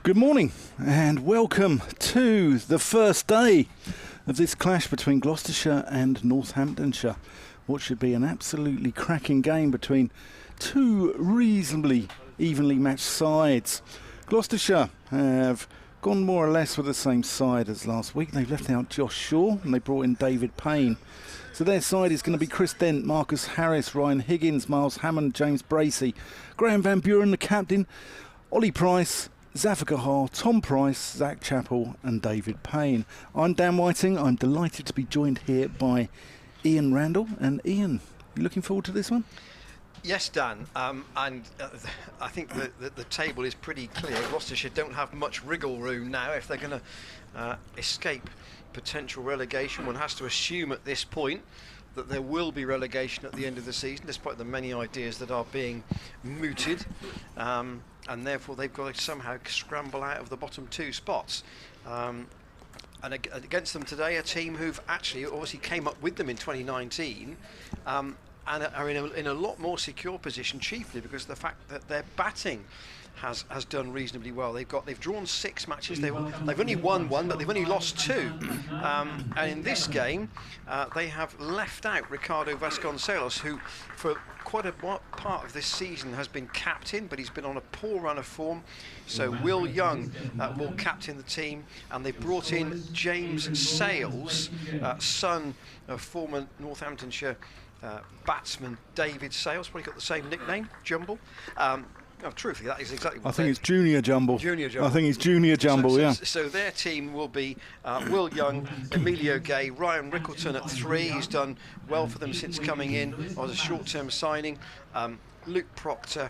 Good morning and welcome to the first day of this clash between Gloucestershire and Northamptonshire. What should be an absolutely cracking game between two reasonably evenly matched sides. Gloucestershire have gone more or less with the same side as last week. They've left out Josh Shaw and they brought in David Payne. So their side is going to be Chris Dent, Marcus Harris, Ryan Higgins, Miles Hammond, James Bracey, Graham Van Buren, the captain, Ollie Price, Zafar Gahar, Tom Price, Zach Chappell and David Payne. I'm Dan Whiting. I'm delighted to be joined here by Ian Randall. And Ian, you looking forward to this one? Yes, Dan, and I think the table is pretty clear. Gloucestershire don't have much wriggle room now if they're going to escape potential relegation. One has to assume at this point that there will be relegation at the end of the season, despite the many ideas that are being mooted, and therefore they've got to somehow scramble out of the bottom two spots. And against them today, a team who've actually obviously came up with them in 2019, and are in a lot more secure position, chiefly because of the fact that their batting has done reasonably well. They've drawn 6 matches. They've only won 1, but they've only lost 2. And in this game, they have left out Ricardo Vasconcelos, who for quite a part of this season has been captain, but he's been on a poor run of form. So Will Young will captain the team, and they've brought in James Sales, son of former Northamptonshire batsman David Sales. Probably got the same nickname, Jumble. Truthfully, that is exactly what I think it's Junior Jumble. Junior Jumble. I think it's Junior Jumble, yeah. So their team will be Will Young, Emilio Gay, Ryan Rickleton at 3. He's done well for them since coming in as a short-term signing. Luke Proctor,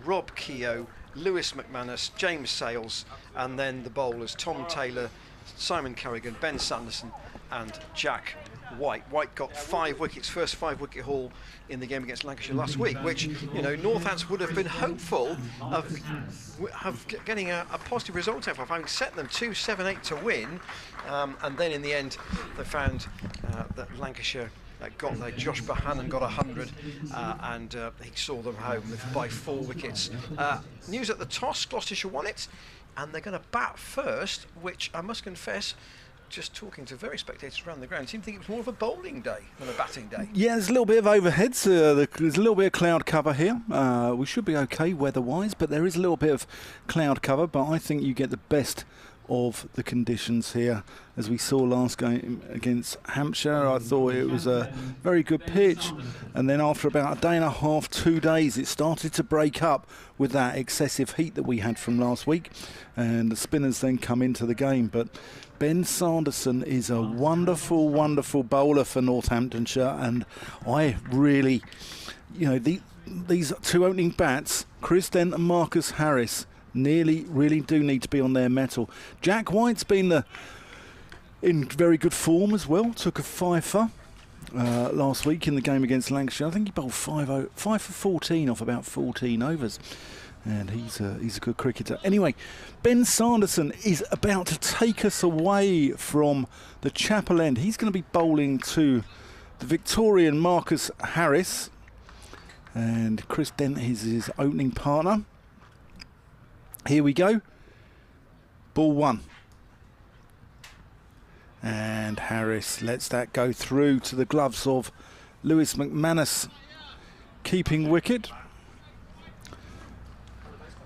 Rob Keogh, Lewis McManus, James Sales, and then the bowlers Tom Taylor, Simon Carrigan, Ben Sanderson and Jack White. White got 5 wickets, first 5-wicket haul in the game against Lancashire last week, which, you know, Northants would have been hopeful of getting a positive result out of, having set them 2-7-8 to win, and then in the end they found that Lancashire got there. Josh Bohannon got 100, and he saw them home by 4 wickets. News at the toss, Gloucestershire won it, and they're going to bat first, which I must confess, just talking to various spectators around the ground, seemed to think it was more of a bowling day than a batting day. Yeah, there's a little bit of overheads. There's a little bit of cloud cover here. We should be okay weather-wise, but there is a little bit of cloud cover. But I think you get the best of the conditions here. As we saw last game against Hampshire, I thought it was a very good pitch. And then after about a day and a half, 2 days, it started to break up with that excessive heat that we had from last week. And the spinners then come into the game. But Ben Sanderson is a wonderful, wonderful bowler for Northamptonshire, and I really, you know, these 2 opening bats, Chris Dent and Marcus Harris, really do need to be on their mettle. Jack White's been in very good form as well. Took a 5-for last week in the game against Lancashire. I think he bowled 5 for 14 off about 14 overs. And he's a good cricketer. Anyway, Ben Sanderson is about to take us away from the Chapel end. He's going to be bowling to the Victorian Marcus Harris. And Chris Dent is his opening partner. Here we go. Ball 1. And Harris lets that go through to the gloves of Lewis McManus, keeping wicket.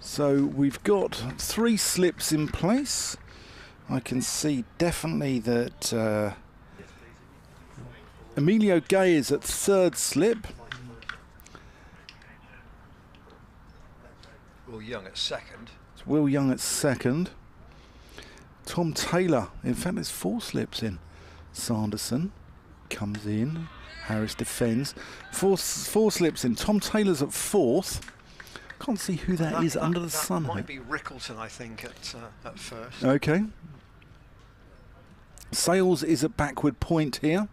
So we've got 3 slips in place. I can see definitely that Emilio Gay is at 3rd slip. Will Young at 2nd. It's Will Young at 2nd. Tom Taylor, in fact there's 4 slips in. Sanderson comes in. Harris defends. Four slips in. Tom Taylor's at 4th. Can't see who that is under the sun. That might be Rickleton, I think, at first. Okay. Sales is at backward point here.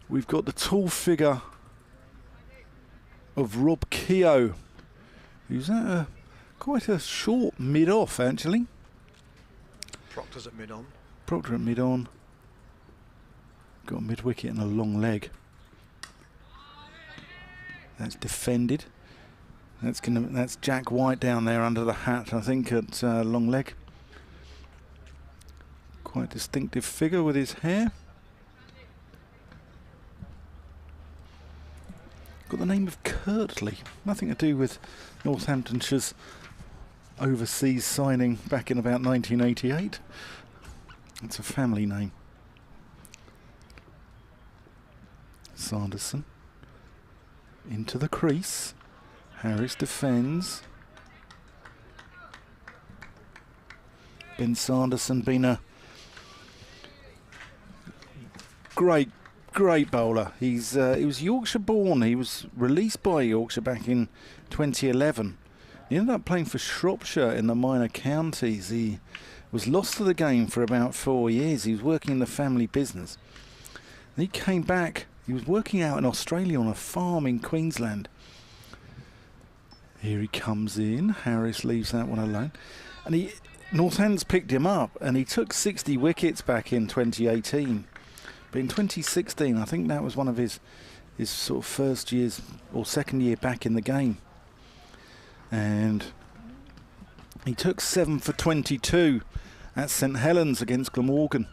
We've got the tall figure of Rob Keogh, who's at quite a short mid-off, actually. Proctor's at mid-on. Proctor at mid-on. Got a mid-wicket and a long leg. That's defended. That's Jack White down there under the hat, I think, at long leg. Quite distinctive figure with his hair. Got the name of Kirtley. Nothing to do with Northamptonshire's overseas signing back in about 1988. It's a family name. Sanderson into the crease. Harris defends. Ben Sanderson been a great bowler. He was Yorkshire born. He was released by Yorkshire back in 2011. He ended up playing for Shropshire in the minor counties. He was lost to the game for about 4 years. He was working in the family business. And he came back. He was working out in Australia on a farm in Queensland. Here he comes in. Harris leaves that one alone. And Northants picked him up, and he took 60 wickets back in 2018. But in 2016, I think that was one of his sort of first years or second year back in the game. And he took 7 for 22 at St Helens against Glamorgan.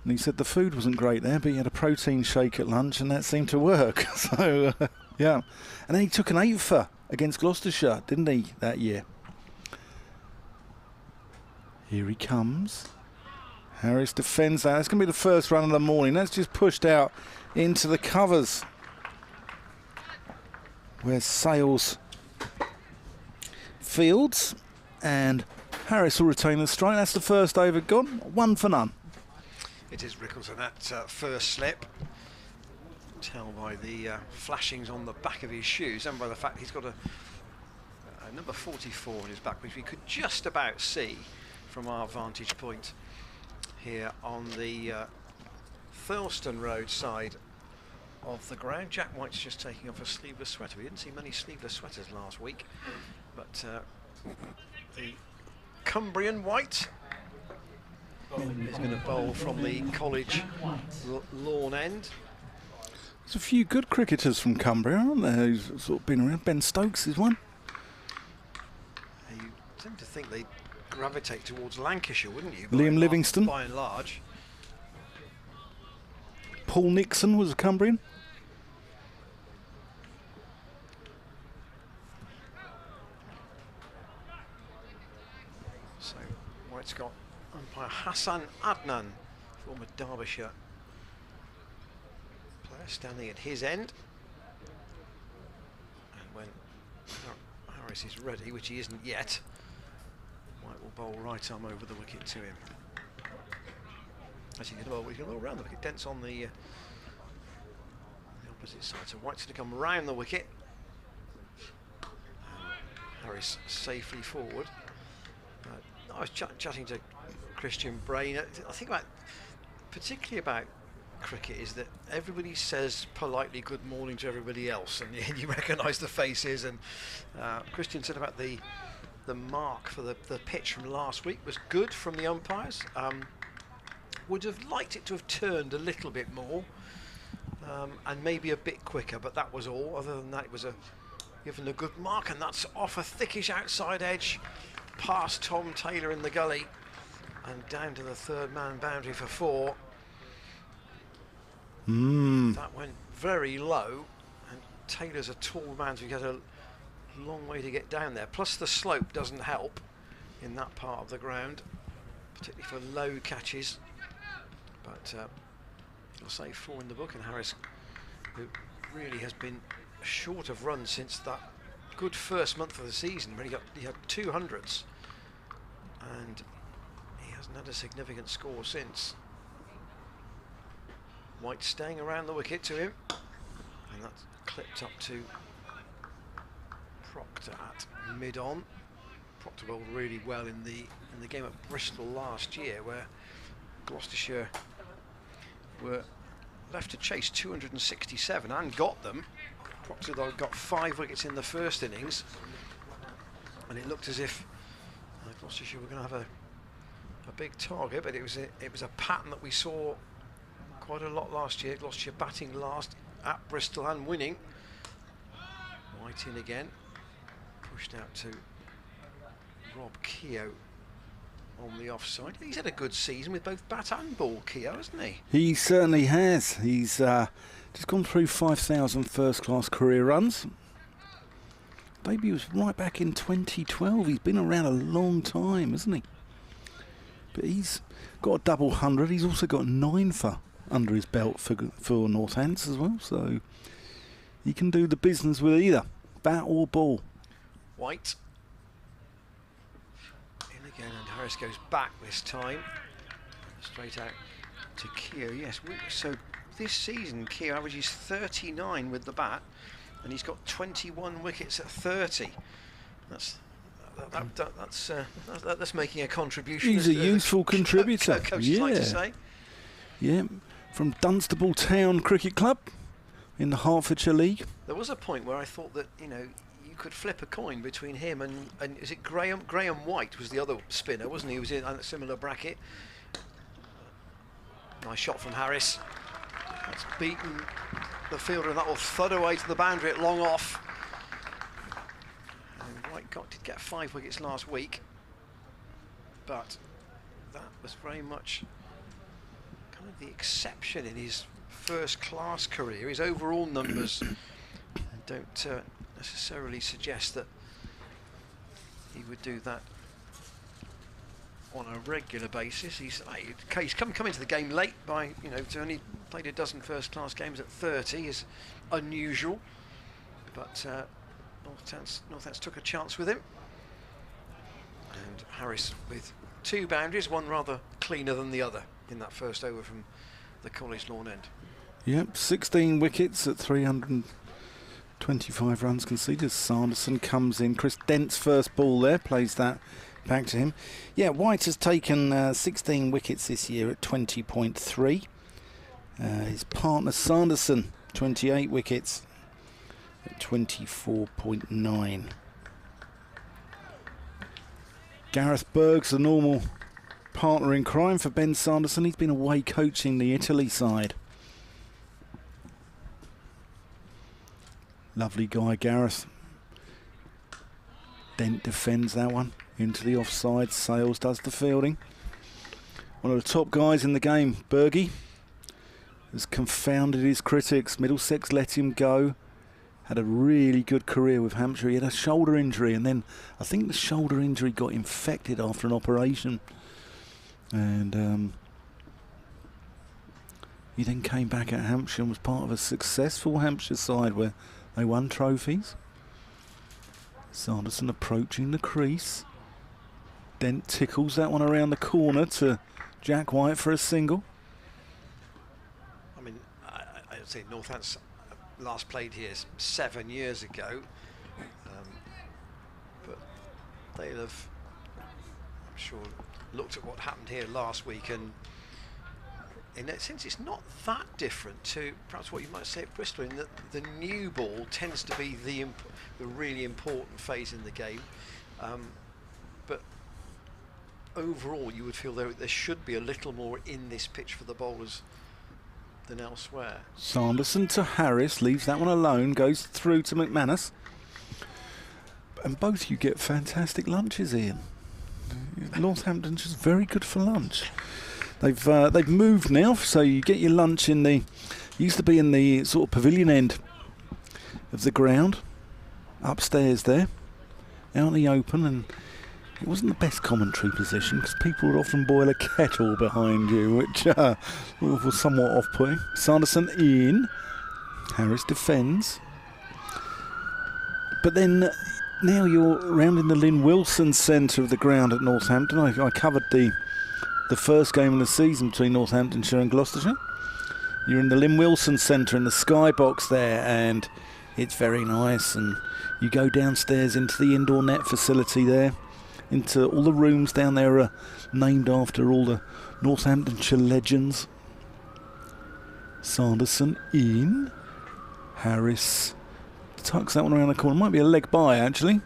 And he said the food wasn't great there, but he had a protein shake at lunch, and that seemed to work. So, yeah. And then he took an 8 for against Gloucestershire, didn't he, that year? Here he comes. Harris defends that. It's going to be the first run of the morning. That's just pushed out into the covers, where Sales fields, and Harris will retain the strike. That's the first over gone. 1 for none. It is Rickles on that first slip. Tell by the flashings on the back of his shoes and by the fact he's got a number 44 on his back, which we could just about see from our vantage point here on the Thurlston Road side of the ground. Jack White's just taking off a sleeveless sweater. We didn't see many sleeveless sweaters last week, but the Cumbrian White is going to bowl from the college lawn end. There's a few good cricketers from Cumbria, aren't there, who's sort of been around? Ben Stokes is one. You tend to think they gravitate towards Lancashire, wouldn't you? Liam Livingston. By and large. Paul Nixon was a Cumbrian. So White's got umpire Hassan Adnan, former Derbyshire player, standing at his end. And when Harris is ready, which he isn't yet, White will bowl right arm over the wicket to him. Actually, he can bowl around the wicket. Dents on the opposite side. So White's going to come round the wicket. Harris safely forward. I was chatting to Christian Brain. I think particularly about cricket is that everybody says politely good morning to everybody else, and you recognise the faces. And Christian said about the mark for the pitch from last week was good from the umpires. Would have liked it to have turned a little bit more and maybe a bit quicker, but that was all. Other than that, it was given a good mark, and that's off a thickish outside edge past Tom Taylor in the gully and down to the third man boundary for 4. That went very low, and Taylor's a tall man, so he has a long way to get down there. Plus the slope doesn't help in that part of the ground, particularly for low catches. But I'll say 4 in the book, and Harris, who really has been short of runs since that good first month of the season when he had 200s, and he hasn't had a significant score since. White staying around the wicket to him, and that's clipped up to Proctor at mid-on. Proctor bowled really well in the game at Bristol last year, where Gloucestershire were left to chase 267 and got them. Proctor though got 5 wickets in the first innings, and it looked as if Gloucestershire were going to have a big target, but it was a pattern that we saw quite a lot last year. Gloucestershire batting last at Bristol and winning. White in again. pushed out to Rob Keogh on the offside. He's had a good season with both bat and ball, Keogh, hasn't he? He certainly has. He's just gone through 5,000 first-class career runs. Debut was right back in 2012. He's been around a long time, hasn't he? But he's got a double 100. He's also got 9 for under his belt for Northants as well. So he can do the business with either bat or ball. White. In again, and Harris goes back this time. Straight out to Keogh. Yes, so this season Keogh averages 39 with the bat, and he's got 21 wickets at 30. That's making a contribution. He's a useful contributor. Coaches like to say. Yeah, from Dunstable Town Cricket Club in the Hertfordshire League. There was a point where I thought that, you know, you could flip a coin between him and is it Graham White was the other spinner, wasn't he? He was in a similar bracket. Nice shot from Harris. That's beaten the fielder, and that will thud away to the boundary at long off. And White did get 5 wickets last week, but that was very much kind of the exception in his first-class career. His overall numbers don't necessarily suggest that he would do that on a regular basis. He's come into the game late by, you know, to only played a dozen first-class games at 30 is unusual, but Northants took a chance with him, and Harris with 2 boundaries, one rather cleaner than the other in that first over from the College Lawn end. Yep, 16 wickets at 325 runs conceded. Sanderson comes in. Chris Dent's first ball there, plays that back to him. Yeah, White has taken 16 wickets this year at 20.3. His partner Sanderson, 28 wickets at 24.9. Gareth Berg's the normal partner in crime for Ben Sanderson. He's been away coaching the Italy side. Lovely guy, Gareth. Dent defends that one into the offside. Sales does the fielding. One of the top guys in the game, Bergie, has confounded his critics. Middlesex let him go. Had a really good career with Hampshire. He had a shoulder injury, and then I think the shoulder injury got infected after an operation. And he then came back at Hampshire and was part of a successful Hampshire side where they won trophies. Sanderson approaching the crease. Dent tickles that one around the corner to Jack White for a single. I mean, I'd say Northants last played here 7 years ago, but they'll have, I'm sure, looked at what happened here last week, and in that sense it's not that different to perhaps what you might say at Bristol, in that the new ball tends to be the really important phase in the game, but overall you would feel there should be a little more in this pitch for the bowlers than elsewhere. Sanderson to Harris, leaves that one alone, goes through to McManus, and both you get fantastic lunches, Ian. Northamptonshire's very good for lunch. They've moved now, so you get your lunch in the, used to be in the sort of pavilion end of the ground, upstairs there, out in the open, and it wasn't the best commentary position because people would often boil a kettle behind you, which was somewhat off-putting. Sanderson in, Harris defends, but then now you're round in the Lynn Wilson centre of the ground at Northampton. I covered the first game of the season between Northamptonshire and Gloucestershire. You're in the Lynn Wilson centre in the skybox there, and it's very nice, and you go downstairs into the indoor net facility there, into all the rooms down there are named after all the Northamptonshire legends. Sanderson in, Harris tucks that one around the corner. Might be a leg by, actually.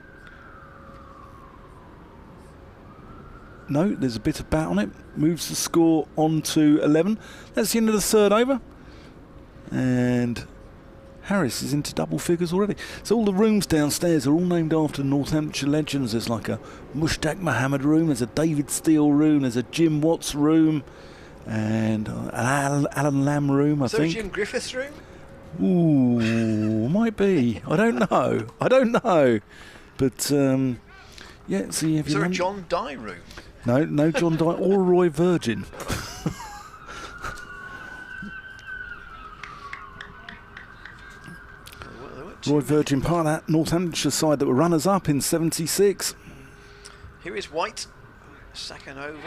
No, there's a bit of bat on it. Moves the score on to 11. That's the end of the third over. And Harris is into double figures already. So all the rooms downstairs are all named after Northamptonshire legends. There's like a Mushtaq Mohammed room, there's a David Steele room, there's a Jim Watts room, and an Alan Lamb room, I think. Jim Griffiths room? Ooh, might be. I don't know. But yeah, see if is there a John Dye room? No John Dye or Roy Virgin. Roy Virgin, part of that Northamptonshire side that were runners-up in '76. Here is White, second over.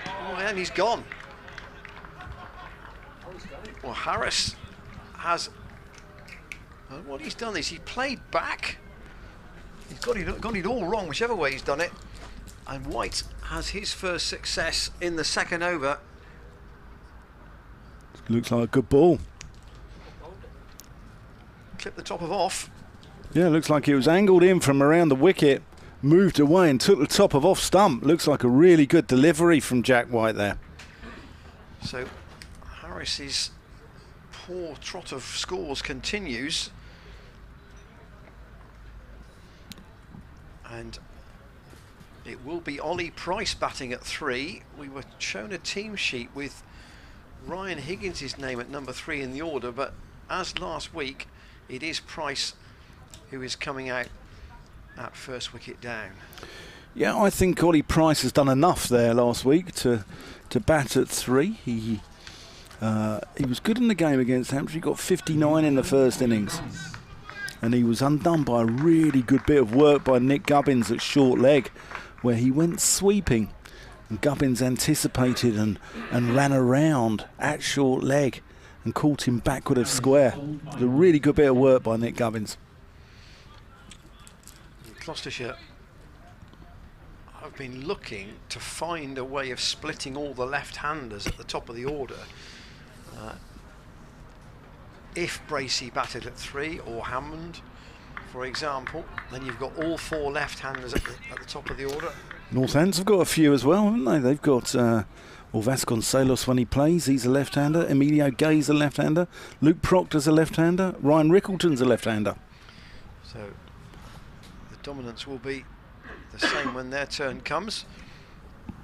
Oh, and he's gone. Well, Harris has. What he's done is he played back. He's got it all wrong, whichever way he's done it. And White has his first success in the second over. Looks like a good ball. Clipped the top of off. Yeah, looks like it was angled in from around the wicket, moved away and took the top of off stump. Looks like a really good delivery from Jack White there. So Harris's poor trot of scores continues. And it will be Ollie Price batting at 3. We were shown a team sheet with Ryan Higgins' name at number 3 in the order, but as last week, it is Price who is coming out at first wicket down. Yeah, I think Ollie Price has done enough there last week to bat at 3. He was good in the game against Hampshire. He got 59 in the first innings. And he was undone by a really good bit of work by Nick Gubbins at short leg, where he went sweeping. And Gubbins anticipated and ran around at short leg and caught him backward of square. It was a really good bit of work by Nick Gubbins. Gloucestershire have been looking to find a way of splitting all the left-handers at the top of the order. If Bracey batted at 3 or Hammond, for example, then you've got all 4 left-handers at the top of the order. Northants have got a few as well, haven't they? They've got Vasconcelos when he plays, he's a left-hander. Emilio Gay's a left-hander. Luke Proctor's a left-hander. Ryan Rickleton's a left-hander. So the dominance will be the same when their turn comes.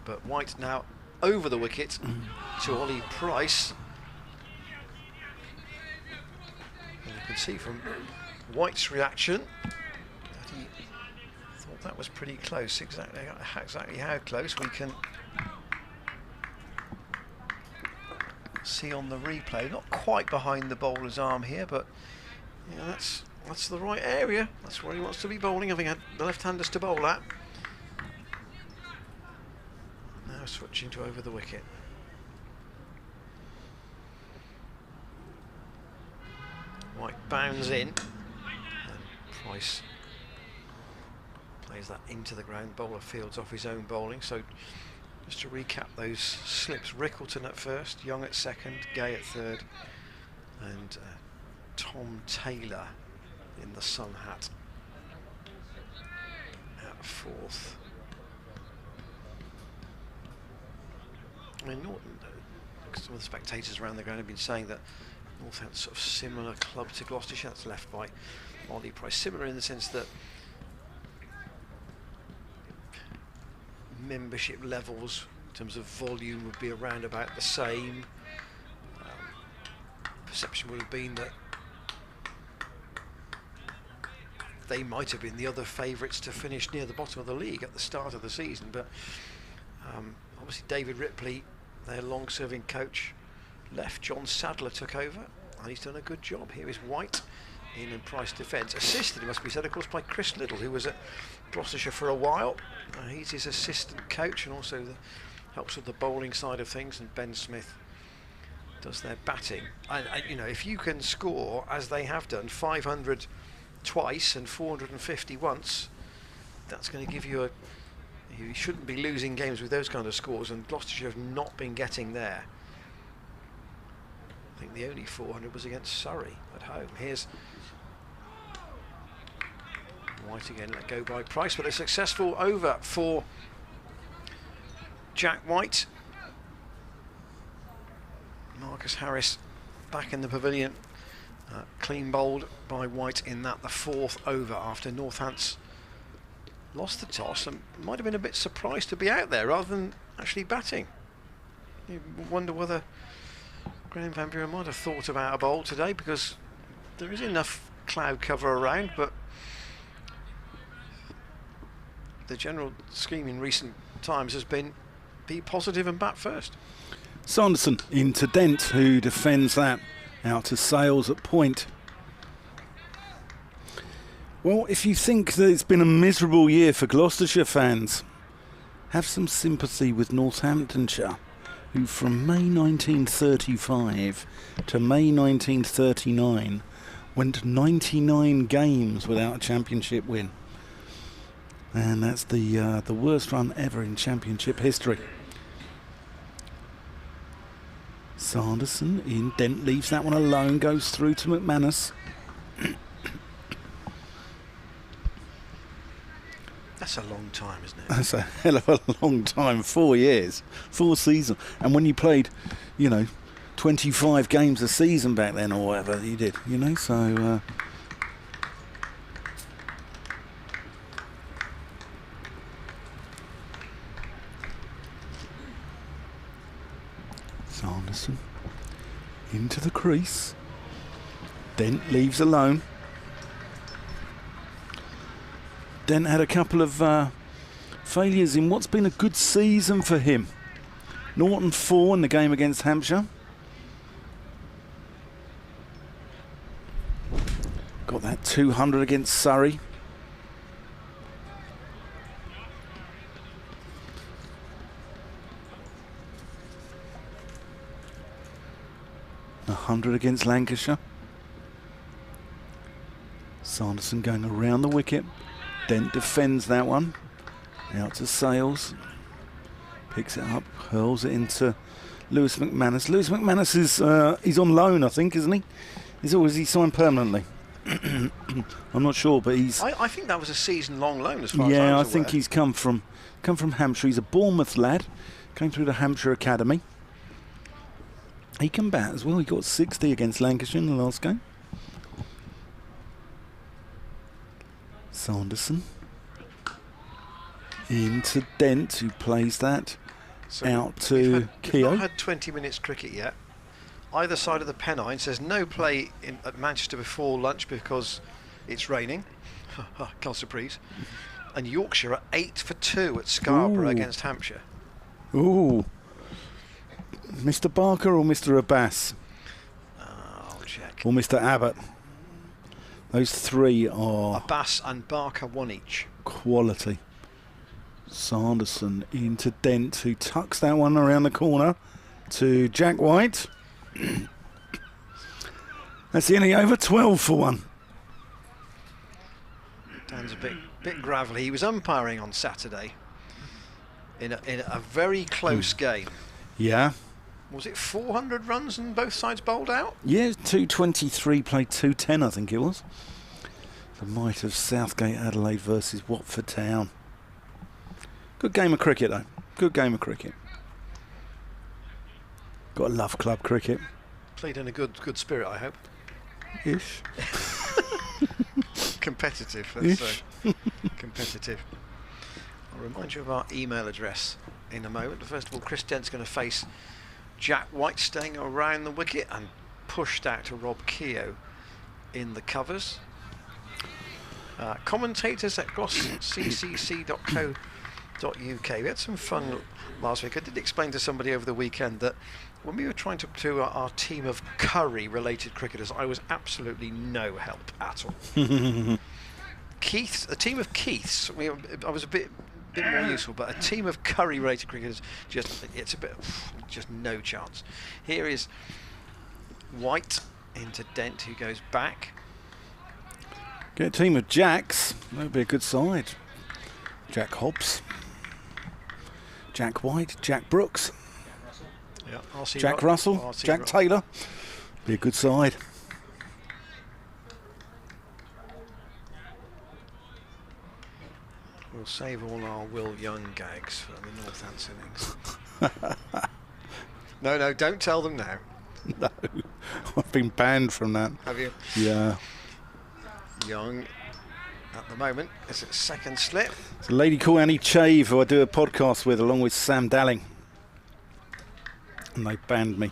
But White now over the wicket to Ollie Price. And you can see from White's reaction that he thought that was pretty close. Exactly how close we can see on the replay. Not quite behind the bowler's arm here, but yeah, that's the right area. That's where he wants to be bowling, having had the left-handers to bowl at. Now switching to over the wicket. White bounds in, and Price plays that into the ground. Bowler fields off his own bowling. So just to recap those slips: Rickleton at first, Young at second, Gay at third, and Tom Taylor in the sun hat at fourth. I mean, some of the spectators around the ground have been saying that Northampton's sort of similar club to Gloucestershire. That's left by Ollie Price. Similar in the sense that membership levels in terms of volume would be around about the same. Perception would have been that they might have been the other favourites to finish near the bottom of the league at the start of the season, but obviously David Ripley, their long-serving coach, left. John Sadler took over, and he's done a good job. Here is White in Price defence, assisted, it must be said, of course, by Chris Little, who was at Gloucestershire for a while. He's his assistant coach, and also helps with the bowling side of things, and Ben Smith does their batting. And you know, if you can score, as they have done, 500 twice and 450 once, that's going to give you you shouldn't be losing games with those kind of scores, and Gloucestershire have not been getting there. I think the only 400 was against Surrey at home. Here's White again, let go by Price, but a successful over for Jack White. Marcus Harris back in the pavilion Clean bowled by White in that, the 4th over, after Northants lost the toss and might have been a bit surprised to be out there rather than actually batting. You wonder whether Graham Van Buren might have thought about a bowl today, because there is enough cloud cover around, but the general scheme in recent times has been be positive and bat first. Sanderson into Dent, who defends that out to Sales at point. Well, if you think that it's been a miserable year for Gloucestershire fans, have some sympathy with Northamptonshire, who from May 1935 to May 1939 went 99 games without a championship win. And that's the worst run ever in championship history. Sanderson in, Dent leaves that one alone, goes through to McManus. That's a long time, isn't it? That's a hell of a long time, 4 years, 4 seasons. And when you played, 25 games a season back then or whatever you did, so... Sanderson into the crease. Dent leaves alone. Dent had a couple of failures in what's been a good season for him. Norton 4 in the game against Hampshire. Got that 200 against Surrey. A 100 against Lancashire. Sanderson going around the wicket. Dent defends that one. Out to Sales. Picks it up, hurls it into Lewis McManus. Lewis McManus is he's on loan, I think, isn't he? Is he signed permanently? I'm not sure, but he's... I think that was a season-long loan as far as I was think aware. he's come from Hampshire. He's a Bournemouth lad. Came through the Hampshire Academy. He can bat as well. He got 60 against Lancashire in the last game. Sanderson into Dent, who plays that out to Keogh. We've not had 20 minutes cricket yet. Either side of the Pennines, there's no play at Manchester before lunch because it's raining. Can't surprise. And Yorkshire are 8 for 2 at Scarborough against Hampshire. Ooh. Mr. Barker or Mr. Abbas? I'll check. Or Mr. Abbott? Those three are... Abbas and Barker, 1 each. Quality. Sanderson into Dent, who tucks that one around the corner to Jack White. That's the inning over, 12 for 1. Dan's a bit gravelly. He was umpiring on Saturday in a very close game. Yeah. Was it 400 runs and both sides bowled out? Yeah, 223 played 210, I think it was. The might of Southgate Adelaide versus Watford Town. Good game of cricket, though. Good game of cricket. Got to love club cricket. Played in a good spirit, I hope. Ish. Competitive, let's say. Competitive. I'll remind you of our email address in a moment. First of all, Chris Dent's going to face Jack White, staying around the wicket and pushed out to Rob Keogh in the covers. Commentators at glossccc.co.uk. We had some fun last week. I did explain to somebody over the weekend that when we were trying to do our team of curry-related cricketers, I was absolutely no help at all. A team of Keiths, I was a bit more useful, but a team of curry-related cricketers, just no chance. Here is White into Dent, who goes back. Get a team of Jacks. That would be a good side. Jack Hobbs, Jack White, Jack Brooks, Jack Russell, Jack Taylor. Be a good side. We'll save all our Will Young gags for the Northants innings. No, don't tell them now. No, I've been banned from that. Have you? Yeah. Young, at the moment, is it second slip? It's a lady called Annie Chave, who I do a podcast with, along with Sam Dalling. And they banned me.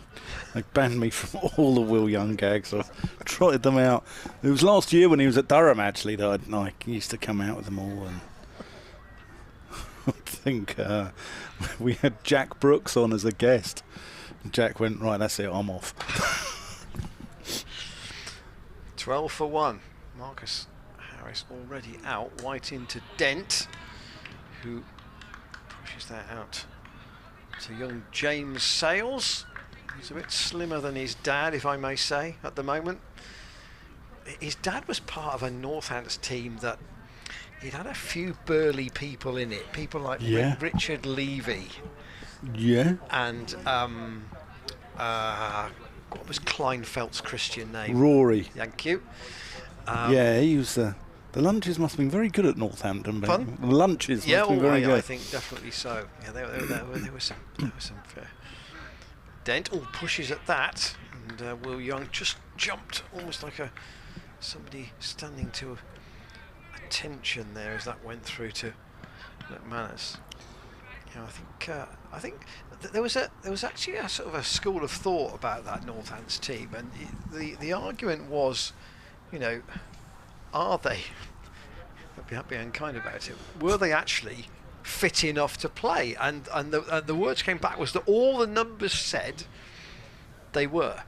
They banned me from all the Will Young gags. I trotted them out. It was last year when he was at Durham, actually, that I used to come out with them all. And I think we had Jack Brooks on as a guest. And Jack went, right, that's it, I'm off. 12 for 1. Marcus Harris already out. White into Dent, who pushes that out to young James Sales. He's a bit slimmer than his dad, if I may say, at the moment. His dad was part of a Northants team that it had a few burly people in it. People like Richard Levy. Yeah. And what was Kleinfeldt's Christian name? Rory. Thank you. Yeah, he was. The lunches must have been very good at Northampton. Pardon? The lunches must have been very good. I think definitely so. Yeah, there was some fair. Dent pushes at that, and Will Young just jumped almost like somebody standing to attention there as that went through to McManus. Yeah, I think there was actually a sort of a school of thought about that Northants team, and the argument was, are they? I'd be unkind about it. Were they actually fit enough to play? And the words came back was that all the numbers said they were.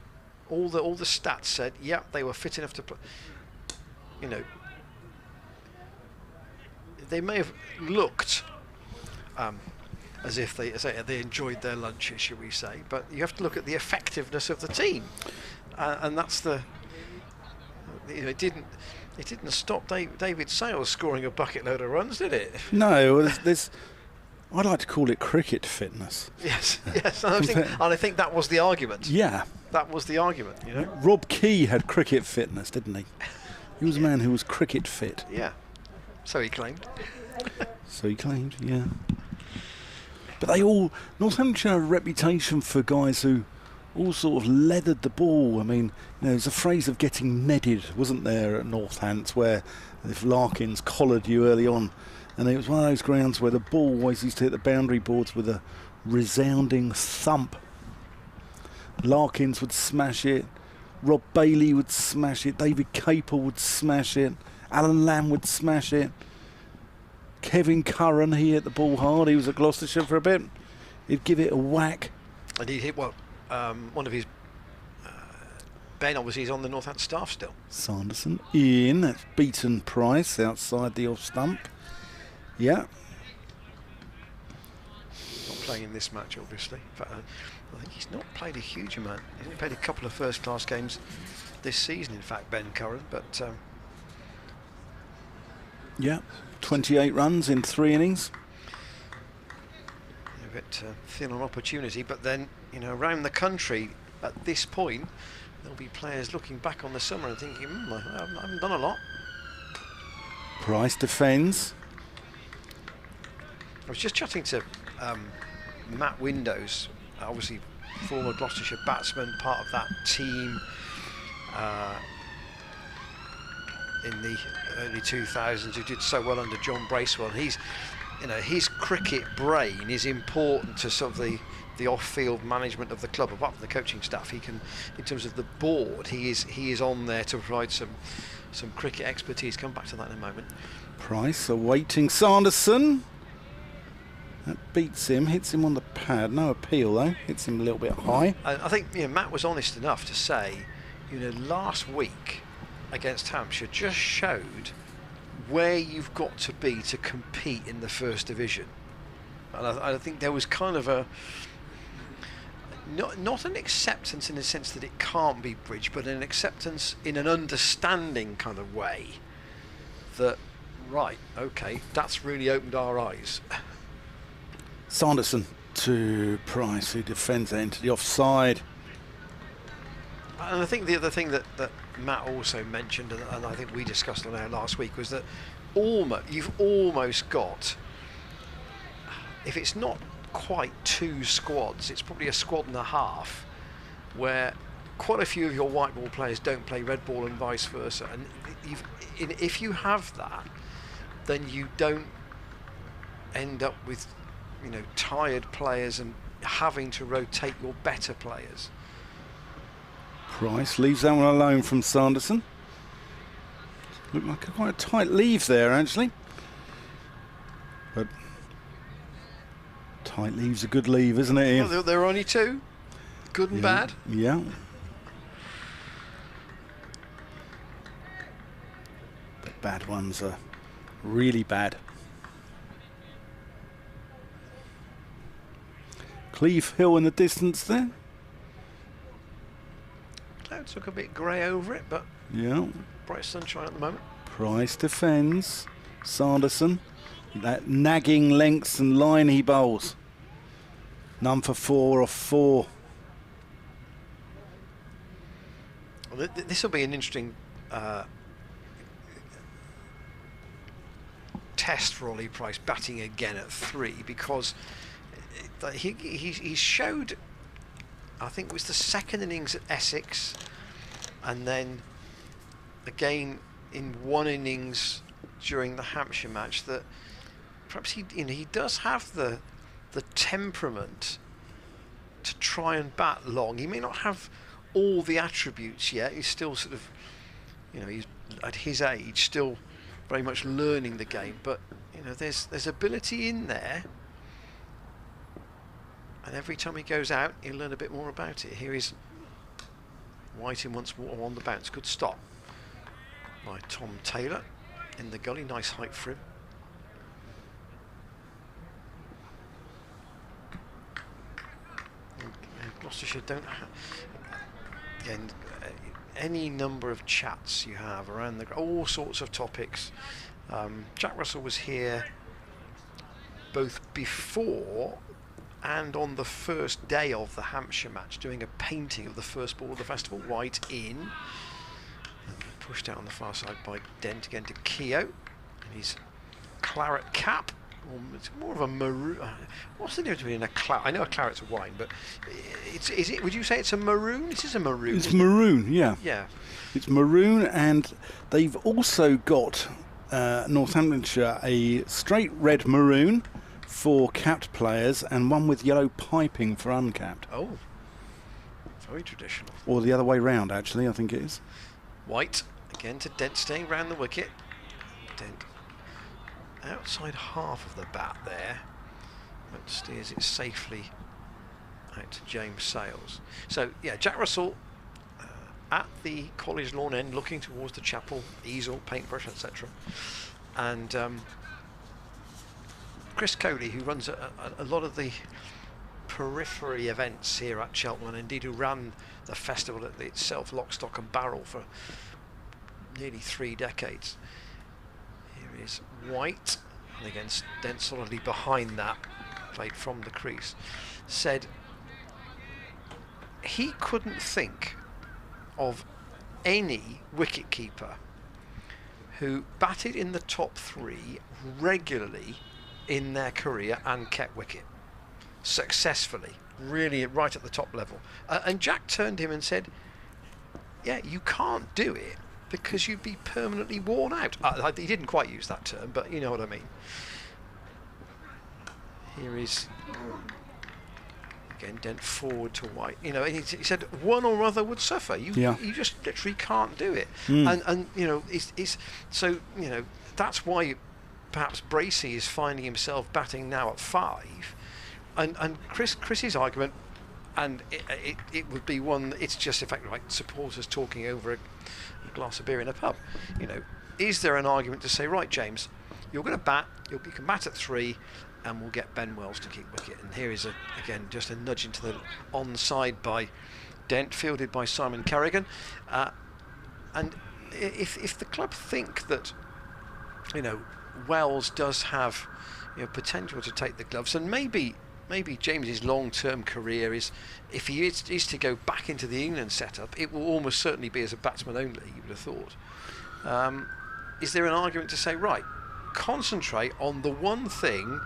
All the stats said, yeah, they were fit enough to play. They may have looked as if they enjoyed their lunches, shall we say? But you have to look at the effectiveness of the team, and that's the. It didn't stop David Sales scoring a bucket load of runs, did it? No, there's I'd like to call it cricket fitness. Yes. And I think that was the argument. Yeah. That was the argument, Rob Key had cricket fitness, didn't he? He was a man who was cricket fit. Yeah. So he claimed. Yeah. But Northamptonshire have a reputation for guys who all sort of leathered the ball. I mean, there's a phrase of getting nedded, wasn't there, at Northants, where if Larkins collared you early on, and it was one of those grounds where the ball always used to hit the boundary boards with a resounding thump. Larkins would smash it, Rob Bailey would smash it, David Capel would smash it, Alan Lamb would smash it, Kevin Curran, he hit the ball hard, he was at Gloucestershire for a bit, he'd give it a whack. And he hit one of his Ben, obviously, is on the Northampton staff still. Sanderson in, that's beaten Price outside the off stump. Yeah. Not playing in this match, obviously. In fact, I think he's not played a huge amount. He's only played a couple of first-class games this season, in fact, Ben Curran. But yeah, 28 runs in 3 innings. A bit thin on opportunity, but then, around the country at this point, there'll be players looking back on the summer and thinking, I haven't done a lot. Price defends. I was just chatting to Matt Windows, obviously former Gloucestershire batsman, part of that team in the early 2000s, who did so well under John Bracewell. He's, his cricket brain is important to sort of the off-field management of the club, apart from the coaching staff. He can, in terms of the board, he is on there to provide some cricket expertise. Come back to that in a moment. Price awaiting Sanderson. That beats him, hits him on the pad. No appeal though, hits him a little bit high. I think Matt was honest enough to say, last week against Hampshire just showed where you've got to be to compete in the First Division. And I think there was kind of a not an acceptance in the sense that it can't be bridged, but an acceptance in an understanding kind of way that, right, okay, that's really opened our eyes. Sanderson to Price, who defends that into the offside. And I think the other thing that Matt also mentioned, and I think we discussed on air last week, was that you've almost got, if it's not quite 2 squads, it's probably a squad and a half, where quite a few of your white ball players don't play red ball and vice versa, and if you have that, then you don't end up with, you know, tired players and having to rotate your better players. Price leaves that one alone from Sanderson. Looked like quite a tight leave there, actually. But tight leave's a good leave, isn't it, Ian? Well, there are only two, good and bad. Yeah. But bad ones are really bad. Cleeve Hill in the distance there. Clouds look a bit grey over it, but Yeah. bright sunshine at the moment. Price defends. Sanderson. That nagging lengths and line he bowls. None for 4 off 4. Well, this will be an interesting test for Ollie Price, batting again at 3, because he showed, I think it was the second innings at Essex, and then again in one innings during the Hampshire match, that perhaps he does have the temperament to try and bat long. He may not have all the attributes yet. He's still sort of, you know, he's at his age still very much learning the game, but you know, there's ability in there, and every time he goes out he'll learn a bit more about it. Here is Whiting once more on the bounce. Good stop by Tom Taylor in the gully. Nice height for him. Gloucestershire don't have, again, any number of chats you have around all sorts of topics. Jack Russell was here both before and on the first day of the Hampshire match, doing a painting of the first ball of the festival. White in, pushed out on the far side by Dent again to Keogh, and his claret cap. It's more of a maroon. What's the difference between a claret? I know a claret's a wine, but is it? Would you say it's a maroon? This is a maroon. It's maroon, yeah. Yeah. It's maroon, and they've also got Northamptonshire a straight red maroon for capped players, and one with yellow piping for uncapped. Oh, very traditional. Or the other way round, actually, I think it is. White again to Dent, staying round the wicket. Dent outside half of the bat there, but steers it safely out to James Sales. So yeah, Jack Russell at the college lawn end, looking towards the chapel, easel, paintbrush, etc. And Chris Cody, who runs a lot of the periphery events here at Cheltenham, and indeed who ran the festival itself, lock, stock and barrel, for nearly 3 decades. Here is White, and again Dent solidly behind that, played from the crease. Said he couldn't think of any wicketkeeper who batted in the top 3 regularly in their career and kept wicket successfully, really right at the top level. And Jack turned to him and said, yeah, you can't do it because you'd be permanently worn out. He didn't quite use that term, but you know what I mean. Here is again Dent forward to White. You know, and he said one or other would suffer. You just literally can't do it. And you know, it's so, you know, that's why perhaps Bracey is finding himself batting now at 5. And Chris's argument, and it would be one, it's just effectively like supporters talking over a glass of beer in a pub. You know, is there an argument to say, right, James, you're going to bat, you can bat at 3, and we'll get Ben Wells to keep wicket. And here is again just a nudge into the onside by Dent, fielded by Simon Kerrigan. And if the club think that, you know, Wells does have, you know, potential to take the gloves, and maybe James's long-term career is, if he is to go back into the England setup, it will almost certainly be as a batsman only, you would have thought. Is there an argument to say, right, concentrate on the one thing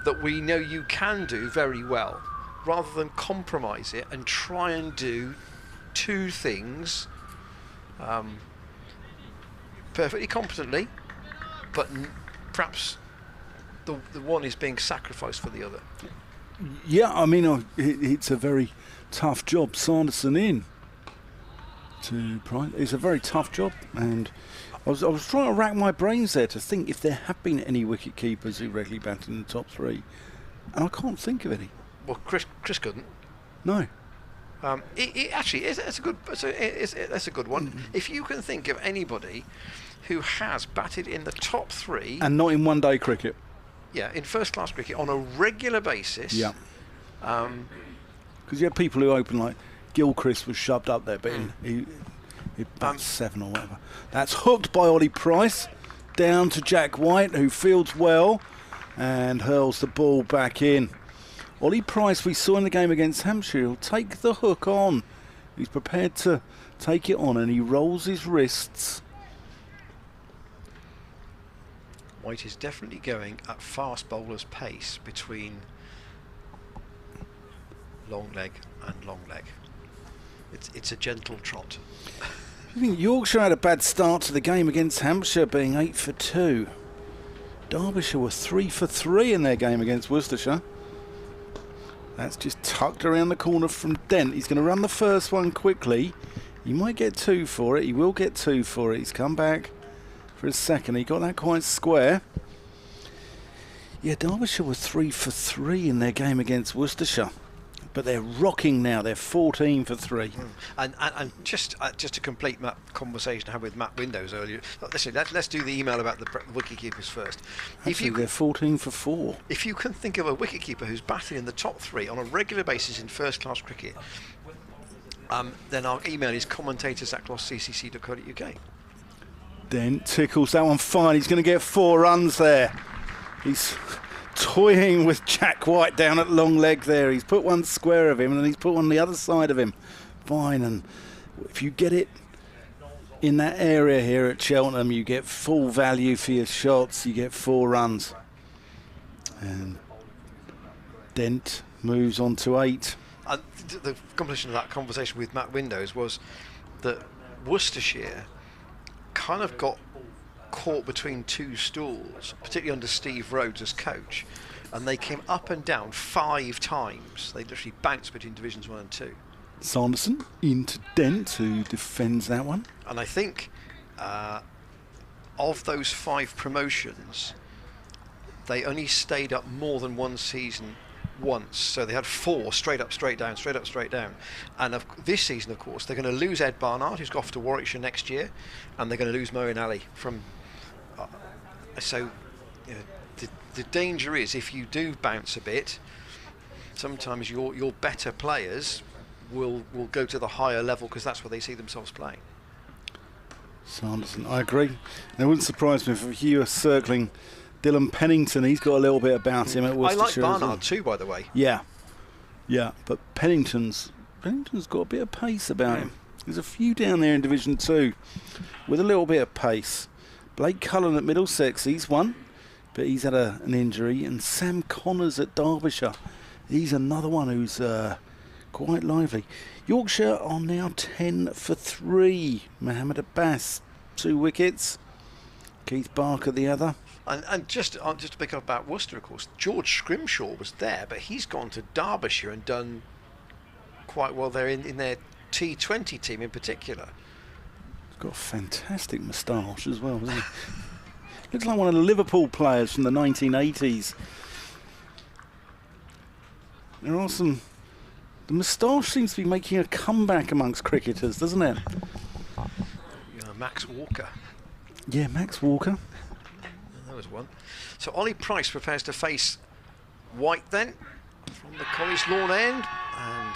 that we know you can do very well, rather than compromise it and try and do two things perfectly competently, but perhaps the one is being sacrificed for the other. Yeah, I mean, it's a very tough job. Sanderson in to Price. It's a very tough job, and I was trying to rack my brains there to think if there have been any wicket keepers who regularly batted in the top three, and I can't think of any. Well, Chris couldn't. No. It actually is. That's a good one. Mm-hmm. If you can think of anybody who has batted in the top three And not in one-day cricket. Yeah, in first-class cricket on a regular basis. Yeah. Because you have people who open like Gilchrist was shoved up there, but he bats 7 or whatever. That's hooked by Ollie Price down to Jack White, who fields well and hurls the ball back in. Ollie Price, we saw in the game against Hampshire, he'll take the hook on. He's prepared to take it on, and he rolls his wrists. White is definitely going at fast bowler's pace between long leg and long leg. It's a gentle trot. I think Yorkshire had a bad start to the game against Hampshire, being 8 for 2. Derbyshire were 3 for 3 in their game against Worcestershire. That's just tucked around the corner from Dent. He's going to run the first one quickly. He might get 2 for it. He will get 2 for it. He's come back for his second. He got that quite square. Yeah, Derbyshire were 3 for 3 in their game against Worcestershire. But they're rocking now. They're 14 for 3. And just to complete Matt's conversation I had with Matt Windows earlier. Listen, let's do the email about the wicketkeepers first. Actually, they're 14 for 4. If you can think of a wicketkeeper who's batting in the top 3 on a regular basis in first-class cricket, then our email is commentators@glossccc.co.uk. Dent tickles that one fine. He's going to get 4 runs there. He's toying with Jack White down at long leg there. He's put one square of him and he's put one on the other side of him. Fine, and if you get it in that area here at Cheltenham, you get full value for your shots. You get 4 runs. And Dent moves on to 8. The completion of that conversation with Matt Windows was that Worcestershire kind of got caught between 2 stools, particularly under Steve Rhodes as coach, and they came up and down 5 times. They literally bounced between divisions 1 and 2. Sanderson into Dent, who defends that one. And I think of those 5 promotions, they only stayed up more than one season once. So they had 4 straight up, straight down, straight up, straight down. And this season, of course, they're going to lose Ed Barnard, who's off to Warwickshire next year, and they're going to lose Moeen Ali from. So you know, the danger is if you do bounce a bit, sometimes your better players will go to the higher level because that's where they see themselves playing. Sanderson, I agree. And it wouldn't surprise me if you were circling Dylan Pennington. He's got a little bit about him at Worcestershire. I like Barnard too, by the way. Yeah, but Pennington's got a bit of pace about him. There's a few down there in Division 2 with a little bit of pace. Blake Cullen at Middlesex, he's one, but he's had an injury. And Sam Connors at Derbyshire, he's another one who's quite lively. Yorkshire are now 10 for 3. Mohammed Abbas, 2 wickets. Keith Barker the other. And just to pick up about Worcester, of course, George Scrimshaw was there, but he's gone to Derbyshire and done quite well there in their T20 team in particular. He's got a fantastic moustache as well, doesn't he? Looks like one of the Liverpool players from the 1980s. There are some. The moustache seems to be making a comeback amongst cricketers, doesn't it? Max Walker. Yeah, Max Walker. That was one. So Ollie Price prepares to face White then from the College Lawn end, and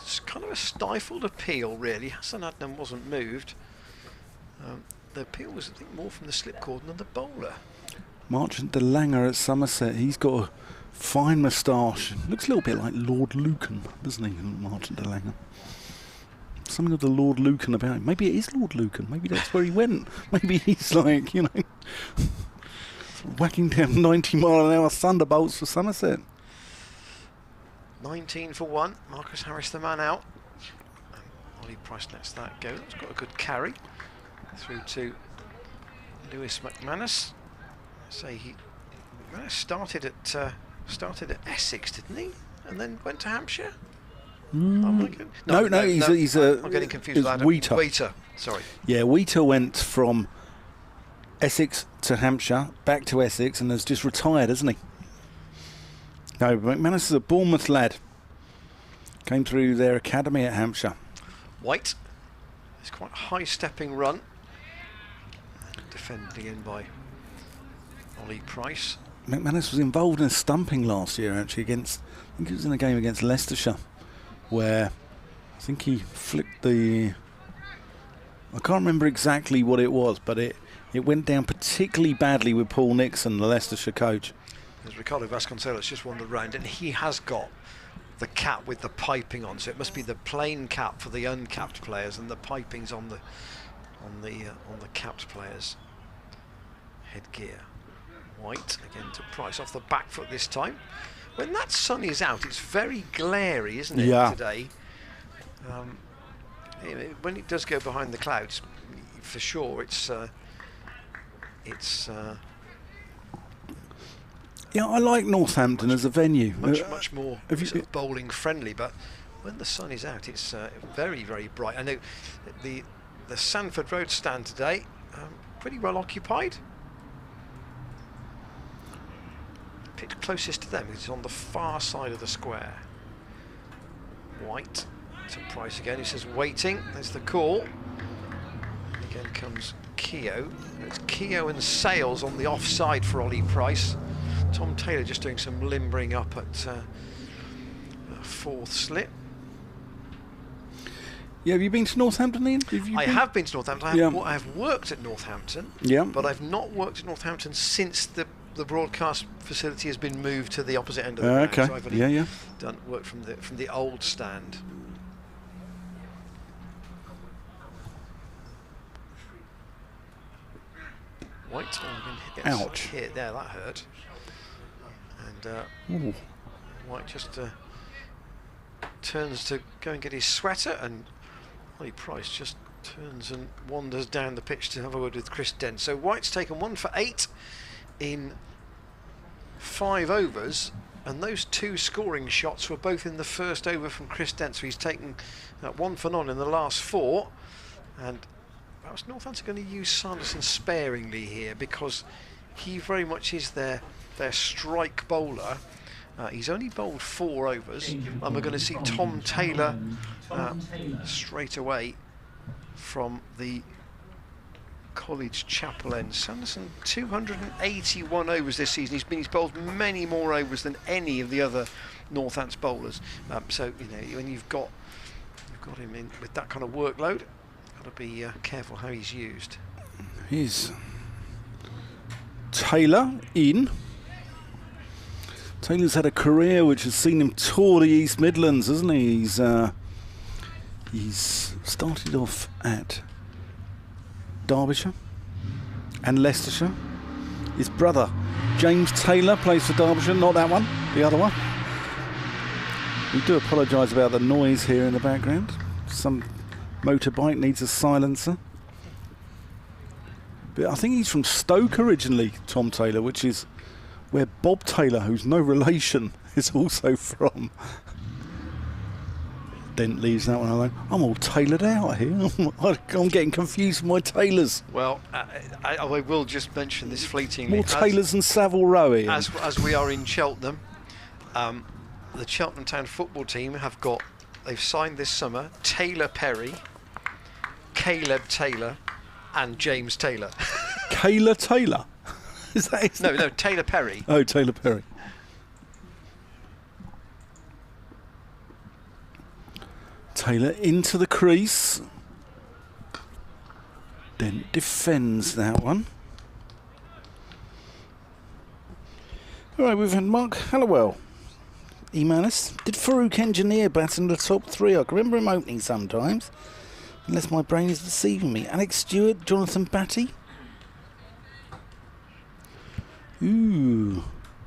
it's kind of a stifled appeal really. Hassan Adnan wasn't moved. The appeal was, I think, more from the slip cord than the bowler. Marchant de Langer at Somerset. He's got a fine moustache. Looks a little bit like Lord Lucan, doesn't he, Marchant de Langer? Something of the Lord Lucan about him. Maybe it is Lord Lucan. Maybe that's where he went. Maybe he's like, whacking down 90-mile-an-hour thunderbolts for Somerset. 19 for 1. Marcus Harris the man out. Ollie Price lets that go. That's got a good carry through to Lewis McManus. McManus started at Essex, didn't he? And then went to Hampshire. No, he's I'm getting confused with that. Wheater. Sorry. Yeah, Wheater went from Essex to Hampshire, back to Essex, and has just retired, hasn't he? No, McManus is a Bournemouth lad. Came through their academy at Hampshire. White. It's quite a high-stepping run. Defended in by Ollie Price. McManus was involved in a stumping last year, actually, against, I think it was in a game against Leicestershire, where I think he flicked the, I can't remember exactly what it was, but it went down particularly badly with Paul Nixon, the Leicestershire coach. As Ricardo Vasconcelos just won the round, and he has got the cap with the piping on, so it must be the plain cap for the uncapped players, and the piping's on the capped players' headgear. White again to Price off the back foot this time. When that sun is out, it's very glary, isn't it? Yeah. Today. When it does go behind the clouds, for sure, it's. Yeah, I like Northampton as a venue. Much more sort of bowling friendly, but when the sun is out, it's very, very bright. I know the Sanford Road stand today, pretty well occupied. Pitch closest to them is on the far side of the square. White to Price again. He says waiting. There's the call. Again comes Keogh. It's Keogh and Sales on the offside for Ollie Price. Tom Taylor just doing some limbering up at fourth slip. Yeah, have you been to Northampton, Ian? I have been to Northampton. I have worked at Northampton. Yeah. But I've not worked at Northampton since the broadcast facility has been moved to the opposite end of the ground. Okay. So I've only done work from the old stand. White. Ouch. Hit there, that hurt. And White just turns to go and get his sweater, and Ollie Price just turns and wanders down the pitch to have a word with Chris Dent. So White's taken 1 for 8 in 5 overs, and those 2 scoring shots were both in the first over from Chris Dent. So he's taken 1 for none in the last 4, and perhaps Northampton are going to use Sanderson sparingly here, because he very much is their strike bowler. He's only bowled 4 overs, and we're going to see Tom Taylor straight away from the College Chapel end. Sanderson 281 overs this season. He's bowled many more overs than any of the other Northants bowlers. So when you've got him in with that kind of workload, got to be careful how he's used. He's Taylor in. Taylor's had a career which has seen him tour the East Midlands, hasn't he? He's started off at Derbyshire and Leicestershire. His brother, James Taylor, plays for Derbyshire, not that one, the other one. We do apologise about the noise here in the background. Some motorbike needs a silencer. But I think he's from Stoke originally, Tom Taylor, which is where Bob Taylor, who's no relation, is also from. Dent leaves that one alone. I'm all tailored out here. I'm getting confused with my tailors. Well, I will just mention this fleetingly. More tailors than Savile Row. As we are in Cheltenham, the Cheltenham Town football team they've signed this summer Taylor Perry, Caleb Taylor, and James Taylor. Kayla Taylor? Is that his name? No, Taylor Perry. Oh, Taylor Perry. Taylor into the crease. Dent defends that one. All right, we've had Mark Hallowell email us. Did Farouk Engineer bat in the top 3? I can remember him opening sometimes, unless my brain is deceiving me. Alex Stewart, Jonathan Batty. Ooh.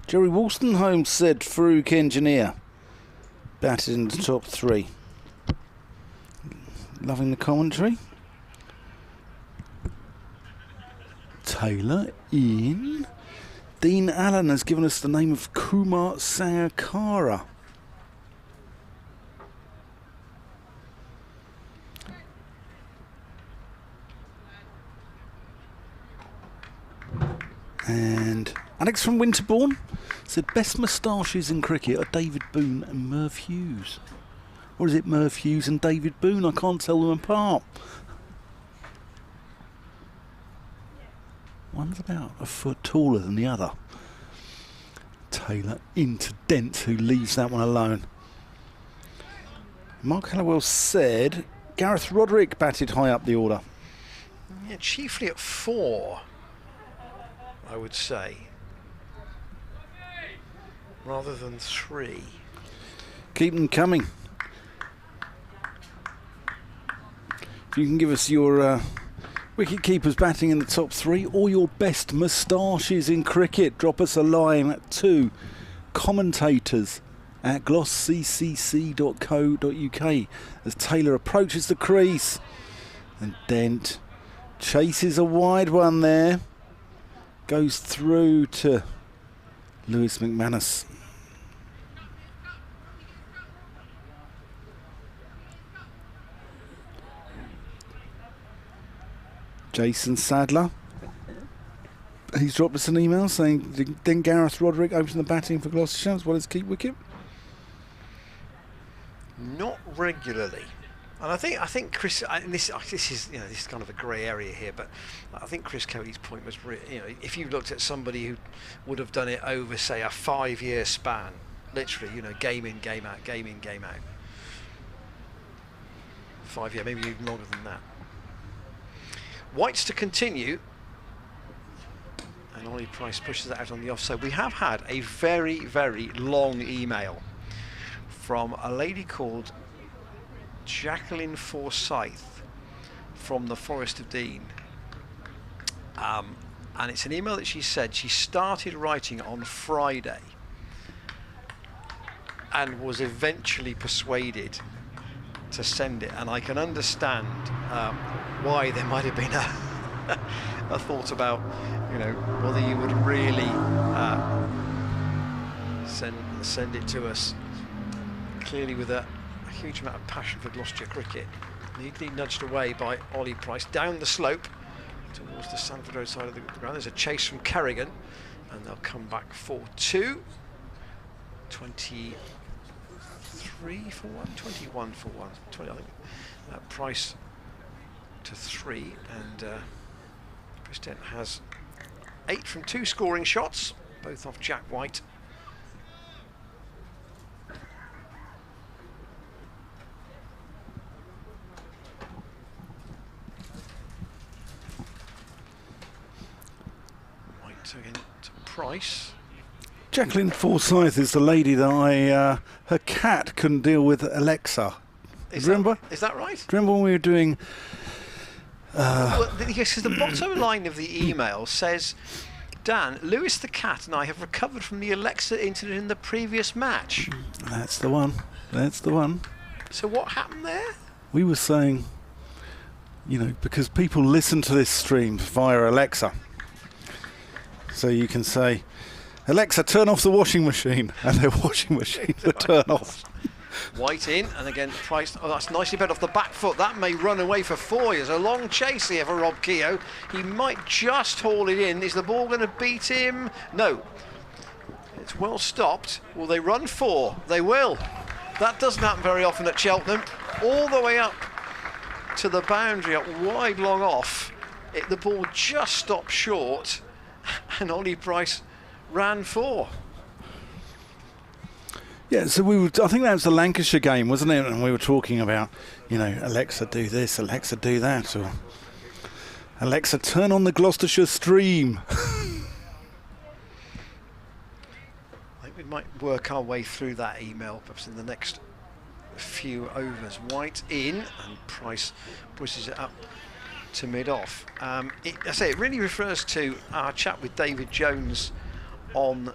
Jerry Wolstenholme said Farouk Engineer batted in the top 3. loving the commentary. Taylor in. Dean Allen has given us the name of Kumar Sangakkara. And Alex from Winterbourne said best moustaches in cricket are David Boone and Merv Hughes. Or is it Merv Hughes and David Boone? I can't tell them apart. One's about a foot taller than the other. Taylor into Dent, who leaves that one alone. Mark Hallowell said Gareth Roderick batted high up the order. Yeah, chiefly at 4, I would say, rather than 3. Keep them coming. If you can give us your wicket keepers batting in the top 3 or your best moustaches in cricket, drop us a line to commentators@glossccc.co.uk as Taylor approaches the crease. And Dent chases a wide one there. Goes through to Lewis McManus. Jason Sadler. He's dropped us an email saying, then Gareth Roderick open the batting for Gloucestershire as well as keep wicket? Not regularly. And I think Chris, and this is this is kind of a grey area here, but I think Chris Cody's point was, if you looked at somebody who would have done it over, say, a 5-year span, literally, game in, game out, game in, game out. 5 year, maybe even longer than that. Whites to continue, and Ollie Price pushes that out on the offside. We have had a very, very long email from a lady called Jacqueline Forsyth from the Forest of Dean, and it's an email that she said she started writing on Friday and was eventually persuaded to send it, and I can understand why there might have been a thought about whether you would really send it to us, clearly with a huge amount of passion for Gloucestershire cricket. Neatly nudged away by Ollie Price down the slope towards the Sanford Road side of the ground. There's a chase from Kerrigan, and they'll come back for 2. 23 for 1, 21 for 1, 20, I think. Price to 3, and Chris Dent has 8 from 2 scoring shots, both off Jack White. White again to Price. Jacqueline Forsyth is the lady that her cat couldn't deal with Alexa. Remember? Is that right? Do you remember when we were doing... Well, yes, because the bottom line of the email says, Dan, Lewis the cat and I have recovered from the Alexa incident in the previous match. That's the one. That's the one. So what happened there? We were saying, because people listen to this stream via Alexa. So you can say, Alexa, turn off the washing machine, and their washing machine will turn off. White in, and again Price. Oh, that's nicely bent off the back foot. That may run away for 4 years. A long chase here for Rob Keogh. He might just haul it in. Is the ball going to beat him? No. It's well stopped. Will they run 4? They will. That doesn't happen very often at Cheltenham. All the way up to the boundary, up wide, long off. The ball just stopped short, and Ollie Price ran 4. Yeah, so I think that was the Lancashire game, wasn't it? And we were talking about, Alexa do this, Alexa do that, or Alexa turn on the Gloucestershire stream. I think we might work our way through that email perhaps in the next few overs. White in, and Price pushes it up to mid-off. It really refers to our chat with David Jones on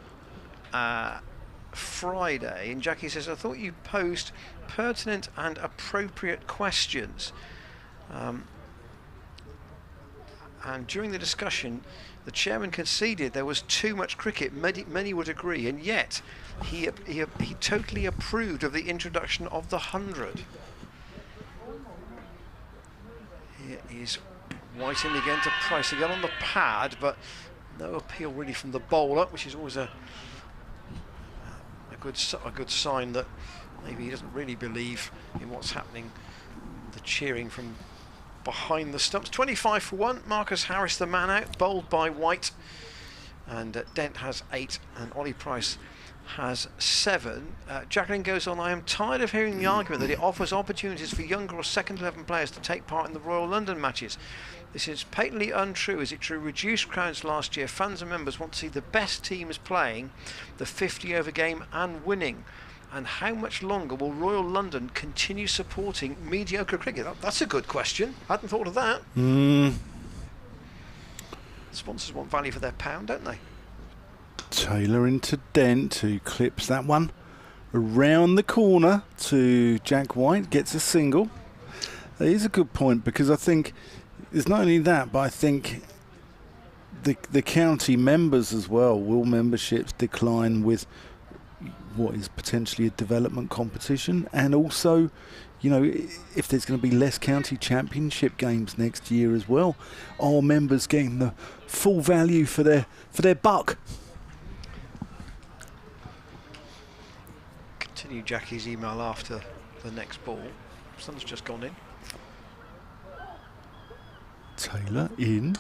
Friday, and Jackie says, I thought you posed pertinent and appropriate questions. And during the discussion, the chairman conceded there was too much cricket. Many would agree, and yet he totally approved of the introduction of the 100. Here is Whiting again to Price again on the pad, but no appeal really from the bowler, which is always a good sign that maybe he doesn't really believe in what's happening. The cheering from behind the stumps. 25 for 1. Marcus Harris the man out, bowled by White, and Dent has 8 and Ollie Price has 7. Jacqueline goes on, I am tired of hearing the argument that it offers opportunities for younger or second 11 players to take part in the Royal London matches. This is patently untrue as it drew reduced crowds last year. Fans and members want to see the best teams playing the 50 over game and winning. And how much longer will Royal London continue supporting mediocre cricket? That's a good question. I hadn't thought of that. Sponsors want value for their pound, don't they? Taylor into Dent, who clips that one around the corner to Jack White, gets a single. That is a good point, because I think it's not only that, but I think the county members as well, will memberships decline with what is potentially a development competition, and also, you know, if there's going to be less county championship games next year as well, are members getting the full value for their buck? Continue Jackie's email after the next ball. Sun's just gone in. Taylor in.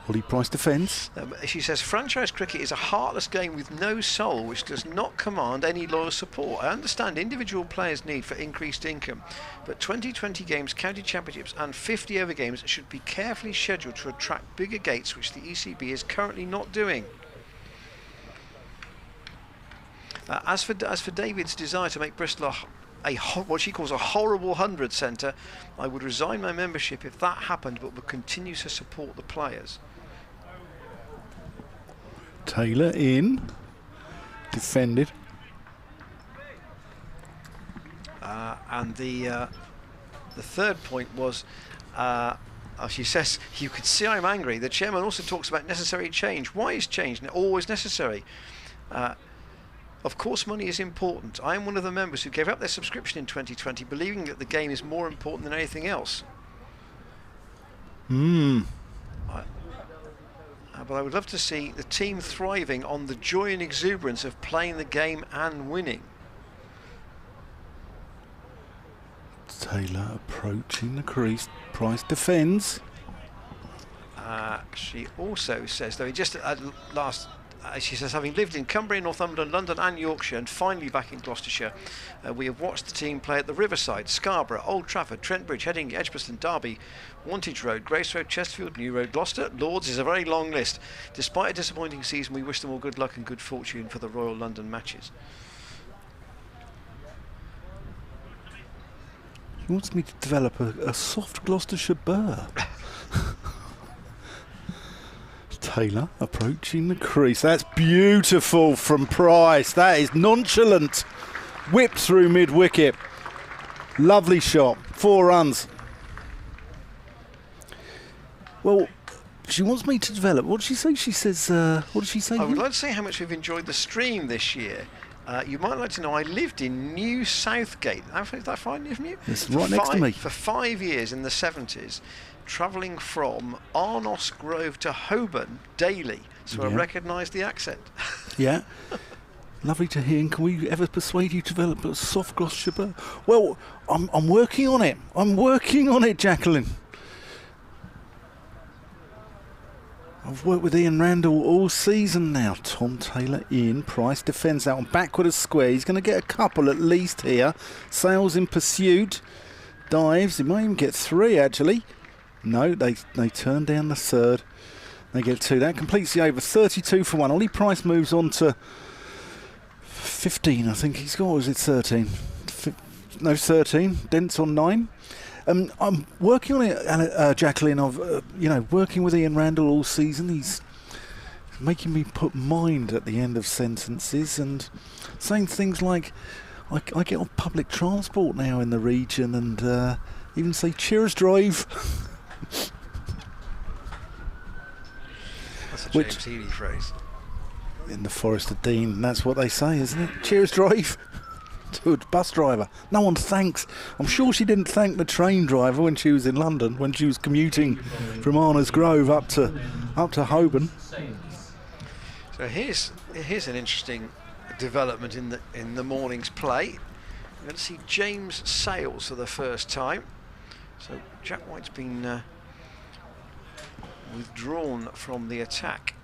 Ollie Price defends. She says, franchise cricket is a heartless game with no soul, which does not command any loyal support. I understand individual players' need for increased income, but 2020 games, county championships and 50 over games should be carefully scheduled to attract bigger gates, which the ECB is currently not doing. As for David's desire to make Bristol what she calls a horrible 100 centre, I would resign my membership if that happened, but would continue to support the players. Taylor in, defended, and the third point was, she says, you could see I'm angry. The chairman also talks about necessary change. Why is change always necessary? Of course money is important. I am one of the members who gave up their subscription in 2020 believing that the game is more important than anything else. But I would love to see the team thriving on the joy and exuberance of playing the game and winning. Taylor approaching the crease. Price defends. She also says, though, just at last, she says, having lived in Cumbria, Northumberland, London and Yorkshire, and finally back in Gloucestershire, we have watched the team play at the Riverside, Scarborough, Old Trafford, Trent Bridge, Headingley, Edgbaston, Derby, Wantage Road, Grace Road, Chesterfield, New Road, Gloucester. Lords is a very long list. Despite a disappointing season, we wish them all good luck and good fortune for the Royal London matches. He wants me to develop a soft Gloucestershire burr. Taylor approaching the crease. That's beautiful from Price. That is nonchalant. Whipped through mid-wicket. Lovely shot. 4 runs. Well, she wants me to develop. What did she say? She says, what did she say? I would like to say how much we've enjoyed the stream this year. You might like to know I lived in New Southgate. Is that far from you? It's right next to me. For 5 years in the 70s, travelling from Arnos Grove to Holborn daily. So I recognise the accent. Yeah. Lovely to hear. And can we ever persuade you to develop a soft Gloucestershire burr? Well, I'm working on it. I'm working on it, Jacqueline. I've worked with Ian Randall all season now. Tom Taylor in. Price defends that one backward as square. He's going to get a couple at least here. Sales in pursuit. Dives. He might even get 3 actually. No, they turn down the third. They get 2. That completes the over. 32 for 1. Ollie Price moves on to 15. I think he's got. Or is it 13? No, 13. Dent's on 9. I'm working on it, Jacqueline. Of working with Ian Randall all season. He's making me put mind at the end of sentences and saying things like, I get on public transport now in the region and even say, cheers, drive. That's a James Healy phrase. In the Forest of Dean, that's what they say, isn't it? Cheers, drive. To a bus driver. No one thanks. I'm sure she didn't thank the train driver when she was in London, when she was commuting from Arna's Grove up to Holborn. So here's an interesting development in the morning's play. We're going to see James Sales for the first time. So Jack White's been withdrawn from the attack.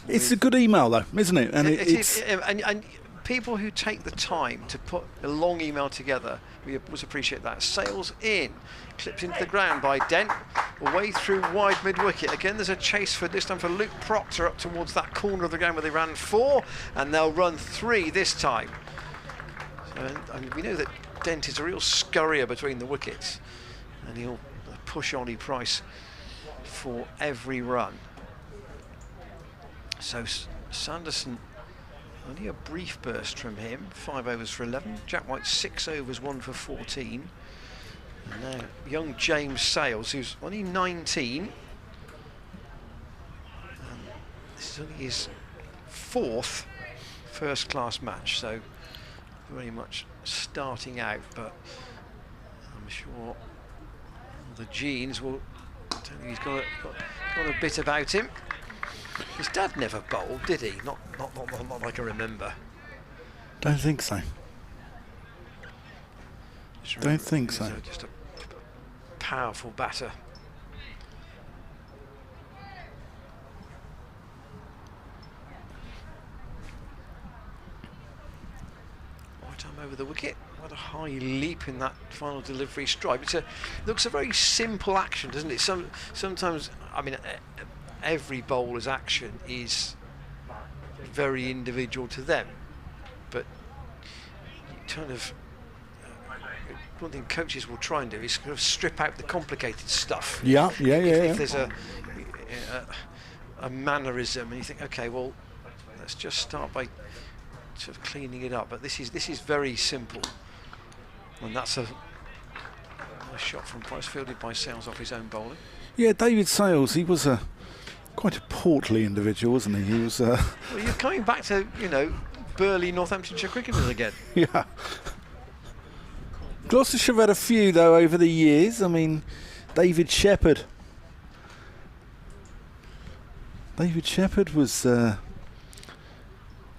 It's a good email though, isn't it? And it is, and people who take the time to put a long email together, we always appreciate that. Sales in, clipped into the ground by Dent, away through wide mid-wicket. Again, there's a chase for this time for Luke Proctor up towards that corner of the ground where they ran 4, and they'll run 3 this time. And we know that Dent is a real scurrier between the wickets, and he'll push Ollie Price for every run. So Sanderson, only a brief burst from him, 5 overs for 11. Jack White 6 overs, 1 for 14. And now young James Sales, who's only 19. And this is only his 4th first-class match, so very much starting out. But I'm sure the genes will tell you he's got a bit about him. His dad never bowled, did he? Not like I remember. Don't think so. Don't think so. Just a powerful batter. Right arm over the wicket. What a high leap in that final delivery strike. Looks a very simple action, doesn't it? Sometimes, I mean, every bowler's action is very individual to them, but you kind of one thing coaches will try and do is kind of strip out the complicated stuff. If there's a mannerism and you think, okay, well, let's just start by sort of cleaning it up, but this is very simple, and that's a shot from Price, fielded by Sales off his own bowling. Yeah, David Sales, he was quite a portly individual, wasn't he? He was. Well, you're coming back to, burly Northamptonshire cricketers again. Yeah. Gloucestershire have had a few though over the years. I mean, David Shepherd. David Shepherd was.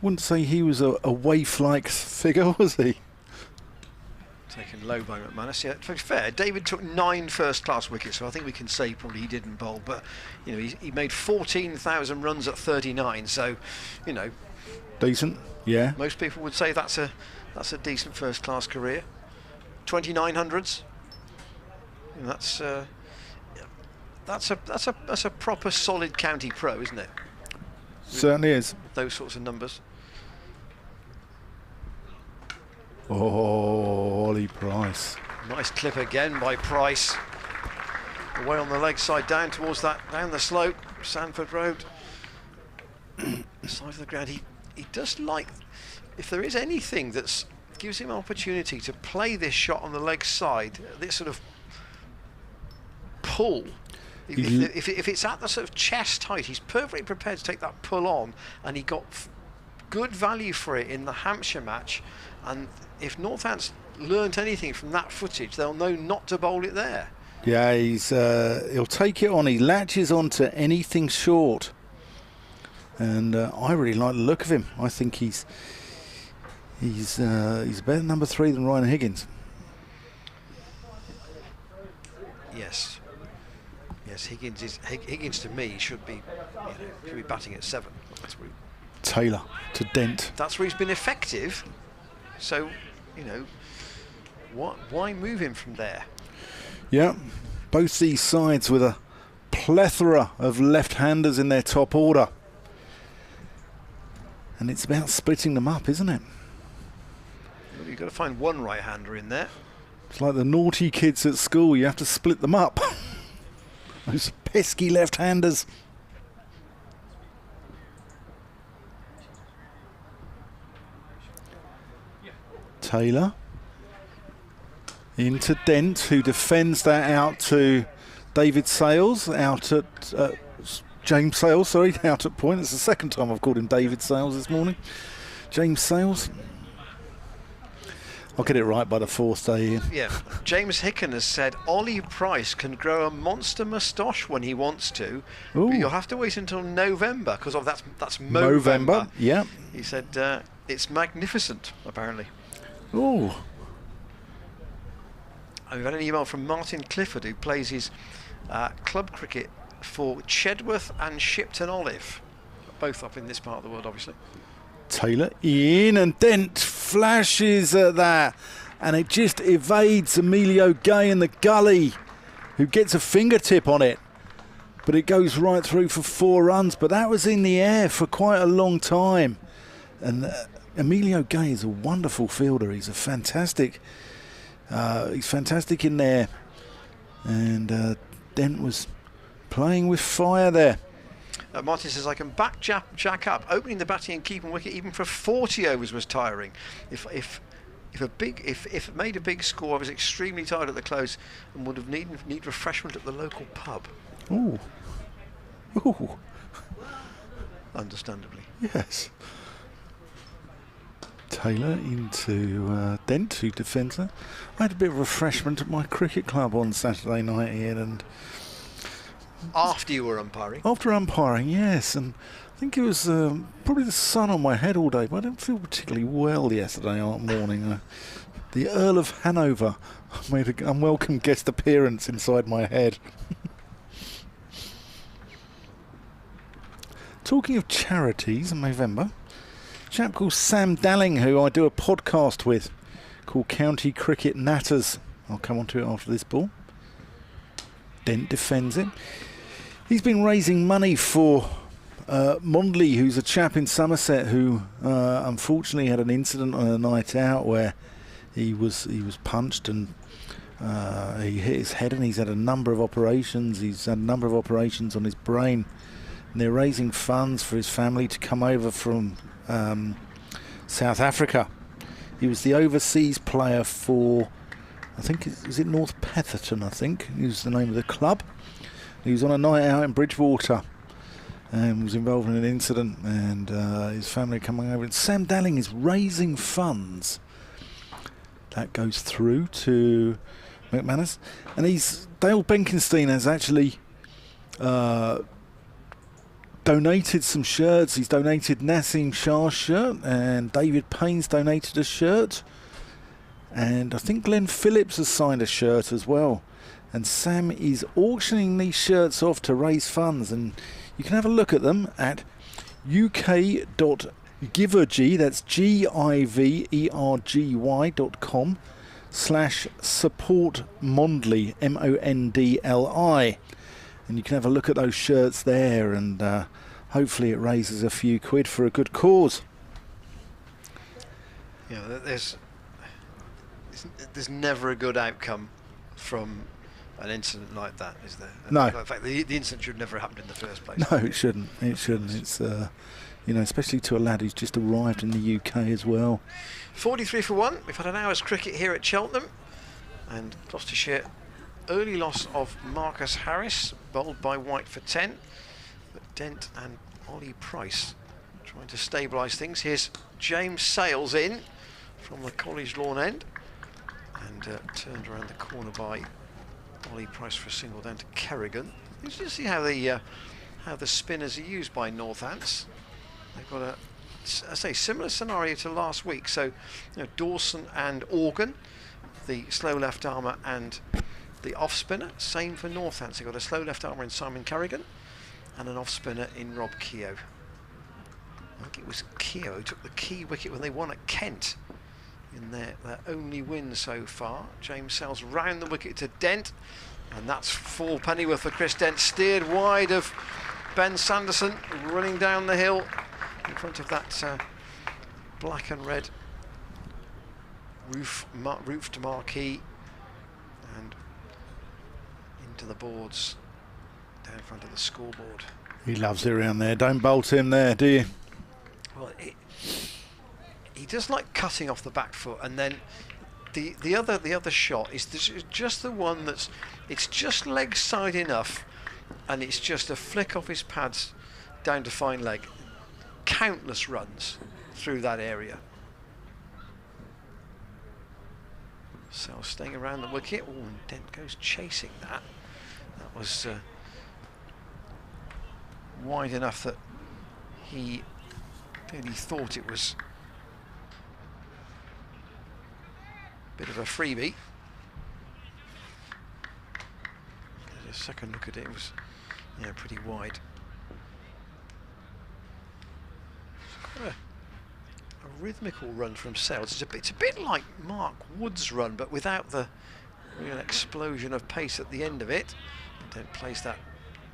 Wouldn't say he was a waif-like figure, was he? Taken low by McManus. Yeah, to be fair, David took 9 first-class wickets, so I think we can say probably he didn't bowl. But he made 14,000 runs at 39. So, decent. Yeah. Most people would say that's a decent first-class career. 2900s. That's a proper solid county pro, isn't it? Certainly is. Those sorts of numbers. Oh, Ollie Price. Nice clip again by Price. Away on the leg side, down towards down the slope, Sanford Road. Side of the ground. He does like, if there is anything that gives him an opportunity to play this shot on the leg side, this sort of pull. If it's at the sort of chest height, he's perfectly prepared to take that pull on, and he got good value for it in the Hampshire match. And if Northants learnt anything from that footage, they'll know not to bowl it there. Yeah, he'll take it on. He latches on to anything short, and I really like the look of him. I think he's better number 3 than Ryan Higgins. Yes, Higgins to me should be batting at 7. That's where Taylor to Dent. That's where he's been effective. So, why move him from there? Yeah, both these sides with a plethora of left-handers in their top order, and it's about splitting them up, isn't it? Well, you've got to find one right-hander in there. It's like the naughty kids at school. You have to split them up. Those pesky left-handers. Taylor into Dent, who defends that out to David Sales, out at James Sales, sorry, out at point. It's the second time I've called him David Sales this morning. James Sales. I'll get it right by the fourth day in. Yeah, James Hicken has said Ollie Price can grow a monster moustache when he wants to, Ooh. but you'll have to wait until November, because of that's Movember. Yeah. He said it's magnificent, apparently. Oh. And we've had an email from Martin Clifford, who plays his club cricket for Chedworth and Shipton Olive, both up in this part of the world, obviously. Taylor in, and Dent flashes at that, and it just evades Emilio Gay in the gully, who gets a fingertip on it, but it goes right through for 4 runs. But that was in the air for quite a long time, and Emilio Gay is a wonderful fielder. He's a fantastic he's fantastic in there, and Dent was playing with fire there. Martin says, I can back Jack up. Opening the batting and keeping wicket even for 40 overs was tiring. If it made a big score, I was extremely tired at the close and would have need refreshment at the local pub. Ooh. Ooh. Understandably. Yes. Taylor into Dent, who defends her. I had a bit of refreshment at my cricket club on Saturday night, Ian, and after you were umpiring? After umpiring, yes, and I think it was probably the sun on my head all day, but I didn't feel particularly well yesterday morning. The Earl of Hanover made an unwelcome guest appearance inside my head. Talking of charities in November, a chap called Sam Dalling, who I do a podcast with, called County Cricket Natters. I'll come on to it after this ball. Dent defends it. He's been raising money for Mondley, who's a chap in Somerset who unfortunately had an incident on a night out where he was punched and he hit his head, and he's had a number of operations. He's had a number of operations on his brain, and they're raising funds for his family to come over from South Africa. He was the overseas player for, I think, is it North Petherton, I think, is the name of the club. He was on a night out in Bridgewater and was involved in an incident, and his family coming over. And Sam Dalling is raising funds. That goes through to McManus. And Dale Benkenstein has actually donated some shirts. He's donated Nassim Shah's shirt, and David Payne's donated a shirt. And I think Glenn Phillips has signed a shirt as well. And Sam is auctioning these shirts off to raise funds. And you can have a look at them at uk.givergy, that's givergy.com/support Mondley, Mondli. And you can have a look at those shirts there, and hopefully it raises a few quid for a good cause. Yeah, there's never a good outcome from an incident like that, is there? No. In fact, the incident should never have happened in the first place. No, it shouldn't. It shouldn't. It's especially to a lad who's just arrived in the UK as well. 43 for 1. We've had an hour's cricket here at Cheltenham, and Gloucestershire early loss of Marcus Harris, bowled by White for 10. But Dent and Ollie Price trying to stabilise things. Here's James Sales in from the College Lawn end, and turned around the corner by Ollie Price for a single down to Kerrigan. You can see how the spinners are used by Northants. They've got a similar scenario to last week. So, Dawson and Organ, the slow left armour and the off spinner. Same for Northants. They've got a slow left armour in Simon Kerrigan and an off spinner in Rob Keogh. I think it was Keogh who took the key wicket when they won at Kent in their only win so far. James Sells round the wicket to Dent, and that's 4 Pennyworth for Chris Dent, steered wide of Ben Sanderson, running down the hill in front of that black and red roofed marquee, and into the boards down in front of the scoreboard. He loves it around there. Don't bolt him there, do you? Well, he does like cutting off the back foot, and then the other shot is just the one it's just leg side enough, and it's just a flick off his pads down to fine leg. Countless runs through that area. So staying around the wicket. Oh, and Dent goes chasing that. That was wide enough that he clearly thought it was a bit of a freebie. There's a second look at it. It was, yeah, pretty wide. Quite a rhythmical run from Sales. It's a bit like Mark Wood's run, but without the real explosion of pace at the end of it. Don't place that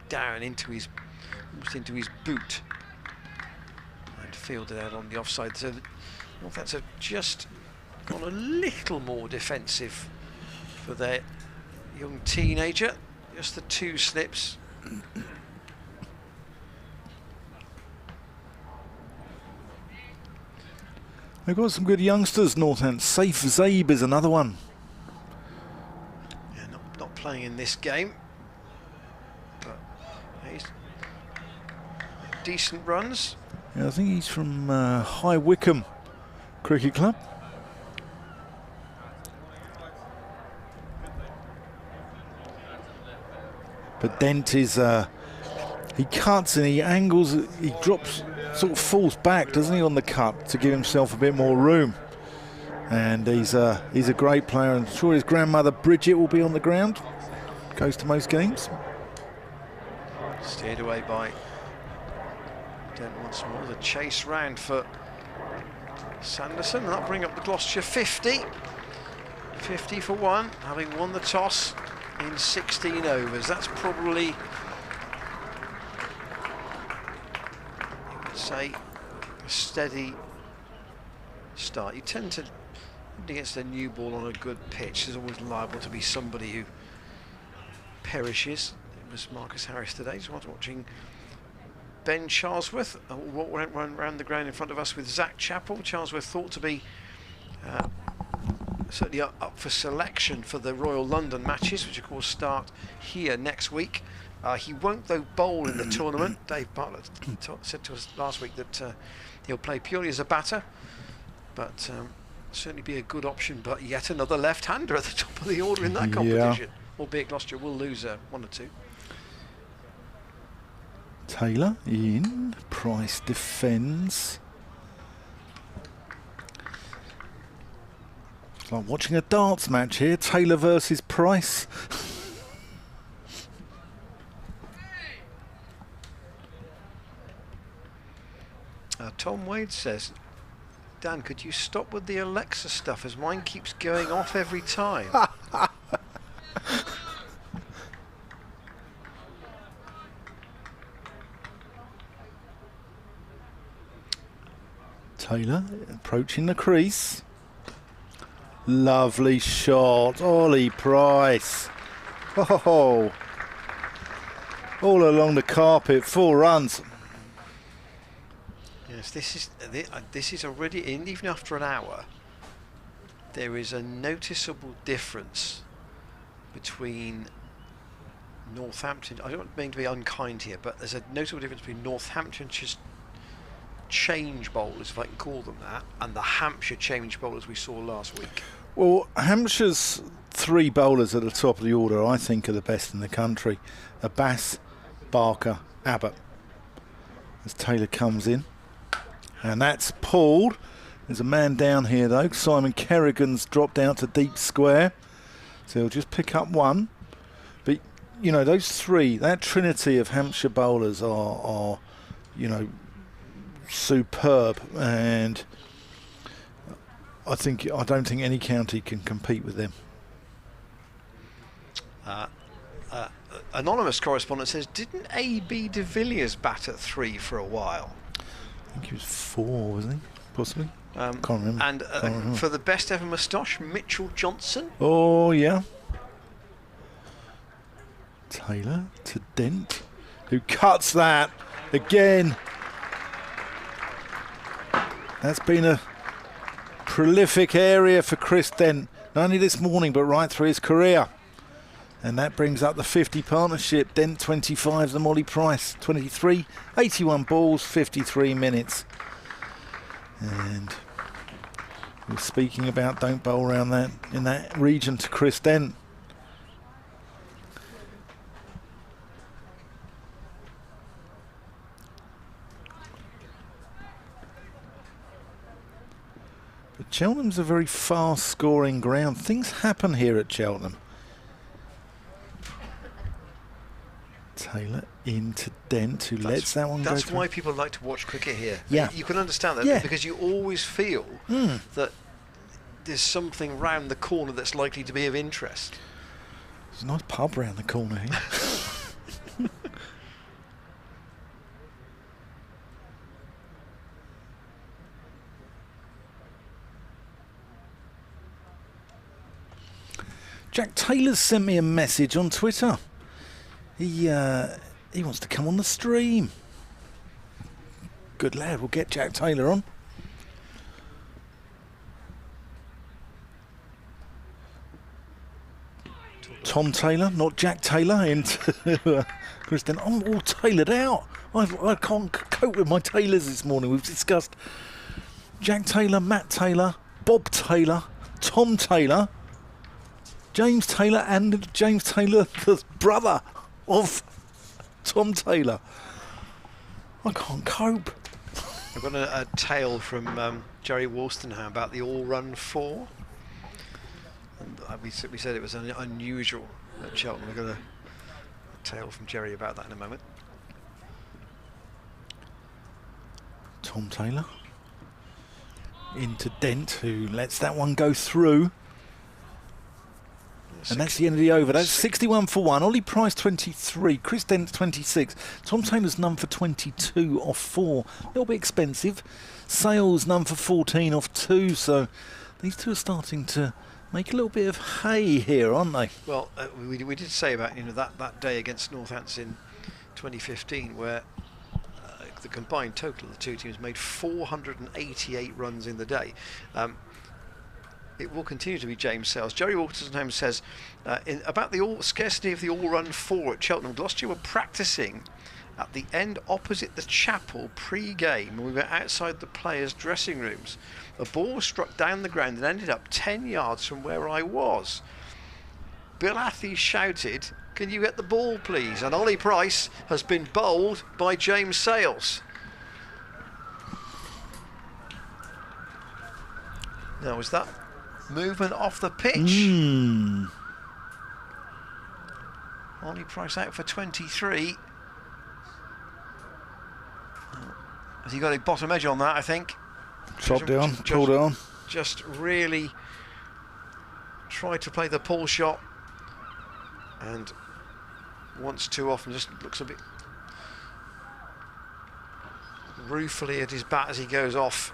down into his, almost into his boot, and fielded out on the offside. So that's just gone a little more defensive for their young teenager. Just the 2 slips. They've got some good youngsters, Northampton. Safe Zabe is another one. Yeah, not playing in this game, but he's decent runs. Yeah, I think he's from High Wycombe Cricket Club. But Dent is, he cuts and he angles, he drops, sort of falls back, doesn't he, on the cut to give himself a bit more room. And he's a great player. I'm sure his grandmother Bridget will be on the ground. Goes to most games. Steered away by Dent once more. The chase round for Sanderson. That'll bring up the Gloucestershire 50. 50 for 1, having won the toss in 16 overs. That's probably, you would say, a steady start. You tend to, against a new ball on a good pitch, there's always liable to be somebody who perishes. It was Marcus Harris today. Just watching Ben Charlesworth, what went around the ground in front of us with Zach Chappell. Charlesworth thought to be certainly up for selection for the Royal London matches, which of course start here next week. He won't though bowl in the tournament. Dave Bartlett said to us last week that he'll play purely as a batter, but certainly be a good option. But yet another left-hander at the top of the order in that competition. Albeit Gloucestershire will lose 1 or 2. Taylor in, Price defends. It's like watching a darts match here, Taylor versus Price. Tom Wade says, Dan, could you stop with the Alexa stuff, as mine keeps going off every time? Taylor approaching the crease. Lovely shot, Ollie Price. Oh, all along the carpet, 4 runs. Yes, this is already in. Even after an hour, there is a noticeable difference between Northampton. I don't mean to be unkind here, but there's a notable difference between Northamptonshire's change bowlers, if I can call them that, and the Hampshire change bowlers we saw last week. Well, Hampshire's 3 bowlers at the top of the order, I think, are the best in the country. Abbas, Barker, Abbott. As Taylor comes in. And that's pulled. There's a man down here, though. Simon Kerrigan's dropped out to deep square. So he'll just pick up 1. But, you know, those 3, that trinity of Hampshire bowlers are you know, superb. And I don't think any county can compete with them. Anonymous correspondent says, didn't A.B. de Villiers bat at 3 for a while? I think he was 4, wasn't he? Possibly. Can't remember. And for the best ever moustache, Mitchell Johnson. Oh, yeah. Taylor to Dent, who cuts that again. That's been a prolific area for Chris Dent, not only this morning but right through his career. And that brings up the 50 partnership. Dent 25, the Molly Price 23, 81 balls, 53 minutes. And we're speaking about don't bowl around that in that region to Chris Dent. But Cheltenham's a very fast scoring ground. Things happen here at Cheltenham. Taylor into Dent, who lets that one go. That's why people like to watch cricket here. Yeah. You can understand that because you always feel that there's something round the corner that's likely to be of interest. There's a nice pub round the corner here. Jack Taylor's sent me a message on Twitter. He wants to come on the stream. Good lad, we'll get Jack Taylor on. Tom Taylor, not Jack Taylor, into Kristen. I'm all tailored out. I can't cope with my tailors this morning. We've discussed Jack Taylor, Matt Taylor, Bob Taylor, Tom Taylor, James Taylor, and James Taylor, the brother of Tom Taylor. I can't cope. I've got a tale from Jerry Wolstenham about the all-run 4. And we said it was unusual at Cheltenham. We've got a tale from Jerry about that in a moment. Tom Taylor into Dent, who lets that one go through. And that's the end of the over. That's 61 for 1. Ollie Price 23. Chris Dent 26. Tom Taylor's none for 22 off 4. A little bit expensive. Sales none for 14 off 2. So these two are starting to make a little bit of hay here, aren't they? Well, we did say about that day against Northampton in 2015 where the combined total of the two teams made 488 runs in the day. It will continue to be James Sales. Jerry Wolstenham says about the scarcity of the all-run 4 at Cheltenham. Gloucestershire were practising at the end opposite the chapel pre-game when we were outside the players' dressing rooms. A ball struck down the ground and ended up 10 yards from where I was. Bill Athy shouted, "Can you get the ball, please?" And Ollie Price has been bowled by James Sales. Now, was that movement off the pitch? Ollie Price out for 23. Has he got a bottom edge on that, I think? Shot down, pulled it on. Just really tried to play the pull shot, and once too often just looks a bit ruefully at his bat as he goes off.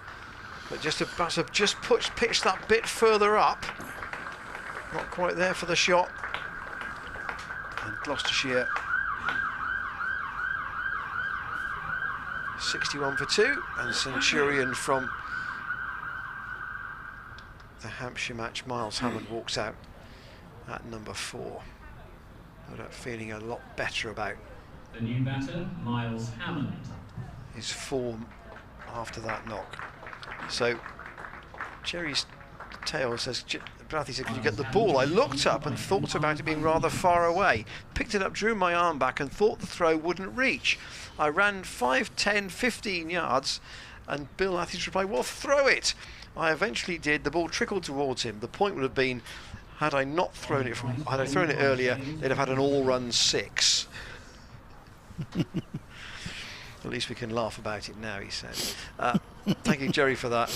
But just have just pitched that bit further up. Not quite there for the shot. And Gloucestershire 61 for 2, and Centurion from the Hampshire match, Miles Hammond, walks out at number 4. I'm feeling a lot better about the new batter, Miles Hammond. His form after that knock. So Jerry's tail says, Brathy said, "Can you get the ball?" I looked up and thought about it being rather far away. Picked it up, drew my arm back and thought the throw wouldn't reach. I ran 5, 10, 15 yards and Bill Athy's replied, "Well, throw it." I eventually did. The ball trickled towards him. The point would have been, had I thrown it earlier, they'd have had an all-run 6. At least we can laugh about it now, he said. Thank you, Jerry, for that.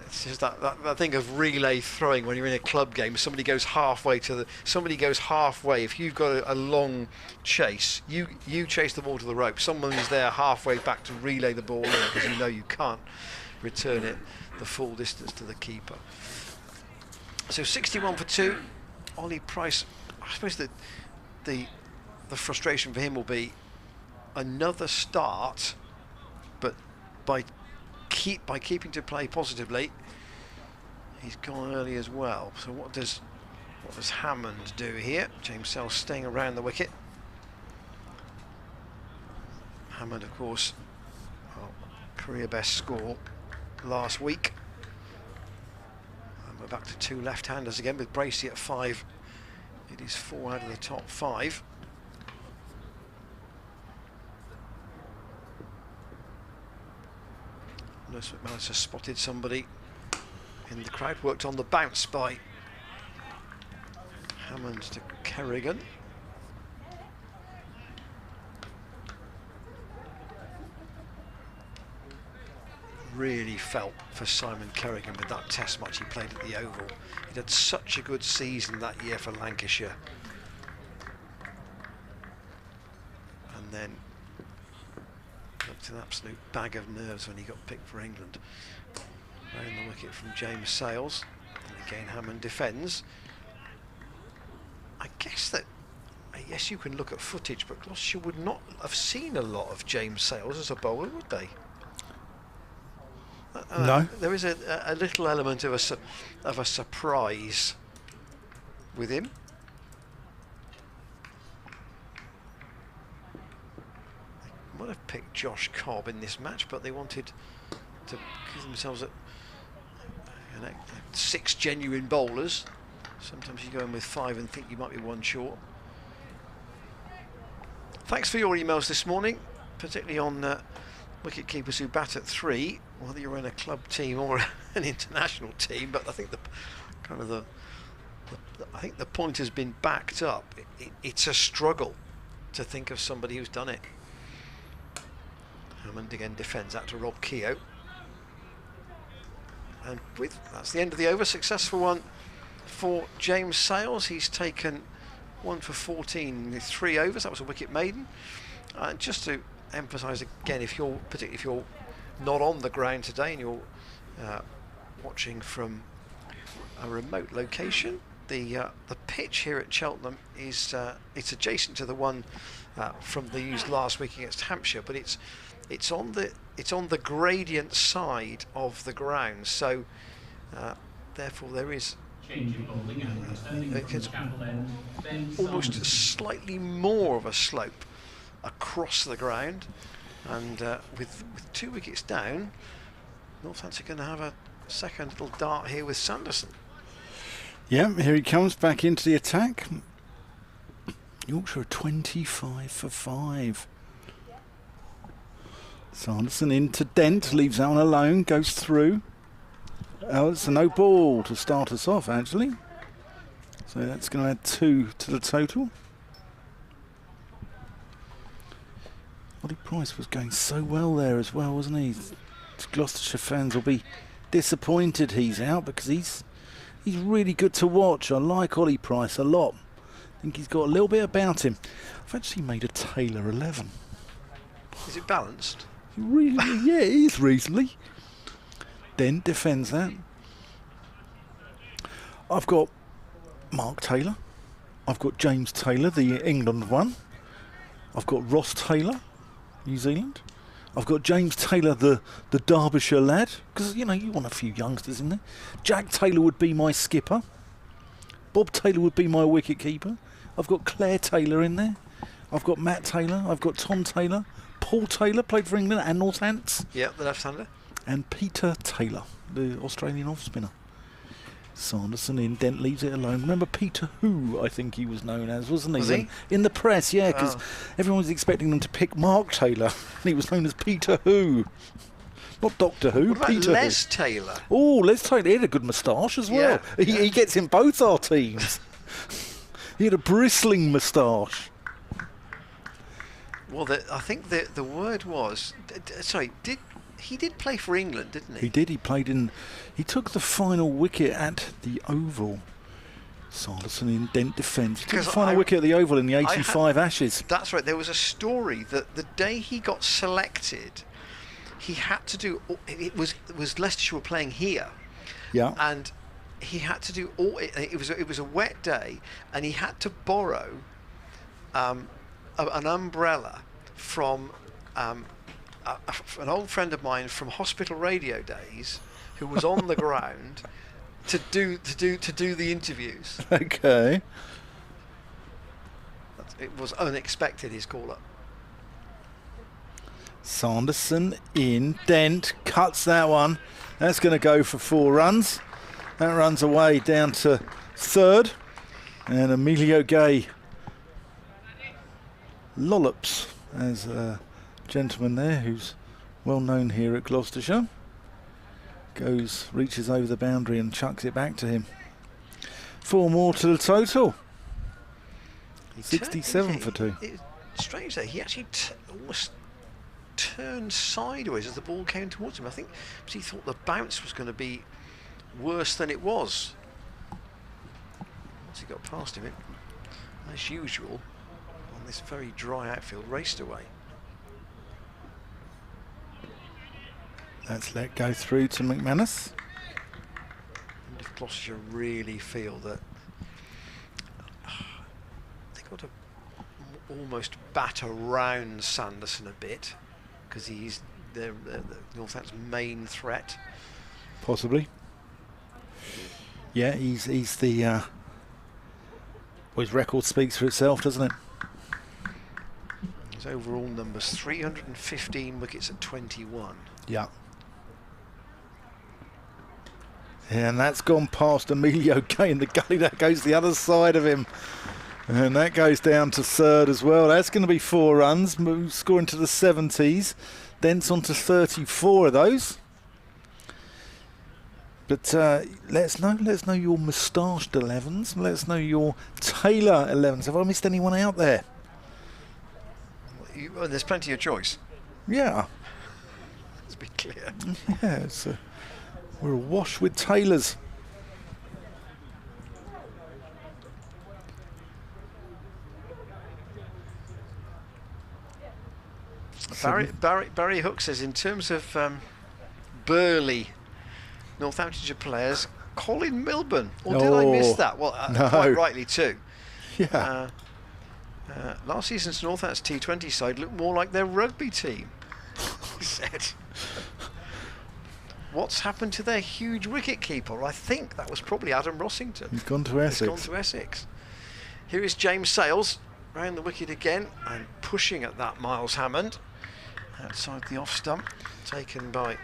It's just that thing of relay throwing when you're in a club game. Somebody goes halfway. If you've got a long chase, you chase the ball to the rope. Someone is there halfway back to relay the ball in because you know you can't return it the full distance to the keeper. So 61 for 2. Ollie Price. I suppose that the frustration for him will be another start, but by keeping to play positively, He's gone early as well. So what does Hammond do here? James Sells staying around the wicket. Hammond, of course, career best score last week. And we're back to 2 left-handers again with Bracey at 5. It is 4 out of the top 5. Lewis McManus has spotted somebody in the crowd, worked on the bounce by Hammond to Kerrigan. Really felt for Simon Kerrigan with that test match he played at the Oval. He'd had such a good season that year for Lancashire. And then looked an absolute bag of nerves when he got picked for England. Round the wicket from James Sales. And again Hammond defends. I guess that, yes, you can look at footage, but Gloucestershire would not have seen a lot of James Sales as a bowler, would they? No. There is a little element of a surprise with him. They might have picked Josh Cobb in this match, but they wanted to give themselves 6 genuine bowlers. Sometimes you go in with 5 and think you might be 1 short. Thanks for your emails this morning, particularly on wicket keepers who bat at 3, whether you're in a club team or an international team. But I think I think the point has been backed up. It's a struggle to think of somebody who's done it. Hammond again defends that to Rob Keogh. And that's the end of the over. Successful one for James Sales. He's taken 1 for 14 with 3 overs. That was a wicket maiden. Just to emphasise again, particularly if you're not on the ground today and you're watching from a remote location, the pitch here at Cheltenham is it's adjacent to the one from the use last week against Hampshire, but it's on the gradient side of the ground, so therefore there is almost slightly more of a slope across the ground, and with 2 wickets down, Northamptonshire going to have a second little dart here with Sanderson. Yeah, here he comes back into the attack. Yorkshire 25 for 5. Sanderson into Dent, leaves that one alone, goes through. Oh, it's a no ball to start us off, actually. So that's going to add 2 to the total. Ollie Price was going so well there as well, wasn't he? Gloucestershire fans will be disappointed he's out, because he's really good to watch. I like Ollie Price a lot. I think he's got a little bit about him. I've actually made a Taylor 11. Is it balanced? Really? Yeah, it is reasonably. Dent defends that. I've got Mark Taylor. I've got James Taylor, the England one. I've got Ross Taylor, New Zealand. I've got James Taylor, the Derbyshire lad, because you want a few youngsters in there. Jack Taylor would be my skipper. Bob Taylor would be my wicket keeper. I've got Claire Taylor in there. I've got Matt Taylor. I've got Tom Taylor. Paul Taylor played for England and Northampton. Yeah, the left-hander. And Peter Taylor, the Australian off-spinner. Sanderson in, Dent leaves it alone. Remember Peter Who, I think he was known as, wasn't he? Was he? In the press, yeah, because everyone was expecting them to pick Mark Taylor, and he was known as Peter Who. Not Doctor Who, What about Peter Les Who. Taylor? Oh, Les Taylor, he had a good moustache as well. Yeah. He gets in both our teams. He had a bristling moustache. Well, I think the word was... He did play for England, didn't he? He did. He took the final wicket at the Oval. Sanderson in, Dent defence. He took the final wicket at the Oval in the 85 Ashes. That's right. There was a story that the day he got selected, he had to do... It was Leicestershire were playing here. Yeah. And he had to do... It was a wet day, and he had to borrow an umbrella from... an old friend of mine from hospital radio days, who was on the ground, to do the interviews. Okay. It was unexpected, his call up. Sanderson in. Dent cuts that one. That's going to go for 4 runs. That runs away down to third. And Emilio Gay lollops as a gentleman there who's well known here at Gloucestershire. Reaches over the boundary and chucks it back to him. 4 more to the total. 67 for 2. It's strange that he actually almost turned sideways as the ball came towards him. I think because he thought the bounce was going to be worse than it was. Once he got past him, it, as usual, on this very dry outfield, raced away. That's let go through to McManus. And if Gloucestershire really feel that they've got to almost bat around Sanderson a bit, because he's the Northampton's main threat. Possibly. Yeah, he's the. Well, his record speaks for itself, doesn't it? His overall numbers: 315 wickets at 21. Yeah. And that's gone past Emilio Gay in the gully. That goes the other side of him. And that goes down to third as well. That's going to be 4 runs, scoring to the 70s. Dent's on to 34 of those. But let us know your moustached 11s. Let us know your Taylor 11s. Have I missed anyone out there? Well, there's plenty of choice. Yeah. Let's be clear. Yeah, we're awash with Taylors. Barry Hook says, in terms of burly Northamptonshire players, Colin Milburn. Or did I miss that? Well, no. Quite rightly too. Yeah. Last season's Northampton T20 side looked more like their rugby team, he said. What's happened to their huge wicket keeper? I think that was probably Adam Rossington. He's gone to Essex. He's gone to Essex. Here is James Sales, round the wicket again and pushing at that Miles Hammond. Outside the off stump, taken by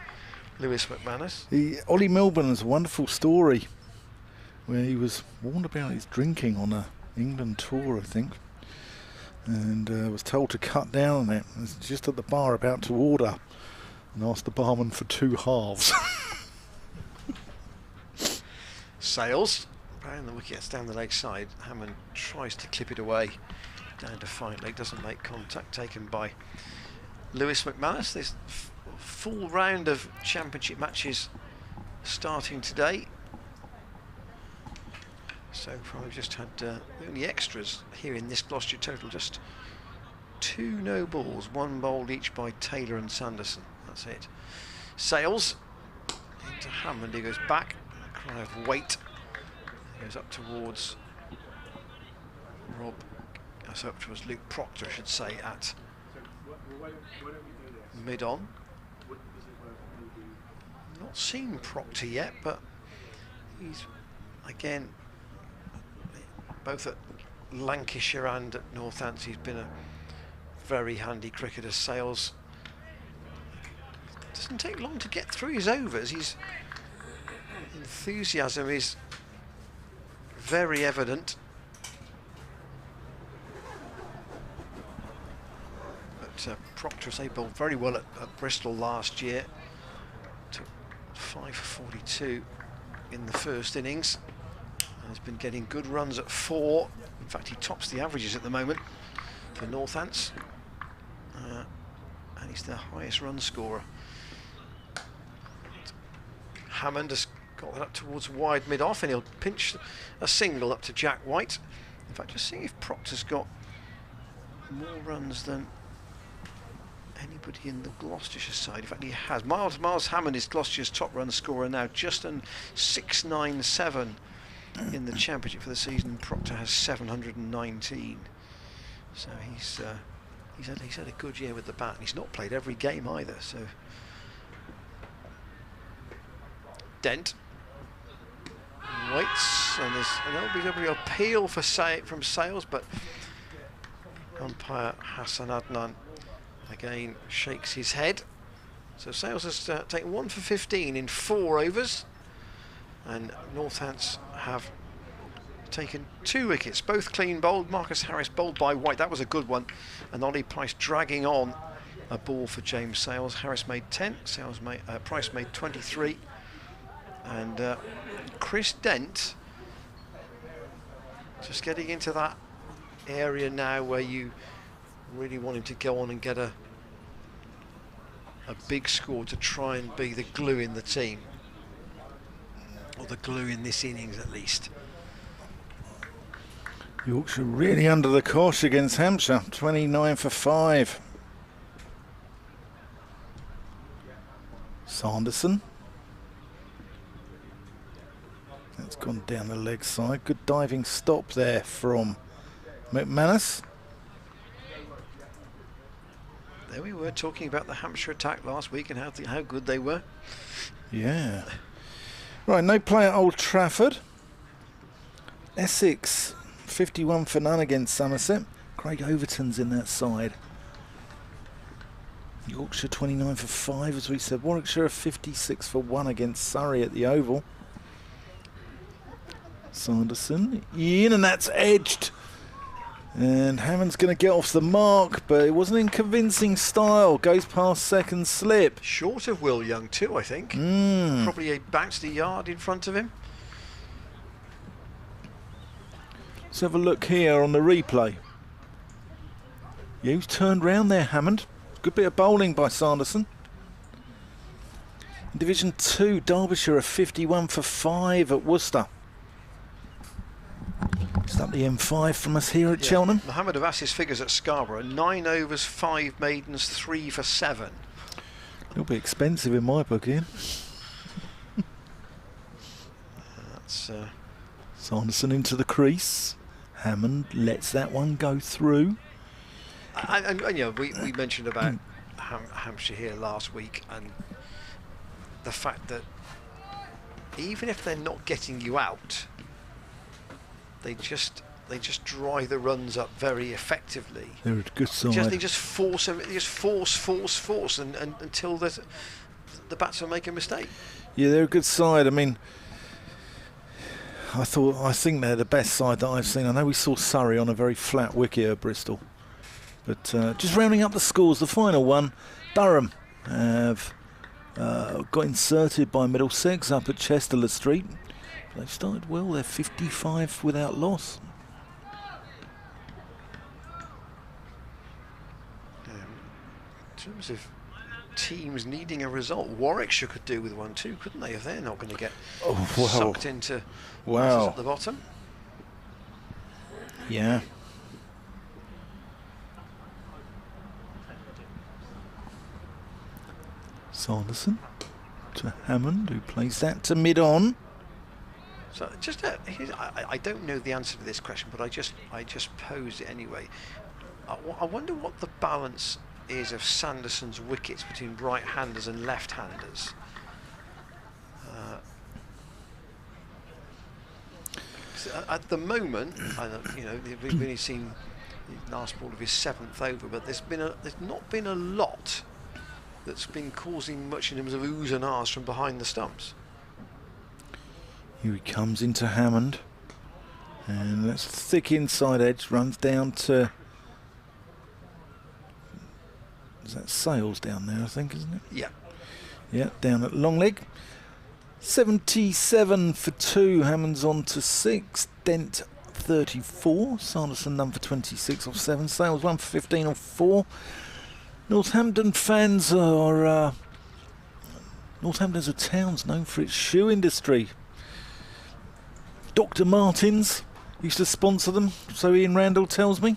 Lewis McManus. Ollie Milburn has a wonderful story where he was warned about his drinking on a England tour, I think, and was told to cut down on it. Was just at the bar about to order and asked the barman for 2 halves. Sales round the wickets down the leg side. Hammond tries to clip it away down to fine leg, doesn't make contact, taken by Lewis McManus. This full round of championship matches starting today. So far we've just had the only extras here in this Gloucestershire total, just 2 no balls, 1 bowled each by Taylor and Sanderson. That's it. Sales into Hammond, he goes back, a cry of weight, he goes up towards up towards Luke Proctor, I should say, at mid-on. Not seen Proctor yet, but he's again both at Lancashire and at Northampton. He's been a very handy cricketer. Sales doesn't take long to get through his overs. His enthusiasm is very evident. Proctor, as they bowled very well at Bristol last year, took 5 for 42 in the first innings and has been getting good runs at 4. In fact, he tops the averages at the moment for Northants, and he's their highest run scorer. Hammond has got that up towards wide mid-off, and he'll pinch a single up to Jack White. In fact, just seeing if Proctor's got more runs than anybody in the Gloucestershire side. In fact, he has. Miles Hammond is Gloucestershire's top run scorer now, just on 697 in the championship for the season. Proctor has 719. So he's had a good year with the bat, and he's not played every game either. So Dent waits, and there's an LBW appeal for from Sales, but umpire Hassan Adnan again shakes his head. So Sales has taken 1 for 15 in 4 overs, and Northants have taken 2 wickets, both clean bowled. Marcus Harris bowled by White, that was a good one, and Ollie Price dragging on a ball for James Sales. Harris made 10, Price made 23, and Chris Dent just getting into that area now where you really want him to go on and get a big score to try and be the glue in the team, or the glue in this innings at least. Yorkshire really under the cosh against Hampshire, 29 for 5. Sanderson. That's gone down the leg side. Good diving stop there from McManus. There we were talking about the Hampshire attack last week and how good they were. Yeah. Right, no play at Old Trafford. Essex, 51 for none against Somerset. Craig Overton's in that side. Yorkshire 29 for 5, as we said. Warwickshire 56 for 1 against Surrey at the Oval. Sanderson in, and that's edged. And Hammond's going to get off the mark, but it wasn't in convincing style. Goes past second slip. Short of Will Young too, I think. Probably bounced a yard in front of him. Let's have a look here on the replay. Yeah, he's turned round there, Hammond. Good bit of bowling by Sanderson. In Division 2, Derbyshire are 51 for 5 at Worcester. Just up the M5 from us here at Cheltenham. Mohammed Abbas's figures at Scarborough: 9 overs, 5 maidens, 3 for 7. A little bit expensive in my book, Ian. That's Sanderson into the crease. Hammond lets that one go through. and you know, we mentioned about Hampshire here last week, and the fact that even if they're not getting you out, they just dry the runs up very effectively. They're a good side. They just force them. They just force, and until the batsmen make a mistake. Yeah, they're a good side. I mean, I think they're the best side that I've seen. I know we saw Surrey on a very flat wicket at Bristol, but just rounding up the scores, the final one, Durham have got inserted by Middlesex up at Chester Street. They've started well. They're 55 without loss. In terms of teams needing a result, Warwickshire could do with one too, couldn't they? If they're not going to get sucked into masses at the bottom. Yeah. Sanderson to Hammond, who plays that to mid-on. So I don't know the answer to this question, but I just posed it anyway. I wonder what the balance is of Sanderson's wickets between right-handers and left-handers. At the moment, we've only seen the last ball of his 7th over, but there's not been a lot that's been causing much in terms of oohs and ahs from behind the stumps. Here he comes into Hammond, and that's thick inside edge, runs down to, is that Sales down there, I think, isn't it? Yeah. Yeah, down at long leg. 77 for 2, Hammond's on to 6, Dent 34, Sanderson none for 26 off 7, Sales 1 for 15 off 4. Northampton fans are, Northampton's a town's known for its shoe industry. Dr. Martens used to sponsor them, so Ian Randall tells me.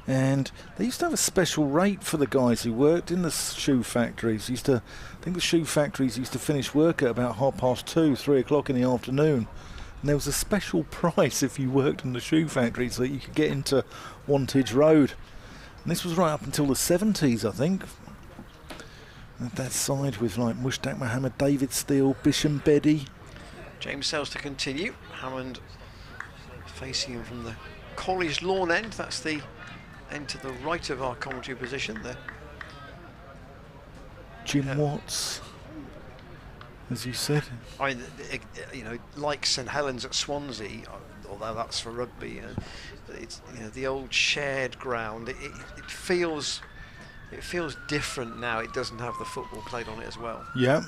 And they used to have a special rate for the guys who worked in the shoe factories. I think the shoe factories used to finish work at about 2:30, 3 o'clock in the afternoon. And there was a special price if you worked in the shoe factory so that you could get into Wantage Road. And this was right up until the 70s, I think. At that side with like Mushtaq Mohammed, David Steele, Bisham Bedi. James Sales to continue. Hammond facing him from the College Lawn end. That's the end to the right of our commentary position there. Jim Watts, as you said. I mean, you know, like St Helens at Swansea, although that's for rugby, it's, you know, the old shared ground. It feels different now. It doesn't have the football played on it as well. Yeah.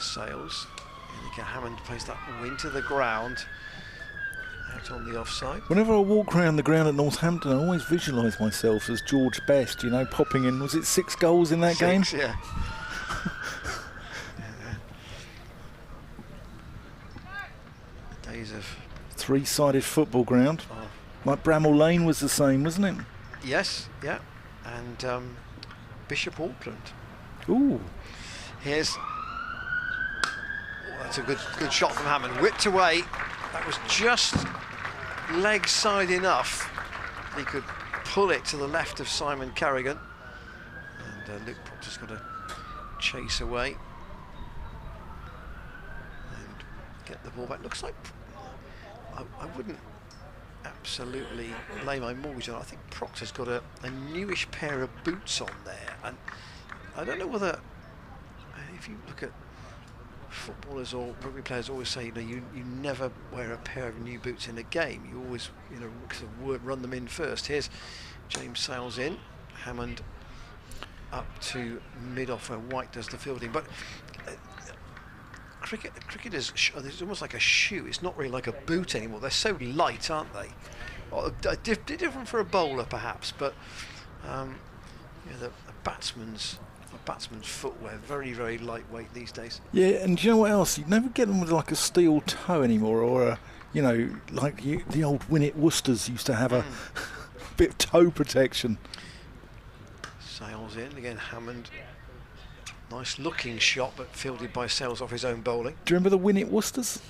Sales. Hammond plays that into the ground. Out on the offside. Whenever I walk around the ground at Northampton, I always visualise myself as George Best, you know, popping in. Was it 6 goals in that game? Yeah. Days of 3-sided football ground. Oh. Like Bramall Lane was the same, wasn't it? Yes, yeah. And Bishop Auckland. Ooh. Here's... that's a good shot from Hammond. Whipped away. That was just leg side enough. He could pull it to the left of Simon Carrigan. And Luke Proctor's got to chase away. And get the ball back. Looks like... I wouldn't absolutely lay my mortgage on it. I think Proctor's got a newish pair of boots on there. And I don't know whether... if you look at footballers or rugby players always say, you know, you never wear a pair of new boots in a game. You always, you know, sort of run them in first. Here's James Sales in, Hammond up to mid-off where White does the fielding. But cricket is it's almost like a shoe. It's not really like a boot anymore. They're so light, aren't they? Or different for a bowler perhaps, but you know, the batsman's footwear, very, very lightweight these days. Yeah, and do you know what else? You never get them with like a steel toe anymore, or a, you know, like the old Winnet Worcesters used to have a bit of toe protection. Sales in again, Hammond. Nice looking shot, but fielded by Sales off his own bowling. Do you remember the Winnet Worcesters?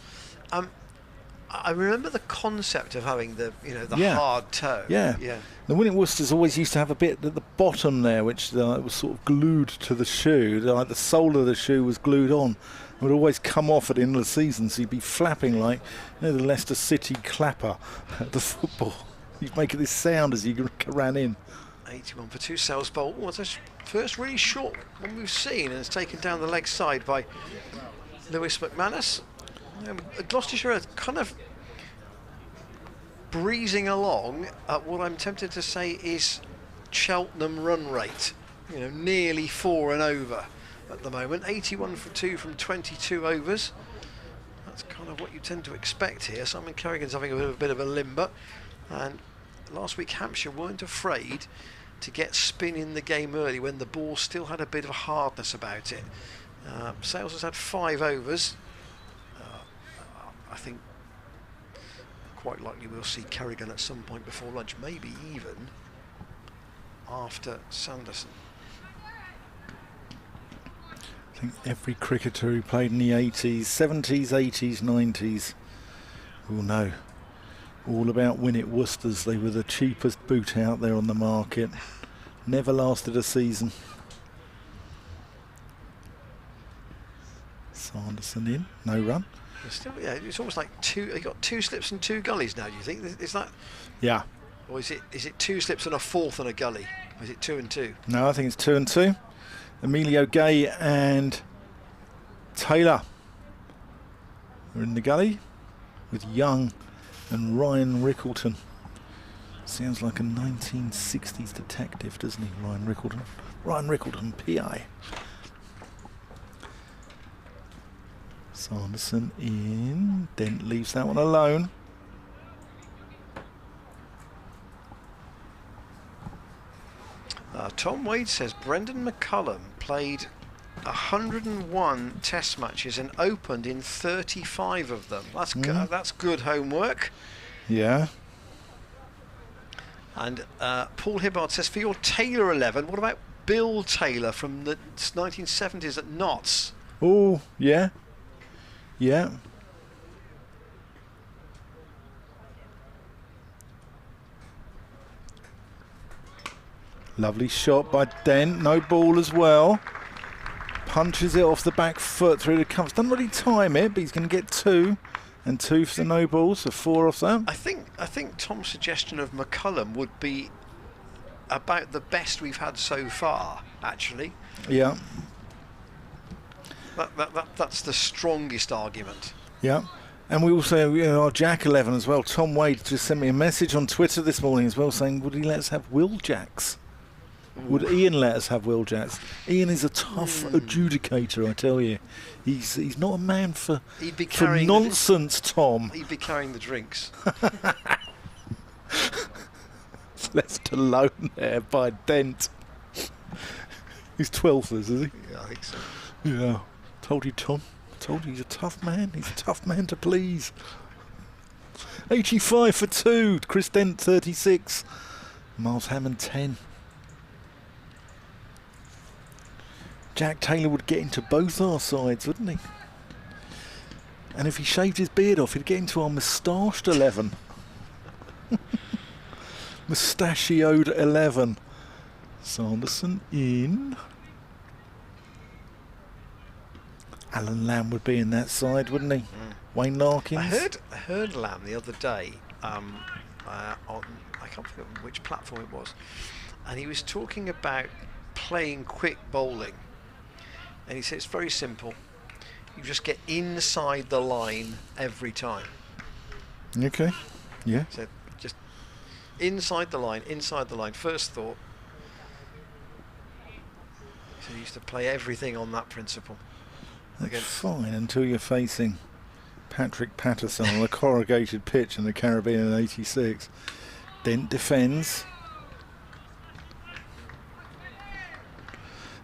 I remember the concept of having the, you know, the hard toe. Yeah. Yeah. The Winnet Worcesters always used to have a bit at the bottom there, which was sort of glued to the shoe. Like the sole of the shoe was glued on. It would always come off at the end of the season, so you'd be flapping like, you know, the Leicester City clapper at the football. You'd make this sound as you ran in. 81 for 2. Sales bowl. Oh, it's the first really short one we've seen, and it's taken down the leg side by Lewis McManus. Gloucestershire are kind of breezing along at what I'm tempted to say is Cheltenham run rate. You know, nearly 4 and over at the moment. 81 for 2 from 22 overs. That's kind of what you tend to expect here. Simon Carrigan's having a bit of a limber, and last week Hampshire weren't afraid to get spin in the game early when the ball still had a bit of hardness about it. Sales has had 5 overs. I think quite likely we'll see Carrigan at some point before lunch, maybe even after Sanderson. I think every cricketer who played in the 80s, 70s, 80s, 90s will know all about Winnet Worcesters. They were the cheapest boot out there on the market. Never lasted a season. Sanderson in, no run. Still, yeah, it's almost like you got 2 slips and 2 gullies now. Do you think is that? Yeah. Or is it 2 slips and a fourth and a gully? Or is it 2 and 2? No, I think it's 2 and 2. Emilio Gay and Taylor are in the gully with Young and Ryan Rickleton. Sounds like a 1960s detective, doesn't he, Ryan Rickleton? Ryan Rickleton, PI. Sanderson in. Dent leaves that one alone. Tom Wade says Brendan McCullum played 101 test matches and opened in 35 of them. That's good homework. Yeah. And Paul Hibbard says, for your Taylor 11, what about Bill Taylor from the 1970s at Notts? Oh, yeah. Yeah. Lovely shot by Dent. No ball as well. punches it off the back foot through the covers. Doesn't really time it, but he's going to get 2. And 2 for the no balls, so 4 off that. I think Tom's suggestion of McCullum would be about the best we've had so far, actually. Yeah. That's the strongest argument. Yeah. And we also have our Jack 11 as well. Tom Wade just sent me a message on Twitter this morning as well saying, would he let us have Will Jacks? Would Ian let us have Will Jacks? Ian is a tough adjudicator, I tell you. He's not a man for nonsense, Tom. He'd be carrying the drinks. Left alone there by Dent. He's 12th, is he? Yeah, I think so. Yeah. Told you, Tom. Told you he's a tough man. He's a tough man to please. 85 for 2. Chris Dent 36. Miles Hammond 10. Jack Taylor would get into both our sides, wouldn't he? And if he shaved his beard off, he'd get into our moustached 11. Mustachioed 11. Sanderson in. Alan Lamb would be in that side, wouldn't he? Wayne Larkins. I heard Lamb the other day on, I can't remember which platform it was, and he was talking about playing quick bowling. And he said it's very simple. You just get inside the line every time. Okay. Yeah. So just inside the line, first thought. So he used to play everything on that principle. That's fine until you're facing Patrick Patterson on a corrugated pitch in the Caribbean in '86. Dent defends.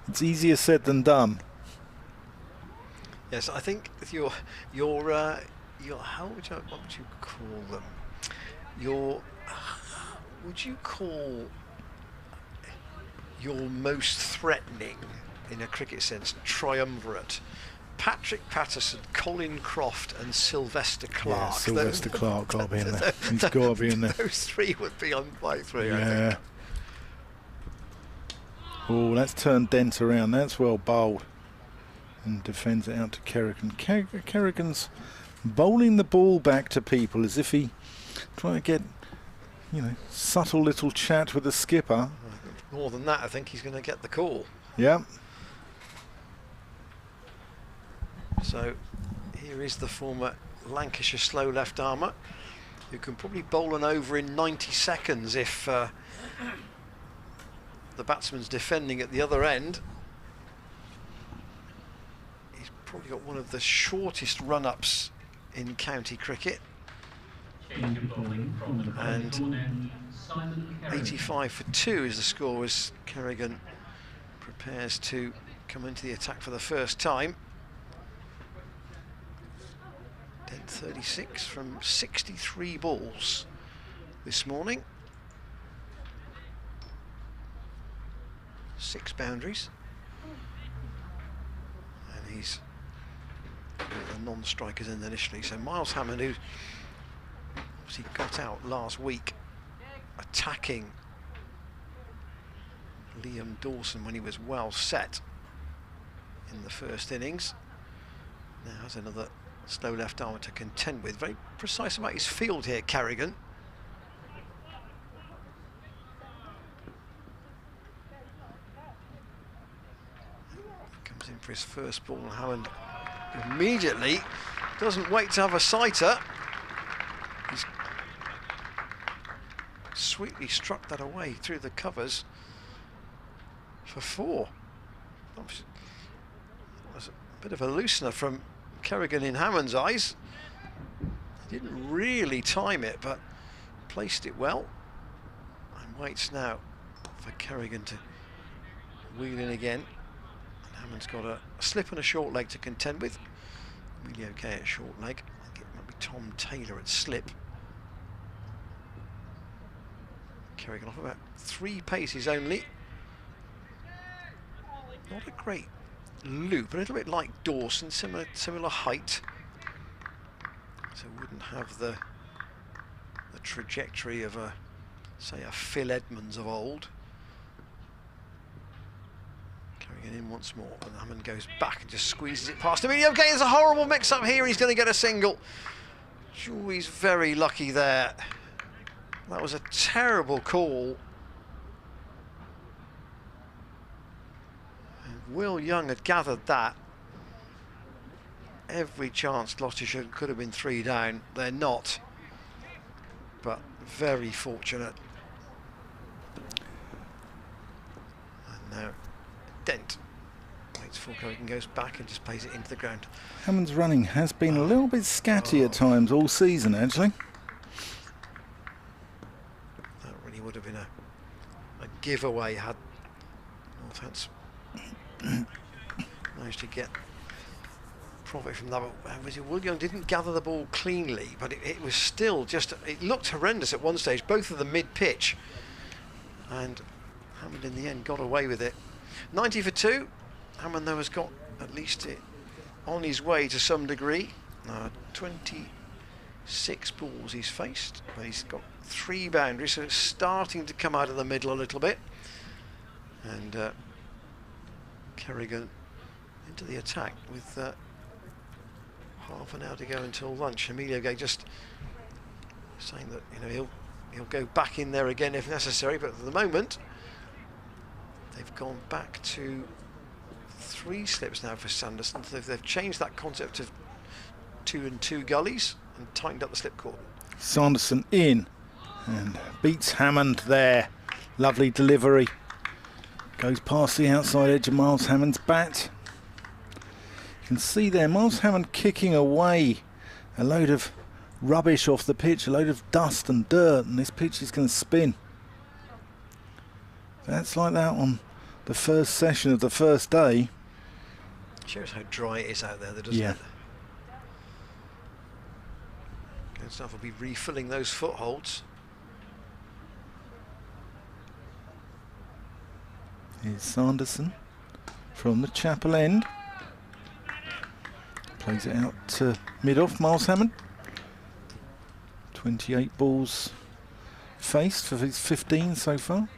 It's easier said than done. Yes, I think your how would you, what would you call them? Would you call your most threatening, in a cricket sense, triumvirate? Patrick Patterson, Colin Croft and Sylvester Clarke. Yeah, Sylvester Clarke got to be in there. He's got to be in there. Those 3 would be on by 3, yeah. I think. Oh, that's turned Dent around. That's well bowled. And defends it out to Kerrigan. Kerrigan's bowling the ball back to people as if he trying to get, subtle little chat with the skipper. More than that, I think he's going to get the call. Yeah. So here is the former Lancashire slow left armour, who can probably bowl an over in 90 seconds if the batsman's defending at the other end. He's probably got one of the shortest run-ups in county cricket. Change of bowling from the And corner end, Simon Kerrigan. 85 for 2 is the score as Kerrigan prepares to come into the attack for the first time. Dent 36 from 63 balls this morning. 6 boundaries. And he's the non-strikers in initially. So Miles Hammond, who obviously got out last week attacking Liam Dawson when he was well set in the first innings, now has another slow left arm to contend with. Very precise about his field here, Kerrigan. Comes in for his first ball, and Hammond immediately doesn't wait to have a sighter. He's sweetly struck that away through the covers for 4. That was a bit of a loosener from Kerrigan in Hammond's eyes. He didn't really time it, but placed it well. And waits now for Kerrigan to wheel in again. And Hammond's got a slip and a short leg to contend with. Really okay at short leg. I think it might be Tom Taylor at slip. Kerrigan off about 3 paces only. Not a great loop, a little bit like Dawson, similar height. So wouldn't have the trajectory of say a Phil Edmonds of old. Kerrigan it in once more, and Hammond goes back and just squeezes it past Emilio Gay. There's a horrible mix-up here. He's going to get a single. Oh, he's very lucky there. That was a terrible call. And Will Young had gathered that. Every chance Gloucestershire could have been 3 down. They're not. But very fortunate. And now Dent waits for Curry and goes back and just plays it into the ground. Hammond's running has been a little bit scatty at times all season, actually. That really would have been a giveaway had Northampton managed to get profit from that. Will Young didn't gather the ball cleanly, but it was still just, it looked horrendous at one stage, both of them mid-pitch, and Hammond in the end got away with it. 90 for 2. Hammond though has got at least it on his way to some degree. 26 balls he's faced, but he's got 3 boundaries, so it's starting to come out of the middle a little bit. And Kerrigan into the attack with half an hour to go until lunch. Emilio Gay just saying that, you know, he'll go back in there again if necessary, but at the moment they've gone back to 3 slips now for Sanderson. They've changed that concept of 2 and 2 gullies and tightened up the slip cordon. Sanderson in and beats Hammond there. Lovely delivery. Goes past the outside edge of Miles Hammond's bat. You can see there Miles Hammond kicking away a load of rubbish off the pitch, a load of dust and dirt, and this pitch is going to spin. That's like that on the first session of the first day. Shows how dry it is out there, doesn't it? Good stuff. Will be refilling those footholds. Here's Sanderson from the chapel end. Plays it out to mid-off, Miles Hammond. 28 balls faced for his 15 so far.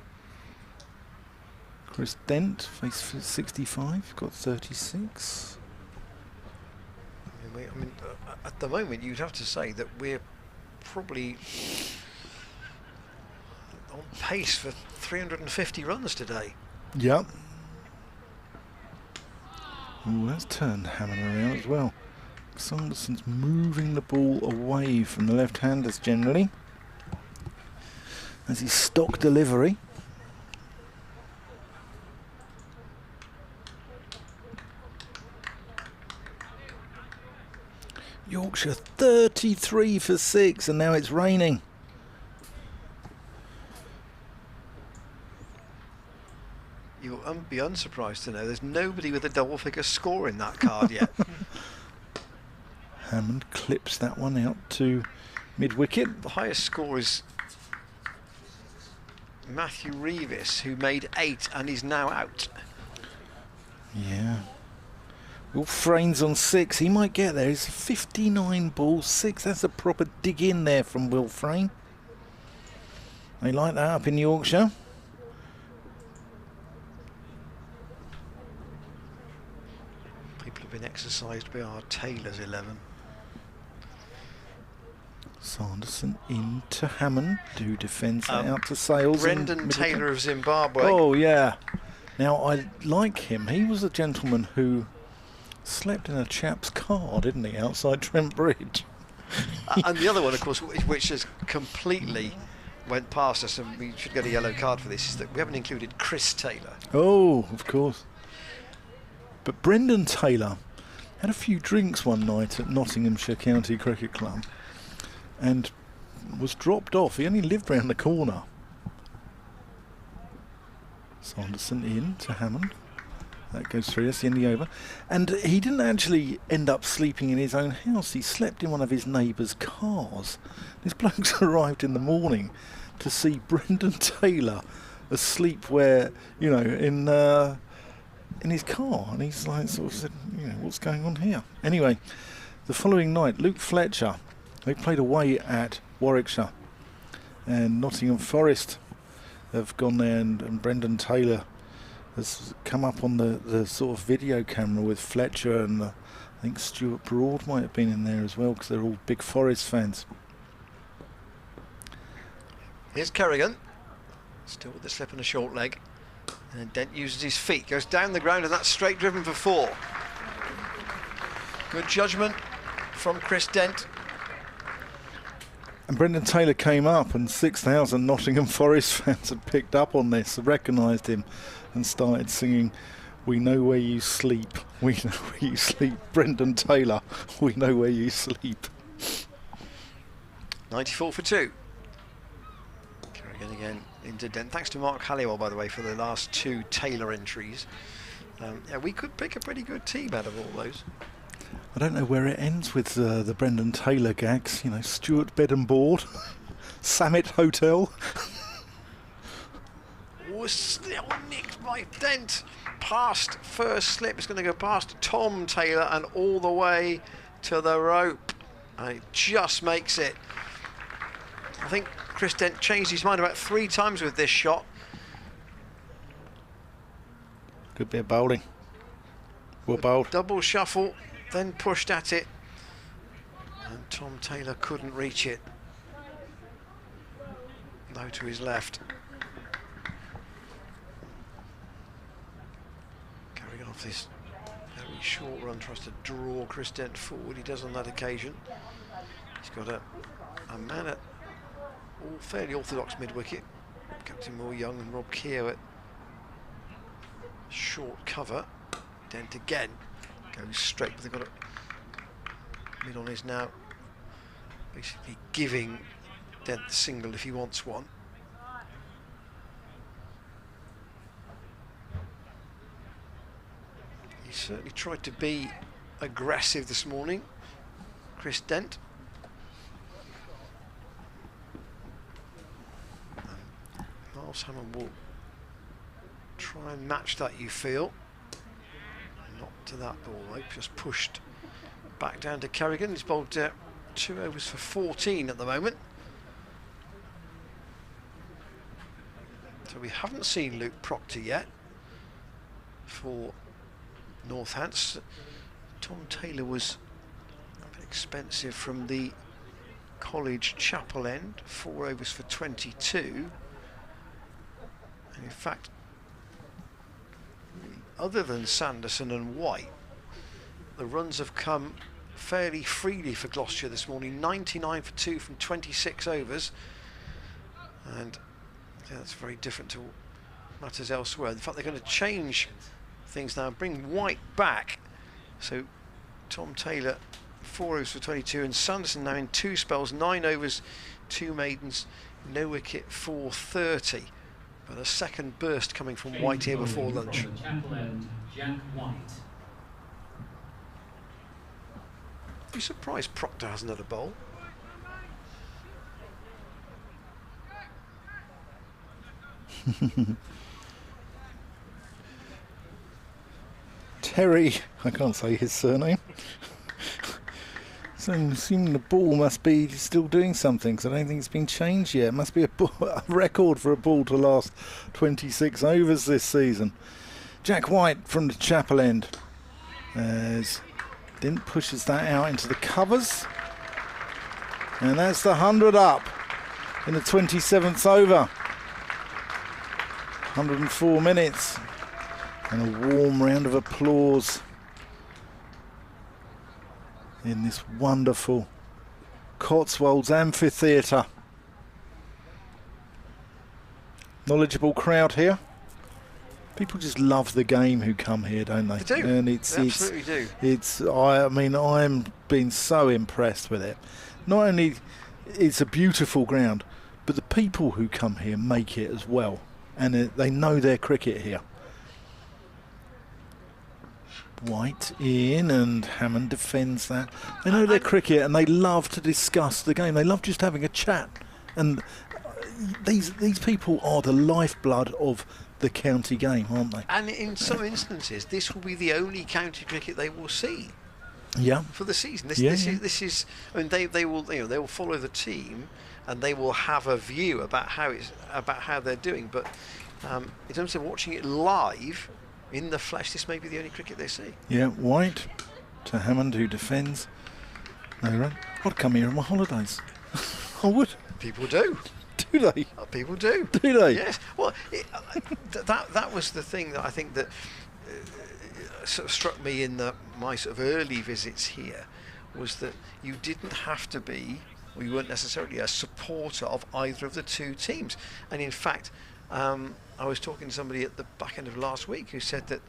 Chris Dent faced 65, got 36. I mean, at the moment you'd have to say that we're probably on pace for 350 runs today. Yep. Ooh, that's turned Hammond around as well. Sanderson's moving the ball away from the left-handers generally. As his stock delivery. Yorkshire 33 for 6, and now it's raining. You'll be unsurprised to know there's nobody with a double-figure score in that card yet. Hammond clips that one out to mid-wicket. The highest score is Matthew Reevis, who made 8 and is now out. Yeah. Will Frane's on 6. He might get there. He's 59 balls, 6. That's a proper dig in there from Will Frane. They like that up in Yorkshire. People have been exercised by our Taylor's 11. Sanderson into Hammond, who defends that out to Sales. Brendan Taylor of Zimbabwe. Oh, yeah. Now, I like him. He was a gentleman who slept in a chap's car, didn't he, outside Trent Bridge? And the other one, of course, which has completely went past us, and we should get a yellow card for this, is that we haven't included Chris Taylor. Oh, of course. But Brendan Taylor had a few drinks one night at Nottinghamshire County Cricket Club and was dropped off. He only lived round the corner. Sanderson in to Hammond. That goes through. That's the end of the over. And he didn't actually end up sleeping in his own house. He slept in one of his neighbours' cars. This bloke's arrived in the morning to see Brendan Taylor asleep where, you know, in his car. And he's like, sort of said, you know, what's going on here? Anyway, the following night, Luke Fletcher, they played away at Warwickshire. And Nottingham Forest have gone there, and Brendan Taylor has come up on the sort of video camera with Fletcher, and I think Stuart Broad might have been in there as well, because they're all big Forest fans. Here's Kerrigan, still with the slip and a short leg. And Dent uses his feet, goes down the ground, and that's straight driven for 4. Good judgment from Chris Dent. And Brendan Taylor came up, and 6,000 Nottingham Forest fans had picked up on this, recognised him, and started singing, "We know where you sleep, we know where you sleep, Brendan Taylor, we know where you sleep." 94 for 2. Kerrigan again into Dent. Thanks to Mark Halliwell, by the way, for the last 2 Taylor entries. Yeah, we could pick a pretty good team out of all those. I don't know where it ends with the Brendan Taylor gags. You know, Stuart Bed and Board, Summit Hotel. Oh, still nicked by Dent. Past first slip. It's going to go past Tom Taylor and all the way to the rope. And it just makes it. I think Chris Dent changed his mind about 3 times with this shot. Good bit of bowling. Well bowled. Double shuffle, then pushed at it. And Tom Taylor couldn't reach it. Low to his left. Carrying off this very short run, tries to draw Chris Dent forward. He does on that occasion. He's got a man at all fairly orthodox mid-wicket. Captain Moore Young and Rob Keogh at short cover. Dent again goes straight, but they've got a mid on is now basically giving Dent the single if he wants one. He certainly tried to be aggressive this morning, Chris Dent. Miles Hammond will try and match that, you feel. Not to that ball though, just pushed back down to Kerrigan. He's bowled 2 overs for 14 at the moment. So we haven't seen Luke Proctor yet for Northants. Tom Taylor was a bit expensive from the College Chapel end, 4 overs for 22. And in fact, other than Sanderson and White, the runs have come fairly freely for Gloucestershire this morning. 99 for 2 from 26 overs, and yeah, that's very different to matters elsewhere. In fact, they're going to change things now, bring White back. So Tom Taylor 4 overs for 22, and Sanderson now in 2 spells, 9 overs, 2 maidens, no wicket, 430. But a second burst coming from White here before lunch. Be surprised Proctor has another bowl. Terry, I can't say his surname. So I'm assuming the ball must be still doing something, because I don't think it's been changed yet. It must be a record for a ball to last 26 overs this season. Jack White from the Chapel end. As Dent pushes that out into the covers. And that's the 100 up in the 27th over. 104 minutes. And a warm round of applause in this wonderful Cotswolds amphitheatre. Knowledgeable crowd here. People just love the game who come here, don't they? They do. And they absolutely do. I mean, I'm been so impressed with it. Not only it's a beautiful ground, but the people who come here make it as well, and they know their cricket here. White in, and Hammond defends that. They know their cricket, and they love to discuss the game. They love just having a chat. And these people are the lifeblood of the county game, aren't they? And in some instances, this will be the only county cricket they will see. Yeah. For the season, this is. I mean, they will they will follow the team, and they will have a view about how they're doing. But in terms of watching it live in the flesh, this may be the only cricket they see. Yeah, White to Hammond, who defends. No run. I'd come here on my holidays. I would. People do. Do they? People do. Do they? Yes. Well, that was the thing that I think that sort of struck me in my sort of early visits here, was that you didn't have to be, or you weren't necessarily a supporter of either of the two teams. And in fact, I was talking to somebody at the back end of last week who said that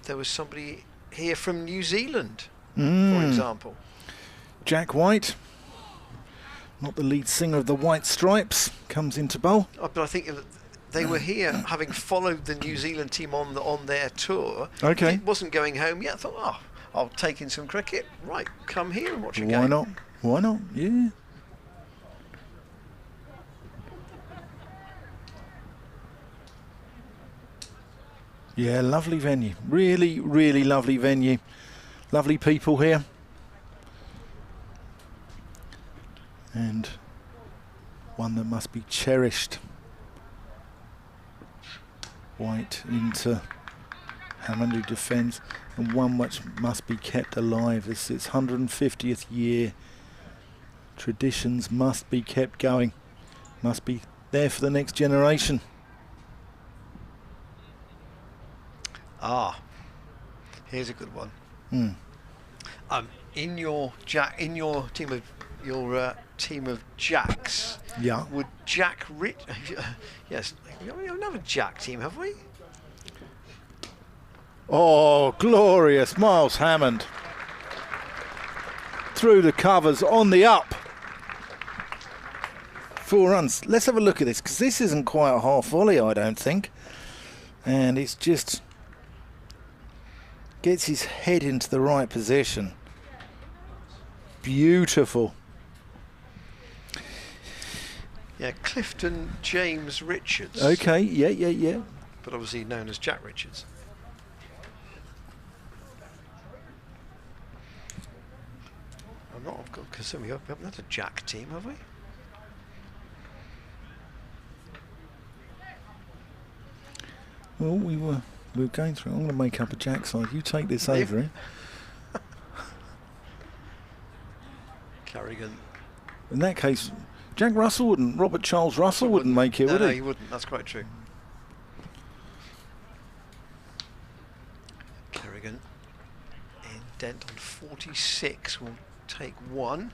there was somebody here from New Zealand, for example. Jack White, not the lead singer of the White Stripes, comes into bowl. But I think they were here having followed the New Zealand team on their tour. Okay. It wasn't going home yet. I thought, oh, I'll take in some cricket. Right, come here and watch a game. Why not? Why not? Yeah. Yeah, lovely venue. Really, really lovely venue. Lovely people here. And one that must be cherished. White into Hammond, who defends, and one which must be kept alive. This is its 150th year. Traditions must be kept going. Must be there for the next generation. Here's a good one. In your team of jacks, Yeah. would Jack Rich? Yes, we don't have a Jack team, have we? Oh, glorious. Miles Hammond. Through the covers, on the up. 4 runs. Let's have a look at this, because this isn't quite a half volley, I don't think. And it's just gets his head into the right position. Beautiful. Yeah, Clifton James Richards. Okay, yeah. But obviously known as Jack Richards. I'm not, because we haven't had a Jack team, have we? Well, we were going through. I'm going to make up a Jack side. You take this over, eh? Carrigan. In that case, Jack Russell wouldn't. Robert Charles Russell wouldn't make it, would he? No, he wouldn't. That's quite true. Kerrigan in dent on 46 will take 1.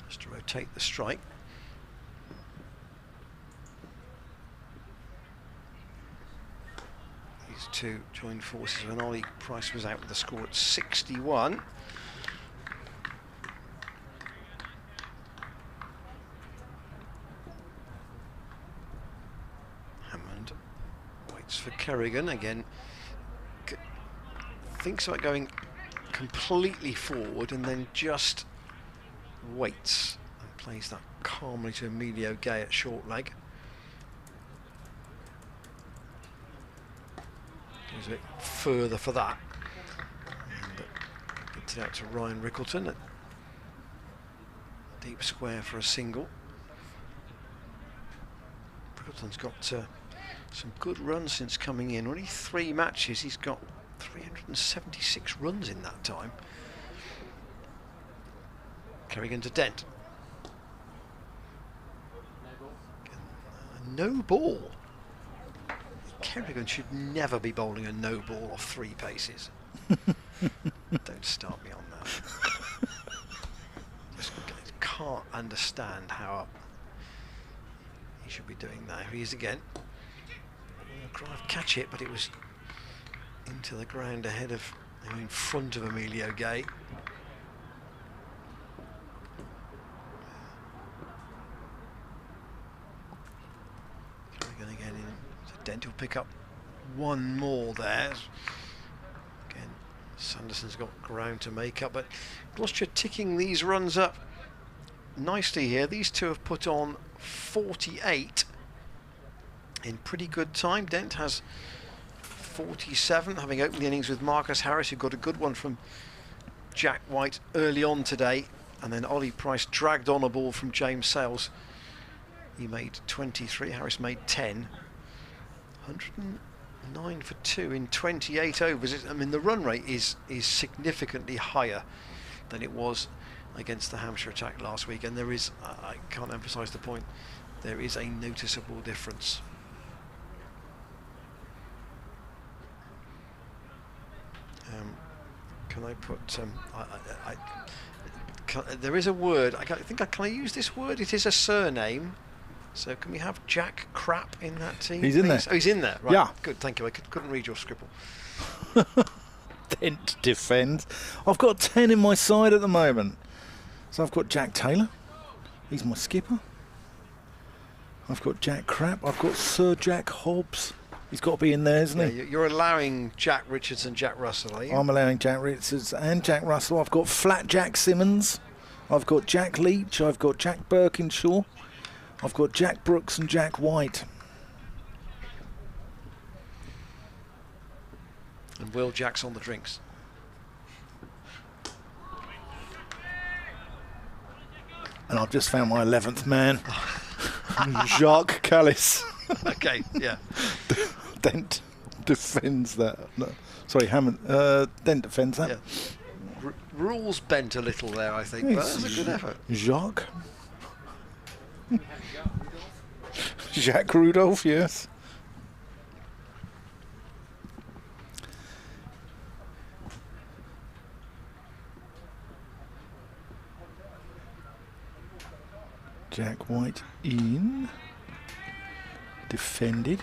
Just to rotate the strike. These two joined forces when Ollie Price was out with the score at 61. Hammond waits for Kerrigan again. Thinks about going completely forward and then just waits and plays that calmly to Emilio Gay at short leg. Goes a bit further for that. And gets it out to Ryan Rickleton at deep square for a single. Rickleton's got some good runs since coming in. Only 3 matches, he's got 376 runs in that time. Kerrigan to dent. No ball. Kerrigan should never be bowling a no ball off 3 paces. Don't start me on that. Just can't understand how he should be doing that. Here he is again. Catch it, but it was into the ground ahead of, in front of Emilio Gay. Kerrigan again in. So Dent will pick up 1 more there. Again, Sanderson's got ground to make up, but Gloucestershire ticking these runs up nicely here. These two have put on 48 in pretty good time. Dent has 47, having opened the innings with Marcus Harris, who got a good one from Jack White early on today, and then Ollie Price dragged on a ball from James Sales. He made 23, Harris made 10. 109 for 2 in 28 overs. I mean, the run rate is significantly higher than it was against the Hampshire attack last week, and there is, I can't emphasise the point, there is a noticeable difference. Can I put there is a word, can I use this word? It is a surname. So can we have Jack Crap in that team? He's in there. Oh, he's in there, right. Yeah. Good, thank you. I couldn't read your scribble. Dent defends. I've got 10 in my side at the moment. So I've got Jack Taylor. He's my skipper. I've got Jack Crap. I've got Sir Jack Hobbs. He's got to be in there, isn't he? You're allowing Jack Richards and Jack Russell, are you? I'm allowing Jack Richards and Jack Russell. I've got Flat Jack Simmons. I've got Jack Leach. I've got Jack Birkinshaw. I've got Jack Brooks and Jack White. And Will Jack's on the drinks. And I've just found my 11th man. Jacques Callis. Okay, yeah. Dent defends that. No, sorry, Hammond. Dent defends that. Yeah. Rules bent a little there, I think, but that's a good effort. Jacques. Jacques Rudolph, yes. Jack White in. Defended.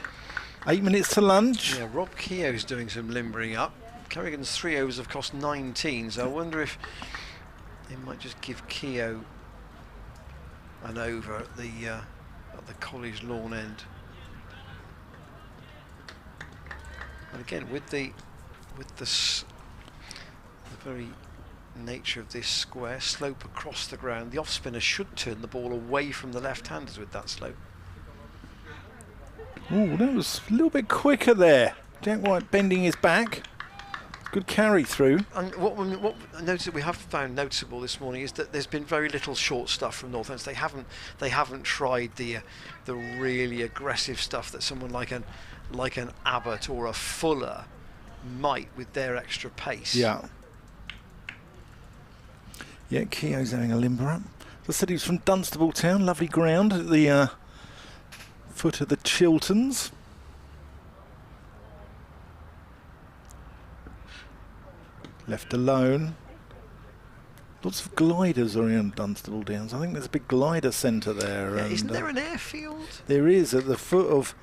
8 minutes to lunch. Yeah, Rob Keogh's doing some limbering up. Kerrigan's 3 overs have cost 19, so I wonder if they might just give Keogh an over at the college lawn end. And again, with the very nature of this square slope across the ground, the off spinner should turn the ball away from the left-handers with that slope. Oh, that was a little bit quicker there. Jack White bending his back. Good carry through. And what we have found noticeable this morning is that there's been very little short stuff from Northampton. They haven't tried the really aggressive stuff that someone like an Abbott or a Fuller might with their extra pace. Yeah. Yeah, Keogh's having a limber up. As I said, he was from Dunstable Town, lovely ground at the foot of the Chilterns. Left alone. Lots of gliders are in Dunstable Downs. I think there's a big glider centre there. Yeah, and isn't there an airfield? There is at the foot of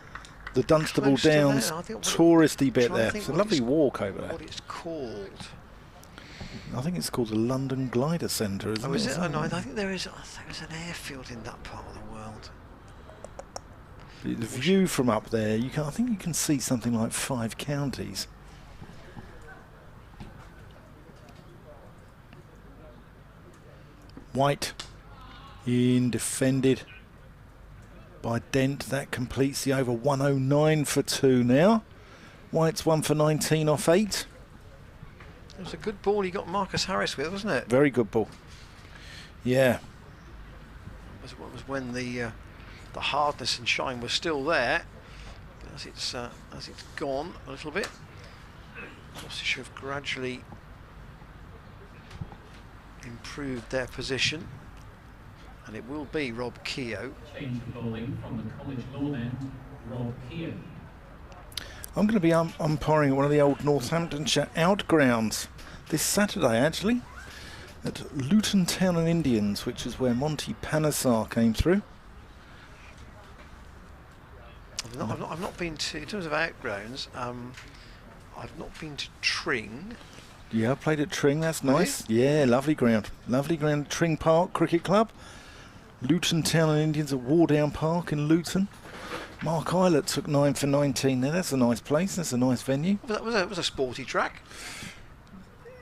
the Dunstable Downs touristy bit there. It's a lovely walk over there. What it's called? I think it's called the London Glider Centre, isn't it? Oh, is it? Oh, no, I think there's an airfield in that part of the world. The view from up there, I think you can see something like 5 counties. White in, defended by Dent. That completes the over. 109 for 2 now. White's 1 for 19 off 8. It was a good ball he got Marcus Harris with, wasn't it? Very good ball. Yeah. It was when the hardness and shine was still there. As it's gone a little bit, Gloucestershire have gradually improved their position, and it will be Rob Keogh. Change of bowling from the college lawn end, Rob Keogh. I'm going to be umpiring at one of the old Northamptonshire outgrounds this Saturday, actually, at Luton Town and Indians, which is where Monty Panesar came through. I've not been to, in terms of outgrounds, I've not been to Tring. Yeah, I played at Tring, that's nice. Yeah, lovely ground. Lovely ground, Tring Park Cricket Club. Luton Town and Indians at Wardown Park in Luton. Mark Eilert took 9 for 19 there. That's a nice place, that's a nice venue. That was a sporty track.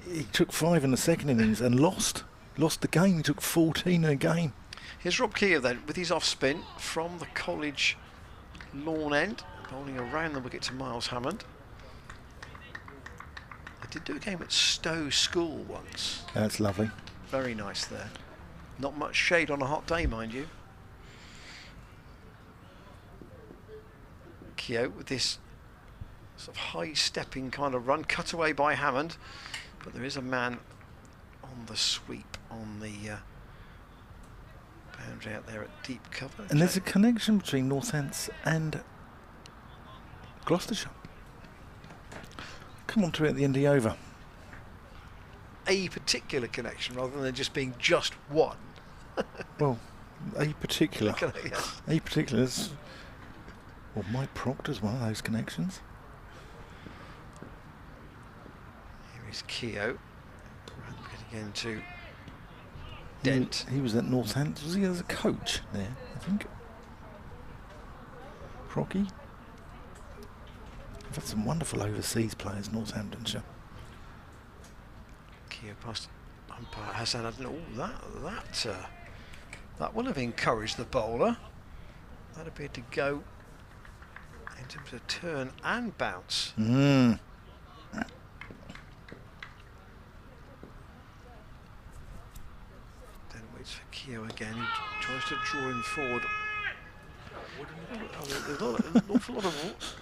He took 5 in the second innings and lost the game. He took 14 in a game. Here's Rob Keogh then with his off spin from the college lawn end, bowling around the wicket to Miles Hammond. did do a game at Stowe School once. That's lovely. Very nice there. Not much shade on a hot day, mind you. Keogh with this sort of high-stepping kind of run, cut away by Hammond, but there is a man on the sweep on the boundary out there at deep cover. And there's a connection between Northants and Gloucestershire. Come on to it at the end of the over. A particular connection rather than just being just one. Well, a particular. Yeah. A particular is, well, Mike Proctor's one of those connections. Here is Keogh. Getting into Dent. He was at Northampton. Was he as a coach there, I think? Procky. We've had some wonderful overseas players, Northamptonshire. Keogh past umpire Hassan. I don't know. That will have encouraged the bowler. That appeared to go in terms of turn and bounce. Mm. Then waits for Keogh again. He tries to draw him forward. There's not an awful lot of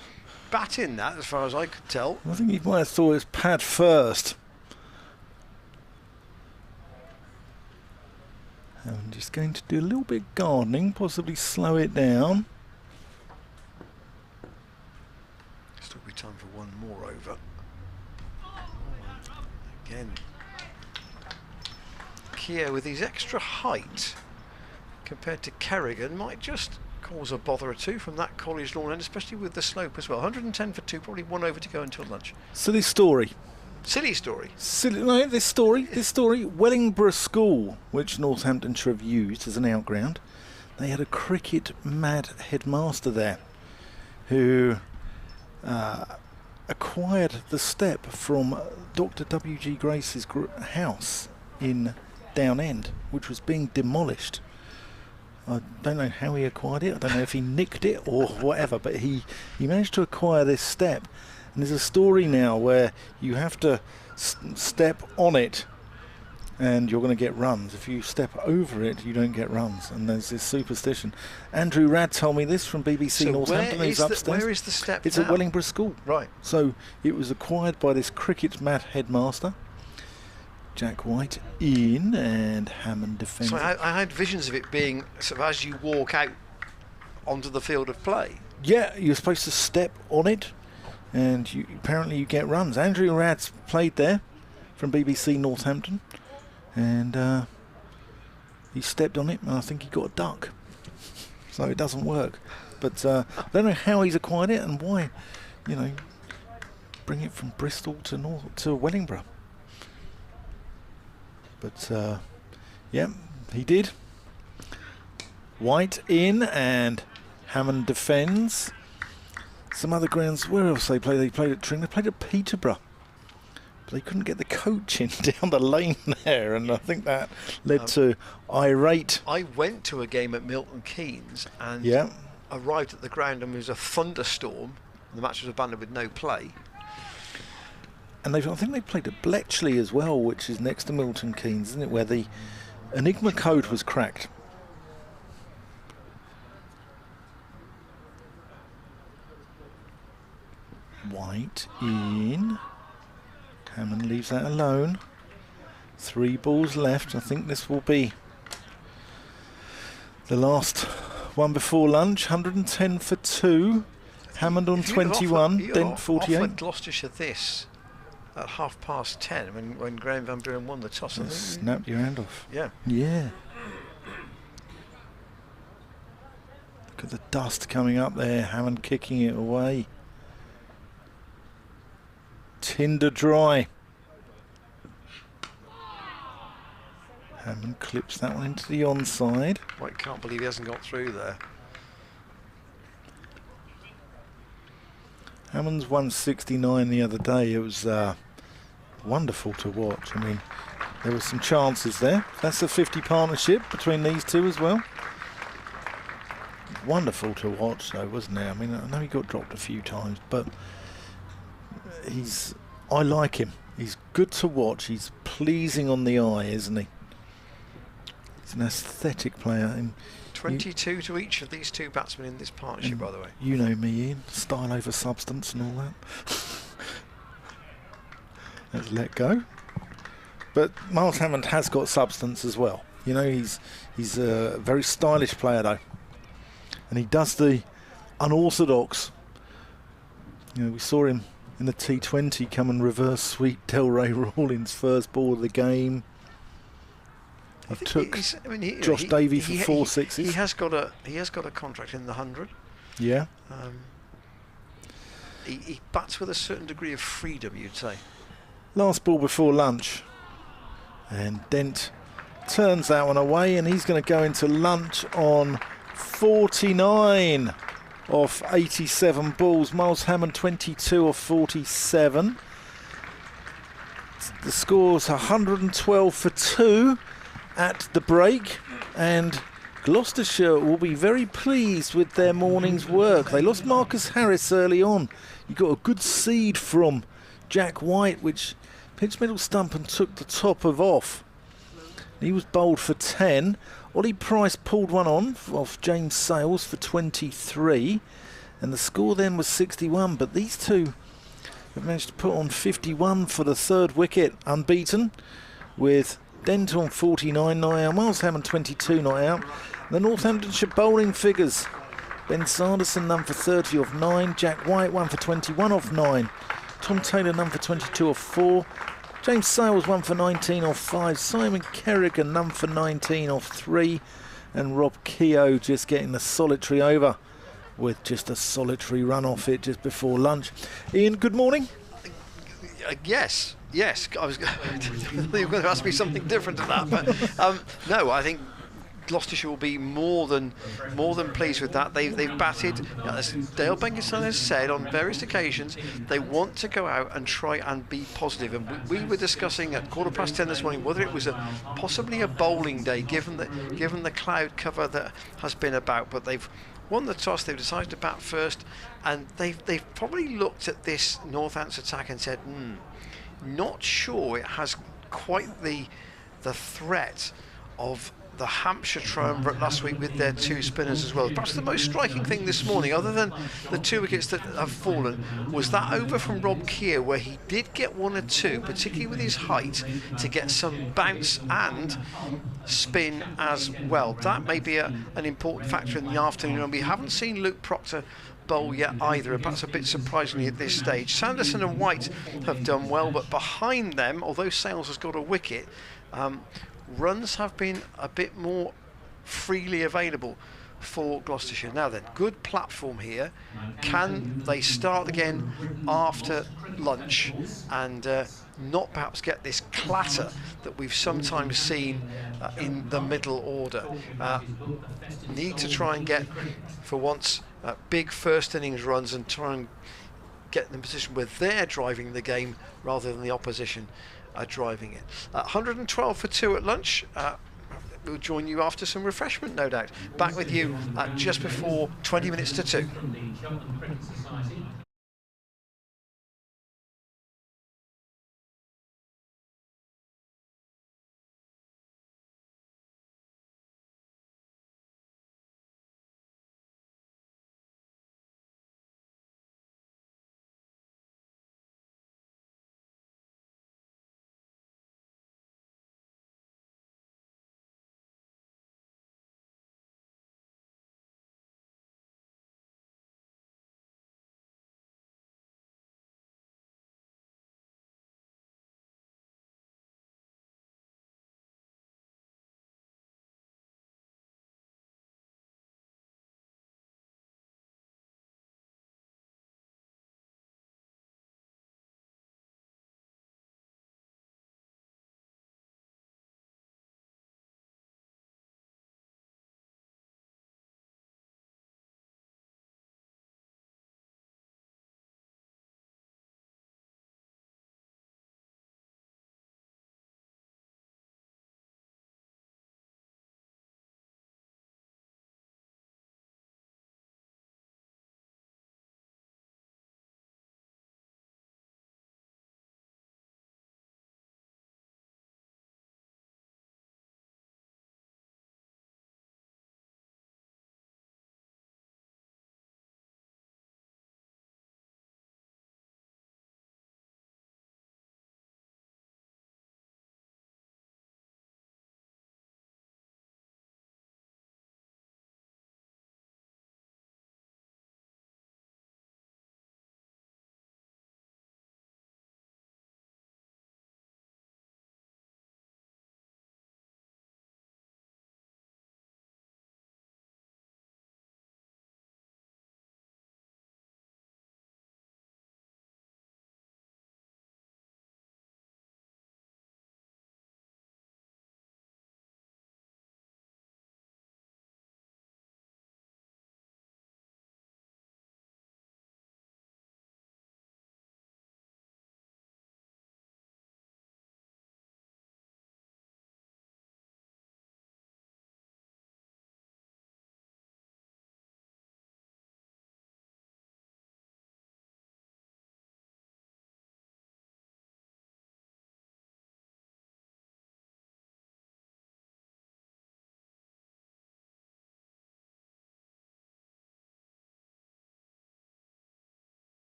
bat in that, as far as I could tell. I think he might have thought it was pad first. I'm just going to do a little bit of gardening, possibly slow it down. Still be time for one more over. Again. Keogh with his extra height compared to Kerrigan might just cause a bother or two from that college lawn end, especially with the slope as well. 110 for 2, probably 1 over to go until lunch. Silly story. Silly story. Silly, no, this story. Wellingborough School, which Northamptonshire have used as an outground, they had a cricket mad headmaster there who acquired the step from Dr. W.G. Grace's house in Down End, which was being demolished. I don't know how he acquired it. I don't know if he nicked it or whatever, but he managed to acquire this step. And there's a story now where you have to step on it and you're going to get runs. If you step over it, you don't get runs. And there's this superstition. Andrew Radd told me this from BBC Northampton. He's upstairs. Where is the step It's now? at Wellingborough School. Right. So it was acquired by this cricket mad headmaster. Jack White in and Hammond defends. So I had visions of it being sort of as you walk out onto the field of play. Yeah, you're supposed to step on it, and apparently you get runs. Andrew Radd's played there from BBC Northampton, and he stepped on it, and I think he got a duck. So it doesn't work. But I don't know how he's acquired it and why, bring it from Bristol to Wellingborough. But yeah, he did. White in and Hammond defends. Some other grounds, where else they played? They played at Tring, they played at Peterborough. But they couldn't get the coach in down the lane there, and I think that led to irate. I went to a game at Milton Keynes and arrived at the ground, and there was a thunderstorm. The match was abandoned with no play. And I think they played at Bletchley as well, which is next to Milton Keynes, isn't it, where the Enigma code was cracked. White in. Hammond leaves that alone. 3 balls left. I think this will be the last one before lunch. 110 for 2. Hammond on 21. Dent 48. Offered Gloucestershire this at 10:30 when Graham Van Buren won the toss. Snapped your hand off. Yeah. Yeah. Look at the dust coming up there. Hammond kicking it away. Tinder dry. Hammond clips that one into the onside. White can't believe he hasn't got through there. Hammond's 169 the other day. It was wonderful to watch. I mean, there were some chances there. That's a 50 partnership between these two as well. Wonderful to watch though, wasn't it? I mean, I know he got dropped a few times, but I like him. He's good to watch. He's pleasing on the eye, isn't he? He's an aesthetic player. And 22 to each of these two batsmen in this partnership, by the way. you know me, Ian. Style over substance and all that. Let's let go. But Miles Hammond has got substance as well. You know, he's a very stylish player though, and he does the unorthodox. You know, we saw him in the T20 come and reverse sweep Delray Rawlings' first ball of the game. He took Josh Davey for 4 sixes. He has got a contract in the 100. Yeah. He bats with a certain degree of freedom, you'd say. Last ball before lunch, and Dent turns that one away, and he's going to go into lunch on 49 off 87 balls. Miles Hammond 22 off 47. The score's 112 for 2 at the break, and Gloucestershire will be very pleased with their morning's work. They lost Marcus Harris early on. You got a good seed from Jack White, which pitched middle stump and took the top of off. He was bowled for 10. Ollie Price pulled one on off James Sales for 23, and the score then was 61. But these two have managed to put on 51 for the third wicket, unbeaten, with Dent on 49 not out, Miles Hammond 22 not out. The Northamptonshire bowling figures: Ben Sanderson none for 30 off 9, Jack White 1 for 21 off 9, Tom Taylor none for 22 off 4, James Sales 1 for 19 off 5, Simon Kerrigan none for 19 off 3, and Rob Keogh just getting the solitary over with just a solitary run off it just before lunch. Ian, good morning. Yes. I was. You were going to ask me something different to that, but no, I think Gloucestershire will be more than pleased with that. They've batted, as Dale Benkinson has said on various occasions, they want to go out and try and be positive. And we were discussing at 10:15 this morning whether it was possibly a bowling day, given the cloud cover that has been about. But they've won the toss. They've decided to bat first, and they've probably looked at this Northants attack and said, not sure it has quite the threat of the Hampshire triumvirate last week with their two spinners as well. Perhaps the most striking thing this morning, other than the 2 wickets that have fallen, was that over from Rob Keogh, where he did get 1 or 2, particularly with his height, to get some bounce and spin as well. That may be an important factor in the afternoon, and we haven't seen Luke Proctor bowl yet either, and perhaps a bit surprisingly at this stage. Sanderson and White have done well, but behind them, although Sales has got a wicket, runs have been a bit more freely available for Gloucestershire. Now then, good platform here. Can they start again after lunch and not perhaps get this clatter that we've sometimes seen in the middle order? Need to try and get, for once, big first innings runs and try and get in a position where they're driving the game rather than the opposition are driving it. 112 for 2 at lunch. We'll join you after some refreshment, no doubt. Back with you just before 20 minutes to 2. From the Cheltenham Cricket Society.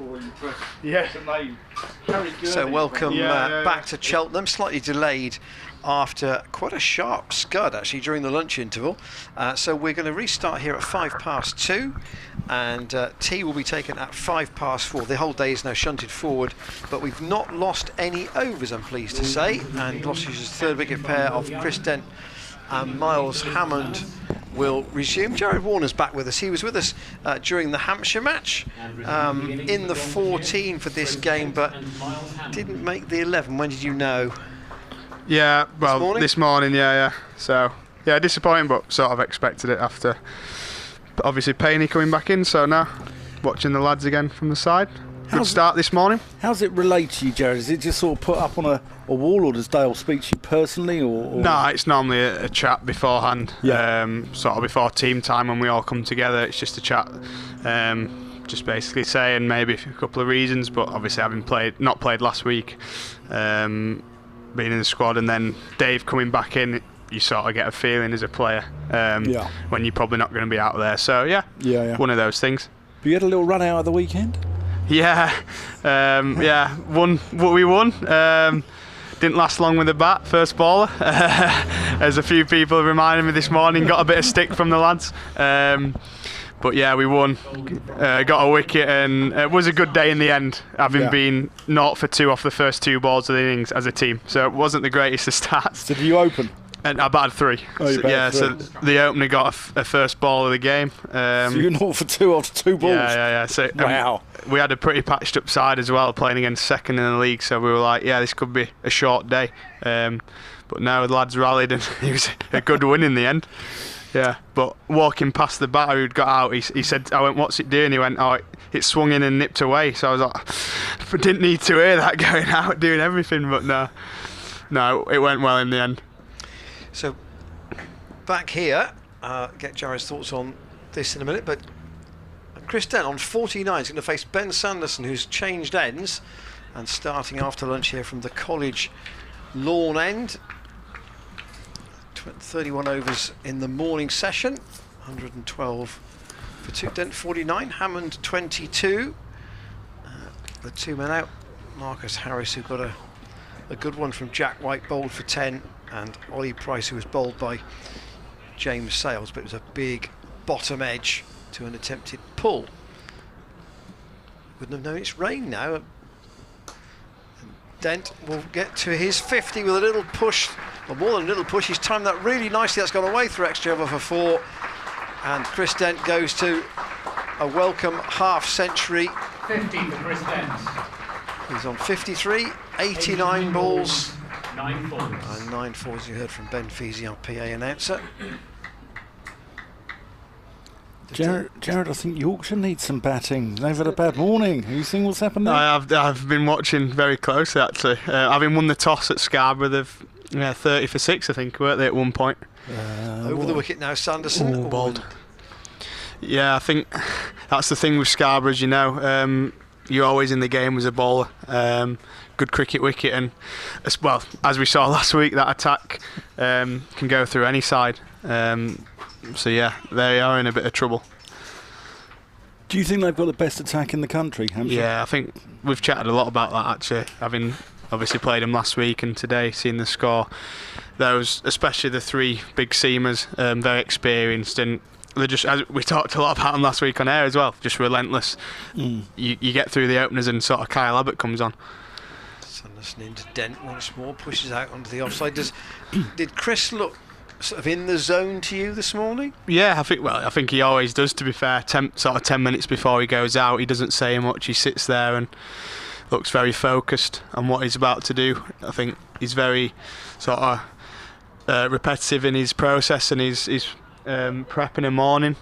Or impressed. Yeah. So welcome back to Cheltenham, slightly delayed after quite a sharp scud actually during the lunch interval. So we're going to restart here at 2:05, and tea will be taken at 4:05. The whole day is now shunted forward, but we've not lost any overs, I'm pleased to say, and Gloucestershire's third wicket pair of Chris Dent and Miles Hammond will resume. Jared Warner's back with us. He was with us during the Hampshire match in the 14 for this game, but didn't make the 11. When did you know? Yeah, well, this morning, yeah. So, yeah, disappointing, but sort of expected it after, obviously, Payne coming back in. So now, watching the lads again from the side. Good start this morning. How's it relate to you, Jared? Is it just sort of put up on a wall, or does Dale speak to you personally? Or? No, it's normally a chat beforehand, sort of before team time when we all come together. It's just a chat, just basically saying maybe a couple of reasons, but obviously having not played last week, being in the squad, and then Dave coming back in, you sort of get a feeling as a player when you're probably not going to be out there. So yeah, one of those things. But you had a little run out of the weekend? Yeah, we won. Didn't last long with the bat, first baller. As a few people reminded me this morning, got a bit of stick from the lads. But yeah, we won, got a wicket, and it was a good day in the end, having been 0 for 2 off the first 2 balls of the innings as a team. So it wasn't the greatest of starts. So did you open? And I batted 3. So the opener got a first ball of the game. So you're 0 for 2 after 2 balls? Yeah. So, wow. We had a pretty patched up side as well, playing against second in the league, so we were like, yeah, this could be a short day. But now the lads rallied, and it was a good win in the end. Yeah, but walking past the batter who'd got out, he said, I went, what's it doing? He went, oh, it swung in and nipped away. So I was like, I didn't need to hear that going out, doing everything, but no, it went well in the end. So back here, get Jared's thoughts on this in a minute, but Chris Dent on 49 is going to face Ben Sanderson, who's changed ends and starting after lunch here from the college lawn end. 31 overs in the morning session, 112 for 2. Dent 49, Hammond 22. The 2 men out. Marcus Harris, who got a good one from Jack White, bowled for 10, and Ollie Price, who was bowled by James Sales, but it was a big bottom edge to an attempted pull. Wouldn't have known it's rain now. Dent will get to his 50 with a little push, or more than a little push. He's timed that really nicely. That's gone away through extra over for 4, and Chris Dent goes to a welcome half century. 50 for Chris Dent. He's on 53, 89 balls. 9 fours. And 9 fours, you heard from Ben Feasy, our PA announcer. Jared, I think Yorkshire needs some batting. They've had a bad morning. Have you seen what's happened there? I've been watching very closely, actually. Having won the toss at Scarborough, they've 30 for 6, I think, weren't they, at one point? Over the wicket now, Sanderson. Bald. Yeah, I think that's the thing with Scarborough, as you know. You're always in the game as a bowler. Good cricket wicket, and as we saw last week, that attack can go through any side. So yeah, they are in a bit of trouble. Do you think they've got the best attack in the country, Hampshire? Yeah, I think we've chatted a lot about that, actually, having obviously played them last week and today, seeing the score. Those, especially the 3 big seamers, very experienced, and they're just, as we talked a lot about them last week on air as well, just relentless. You get through the openers and sort of Kyle Abbott comes on. Sanderson into Dent once more, pushes out onto the offside. Did Chris look sort of in the zone to you this morning? Yeah, I think he always does, to be fair. 10 minutes before he goes out, he doesn't say much. He sits there and looks very focused on what he's about to do. I think he's very sort of repetitive in his process and his prep in the morning.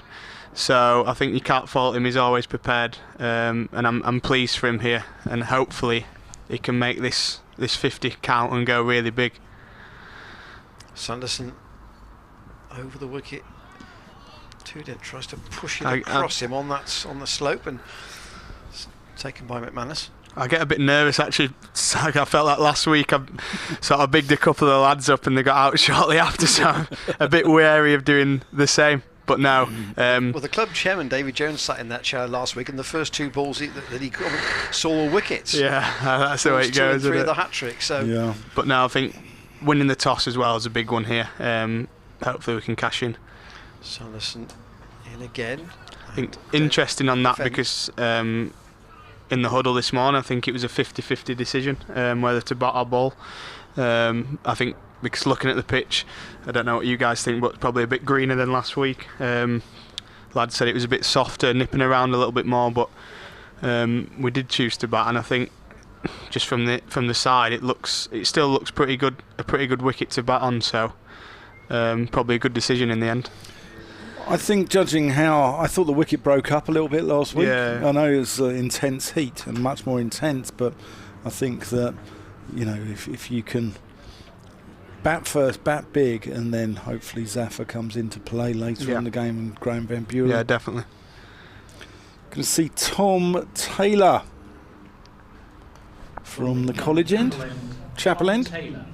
So I think you can't fault him. He's always prepared, and I'm pleased for him here, and hopefully he can make this 50 count and go really big. Sanderson over the wicket. Dent tries to push it across him on the slope, and taken by McManus. I get a bit nervous, actually. I felt that last week. I sort of bigged a couple of the lads up and they got out shortly after, so I'm a bit wary of doing the same. But no. Well, the club chairman David Jones sat in that chair last week, and the first 2 balls that he saw were wickets. Yeah, that's the way it 2 and goes. 3 isn't of the it? hat trick. So Yeah. But no, I think winning the toss as well is a big one here. Hopefully we can cash in. Sanderson in again. I think interesting on that because in the huddle this morning, I think it was a 50-50 decision whether to bat or ball. I think because looking at the pitch, I don't know what you guys think, but probably a bit greener than last week. Lad said it was a bit softer, nipping around a little bit more, but we did choose to bat, and I think just from the side, it still looks pretty good, a pretty good wicket to bat on. So probably a good decision in the end. I think judging how I thought the wicket broke up a little bit last week. Yeah. I know it was intense heat and much more intense, but I think that if you can bat first, bat big, and then hopefully Zafar comes into play later in the game and Graham Van Buren. Yeah, definitely. Going to see Tom Taylor from the college end, Chapel End. Taylor.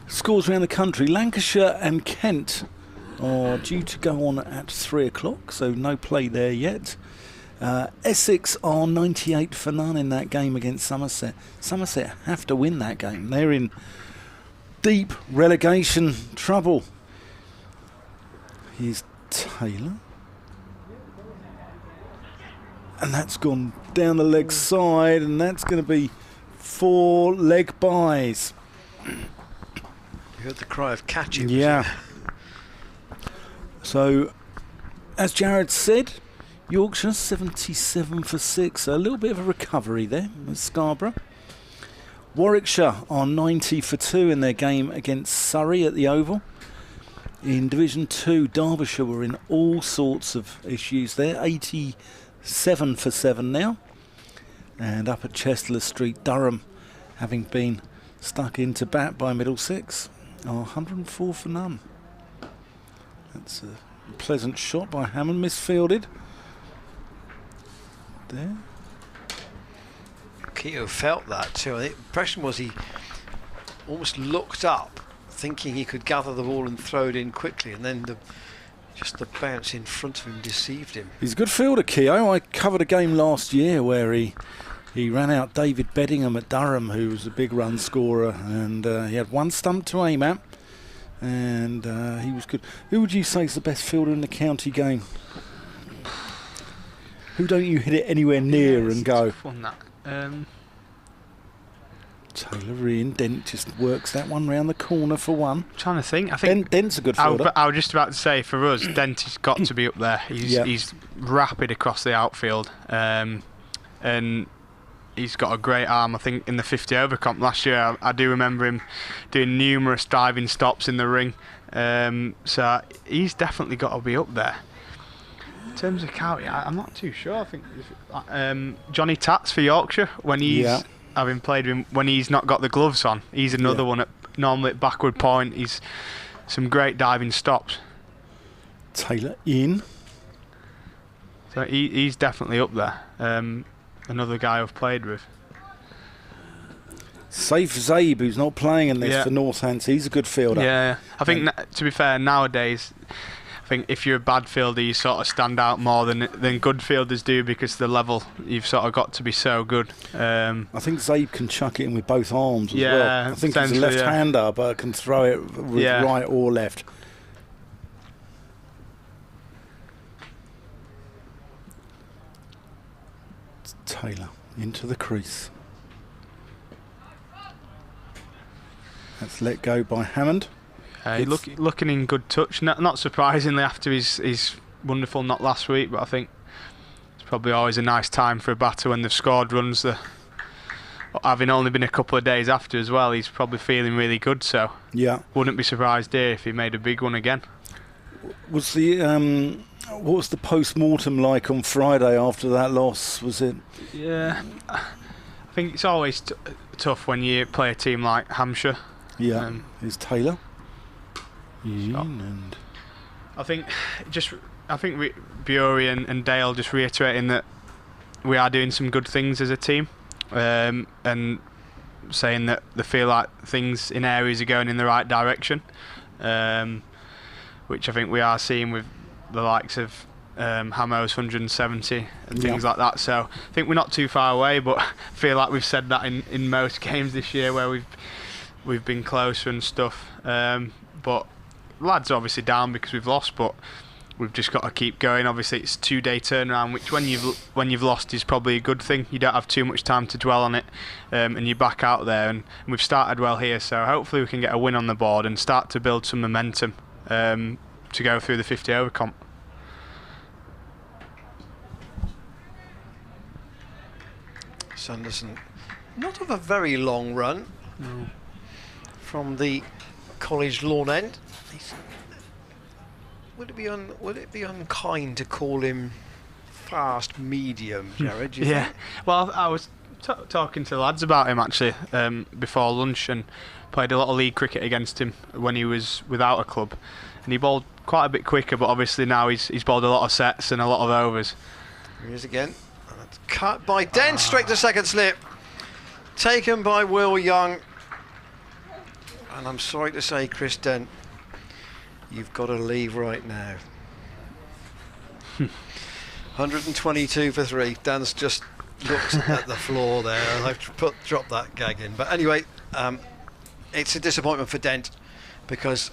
Scores around the country. Lancashire and Kent are due to go on at 3 o'clock, so no play there yet. Essex are 98 for none in that game against Somerset. Somerset have to win that game. They're in deep relegation trouble. Here's Taylor. And that's gone down the leg side, and that's going to be 4 leg byes. You heard the cry of catch it. Yeah. So, as Jared said, Yorkshire 77 for 6. A little bit of a recovery there with Scarborough. Warwickshire are 90 for 2 in their game against Surrey at the Oval. In Division 2, Derbyshire were in all sorts of issues there. 87 for 7 now. And up at Chester Street, Durham, having been stuck into bat by Middlesex, are 104 for none. That's a pleasant shot by Hammond, misfielded. There. Keogh felt that too. The impression was he almost looked up, thinking he could gather the ball and throw it in quickly, and then just the bounce in front of him deceived him. He's a good fielder, Keogh. I covered a game last year where he ran out David Beddingham at Durham, who was a big run scorer, and he had 1 stump to aim at, and he was good. Who would you say is the best fielder in the county game? Who don't you hit it anywhere near and go? Taylor in. Dent just works that one round the corner for 1. I'm trying to think. I think Dent's a good fielder. I was just about to say, for us, Dent has got to be up there. He's rapid across the outfield, and he's got a great arm. I think in the 50 over comp last year, I do remember him doing numerous diving stops in the ring. So he's definitely got to be up there. In terms of county, I'm not too sure. I think Johnny Tats for Yorkshire, when he's having played with him, when he's not got the gloves on, he's another one normally at backward point. He's some great diving stops. Taylor in. So he's definitely up there. Another guy I've played with. Saif Zaib, who's not playing in this for Northampton, he's a good fielder. Yeah, I think to be fair, nowadays, I think if you're a bad fielder, you sort of stand out more than good fielders do, because the level, you've sort of got to be so good. I think Zaib can chuck it in with both arms as well. I think he's a left-hander, but can throw it with right or left. Taylor into the crease. That's let go by Hammond. Looking in good touch. Not surprisingly after his wonderful knock last week, but I think it's probably always a nice time for a batter when they've scored runs. Having only been a couple of days after as well, he's probably feeling really good. So wouldn't be surprised here if he made a big one again. Was the what was the post-mortem like on Friday after that loss? Was it? Yeah, I think it's always tough when you play a team like Hampshire. Yeah, is Taylor. And I think Bury and Dale just reiterating that we are doing some good things as a team, and saying that they feel like things in areas are going in the right direction. which I think we are seeing with the likes of Hamo's 170 and things like that. So I think we're not too far away, but I feel like we've said that in most games this year where we've been closer and stuff. But lads are obviously down because we've lost, but we've just got to keep going. Obviously it's a 2-day turnaround, which when you've lost is probably a good thing. You don't have too much time to dwell on it, and you're back out there, and we've started well here, so hopefully we can get a win on the board and start to build some momentum to go through the 50 over comp. Sanderson, not of a very long run from the college lawn end. Would it be unkind to call him fast medium, Jared? Do you think? Well, I was talking to the lads about him actually before lunch, and played a lot of league cricket against him when he was without a club, and he bowled quite a bit quicker, but obviously now he's bowled a lot of sets and a lot of overs. Here he is again. And it's cut by Dent, straight to second slip. Taken by Will Young. And I'm sorry to say, Chris Dent, you've got to leave right now. 122 for 3. Dan's just looked at the floor there. I've dropped that gag in. But anyway, it's a disappointment for Dent, because,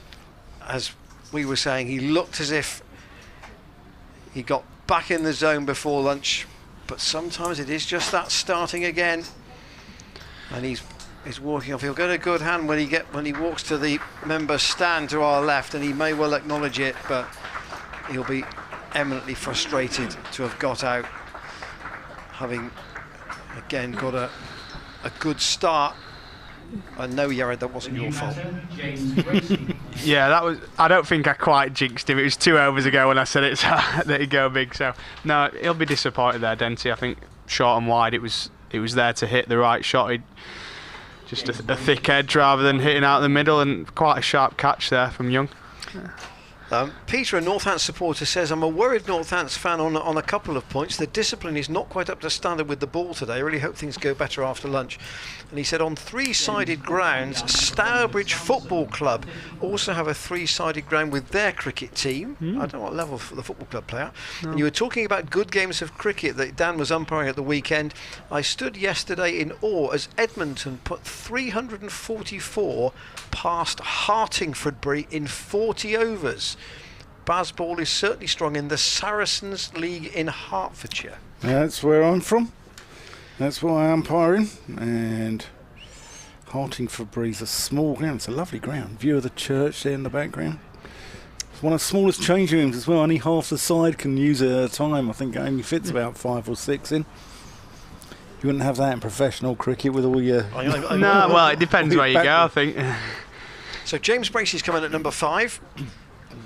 as we were saying, he looked as if he got back in the zone before lunch, but sometimes it is just that starting again. And he's walking off. He'll get a good hand when he walks to the member stand to our left, and he may well acknowledge it, but he'll be eminently frustrated to have got out, having again got a good start. And no, Jared, that wasn't your fault. Yeah, that was. I don't think I quite jinxed him. It was 2 overs ago when I said it, so that he'd go big. So no, he'll be disappointed there, Denty. I think short and wide, it was there to hit the right shot. Just a thick edge rather than hitting out the middle, and quite a sharp catch there from Young. Peter, a Northants supporter, says, I'm a worried Northants fan on a couple of points. The discipline is not quite up to standard with the ball today. I really hope things go better after lunch. And he said on 3-sided grounds, Stourbridge Football Club also have a 3-sided ground with their cricket team. I don't know what level the football club play at. No. And you were talking about good games of cricket that Dan was umpiring at the weekend. I stood yesterday in awe as Edmonton put 344 past Hartingfordbury in 40 overs. Bazball is certainly strong in the Saracens League in Hertfordshire. That's where I'm from. That's why I'm umpiring. And Hartingfordbury's a small ground. It's a lovely ground. View of the church there in the background. It's one of the smallest changing rooms as well. Only half the side can use it at a time. I think it only fits about 5 or 6 in. You wouldn't have that in professional cricket with all your... No, well, it depends where you go, I think. So James Bracey's come in at number 5.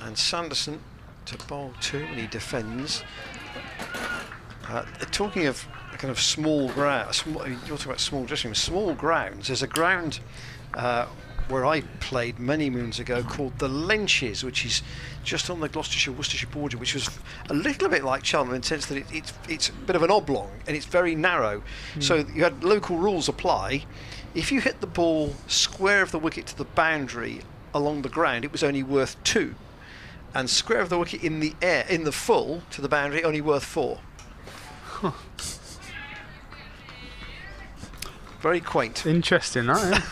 And Sanderson to bowl 2 when he defends. Talking of kind of small ground, you're talking about small dressing rooms, small grounds. There's a ground where I played many moons ago called the Lenches, which is just on the Gloucestershire-Worcestershire border, which was a little bit like Cheltenham in the sense that it's a bit of an oblong and it's very narrow. So you had local rules apply. If you hit the ball square of the wicket to the boundary along the ground, it was only worth 2. And square of the wicket in the air, in the full, to the boundary, only worth 4. Huh. Very quaint. Interesting, that,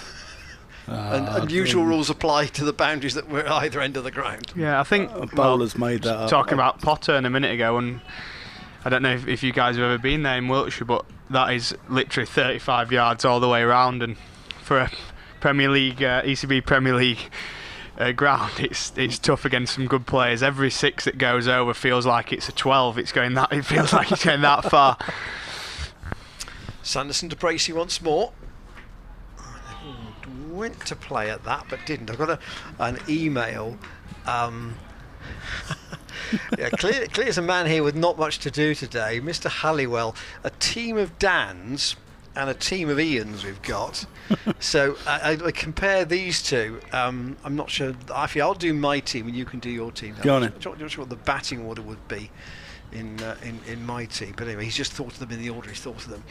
And unusual rules apply to the boundaries that were at either end of the ground. Yeah, I think bowlers made that up. Talking about Potturn a minute ago, and I don't know if you guys have ever been there in Wiltshire, but that is literally 35 yards all the way around, and for a Premier League, ECB Premier League ground, it's tough against some good players. Every 6 that goes over feels like it's a 12. It feels like it's going that far. Sanderson to Bracey once more. Went to play at that, but didn't. I got an email. Yeah, clear's a man here with not much to do today. Mr. Halliwell, a team of Dans and a team of Ians we've got. So I compare these two. I'm not sure. Actually, I'll do my team and you can do your team. Go on. I'm not sure what the batting order would be in my team. But anyway, he's just thought of them in the order he's thought of them.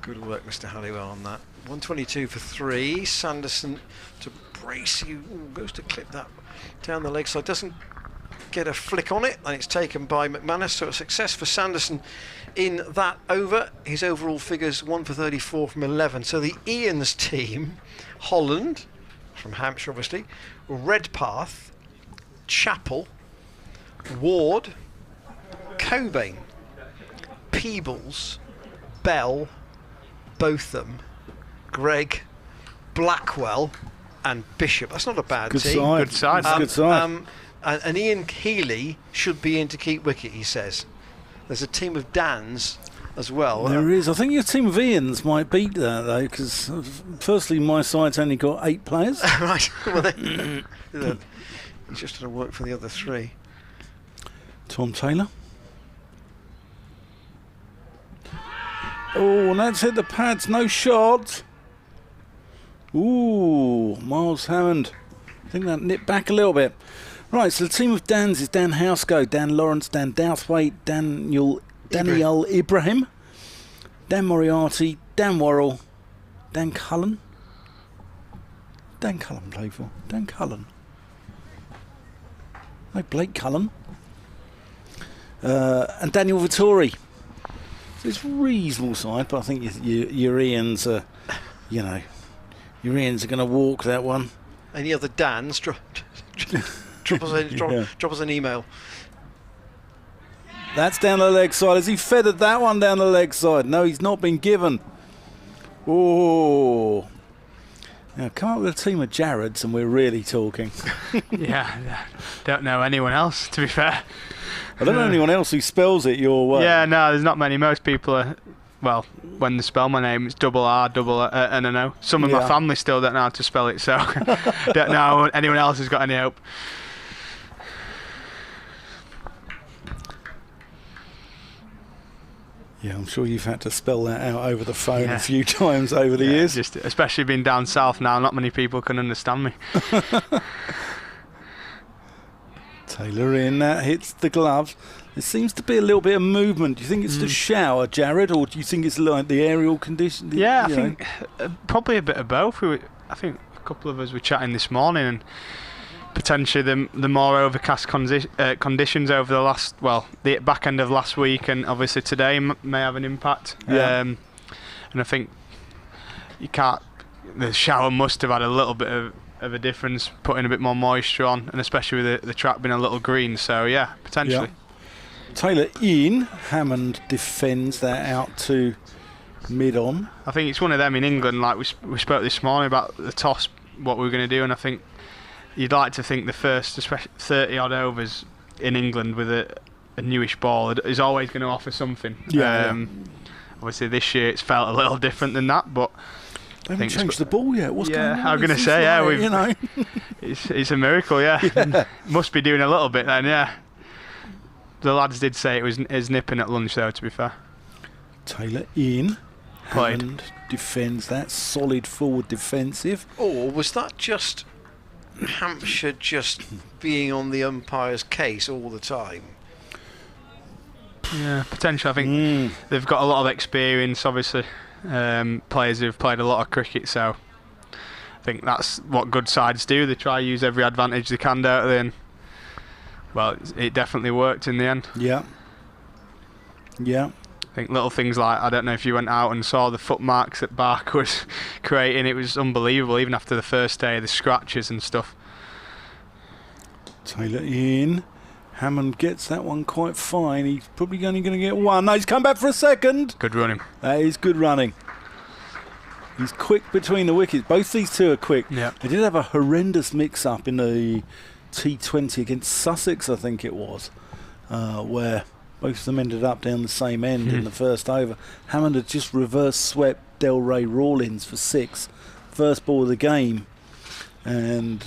Good work, Mr. Halliwell, on that. 122 for 3. Sanderson to brace. He goes to clip that down the leg side. Doesn't get a flick on it, and it's taken by McManus. So a success for Sanderson in that over. His overall figures 1 for 34 from 11. So the Ian's team: Holland, from Hampshire obviously, Redpath, Chappell, Ward, Cobain, Peebles, Bell, Botham, Gregg, Blackwell and Bishop. That's not a bad Good team. side. Good side. That's a good side. And Ian Healy should be in to keep wicket, he says. There's a team of Dans as well. There is. I think your team of Ians might beat that, though, because firstly, my side's only got 8 players. Right. Well, he's just going to work for the other 3. Tom Taylor. Oh, and that's hit the pads. No shot. Ooh, Miles Hammond. I think that nipped back a little bit. Right, so the team of Dans is Dan Housego, Dan Lawrence, Dan Douthwaite, Daniel Ibrahim, Dan Moriarty, Dan Worrell, Dan Cullen. Dan Cullen played for. Dan Cullen. No, Blake Cullen. And Daniel Vittori. So it's a reasonable side, but I think your Ians are, your Ians are going to walk that one. Any other Dans? Drop us an email. That's down the leg side. Has he feathered that one down the leg side? No, he's not been given. Oh. Now, come up with a team of Jareds and we're really talking. Yeah, don't know anyone else, to be fair. I don't know anyone else who spells it your way. Yeah, no, there's not many. Most people are, well, when they spell my name, it's double R, and an O. Some of my family still don't know how to spell it, so don't know anyone else has got any hope. Yeah, I'm sure you've had to spell that out over the phone a few times over the years. Just especially being down south now, not many people can understand me. Taylor in, that hits the gloves. There seems to be a little bit of movement. Do you think it's the shower, Jared, or do you think it's like the aerial condition? Yeah, I think probably a bit of both. I think a couple of us were chatting this morning, and potentially the more overcast conditions over the back end of last week and obviously today may have an impact. And I think the shower must have had a little bit of a difference, putting a bit more moisture on, and especially with the track being a little green. So yeah, potentially. Yeah. Taylor in, Hammond defends that out to mid-on. I think it's one of them in England, like we spoke this morning about the toss, what we were going to do, and I think you'd like to think the first, especially 30 odd overs in England with a newish ball is always going to offer something. Obviously this year it's felt a little different than that, but they haven't changed the ball yet. What's going on? I'm going to say, it's a miracle, Must be doing a little bit then, The lads did say it was nipping at lunch, though, to be fair. Taylor in. Played. Hammond defends that. Solid forward defensive. Or was that just Hampshire just being on the umpire's case all the time? Yeah, potentially. I think they've got a lot of experience, obviously. Players who've played a lot of cricket, so I think that's what good sides do. They try to use every advantage they can, don't they? And, well, it definitely worked in the end. Yeah. I think little things like, I don't know if you went out and saw the footmarks that Bark was creating. It was unbelievable, even after the first day, the scratches and stuff. Taylor in. Hammond gets that one quite fine. He's probably only going to get one. No, he's come back for a second. Good running. That is good running. He's quick between the wickets. Both these two are quick. Yeah. They did have a horrendous mix-up in the T20 against Sussex, I think it was, where both of them ended up down the same end in the first over. Hammond had just reverse swept Delray Rawlins for 6, first ball of the game, and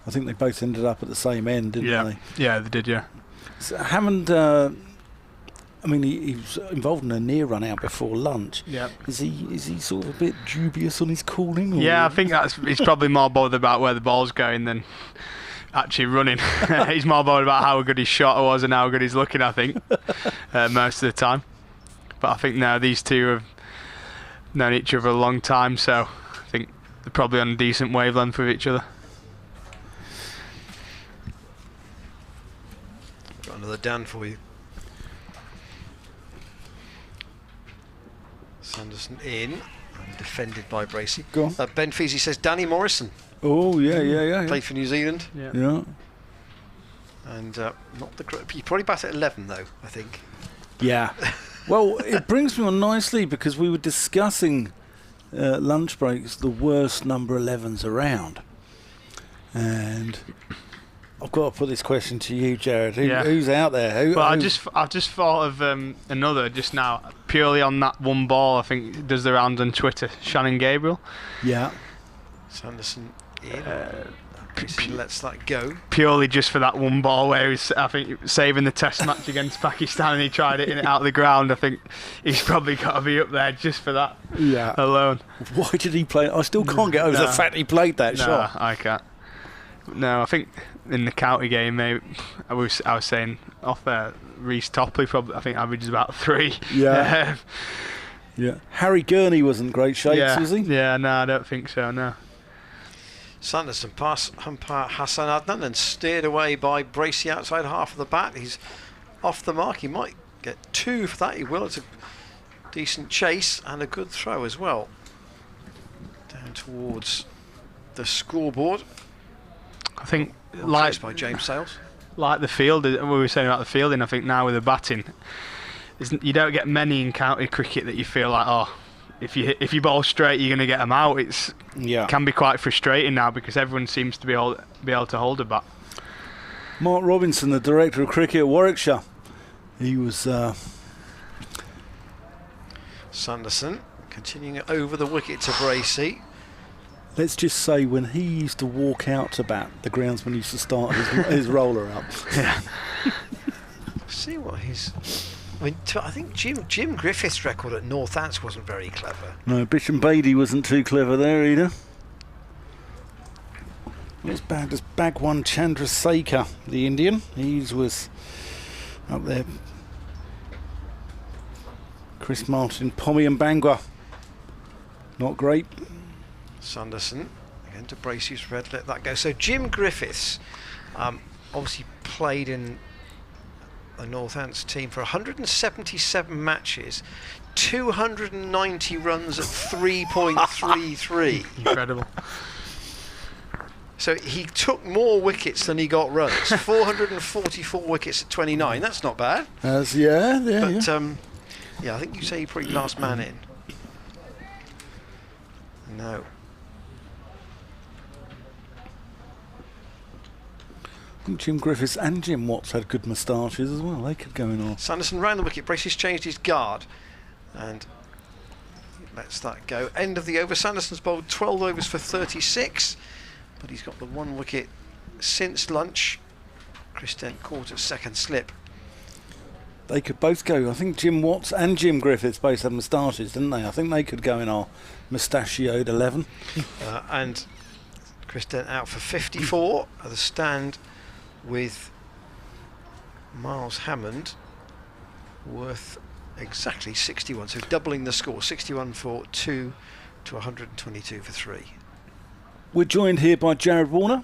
I think they both ended up at the same end, didn't they? Yeah, they did, yeah. So Hammond, he was involved in a near run out before lunch. Yeah. Is he sort of a bit dubious on his calling? Yeah, I think he's probably more bothered about where the ball's going than actually running. He's more bothered about how good his shot was and how good he's looking, I think, most of the time. But I think now these two have known each other a long time, so I think they're probably on a decent wavelength with each other. Got another Dan for you. Sanderson in, and defended by Bracey. Go on. Ben Feasey says Danny Morrison. Oh, yeah. Played for New Zealand. Yeah. And not the he probably bat at 11 though, I think. Yeah. Well, it brings me on nicely because we were discussing lunch breaks, the worst number 11s around. And I've got to put this question to you, Jared. Who's out there? I just thought of another just now, purely on that one ball. I think it does the rounds on Twitter. Shannon Gabriel. Yeah. Sanderson in. Lets that go. Purely just for that one ball where he's, I think, saving the test match against Pakistan and he tried hitting it out of the ground. I think he's probably got to be up there just for that alone. Why did he play? I still can't get over the fact he played that shot. I can't. No, I think in the county game, maybe I was saying off there, Reece Topley probably, I think, averages about 3. Yeah. Yeah. Harry Gurney wasn't great shapes, was he? Yeah, no, I don't think so, no. Sanderson past umpire Hassan Adnan and steered away by Bracey outside half of the bat. He's off the mark. He might get 2 for that. He will. It's a decent chase and a good throw as well. Down towards the scoreboard. I think, chased by James Sales. Like the field, we were saying about the fielding, I think now with the batting, you don't get many in county cricket that you feel like, if you bowl straight, you're going to get them out. It can be quite frustrating now because everyone seems to be able to hold a bat. Mark Robinson, the director of cricket at Warwickshire, he was. Sanderson continuing over the wicket to Bracey. Let's just say when he used to walk out to bat, the groundsman used to start his roller up. Yeah. See what he's. I think Jim Griffith's record at Northants wasn't very clever. No, Bisham Beatty wasn't too clever there either. Not as bad as Bhagwan Chandrasekhar, the Indian. He was up there. Chris Martin, Pommy and Bangwa. Not great. Sanderson again to Bracey's red, let that go. So Jim Griffiths obviously played in the Northants team for 177 matches, 290 runs at 3.33. Incredible. So he took more wickets than he got runs. 444 wickets at 29. That's not bad. But I think you say he probably last man in. No. I think Jim Griffiths and Jim Watts had good moustaches as well. They could go in on. Sanderson round the wicket. Bracey's changed his guard and lets that go. End of the over. Sanderson's bowled 12 overs for 36, but he's got the 1 wicket since lunch. Chris Dent caught at second slip. They could both go. I think Jim Watts and Jim Griffiths both had moustaches, didn't they? I think they could go in our moustachioed 11. And Chris Dent out for 54 at the stand with Miles Hammond worth exactly 61, so doubling the score, 61 for 2 to 122 for 3. We're joined here by Jared Warner,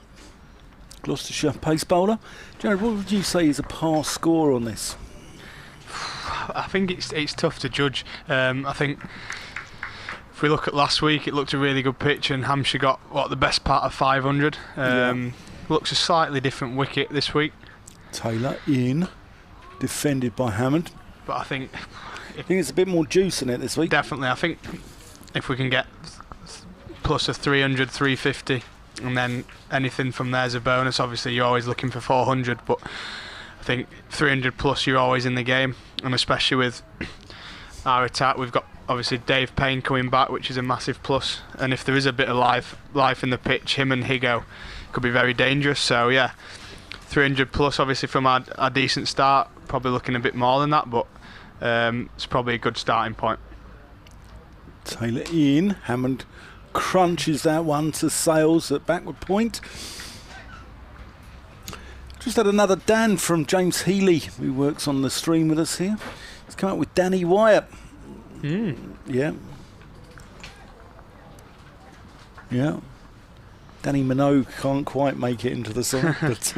Gloucestershire pace bowler. Jared, what would you say is a pass score on this? I think it's tough to judge. I think if we look at last week, it looked a really good pitch and Hampshire got the best part of 500. Looks a slightly different wicket this week. Taylor in, defended by Hammond. But I think it's a bit more juice in it this week. Definitely. I think if we can get plus a 300, 350, and then anything from there is a bonus. Obviously, you're always looking for 400, but I think 300 plus, you're always in the game, and especially with our attack, we've got obviously Dave Payne coming back, which is a massive plus. And if there is a bit of life in the pitch, him and Higo could be very dangerous. So yeah, 300 plus, obviously from our decent start, probably looking a bit more than that, but it's probably a good starting point. Taylor in, Hammond crunches that one to Sales at backward point. Just had another Dan from James Healy, who works on the stream with us here. He's come up with Danny Wyatt. Yeah. Yeah. Danny Minogue can't quite make it into the side, but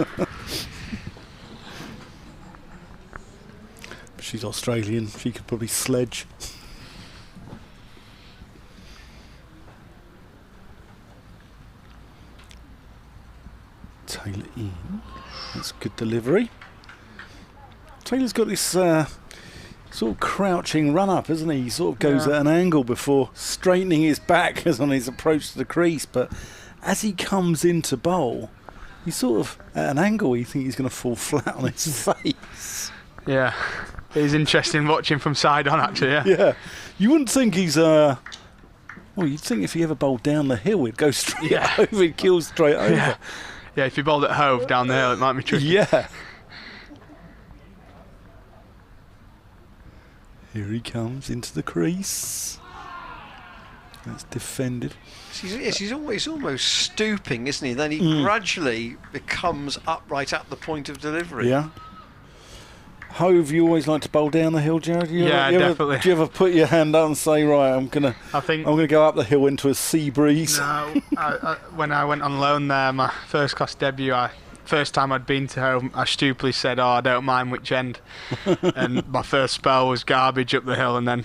she's Australian. She could probably sledge. Taylor in. That's good delivery. Taylor's got this sort of crouching run up, isn't he? He sort of goes at an angle before straightening his back as on his approach to the crease, but as he comes into bowl, he's sort of at an angle. You think he's going to fall flat on his face. Yeah, it's interesting watching from side on, actually. Yeah. You wouldn't think he's well, you'd think if he ever bowled down the hill, he'd go straight over, he'd kill straight over. Yeah, if he bowled at Hove down the hill, it might be tricky. Yeah. Here he comes into the crease. That's defended. He's almost stooping, isn't he? Then he gradually becomes upright at the point of delivery. Yeah. Hove, you always like to bowl down the hill, Jared? Definitely. Do you ever put your hand up and say, right, I'm gonna go up the hill into a sea breeze? No, when I went on loan there, my first class debut, first time I'd been to home, I stupidly said, I don't mind which end. And my first spell was garbage up the hill, and then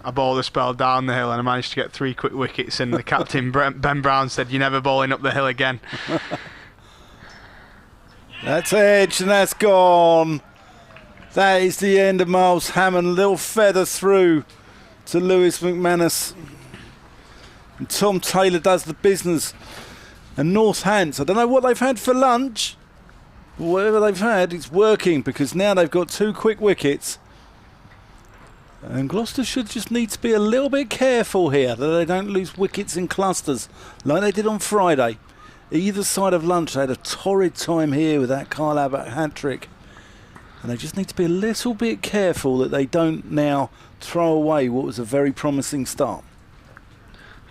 I bowled a spell down the hill and I managed to get 3 quick wickets, and the captain, Ben Brown, said, you're never bowling up the hill again. That's edge and that's gone. That is the end of Miles Hammond. Little feather through to Lewis McManus. And Tom Taylor does the business. And Northants, I don't know what they've had for lunch, but whatever they've had, it's working, because now they've got 2 quick wickets. And Gloucestershire just need to be a little bit careful here that they don't lose wickets in clusters like they did on Friday. Either side of lunch, they had a torrid time here with that Kyle Abbott hat-trick. And they just need to be a little bit careful that they don't now throw away what was a very promising start.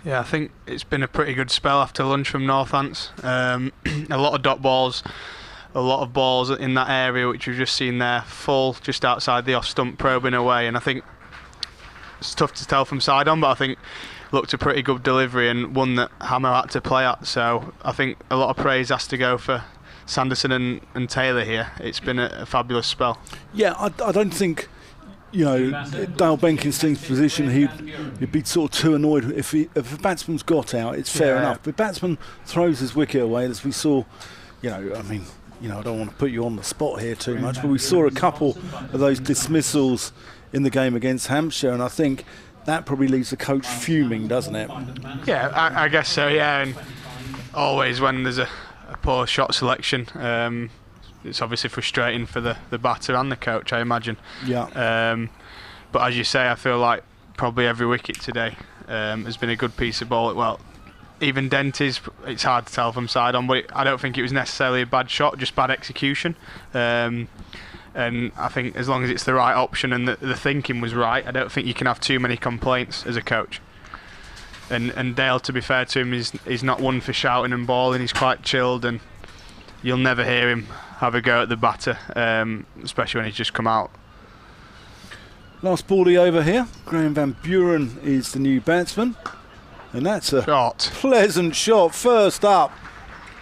Yeah, I think it's been a pretty good spell after lunch from Northants. A lot of dot balls, a lot of balls in that area which we've just seen there, full just outside the off stump, probing away. And I think it's tough to tell from side on, but I think looked a pretty good delivery and one that Hammer had to play at. So I think a lot of praise has to go for Sanderson and Taylor here. It's been a fabulous spell. Yeah, I don't think, Dale Benkenstein's position, he'd be sort of too annoyed if a batsman's got out. It's fair enough. But batsman throws his wicket away, as we saw. I don't want to put you on the spot here too much, but we saw a couple of those dismissals in the game against Hampshire, and I think that probably leaves the coach fuming, doesn't it? Yeah, I guess so. Yeah, and always when there's a poor shot selection, it's obviously frustrating for the batter and the coach, I imagine. Yeah. But as you say, I feel like probably every wicket today has been a good piece of ball. Well, even Denty's, it's hard to tell from side on, but I don't think it was necessarily a bad shot, just bad execution. And I think as long as it's the right option and the thinking was right, I don't think you can have too many complaints as a coach. And Dale, to be fair to him, he's not one for shouting and bawling. He's quite chilled, and you'll never hear him have a go at the batter, especially when he's just come out. Last ballie over here. Graham Van Buren is the new batsman, and that's a pleasant shot. First up,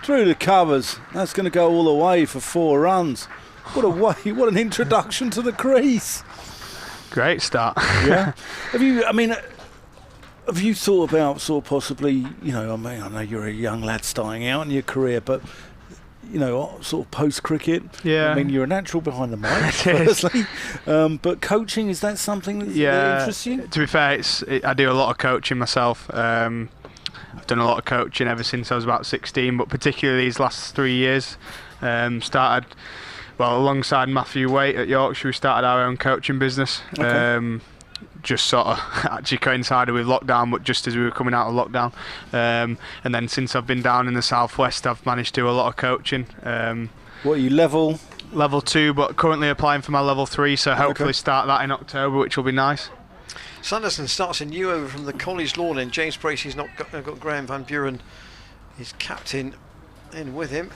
through the covers. That's going to go all the way for 4 runs. What a way! What an introduction to the crease. Great start. Yeah. Have you thought about sort of possibly, I know you're a young lad starting out in your career, but, sort of post-cricket? Yeah. I mean, you're a natural behind the mic, firstly. But coaching, is that something that interests you? To be fair, I do a lot of coaching myself. I've done a lot of coaching ever since I was about 16, but particularly these last 3 years. Started, alongside Matthew Waite at Yorkshire, we started our own coaching business. Okay. Just sort of actually coincided with lockdown, but just as we were coming out of lockdown. And then since I've been down in the southwest, I've managed to do a lot of coaching. What are you, level? Level 2, but currently applying for my level 3, so hopefully start that in October, which will be nice. Sanderson starts a new over from the college lawn end. James Bracey's not got Graham Van Buren, his captain, in with him.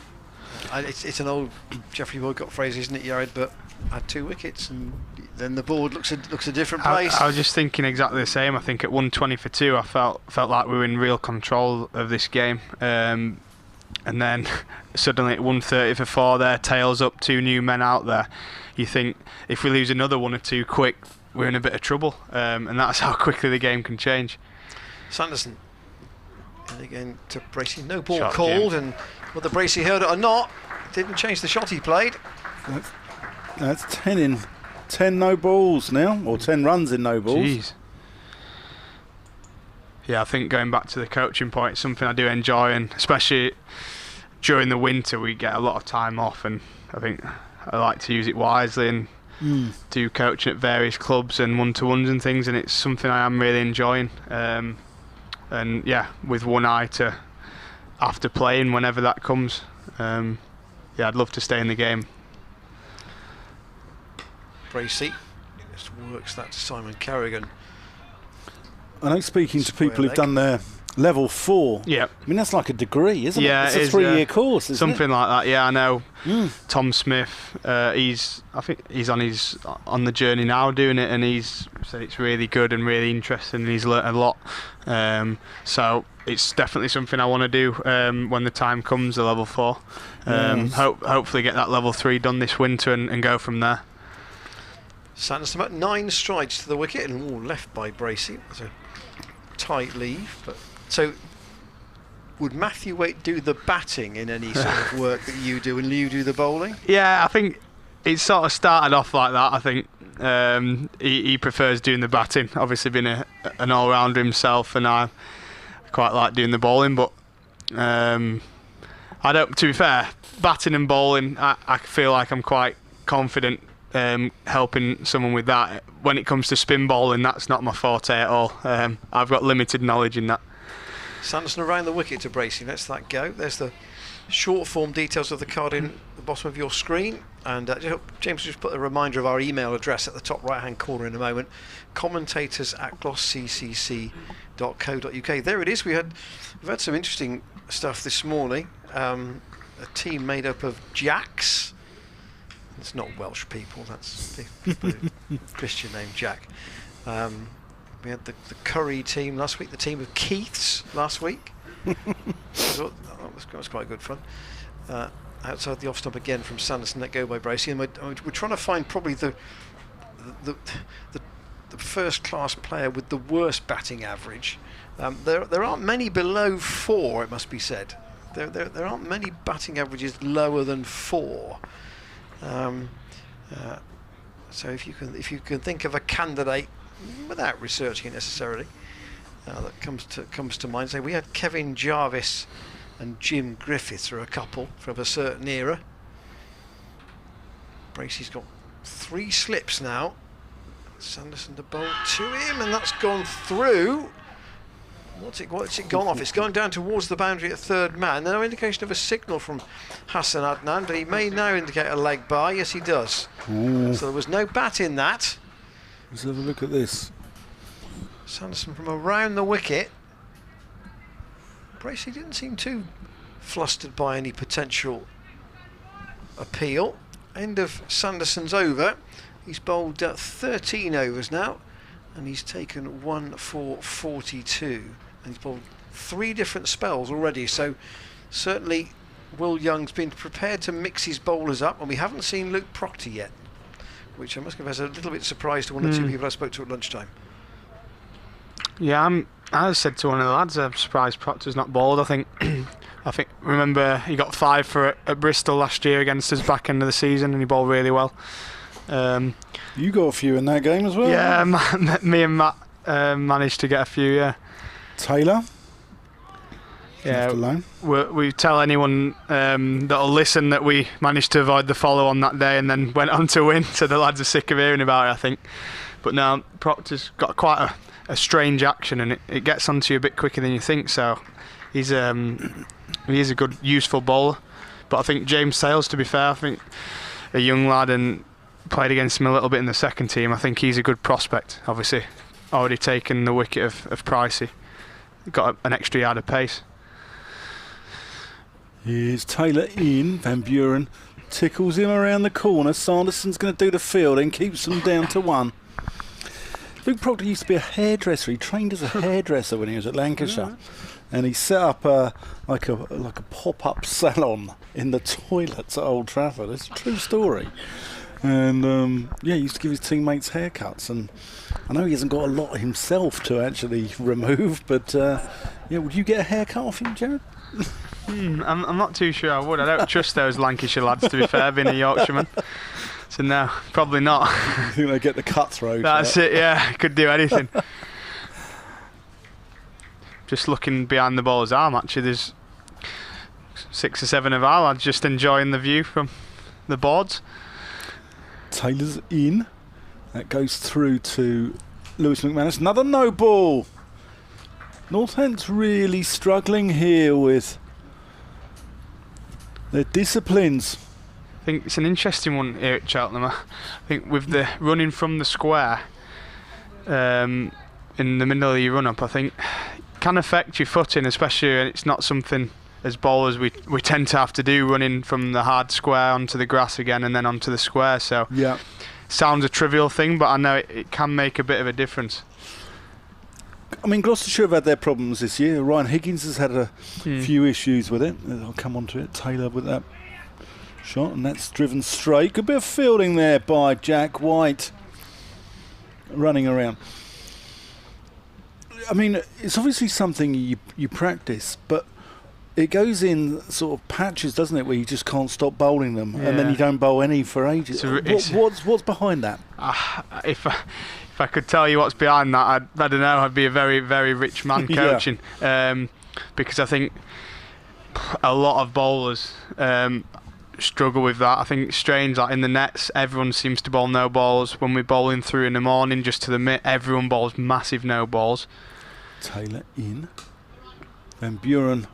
It's an old Geoffrey Woodcock phrase, isn't it, Yared? But had 2 wickets, and then the board looks a different place. I was just thinking exactly the same. I think at 120 for 2, I felt like we were in real control of this game. And then suddenly at 130 for 4, there, tails up, 2 new men out there. You think if we lose another 1 or 2 quick, we're in a bit of trouble, and that's how quickly the game can change. Sanderson, and again to Bracey, no ball Shot, called, Jim. and whether Bracey heard it or not, didn't change the shot he played. That's 10 no balls now, or 10 runs in no balls. Jeez. Yeah, I think going back to the coaching point, it's something I do enjoy, and especially during the winter we get a lot of time off, and I think I like to use it wisely and do coaching at various clubs and one-to-ones and things, and it's something I am really enjoying. And yeah, with one eye to after playing whenever that comes. Yeah, I'd love to stay in the game. Bracey just works that to Simon Carrigan. I know, speaking to Square people who've leg. done their level 4. Yeah. I mean, that's like a degree, isn't Yeah, it? it It's a is, 3-year course, isn't something like that. Yeah, I know. Tom Smith, I think he's on the journey now doing it, and he's said it's really good and really interesting, and he's learnt a lot. So it's definitely something I want to do when the time comes, the level 4. Hopefully get that level 3 done this winter and go from there. Sanderson about 9 strides to the wicket, and left by Bracey. That's a tight leave. But so, would Matthew Waite do the batting in any sort of work that you do, and you do the bowling? Yeah, I think it sort of started off like that. I think he prefers doing the batting. Obviously, being an all-rounder himself, and I quite like doing the bowling. But I don't. To be fair, batting and bowling, I feel like I'm quite confident helping someone with that. When it comes to spin bowling, that's not my forte at all. I've got limited knowledge in that. Sanderson around the wicket to Bracey. Let's that go. There's the short form details of the card in the bottom of your screen, and James will just put a reminder of our email address at the top right hand corner in a moment. commentators@glossccc.co.uk. There it is. We've had some interesting stuff this morning. A team made up of Jacks. It's not Welsh people, that's the Christian name Jack. We had the Curry team last week, the team of Keiths last week. That was quite good fun. Outside the off stump again from Sanderson, let go by Bracey. And we're trying to find probably the first class player with the worst batting average. There aren't many below 4, it must be said. There aren't many batting averages lower than 4. So if you can think of a candidate without researching it necessarily that comes to mind, say we had Kevin Jarvis and Jim Griffiths are a couple from a certain era. Bracey's got 3 slips now. Sanderson to bowl to him, and that's gone through. What's it gone off? It's gone down towards the boundary at third man. No indication of a signal from Hassan Adnan, but he may now indicate a leg by. Yes, he does. Ooh. So there was no bat in that. Let's have a look at this. Sanderson from around the wicket. Bracey didn't seem too flustered by any potential appeal. End of Sanderson's over. He's bowled 13 overs now, and he's taken 1 for 42. And he's bowled 3 different spells already, so certainly Will Young's been prepared to mix his bowlers up, and we haven't seen Luke Proctor yet, which I must confess a little bit surprised to one or two people I spoke to at lunchtime. Yeah, I said to one of the lads, I'm surprised Proctor's not bowled. I think remember he got 5 at Bristol last year against us back end of the season, and he bowled really well. You got a few in that game as well. Yeah, me and Matt managed to get a few. Yeah. Taylor. Yeah, we tell anyone that'll listen that we managed to avoid the follow on that day and then went on to win. So the lads are sick of hearing about it, I think. But now Proctor's got quite a strange action, and it gets onto you a bit quicker than you think. So he is a good, useful bowler. But I think James Sales, to be fair, I think a young lad and played against him a little bit in the second team. I think he's a good prospect. Obviously, already taken the wicket of Pricey. Got an extra yard of pace. Here's Taylor in. Van Buren tickles him around the corner. Sanderson's going to do the fielding, keeps them down to 1. Luke Proctor used to be a hairdresser. He trained as a hairdresser when he was at Lancashire. And he set up like a pop-up salon in the toilets at Old Trafford. It's a true story. And he used to give his teammates haircuts. And I know he hasn't got a lot himself to actually remove, but would you get a haircut off him, Jared? I'm not too sure I would. I don't trust those Lancashire lads, to be fair, being a Yorkshireman. So no, probably not. I think they get the cutthroat. That's it, yeah. Could do anything. Just looking behind the bowler's arm, actually, there's 6 or 7 of our lads just enjoying the view from the boards. Taylor's in. That goes through to Lewis McManus. Another no ball. Northampton's really struggling here with their disciplines. I think it's an interesting one here at Cheltenham. I think with the running from the square in the middle of your run-up, I think can affect your footing, especially when it's not something as bowlers we tend to have to do, running from the hard square onto the grass again and then onto the square. So yeah, sounds a trivial thing, but I know it can make a bit of a difference. I mean, Gloucestershire have had their problems this year. Ryan Higgins has had a few issues with it. I'll come on to it. Taylor with that shot, and that's driven straight. Good bit of fielding there by Jack White, running around. I mean, it's obviously something you practice, but it goes in sort of patches, doesn't it, where you just can't stop bowling them, and then you don't bowl any for ages. What's behind that? If I could tell you what's behind that, I don't know. I'd be a very, very rich man coaching, because I think a lot of bowlers struggle with that. I think it's strange, like in the nets, everyone seems to bowl no balls. When we're bowling through in the morning, just to the mitt, everyone bowls massive no balls. Taylor in. Van Buren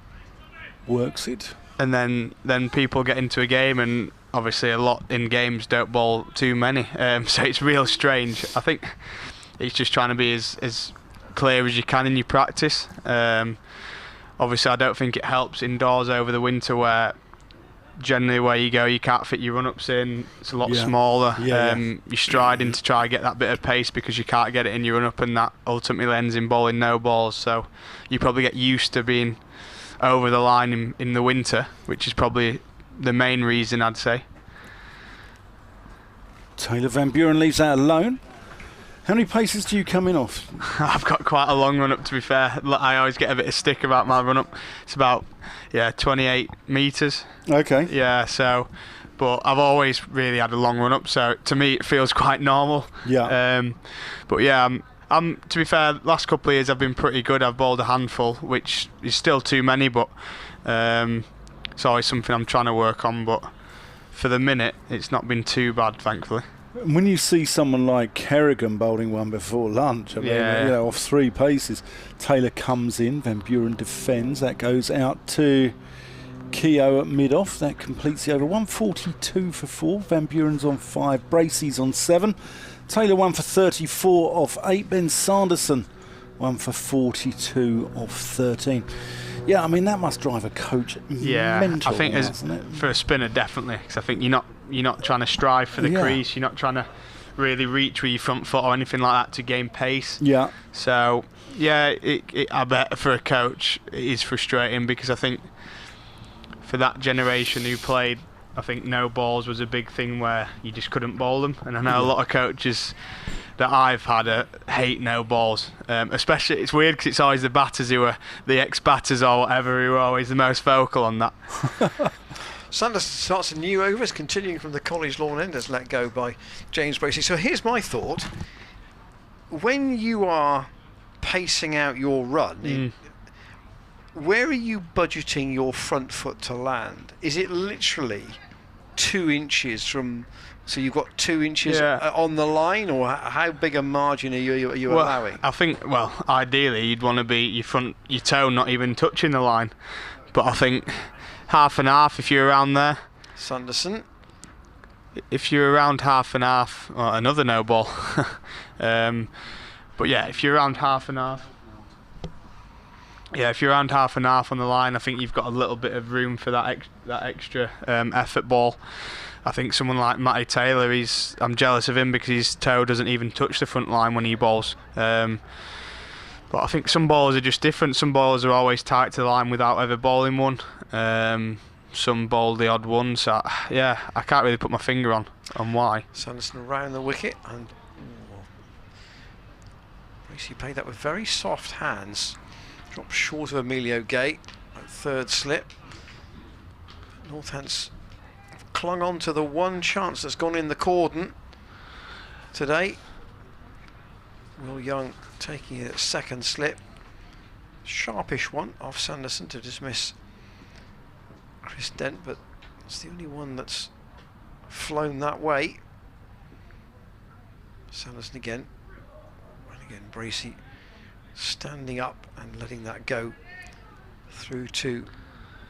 works it. And then people get into a game, and obviously a lot in games don't bowl too many. So it's real strange. I think it's just trying to be as clear as you can in your practice. Obviously I don't think it helps indoors over the winter, where generally where you go you can't fit your run-ups in. It's a lot smaller. You're striding to try and get that bit of pace because you can't get it in your run-up, and that ultimately ends in bowling no balls. So you probably get used to being over the line in the winter, which is probably the main reason, I'd say. Taylor Van Buren leaves that alone. How many paces do you come in off? I've got quite a long run-up, to be fair. I always get a bit of stick about my run-up. It's about 28 metres. Okay. Yeah, so, but I've always really had a long run-up, so to me it feels quite normal. Yeah. But yeah, I'm to be fair, last couple of years I've been pretty good. I've bowled a handful, which is still too many, but it's always something I'm trying to work on. But for the minute, it's not been too bad, thankfully. When you see someone like Kerrigan bowling one before lunch, I mean, off 3 paces, Taylor comes in, Van Buren defends, that goes out to Keogh at mid-off, that completes the over. 142 for 4, Van Buren's on 5, Bracey's on 7, Taylor 1 for 34 off 8, Ben Sanderson 1 for 42 off 13. Yeah, I mean, that must drive a coach mental. I think for a spinner, definitely, because I think you're not trying to strive for the crease, you're not trying to really reach with your front foot or anything like that to gain pace. Yeah. So, I bet for a coach it is frustrating, because I think for that generation who played, I think no balls was a big thing where you just couldn't bowl them. And I know a lot of coaches that I've had hate no balls. Especially, it's weird because it's always the batters who are the ex-batters or whatever who are always the most vocal on that. Sanders starts a new overs, continuing from the college lawn end, as let go by James Bracey. So here's my thought. When you are pacing out your run, where are you budgeting your front foot to land? Is it literally 2 inches from... So you've got 2 inches on the line, or how big a margin are you allowing? I think, ideally you'd want to be your toe not even touching the line. But I think half and half if you're around there. Sanderson. If you're around half and half, another no ball. But yeah, if you're around half and half. yeah, if you're around half and half on the line, I think you've got a little bit of room for that extra effort ball. I think someone like Matty Taylor, I'm jealous of him because his toe doesn't even touch the front line when he bowls. But I think some bowlers are just different. Some bowlers are always tight to the line without ever bowling one. Some bowl the odd one. So yeah, I can't really put my finger on why. Sanderson around the wicket, and Bracey played that with very soft hands. Dropped short of Emilio Gay at third slip. Northants clung on to the one chance that's gone in the cordon today. Will Young taking it at second slip. Sharpish one off Sanderson to dismiss Chris Dent, but it's the only one that's flown that way. Sanderson again. And again Bracey standing up and letting that go through to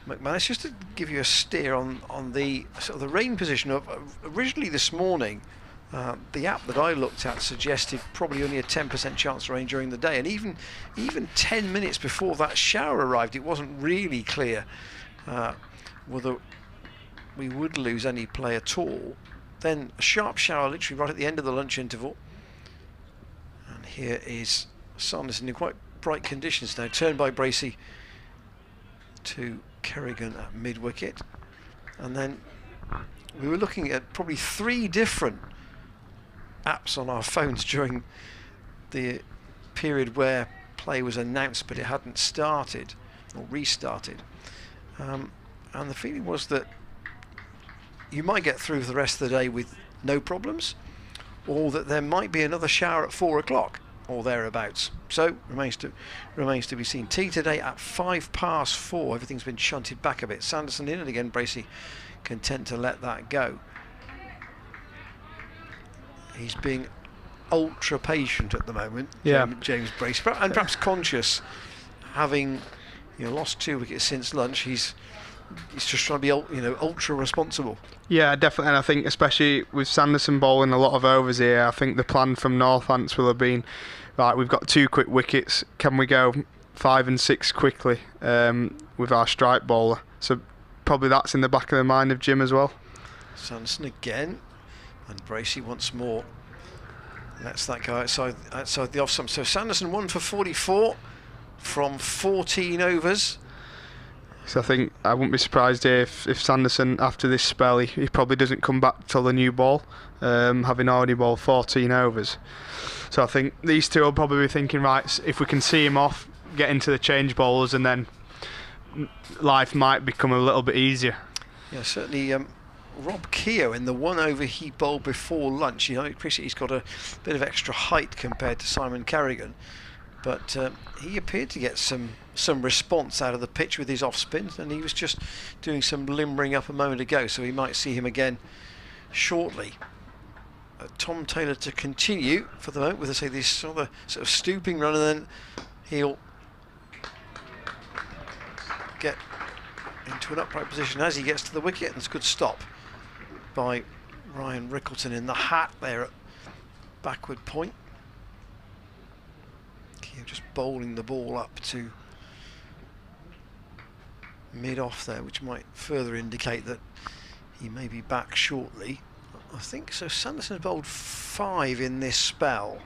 McManus. Just to give you a steer on the sort of the rain position of originally this morning, the app that I looked at suggested probably only a 10% chance of rain during the day, and even 10 minutes before that shower arrived, it wasn't really clear whether we would lose any play at all. Then a sharp shower literally right at the end of the lunch interval, and here is Sanderson in quite bright conditions now, turned by Bracey to Kerrigan at mid-wicket. And then we were looking at probably 3 different apps on our phones during the period where play was announced but it hadn't started or restarted, and the feeling was that you might get through for the rest of the day with no problems, or that there might be another shower at 4 o'clock or thereabouts. So remains to be seen. Tea today at 4:05. Everything's been shunted back a bit. Sanderson in, and again Bracey content to let that go. He's being ultra patient at the moment. Yeah. James Bracey, and perhaps conscious, having lost 2 wickets since lunch. He's just trying to be ultra responsible. Yeah, definitely, and I think especially with Sanderson bowling a lot of overs here, I think the plan from Northants will have been, right, we've got 2 quick wickets, can we go 5 and 6 quickly with our strike bowler? So probably that's in the back of the mind of Jim as well. Sanderson again, and Bracey once more. That's that guy outside the off stump. So Sanderson 1 for 44 from 14 overs. So I think I wouldn't be surprised if Sanderson, after this spell, he probably doesn't come back till the new ball, having already bowled 14 overs. So I think these two will probably be thinking, right, if we can see him off, get into the change bowlers, and then life might become a little bit easier. Yeah, certainly. Rob Keogh in the 1 over he bowled before lunch. I appreciate he's got a bit of extra height compared to Simon Kerrigan, but he appeared to get some response out of the pitch with his off spins, and he was just doing some limbering up a moment ago, so we might see him again shortly. Tom Taylor to continue for the moment with this sort of stooping run, and then he'll get into an upright position as he gets to the wicket, and it's a good stop by Ryan Rickleton in the hat there at backward point. Just bowling the ball up to mid-off there, which might further indicate that he may be back shortly. I think so. Sanderson's bowled 5 in this spell.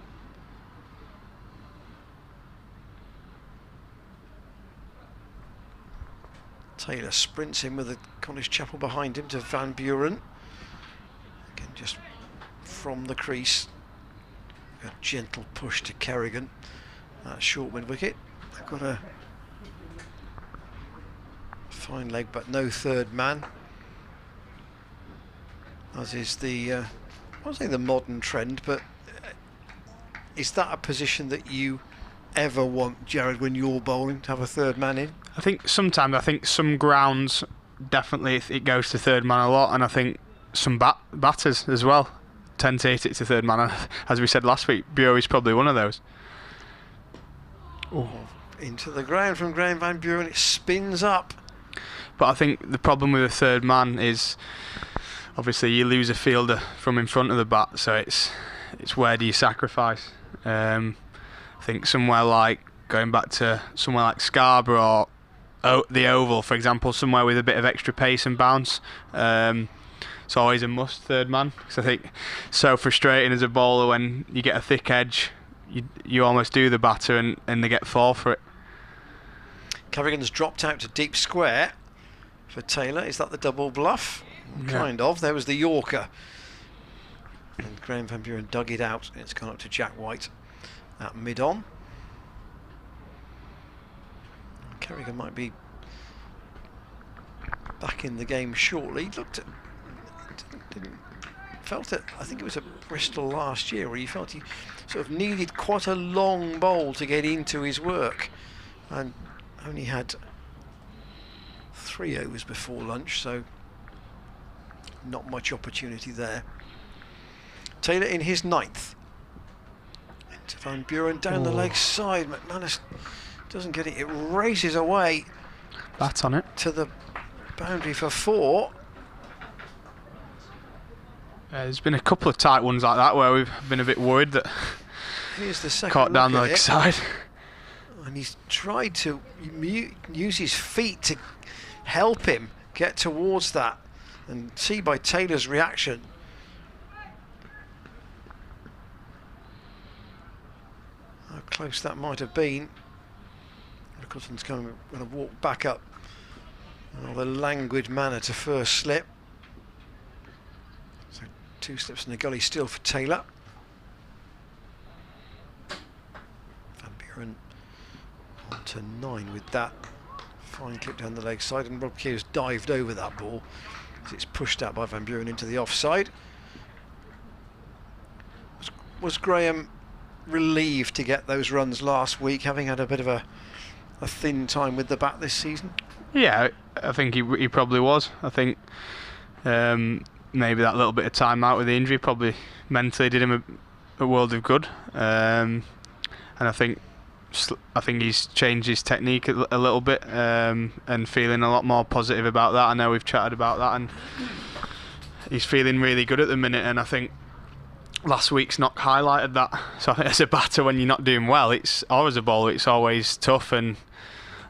Taylor sprints in with the College Chapel behind him to Van Buren. Again, just from the crease. A gentle push to Kerrigan. Short mid wicket. They've got a fine leg, but no third man. As is the, I won't say the modern trend, but is that a position that you ever want, Jared, when you're bowling, to have a third man in? I think sometimes, some grounds definitely it goes to third man a lot, and I think some batters as well tend to hit it to third man. As we said last week, Bury's probably one of those. Oh. Into the ground from Graham Van Buren, it spins up. But I think the problem with a third man is obviously you lose a fielder from in front of the bat, so it's where do you sacrifice? I think somewhere like going back to somewhere like Scarborough or the Oval, for example, somewhere with a bit of extra pace and bounce. It's always a must, third man, because I think it's so frustrating as a bowler when you get a thick edge, you almost do the batter and they get 4 for it. Carrigan's dropped out to deep square for Taylor. Is that the double bluff? Yeah. Kind of. There was the Yorker. And Graham Van Buren dug it out. It's gone up to Jack White at mid-on. Carrigan might be back in the game shortly. Looked at, felt it. I think it was at Bristol last year where he felt he sort of needed quite a long bowl to get into his work, and only had 3 overs before lunch, so not much opportunity there. Taylor in his 9th. Into Van Buren down the leg side. McManus doesn't get it. It races away. Bat on it. To the boundary for 4. There's been a couple of tight ones like that where we've been a bit worried that Here's the second caught down the look at leg it. side. And he's tried to use his feet to help him get towards that, and see by Taylor's reaction how close that might have been. Nicholson's going to walk back up in a rather languid manner to first slip. So 2 slips in the gully still for Taylor. Van Buren on to 9 with that fine clip down the leg side, and Rob Keogh's dived over that ball as it's pushed out by Van Buren into the offside. Was Graham relieved to get those runs last week, having had a bit of a thin time with the bat this season? Yeah, I think he probably was. I think maybe that little bit of time out with the injury probably mentally did him a world of good, and I think he's changed his technique a little bit, and feeling a lot more positive about that. I know we've chatted about that, and he's feeling really good at the minute, and I think last week's knock highlighted that. So I think as a batter, when you're not doing well, or as a bowler, it's always tough, and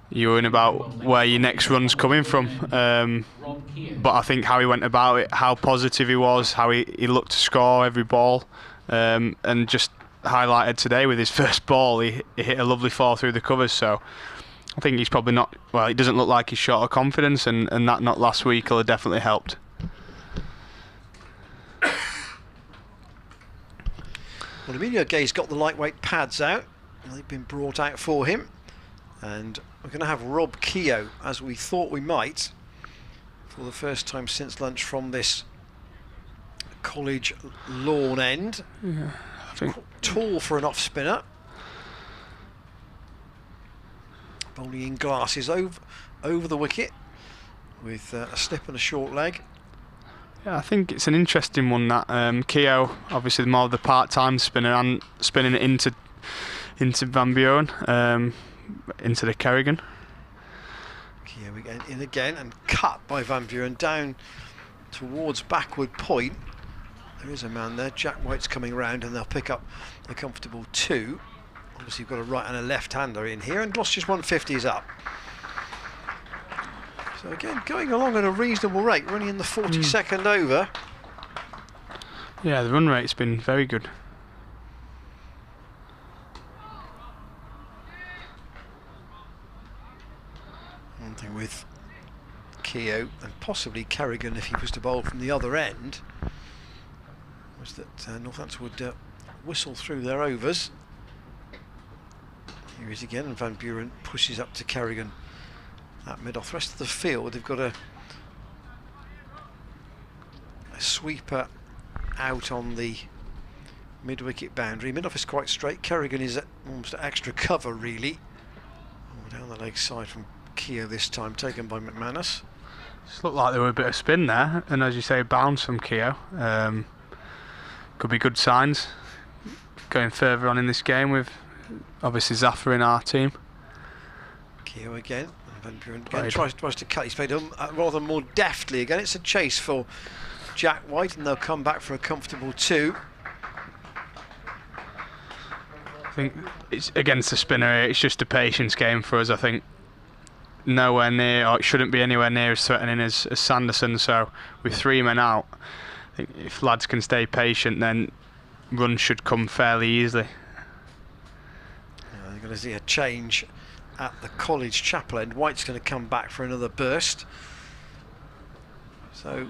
you're worrying about where your next run's coming from. But I think how he went about it, how positive he was, how he looked to score every ball, and just highlighted today with his first ball, he hit a lovely 4 through the covers. So I think he's probably not, well, it doesn't look like he's short of confidence, and that not last week will have definitely helped. Well, Emilio Gay's got the lightweight pads out. They've been brought out for him, and we're going to have Rob Keogh, as we thought we might, for the first time since lunch from this college lawn end. Yeah, I think Tall for an off spinner. Bowling in glasses over the wicket with a slip and a short leg. Yeah, I think it's an interesting one, that Keogh, obviously more of the part-time spinner, and spinning it into Van Buren, into the Kerrigan. Keogh again, in again, and cut by Van Buren down towards backward point. There is a man there. Jack White's coming round, and they'll pick up a comfortable 2. Obviously, you've got a right and a left-hander in here, and Gloucester's 150 is up. So again, going along at a reasonable rate. We're only in the 42nd over. Yeah, the run rate's been very good. One thing with Keogh, and possibly Kerrigan if he was to bowl from the other end, was that Northampton would whistle through their overs. Here he is again, and Van Buren pushes up to Kerrigan at mid-off. The rest of the field, they've got a sweeper out on the mid-wicket boundary. Mid-off is quite straight. Kerrigan is at almost extra cover, really. Down the leg side from Keogh this time, taken by McManus. Just looked like there were a bit of spin there, and as you say, bounce from Keogh. Could be good signs going further on in this game with obviously Zafar in our team. Keogh again. Van Buren again tries to cut. He's played rather more deftly again. It's a chase for Jack White, and they'll come back for a comfortable 2. I think it's against the spinner. It's just a patience game for us. I think nowhere near, or it shouldn't be anywhere near as threatening as Sanderson. So with 3 men out, I think if lads can stay patient, then runs should come fairly easily. You're going to see a change at the College Chapel end. White's going to come back for another burst. So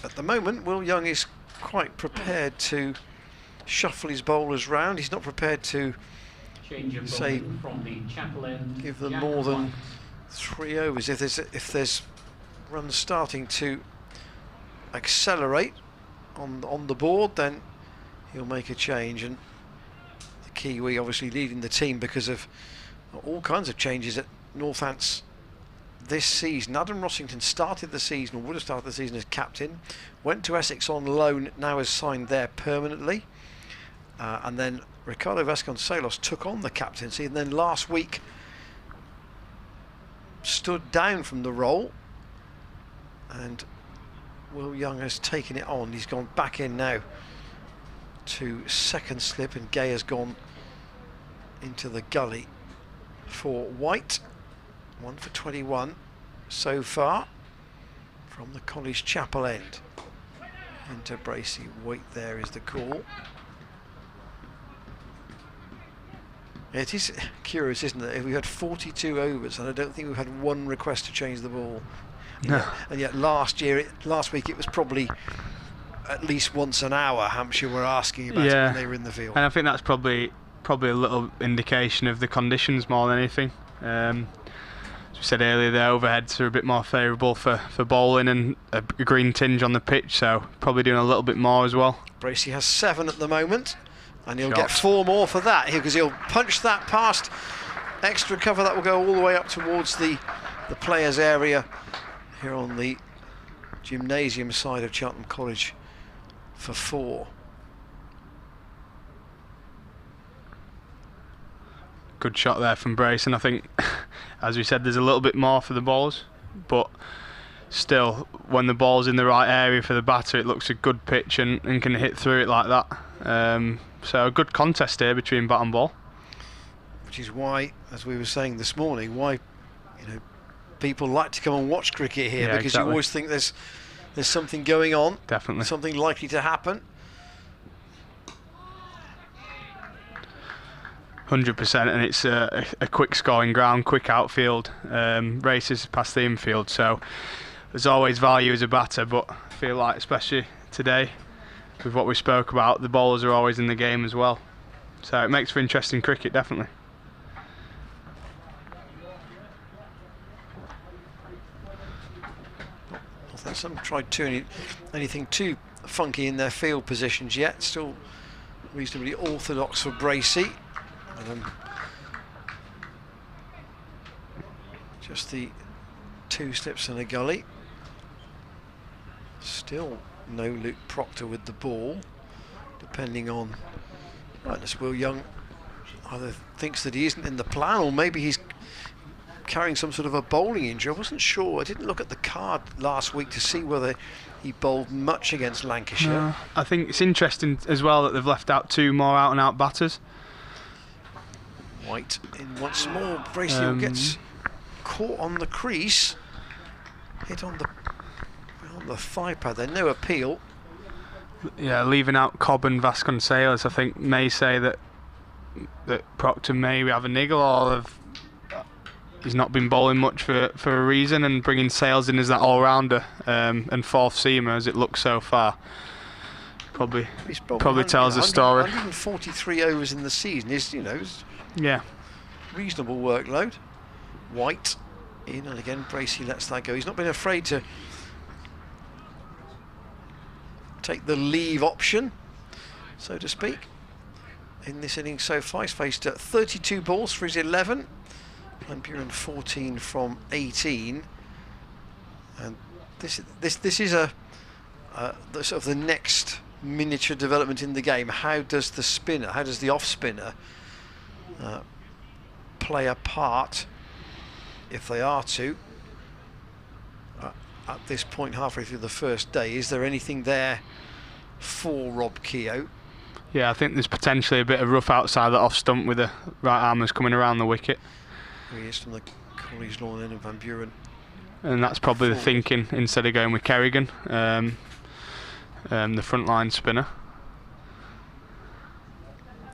at the moment, Will Young is quite prepared to shuffle his bowlers round. He's not prepared to say from the chapel end, give them more than 3 overs. If there's runs starting to accelerate on the board, then he'll make a change. And the Kiwi obviously leading the team because of all kinds of changes at Northants this season. Adam Rossington started the season, or would have started the season, as captain, went to Essex on loan, now is signed there permanently, and then Ricardo Vasconcelos took on the captaincy, and then last week stood down from the role, and Will Young has taken it on. He's gone back in now to second slip, and Gay has gone into the gully for White. 1 for 21 so far from the College Chapel end. Into Bracey. Wait, there is the call. It is curious, isn't it? We had 42 overs, and I don't think we've had one request to change the ball. No. And yet last week it was probably at least once an hour Hampshire were asking about it when they were in the field. And I think that's probably a little indication of the conditions more than anything. As we said earlier, the overheads are a bit more favourable for bowling, and a green tinge on the pitch, so probably doing a little bit more as well. Bracey has 7 at the moment, and he'll get 4 more for that, because he'll punch that past extra cover. That will go all the way up towards the players' area here on the gymnasium side of Cheltenham College for 4. Good shot there from Brace, and I think, as we said, there's a little bit more for the bowlers, but still, when the ball's in the right area for the batter, it looks a good pitch and can hit through it like that. So a good contest here between bat and ball. Which is why, as we were saying this morning, why people like to come and watch cricket here, because you always think there's something going on, definitely something likely to happen. 100%, and it's a quick scoring ground, quick outfield, races past the infield, so there's always value as a batter, but I feel like, especially today, with what we spoke about, the bowlers are always in the game as well, so it makes for interesting cricket, definitely. Some tried anything too funky in their field positions yet, still reasonably orthodox for Bracey. Just the 2 slips and a gully. Still no Luke Proctor with the ball, depending on, this Will Young either thinks that he isn't in the plan, or maybe he's carrying some sort of a bowling injury. I wasn't sure. I didn't look at the card last week to see whether he bowled much against Lancashire. No, I think it's interesting as well that they've left out 2 more out-and-out batters. White in once more. Bracey gets caught on the crease, hit on the thigh pad. There's no appeal. Yeah, leaving out Cobb and Vasconcelos, I think may say that Proctor may have a niggle, or he's not been bowling much for a reason, and bringing Sales in as that all-rounder and fourth seamer as it looks so far probably tells a story. 143 overs in the season is reasonable workload. White in, and again Bracey lets that go. He's not been afraid to take the leave option, so to speak, in this innings so far. He's faced 32 balls for his 11, and Buren 14 from 18, and this is the sort of the next miniature development in the game. How does the off spinner play a part, if they are to, at this point halfway through the first day? Is there anything there for Rob Keogh? Yeah, I think there's potentially a bit of rough outside that off stump with the right armers coming around the wicket. He is from the College Lawn end of Van Buren. And that's probably the Forward. thinking, instead of going with Kerrigan, the frontline spinner.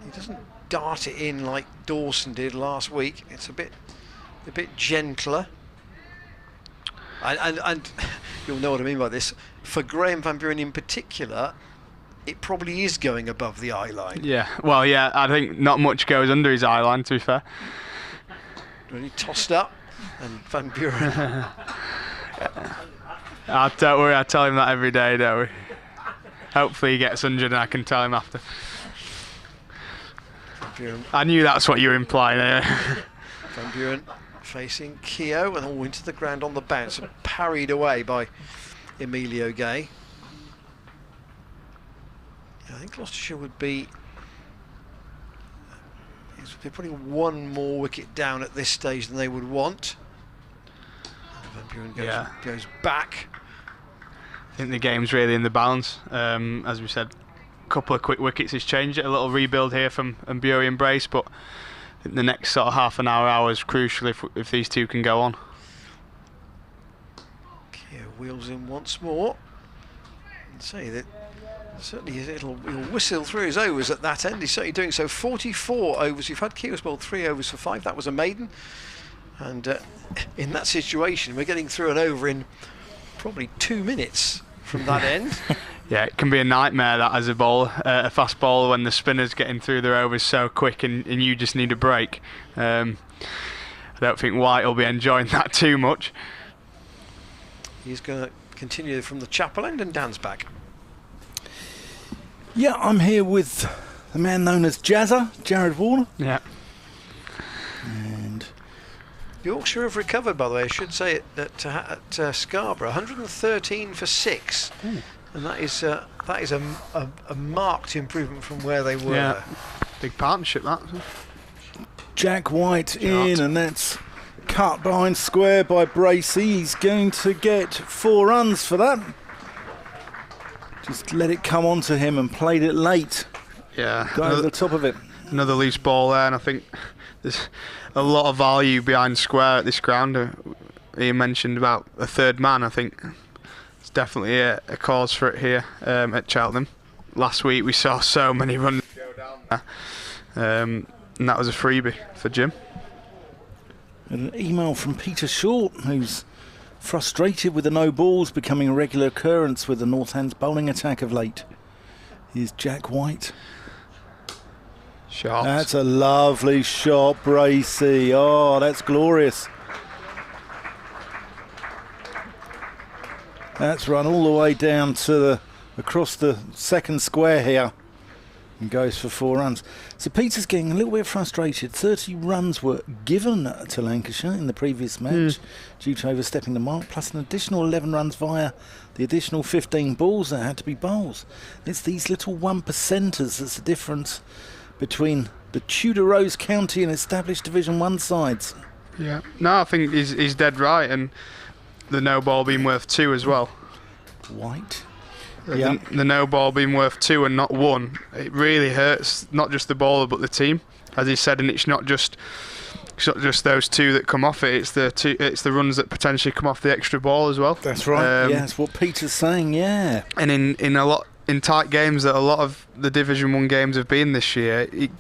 He doesn't dart it in like Dawson did last week. It's a bit gentler. And you'll know what I mean by this. For Graham Van Buren in particular, it probably is going above the eye line. Yeah, well, yeah, I think not much goes under his eye line, to be fair. Really tossed up, and Van Buren. Don't worry, I tell him that every day, don't we? Hopefully he gets 100 and I can tell him after. Van Buren, I knew that's what you were implying anyway. Van Buren facing Keogh and all into the ground on the bounce and parried away by Emilio Gay. I think Gloucestershire would be they're putting one more wicket down at this stage than they would want. Van Buren goes back. I think the game's really in the balance. As we said, a couple of quick wickets has changed it. A little rebuild here from Bury and Brace, but I think the next sort of half an hour is crucial if these two can go on. Keogh wheels in once more. And say that certainly he'll whistle through his overs at that end. He's certainly doing so. 44 overs. We've had Keogh's bowled 3 overs for 5. That was a maiden. And in that situation, we're getting through an over in probably 2 minutes from that end. Yeah, it can be a nightmare that as a bowler, a fast bowler, when the spinner's getting through their overs so quick and you just need a break. I don't think White will be enjoying that too much. He's going to continue from the chapel end, and Dan's back. Yeah, I'm here with the man known as Jazza, Jared Warner. Yeah. And Yorkshire have recovered, by the way, I should say, at Scarborough. 113 for 6. Ooh. And that is a marked improvement from where they were. Yeah. Big partnership, that. Jack White in, and that's cut behind square by Bracey. He's going to get 4 runs for that. Just let it come onto him and played it late. Yeah. Got over the top of it. Another loose ball there, and I think there's a lot of value behind square at this ground. Ian mentioned about a third man. I think it's definitely a cause for it here at Cheltenham. Last week we saw so many runs go down there, and that was a freebie for Jim. An email from Peter Short, who's frustrated with the no balls becoming a regular occurrence with the Northamptonshire bowling attack of late. Here's Jack White. Shot. That's a lovely shot, Bracey. Oh, that's glorious. That's run all the way down to across the second square here and goes for 4 runs. So Peter's getting a little bit frustrated. 30 runs were given to Lancashire in the previous match due to overstepping the mark, plus an additional 11 runs via the additional 15 balls that had to be bowls. It's these little 1%ers that's the difference between the Tudor Rose County and established Division 1 sides. Yeah. No, I think he's dead right, and the no ball being worth 2 as well. White. Yeah. The no ball being worth 2 and not 1, it really hurts not just the bowler but the team, as he said, and it's not just those 2 that come off it. It's the runs that potentially come off the extra ball as well. That's right. Yeah, that's what Peter's saying. Yeah. And in tight games that a lot of the Division 1 games have been this year, it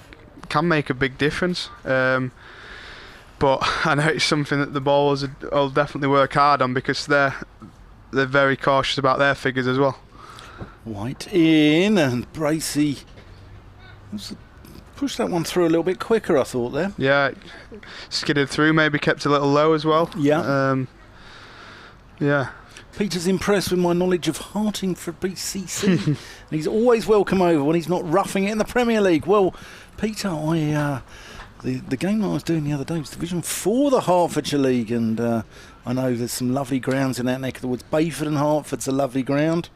can make a big difference. But I know it's something that the bowlers will definitely work hard on, because they're very cautious about their figures as well. White in, and Bracey pushed that one through a little bit quicker, I thought there. Yeah, skidded through, maybe kept a little low as well. Yeah. Yeah. Peter's impressed with my knowledge of Hartingford BCC. And he's always welcome over when he's not roughing it in the Premier League. Well, Peter, the game I was doing the other day was Division 4 the Hertfordshire League, and I know there's some lovely grounds in that neck of the woods. Bayford and Hertford's a lovely ground.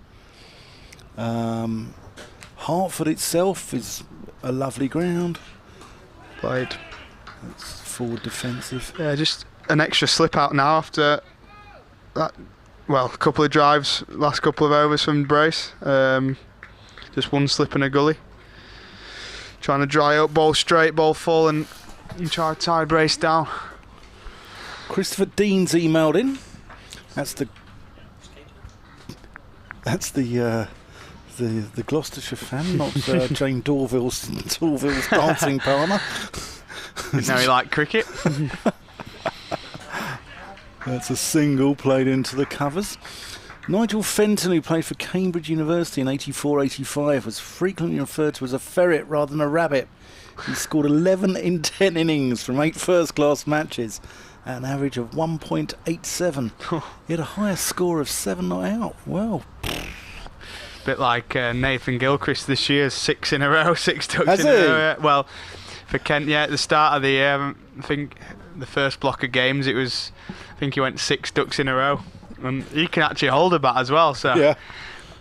Hertford itself is a lovely ground. Played. It's forward defensive. Yeah, just an extra slip out now after that. Well, a couple of drives, last couple of overs from Brace. Just one slip in a gully. Trying to dry up, ball straight, ball full, and try to tie brace down. Christopher Dean's emailed in. That's the Gloucestershire fan, not Jane Dorville's dancing partner. Didn't know he liked cricket. That's a single played into the covers. Nigel Fenton, who played for Cambridge University in 84-85, was frequently referred to as a ferret rather than a rabbit. He scored 11 in 10 innings from 8 first-class matches at an average of 1.87. He had a higher score of 7 not out. Well, bit like Nathan Gilchrist this year, 6 in a row, 6 ducks has in he? a row. Well, for Kent, at the start of the year, I think the first block of games, I think he went 6 ducks in a row. And he can actually hold a bat as well, so yeah.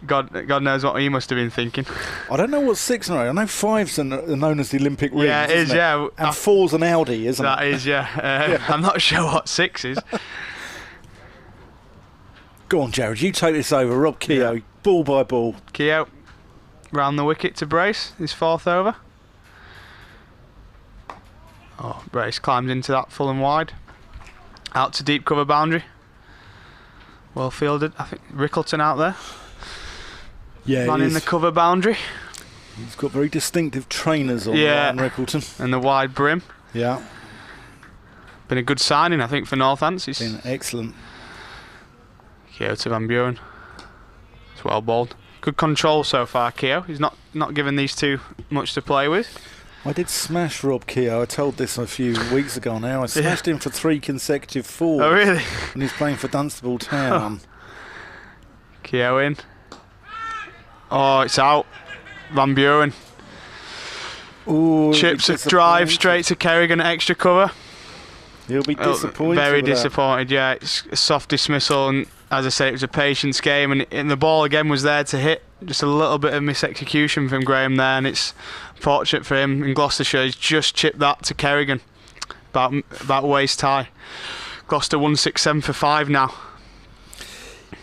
God knows what he must have been thinking. I don't know what 6 in a row. I know 5s are known as the Olympic rings. Yeah, it is, yeah. And 4's an Audi, isn't it? That is, yeah. I'm not sure what 6 is. Go on, Jared, you take this over. Rob Keogh, Yeah. ball by ball. Keogh round the wicket to brace, his 4th over. Oh, brace climbs into that full and wide. Out to deep cover boundary. Well fielded. I think Rickleton out there. Yeah, Man in the cover boundary. He's got very distinctive trainers on, Yeah. Ryan Rickleton. And the wide brim. Yeah, Been a good signing, I think, for Northants. He's been excellent. Keogh to Van Buren. It's well bowled. Good control so far, Keogh. He's not given these two much to play with. I did smash Rob Keogh. I told this a few weeks ago now. I smashed him for 3 consecutive 4s. Oh, really? And he's playing for Dunstable Town. Keogh in. Oh, it's out. Van Buren. Ooh, Chips he'll a be drive disappointed. straight to Kerrigan, extra cover. He'll be disappointed. Very with that. disappointed, yeah. It's a soft dismissal, and as I said, it was a patience game, and the ball again was there to hit. Just a little bit of misexecution from Graham there, and it's fortunate for him. In Gloucestershire, he's just chipped that to Kerrigan, about waist high. Gloucester 167 for 5 now.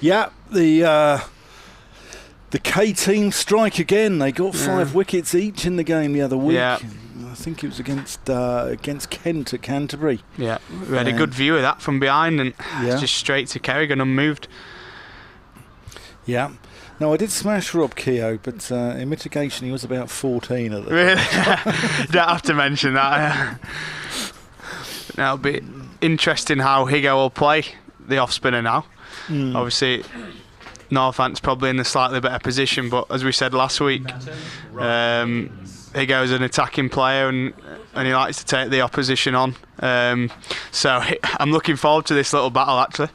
Yeah, the K team strike again. They got 5 wickets each in the game the other week. Yeah. I think it was against Kent at Canterbury. Yeah, we had a good view of that from behind, and Yeah. just straight to Kerrigan, unmoved. Yeah. No, I did smash Rob Keogh, but in mitigation he was about 14 at the time. Really? Don't have to mention that. Now it'll be interesting how Higo will play the off spinner now. Obviously, Northants probably in a slightly better position, but as we said last week, Higo's an attacking player and he likes to take the opposition on. So I'm looking forward to this little battle, actually.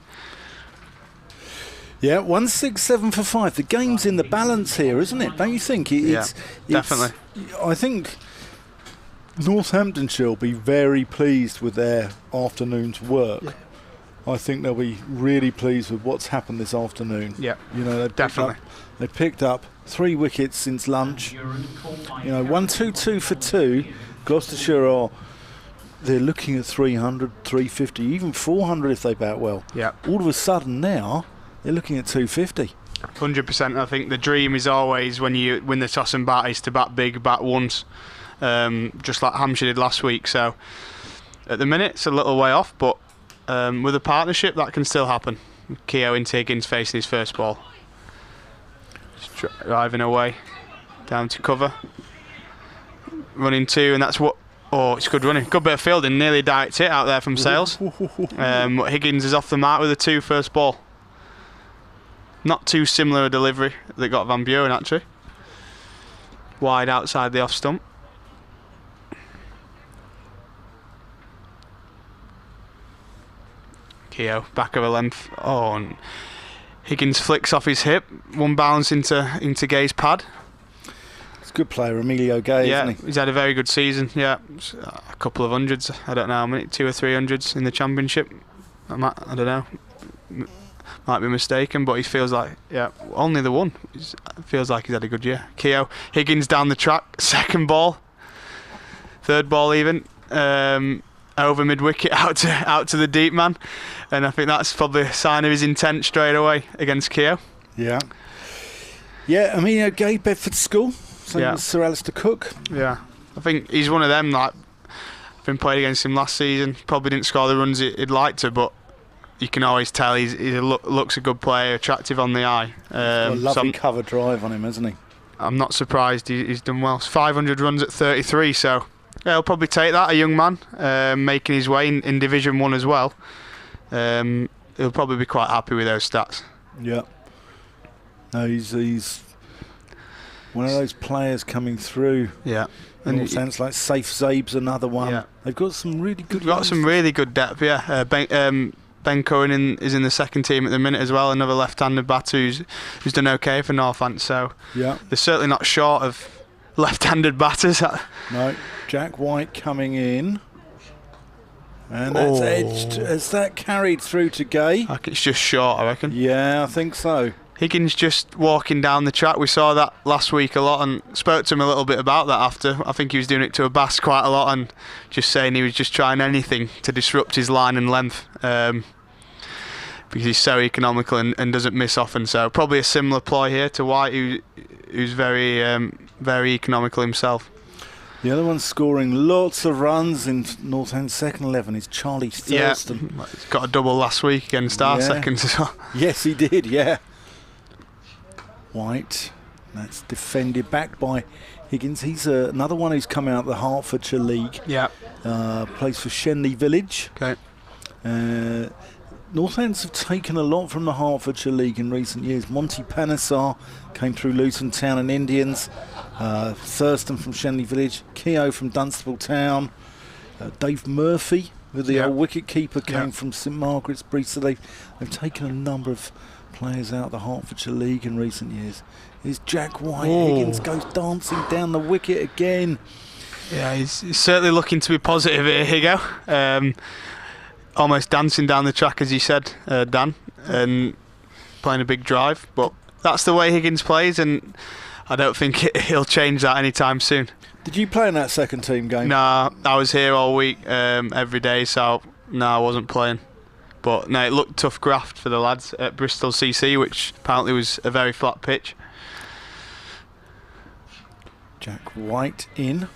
Yeah, 167 for 5. The game's in the balance here, isn't it? Don't you think? Definitely. I think Northamptonshire will be very pleased with their afternoon's work. Yeah. I think they'll be really pleased with what's happened this afternoon. Yeah, you know, they picked up 3 wickets since lunch. You know, 1-2-2 for 2. Gloucestershire they're looking at 300, 350, even 400 if they bat well. Yeah. All of a sudden now they're looking at 250. 100%. I think the dream is always when you win the toss and bat is to bat big, bat once, just like Hampshire did last week. So at the minute it's a little way off, but with a partnership that can still happen. Keogh into Higgins facing his first ball. Just driving away, down to cover. Running 2, and that's what. Oh, it's good running. Good bit of fielding. Nearly direct hit out there from Sales. Higgins is off the mark with a 2 first ball. Not too similar a delivery that got Van Buren actually. Wide outside the off stump. Keogh, back of a length. Oh, and Higgins flicks off his hip. One bounce into Gay's pad. It's a good player, Emilio Gay, Yeah, isn't he? he's had a very good season. Yeah, a couple of hundreds. I don't know how many, 200 or 300s in the championship. I don't know. Might be mistaken, but he feels like, only the one. Feels like he's had a good year. Keogh, Higgins down the track, 2nd ball, 3rd ball even, over mid wicket out to the deep man, and I think that's probably a sign of his intent straight away against Keogh. Yeah. Yeah, Emilio Gay, Bedford School, same as Sir Alistair Cook. Yeah, I think he's one of them. Like, I've been played against him last season. Probably didn't score the runs he'd like to, but you can always tell looks a good player, attractive on the eye. A lovely cover drive on him, hasn't he? I'm not surprised he's done well. 500 runs at 33, so yeah, he'll probably take that. A young man making his way in Division 1 as well. He'll probably be quite happy with those stats. Yeah. No, he's one of those players coming through. Yeah. In all sense, like Safe Zabe's another one. Yeah. They've got some really good. They've got some really good depth. Yeah. Ben Cohen is in the second team at the minute as well. Another left-handed batter who's done okay for Northampton. So yeah, they're certainly not short of left-handed batters. No, Jack White coming in. And that's edged. Has that carried through to Gay? Like it's just short, I reckon. Yeah, I think so. Higgins just walking down the track. We saw that last week a lot and spoke to him a little bit about that after. I think he was doing it to Abbas quite a lot and just saying he was just trying anything to disrupt his line and length because he's so economical and doesn't miss often. So probably a similar ploy here to White, who's very economical himself. The other one scoring lots of runs in Northampton's second 11 is Charlie Thurston. Yeah, he's got a double last week against our seconds as well. Yes, he did, yeah. White, that's defended back by Higgins. He's another one who's come out of the Hertfordshire League. Yeah. Plays for Shenley Village. Okay. Northants have taken a lot from the Hertfordshire League in recent years. Monty Panesar came through Luton Town and Indians. Thurston from Shenley Village. Keogh from Dunstable Town. Dave Murphy, with the old wicket keeper, came from St Margaret's Breach. So they've taken a number of players out of the Hertfordshire League in recent years. Here's Jack White. Higgins goes dancing down the wicket again. Yeah, he's certainly looking to be positive here, Higo. Almost dancing down the track, as you said, Dan, and playing a big drive. But that's the way Higgins plays, and I don't think he'll change that anytime soon. Did you play in that second team game? No, I was here all week, every day, so no, I wasn't playing. But no, it looked tough graft for the lads at Bristol CC, which apparently was a very flat pitch. Jack White in.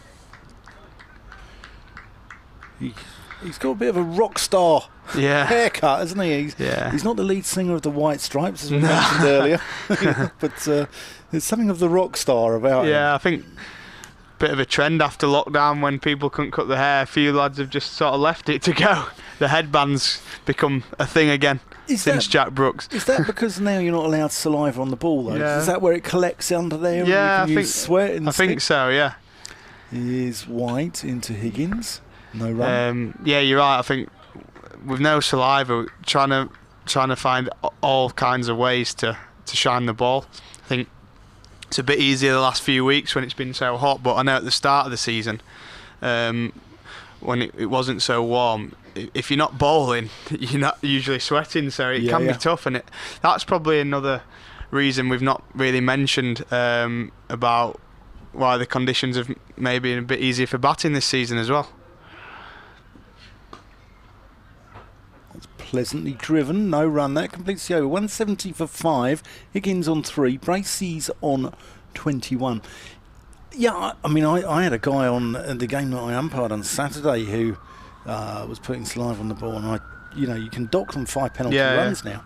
He's got a bit of a rock star haircut, hasn't he? He's not the lead singer of the White Stripes, as we mentioned earlier, but there's something of the rock star about him. Yeah, I think a bit of a trend after lockdown when people couldn't cut their hair. A few lads have just sort of left it to go. The headbands become a thing again since Jack Brooks. Is that because now you're not allowed saliva on the ball, though? Yeah. Is that where it collects under there? Yeah, and you can use sweat and I think so, yeah. Here's White into Higgins. No run. Yeah, you're right. I think with no saliva, trying to find all kinds of ways to shine the ball. I think it's a bit easier the last few weeks when it's been so hot, but I know at the start of the season, when it wasn't so warm, if you're not bowling, you're not usually sweating, so it can be tough. And that's probably another reason we've not really mentioned about why the conditions have maybe been a bit easier for batting this season as well. Pleasantly driven, no run. That completes the over. 170 for 5. Higgins on 3. Bracey's on 21. Yeah, I mean, I had a guy on the game that I umpired on Saturday who was putting saliva on the ball, and you can dock them 5 penalty runs now.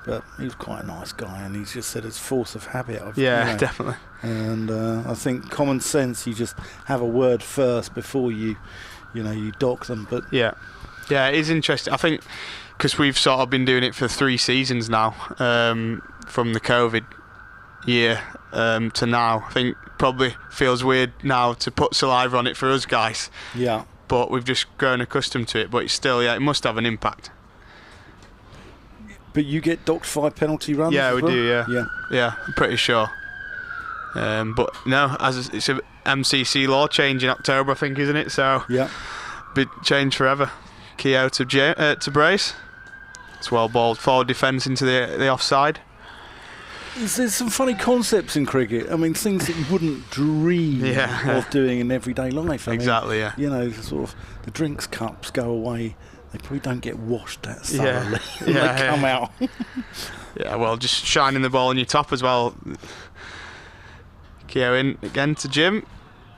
But he was quite a nice guy, and he's just said it's force of habit. Definitely. And I think common sense, you just have a word first before you dock them. But yeah, it is interesting. I think because we've sort of been doing it for 3 seasons now, from the COVID year to now. I think probably feels weird now to put saliva on it for us guys. Yeah. But we've just grown accustomed to it. But it's still, it must have an impact. But you get docked 5 penalty runs? Yeah, we well? do, yeah. I'm pretty sure. But no, it's a MCC law change in October, I think, isn't it? So, big change forever. Keogh to brace. It's well bowled. Forward defence into the offside. There's some funny concepts in cricket. I mean, things that you wouldn't dream of doing in everyday life. Exactly, yeah. Sort of the drinks cups go away. They probably don't get washed that thoroughly when they come out. Yeah, well, just shining the ball on your top as well. Keogh in again to Jim.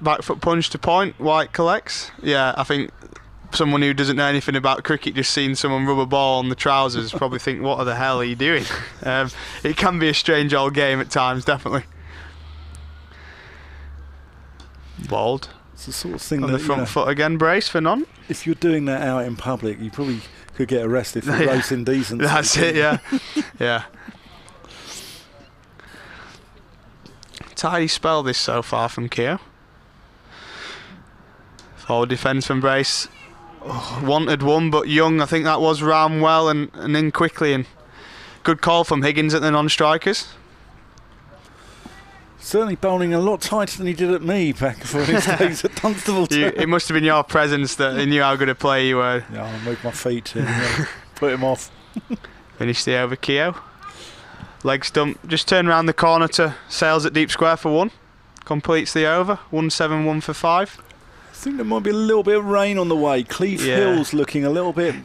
back foot punch to point. White collects. Yeah, I think someone who doesn't know anything about cricket just seeing someone rub a ball on the trousers probably think, what the hell are you doing? It can be a strange old game at times, definitely. Bowled. It's the sort of thing On that, the front foot again, brace for none. if you're doing that out in public, you probably could get arrested for gross indecency. That's it, yeah. Yeah. Tidy spell this so far from Keogh. Forward defence from Brace. Wanted one, but Young, I think that was ran well and in quickly. And good call from Higgins at the non-strikers. Certainly bowling a lot tighter than he did at me back before his days at Dunstable. It must have been your presence that he knew how good a player you were. Yeah, I'll move my feet and put him off. Finished the over Keogh. Leg stump, just turn round the corner to Sales at deep square for 1. Completes the over, 1-7-1 for 5. I think there might be a little bit of rain on the way. Cleeve Hill's looking a little bit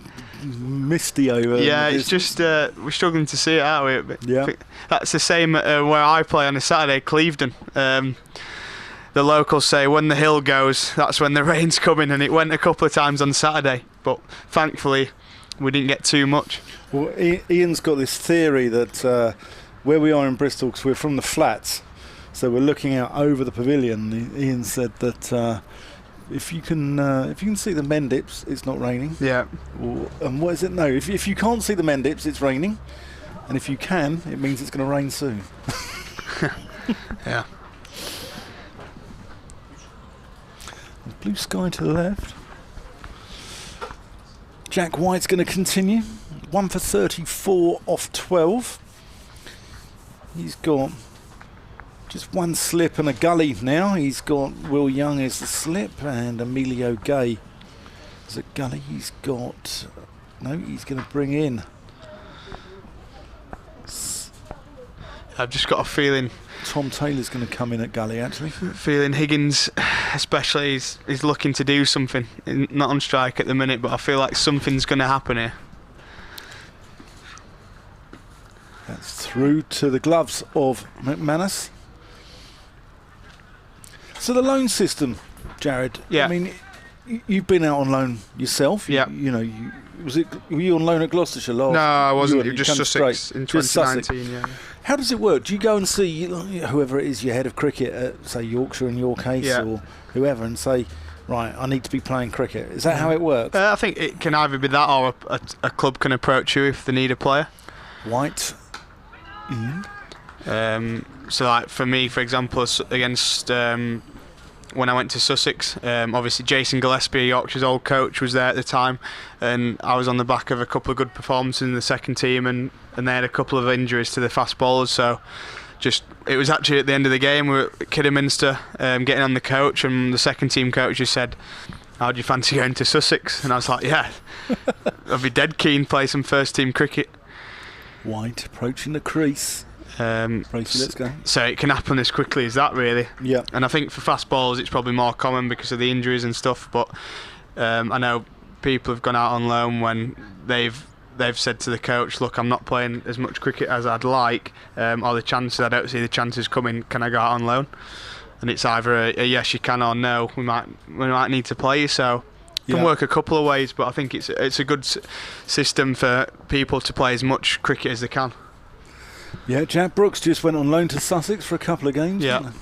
misty over. Yeah, it's just we're struggling to see it, aren't we? Yeah. That's the same where I play on a Saturday, Clevedon. The locals say when the hill goes, that's when the rain's coming, and it went a couple of times on Saturday, but thankfully we didn't get too much. Well, Ian's got this theory that where we are in Bristol, because we're from the flats, so we're looking out over the pavilion. Ian said that if you can see the Mendips, it's not raining. Yeah. And what is it? No, if you can't see the Mendips, it's raining, and if you can, it means it's going to rain soon. Yeah. Blue sky to the left. Jack White's going to continue. 1 for 34 off 12. He's got just one slip and a gully now. He's got Will Young as the slip and Emilio Gay as a gully. He's got... No, he's going to bring in... I've just got a feeling... Tom Taylor's going to come in at gully, actually. Feeling Higgins, especially, is looking to do something. Not on strike at the minute, but I feel like something's going to happen here. That's through to the gloves of McManus. So the loan system, Jared. Yeah. I mean, you've been out on loan yourself. Yeah. Were you on loan at Gloucestershire last? No, I wasn't. You Just come Sussex straight. in Just 2019. Sussex. Yeah. How does it work? Do you go and see whoever it is, your head of cricket at, say, Yorkshire in your case, or whoever, and say, right, I need to be playing cricket? Is that how it works? I think it can either be that, or a club can approach you if they need a player. White. So, like for me, for example, against when I went to Sussex, obviously Jason Gillespie, Yorkshire's old coach, was there at the time, and I was on the back of a couple of good performances in the second team, and they had a couple of injuries to the fast bowlers, so it was actually at the end of the game, we were at Kidderminster getting on the coach, and the second team coach just said, how do you fancy going to Sussex? And I was like, yeah, I'd be dead keen to play some first team cricket. White approaching the crease. Tracy, let's go. So it can happen as quickly as that, really. Yeah. And I think for fast bowlers it's probably more common because of the injuries and stuff, but I know people have gone out on loan when they've said to the coach, look, I'm not playing as much cricket as I'd like, or I don't see the chances coming, can I go out on loan? And it's either a yes you can, or no, we might need to play you. So it can work a couple of ways, but I think it's a good system for people to play as much cricket as they can. Yeah, Jack Brooks just went on loan to Sussex for a couple of games. Yeah.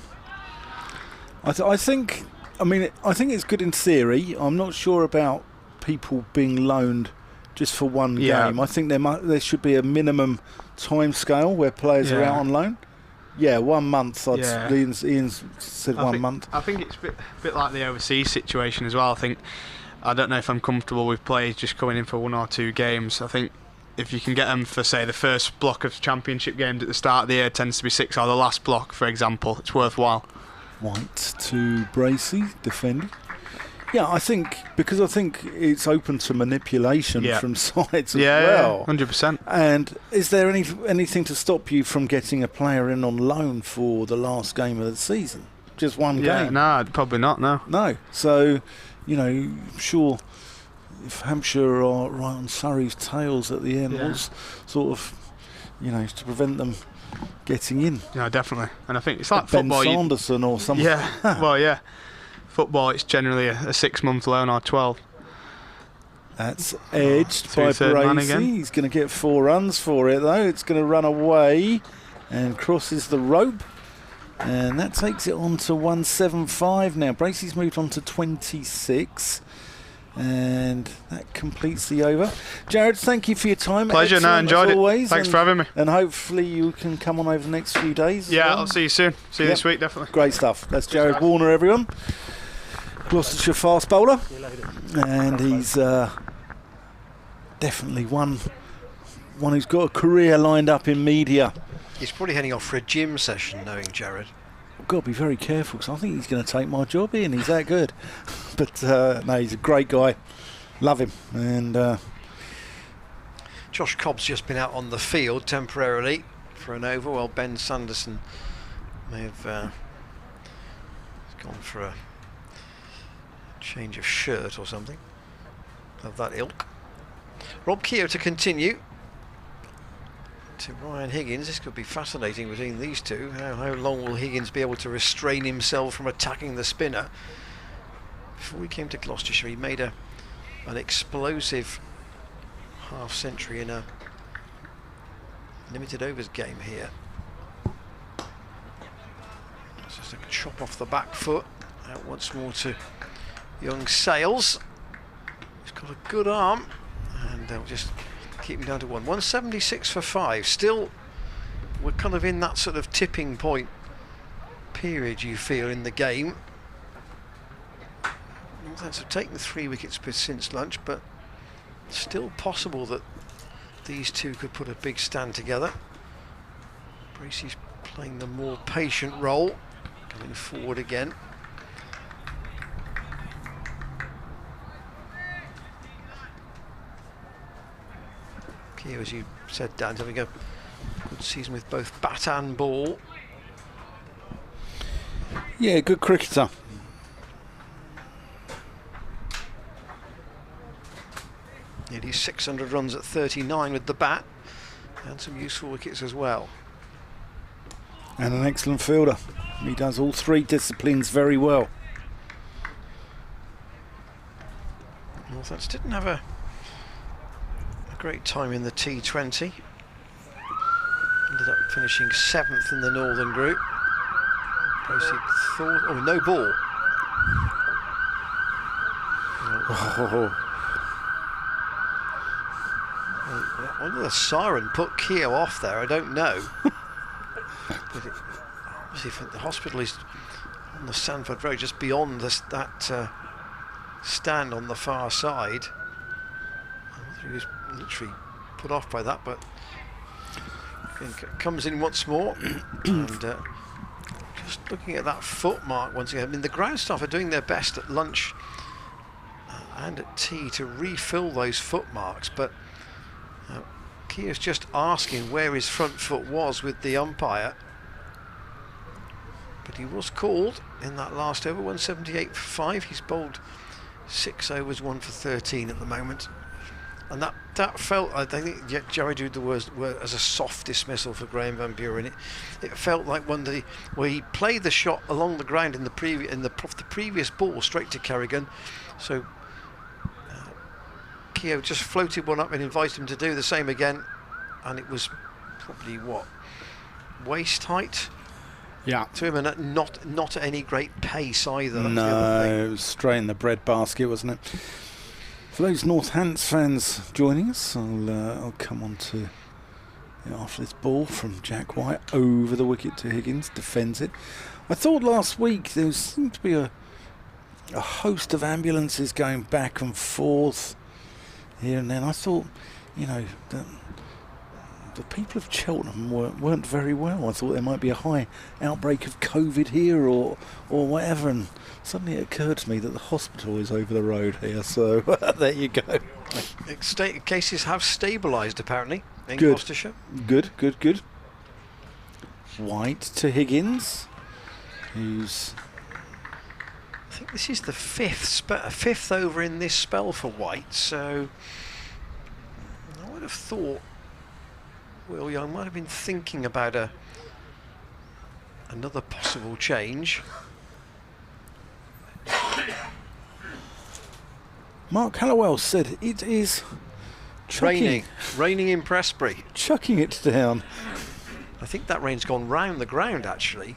I think it's good in theory. I'm not sure about people being loaned just for one game. I think there should be a minimum time scale where players are out on loan. Yeah, 1 month. Ian's said 1 month. I think it's a bit like the overseas situation as well. I don't know if I'm comfortable with players just coming in for 1 or 2 games. I think if you can get them for, say, the first block of championship games at the start of the year tends to be 6, or the last block, for example, it's worthwhile. White to Bracey, defending. Yeah, I think it's open to manipulation from sides as well. 100%. And is there anything to stop you from getting a player in on loan for the last game of the season? Just one game? No, probably not, no. No. So, sure, if Hampshire are right on Surrey's tails at the end, was sort of, to prevent them getting in. Yeah, definitely. And I think it's like Ben football. Sanderson or something. Yeah, well, yeah. football it's generally a 6-month loan or 12. That's edged through by third man Bracey. again. He's going to get 4 runs for it though. It's going to run away and crosses the rope. And that takes it on to 175 now. Bracey's moved on to 26. And that completes the over. Jared, thank you for your time. Pleasure, no, enjoyed it. Always. Thanks for having me. And hopefully you can come on over the next few days. as Yeah, well. I'll see you soon. See you this week, definitely. Great stuff. That's Jared Warner, everyone. Gloucestershire fast bowler. And he's definitely one who's got a career lined up in media. He's probably heading off for a gym session, knowing Jared. I've got to be very careful because I think he's going to take my job in. He's that good. But no, he's a great guy. Love him. And Josh Cobb's just been out on the field temporarily for an over, while Ben Sanderson may have gone for a change of shirt or something of that ilk. Rob Keogh to continue. To Ryan Higgins. This could be fascinating between these two. How long will Higgins be able to restrain himself from attacking the spinner? Before he came to Gloucestershire, he made an explosive half century in a limited overs game here. It's just a chop off the back foot. Out once more to young Sales. He's got a good arm, and they'll just keep him down to 176 for 5. Still, we're kind of in that sort of tipping point period, you feel, in the game. Northants have taken 3 wickets since lunch, but still possible that these two could put a big stand together. Bracey's playing the more patient role, coming forward again. Here, as you said, Dan, having a good season with both bat and ball. yeah, good cricketer. Nearly 600 runs at 39 with the bat, and some useful wickets as well. And an excellent fielder. He does all 3 disciplines very well. Northants didn't have a great time in the T20. Ended up finishing 7th in the Northern Group. Bracey thought, oh, no ball. Whether the siren put Keogh off there, I don't know. But obviously, the hospital is on the Sanford Road, just beyond that stand on the far side. He was literally put off by that, but comes in once more. And just looking at that foot mark once again. I mean, the ground staff are doing their best at lunch and at tea to refill those foot marks, but Keogh's just asking where his front foot was with the umpire. But he was called in that last over, 178 for 5. He's bowled 6 overs, 1 for 13 at the moment. And that felt, I think Jerry did the word as a soft dismissal for Graham Van Buren. It felt like one that where he played the shot along the ground in the previous ball straight to Kerrigan. So Keogh just floated one up and invited him to do the same again, and it was probably waist height. Yeah. To him, and not at any great pace either. No, it was straight in the bread basket, wasn't it? For those Northants fans joining us, I'll come on to after this ball from Jack White over the wicket to Higgins, defends it. I thought last week there seemed to be a host of ambulances going back and forth here and then. I thought, that the people of Cheltenham weren't very well. I thought there might be a high outbreak of COVID here or whatever, and suddenly it occurred to me that the hospital is over the road here, so there you go. Cases have stabilised apparently in Good. Gloucestershire. Good. White to Higgins, who's... I think this is the fifth over in this spell for White, so I would have thought Will Young might have been thinking about another possible change. Mark Hallowell said it is Raining in Prestbury. chucking it down. I think that rain's gone round the ground actually.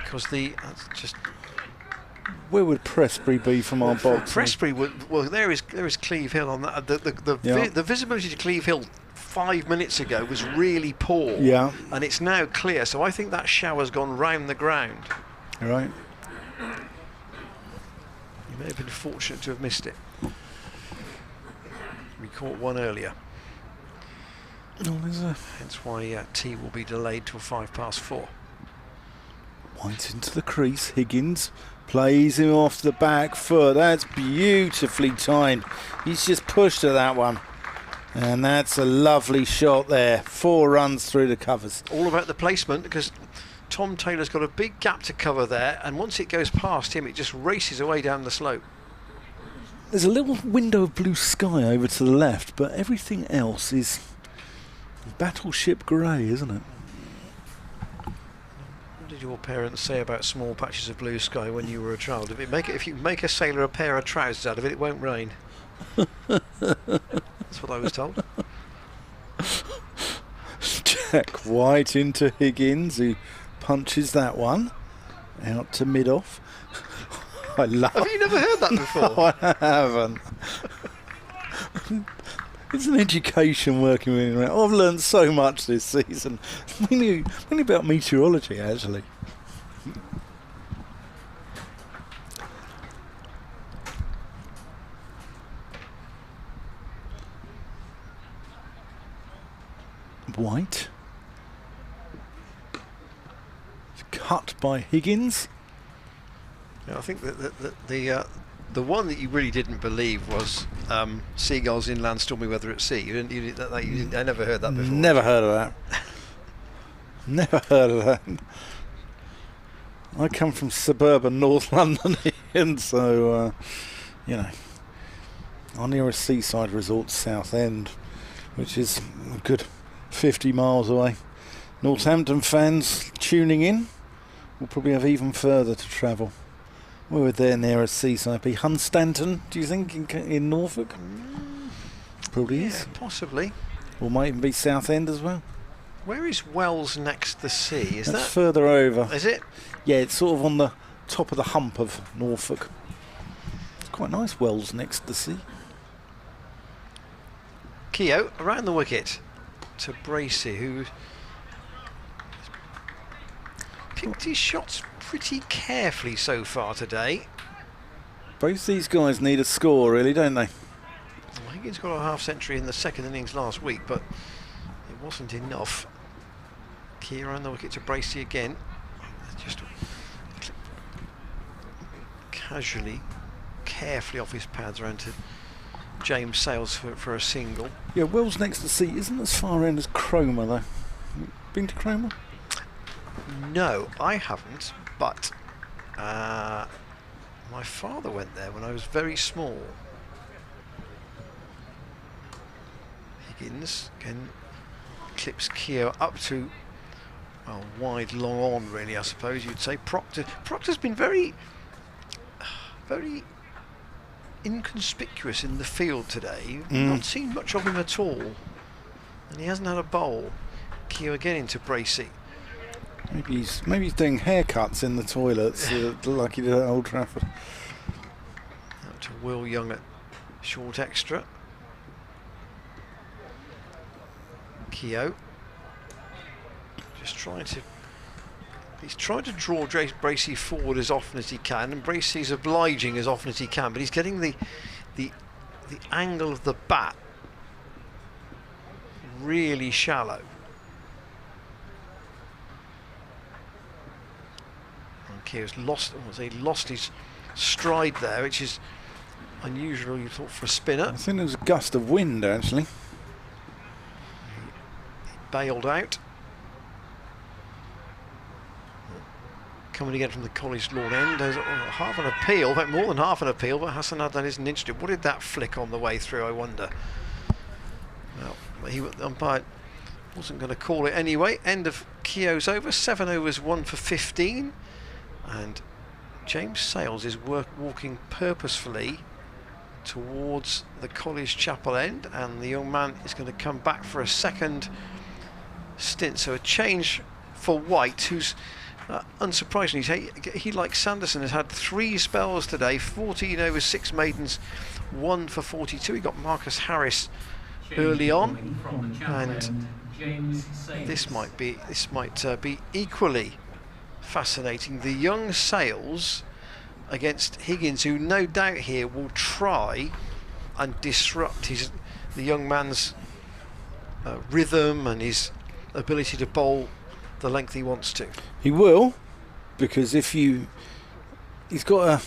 Because that's just Where would Prestbury be from our box? Prestbury would, well, there is Cleve Hill on that. The visibility to Cleve Hill 5 minutes ago was really poor. Yeah. And it's now clear, so I think that shower's gone round the ground. All right. You may have been fortunate to have missed it. We caught one earlier. Oh, there's a Hence why tea will be delayed till 4:05. White into the crease. Higgins plays him off the back foot. That's beautifully timed. He's just pushed to that one. And that's a lovely shot there. 4 runs through the covers. All about the placement, because Tom Taylor's got a big gap to cover there, and once it goes past him, it just races away down the slope. There's a little window of blue sky over to the left, but everything else is battleship grey, isn't it? What did your parents say about small patches of blue sky when you were a child? If you make a sailor a pair of trousers out of it, it won't rain. That's what I was told. Jack White into Higgins, who punches that one out to mid-off. I love. Have you never heard that before? No, I haven't. It's an education working with him. I've learned so much this season. Mainly about meteorology, actually. White. Cut by Higgins. Yeah, I think that the one that you really didn't believe was seagulls inland, stormy weather at sea. I never heard that before. Never heard of that. Never heard of that. I come from suburban North London, and so our nearest seaside resort's Southend, which is a good 50 miles away. Northampton fans tuning in will probably have even further to travel. Where would their nearest seaside be? Hunstanton, do you think, in Norfolk? Probably is. Possibly. Or might even be Southend as well. Where is Wells next the sea? Is That's that further over. Is it? Yeah, it's sort of on the top of the hump of Norfolk. It's quite nice, Wells next to the sea. Keogh around the wicket to Bracey, who picked his shots pretty carefully so far today. Both these guys need a score, really, don't they? I think he's got a half century in the second innings last week, but it wasn't enough. Keogh around the wicket to Bracey again. Just casually, carefully off his pads around to James Sales for a single. Yeah, Wells next to the sea isn't as far in as Cromer, though. Been to Cromer? No, I haven't, but my father went there when I was very small. Higgins again clips Keogh up to, well, wide long on, really, I suppose you'd say. Proctor's been very inconspicuous in the field today. Not seen much of him at all, and he hasn't had a bowl. Keogh again into Bracey. Maybe he's doing haircuts in the toilets, like he did at Old Trafford. Out to Will Young at short extra. Keogh just he's trying to draw Bracey forward as often as he can, and Bracey's obliging as often as he can, but he's getting the angle of the bat really shallow. And Keogh's lost his stride there, which is unusual, you thought, for a spinner. I think there was a gust of wind, actually. He bailed out. Coming again from the College Lawn end. There's half an appeal, in fact more than half an appeal, but Hassan Adnan isn't interested. What did that flick on the way through, I wonder? Well, the umpire wasn't going to call it anyway. End of Keogh's over. 7 overs, 1 for 15. And James Sales is walking purposefully towards the college chapel end, and the young man is going to come back for a second stint. So a change for White, who's unsurprisingly, he like Sanderson has had 3 spells today, 14 over 6 maidens, 1 for 42. He got Marcus Harris early on, and this might be equally fascinating. The young Sales against Higgins, who no doubt here will try and disrupt the young man's rhythm and his ability to bowl the length he wants to. He will, because he's got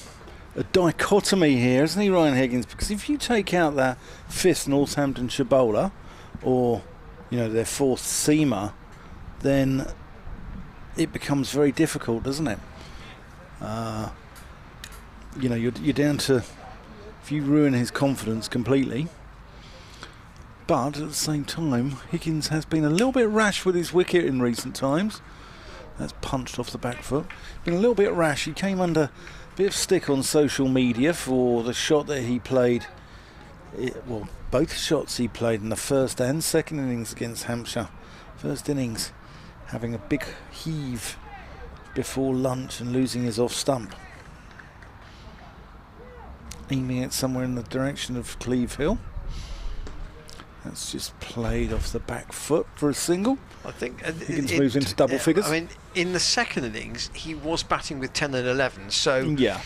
a dichotomy here, isn't he, Ryan Higgins? Because if you take out that 5th Northamptonshire bowler, or their 4th seamer, then it becomes very difficult, doesn't it? You're down to, if you ruin his confidence completely. But at the same time, Higgins has been a little bit rash with his wicket in recent times. That's punched off the back foot. Been a little bit rash. He came under a bit of stick on social media for the shot that he played. Both shots he played in the first and second innings against Hampshire. First innings having a big heave before lunch and losing his off stump. Aiming it somewhere in the direction of Cleve Hill. That's just played off the back foot for a single. I think Higgins moves into double figures. I mean, in the second innings, he was batting with 10 and 11, so yeah,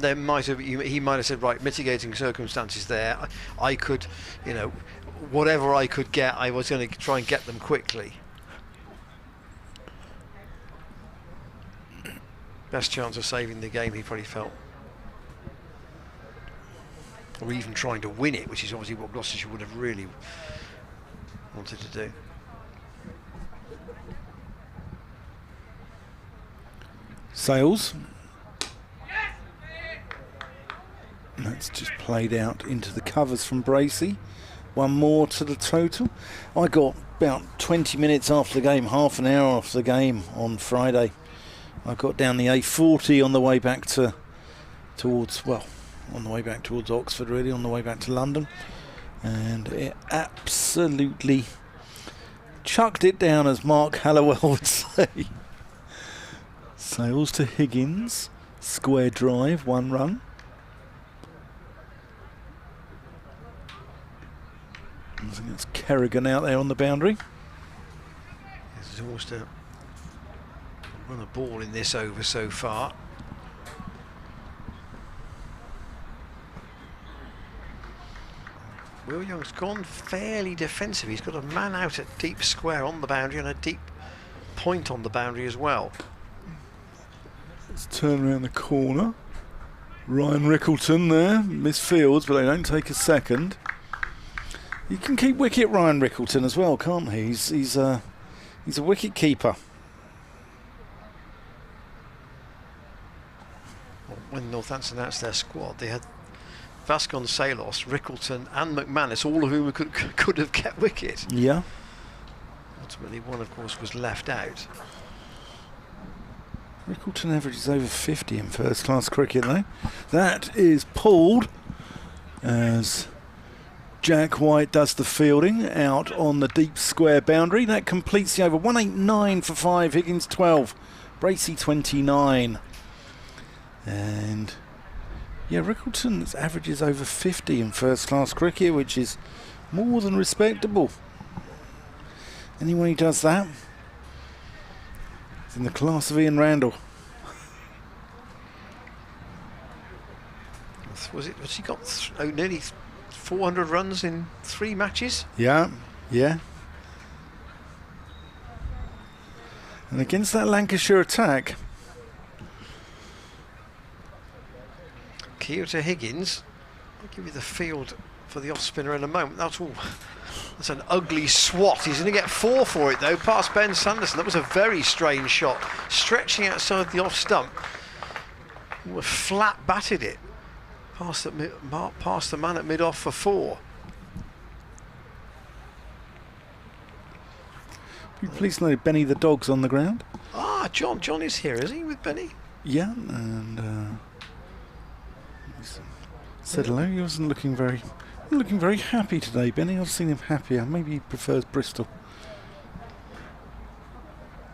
he might have said, right, mitigating circumstances there. I could, whatever I could get, I was going to try and get them quickly. Best chance of saving the game, he probably felt. Or even trying to win it, which is obviously what Gloucestershire would have really wanted to do. Sales. That's just played out into the covers from Bracey. 1 more to the total. I got about 20 minutes after the game, half an hour after the game on Friday. I got down the A40 on the way back towards Oxford, really, on the way back to London, and it absolutely chucked it down, as Mark Hallowell would say. Sales to Higgins, square drive, 1 run. I think it's Kerrigan out there on the boundary. This is almost a run a ball in this over so far. Will Young's gone fairly defensive. He's got a man out at deep square on the boundary and a deep point on the boundary as well. Let's turn around the corner. Ryan Rickleton there, miss fields, but they don't take a second. You can keep wicket, Ryan Rickleton, as well, can't he? He's a wicket keeper. When Northampton announced their squad, they had Vasconcelos, Rickleton and McManus, all of whom could have kept wicket. Yeah. Ultimately, one, of course, was left out. Rickleton averages over 50 in first-class cricket, though. That is pulled as Jack White does the fielding out on the deep square boundary. That completes the over. 189 for 5, Higgins 12, Bracey 29. And yeah, Rickleton's averages over 50 in first-class cricket, which is more than respectable. Anyone who does that is in the class of Ian Randall. Was he got nearly 400 runs in 3 matches? Yeah. And against that Lancashire attack, Keogh to Higgins. I'll give you the field for the off spinner in a moment. That's an ugly swat. He's going to get 4 for it though, past Ben Sanderson. That was a very strange shot, stretching outside the off stump. Flat batted it past the man at mid off for 4. Please know Benny the dog's on the ground. John is here, is he, with Benny? Yeah, and he said hello. He wasn't looking very happy today, Benny. I've seen him happier. Maybe he prefers Bristol.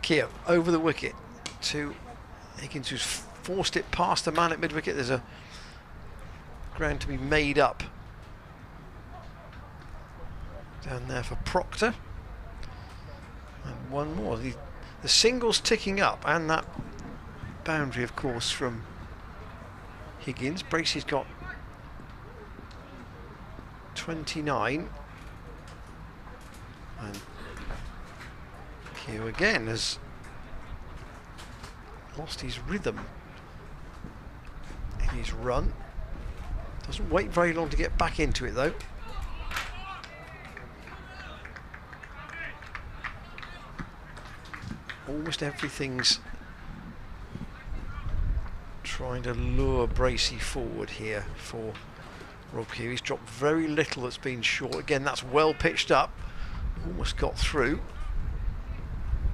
Keogh over the wicket to Higgins, who's forced it past the man at mid-wicket. There's a ground to be made up down there for Proctor. And one more. The singles ticking up, and that boundary, of course, from Higgins. Bracey's got 29. And Keogh again has lost his rhythm in his run. Doesn't wait very long to get back into it, though. Almost everything's trying to lure Bracey forward here for Rob Keogh. He's dropped very little that's been short. Again, that's well pitched up. Almost got through.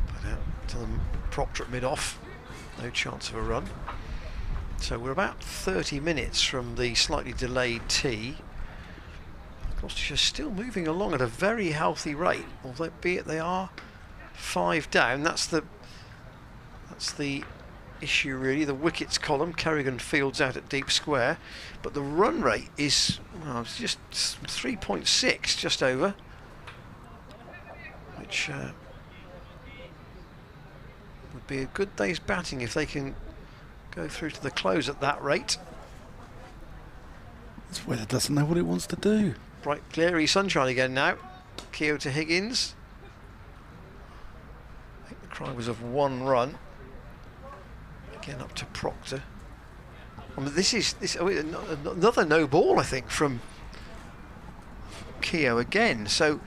But out to the Proctor at mid-off. No chance of a run. So we're about 30 minutes from the slightly delayed tee. Gloucestershire still moving along at a very healthy rate, although be it they are 5 down. That's the issue really. The wickets column, Kerrigan fields out at deep square, but the run rate is, well, it's just 3.6, just over, which would be a good day's batting if they can go through to the close at that rate. This weather doesn't know what it wants to do. Bright glary sunshine again now. Keogh to Higgins. I think the cry was of 1 run. Again up to Proctor. I mean, this is another no ball, I think, from Keogh again. So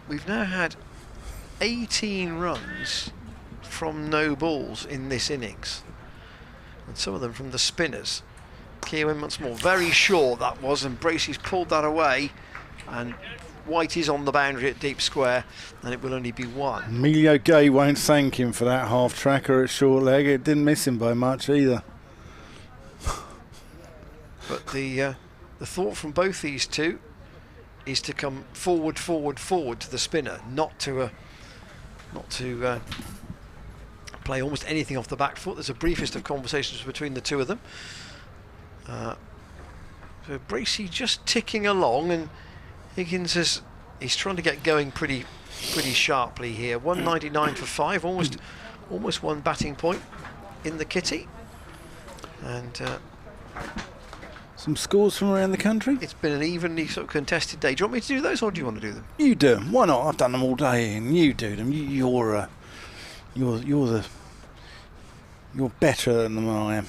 we've now had 18 runs from no balls in this innings, and some of them from the spinners. Keogh in once more, very short that was, and Bracey's pulled that away, and White is on the boundary at deep square, and it will only be 1. Emilio Gay won't thank him for that half tracker at short leg. It didn't miss him by much either. But the thought from both these two is to come forward to the spinner, not to play almost anything off the back foot. There's a briefest of conversations between the two of them. So Bracey just ticking along, and Higgins he's trying to get going pretty sharply here. 199 for 5, almost 1 batting point in the kitty. And some scores from around the country. It's been an evenly sort of contested day. Do you want me to do those, or do you want to do them? You do them. Why not? I've done them all day, and you do them. You're better than I am.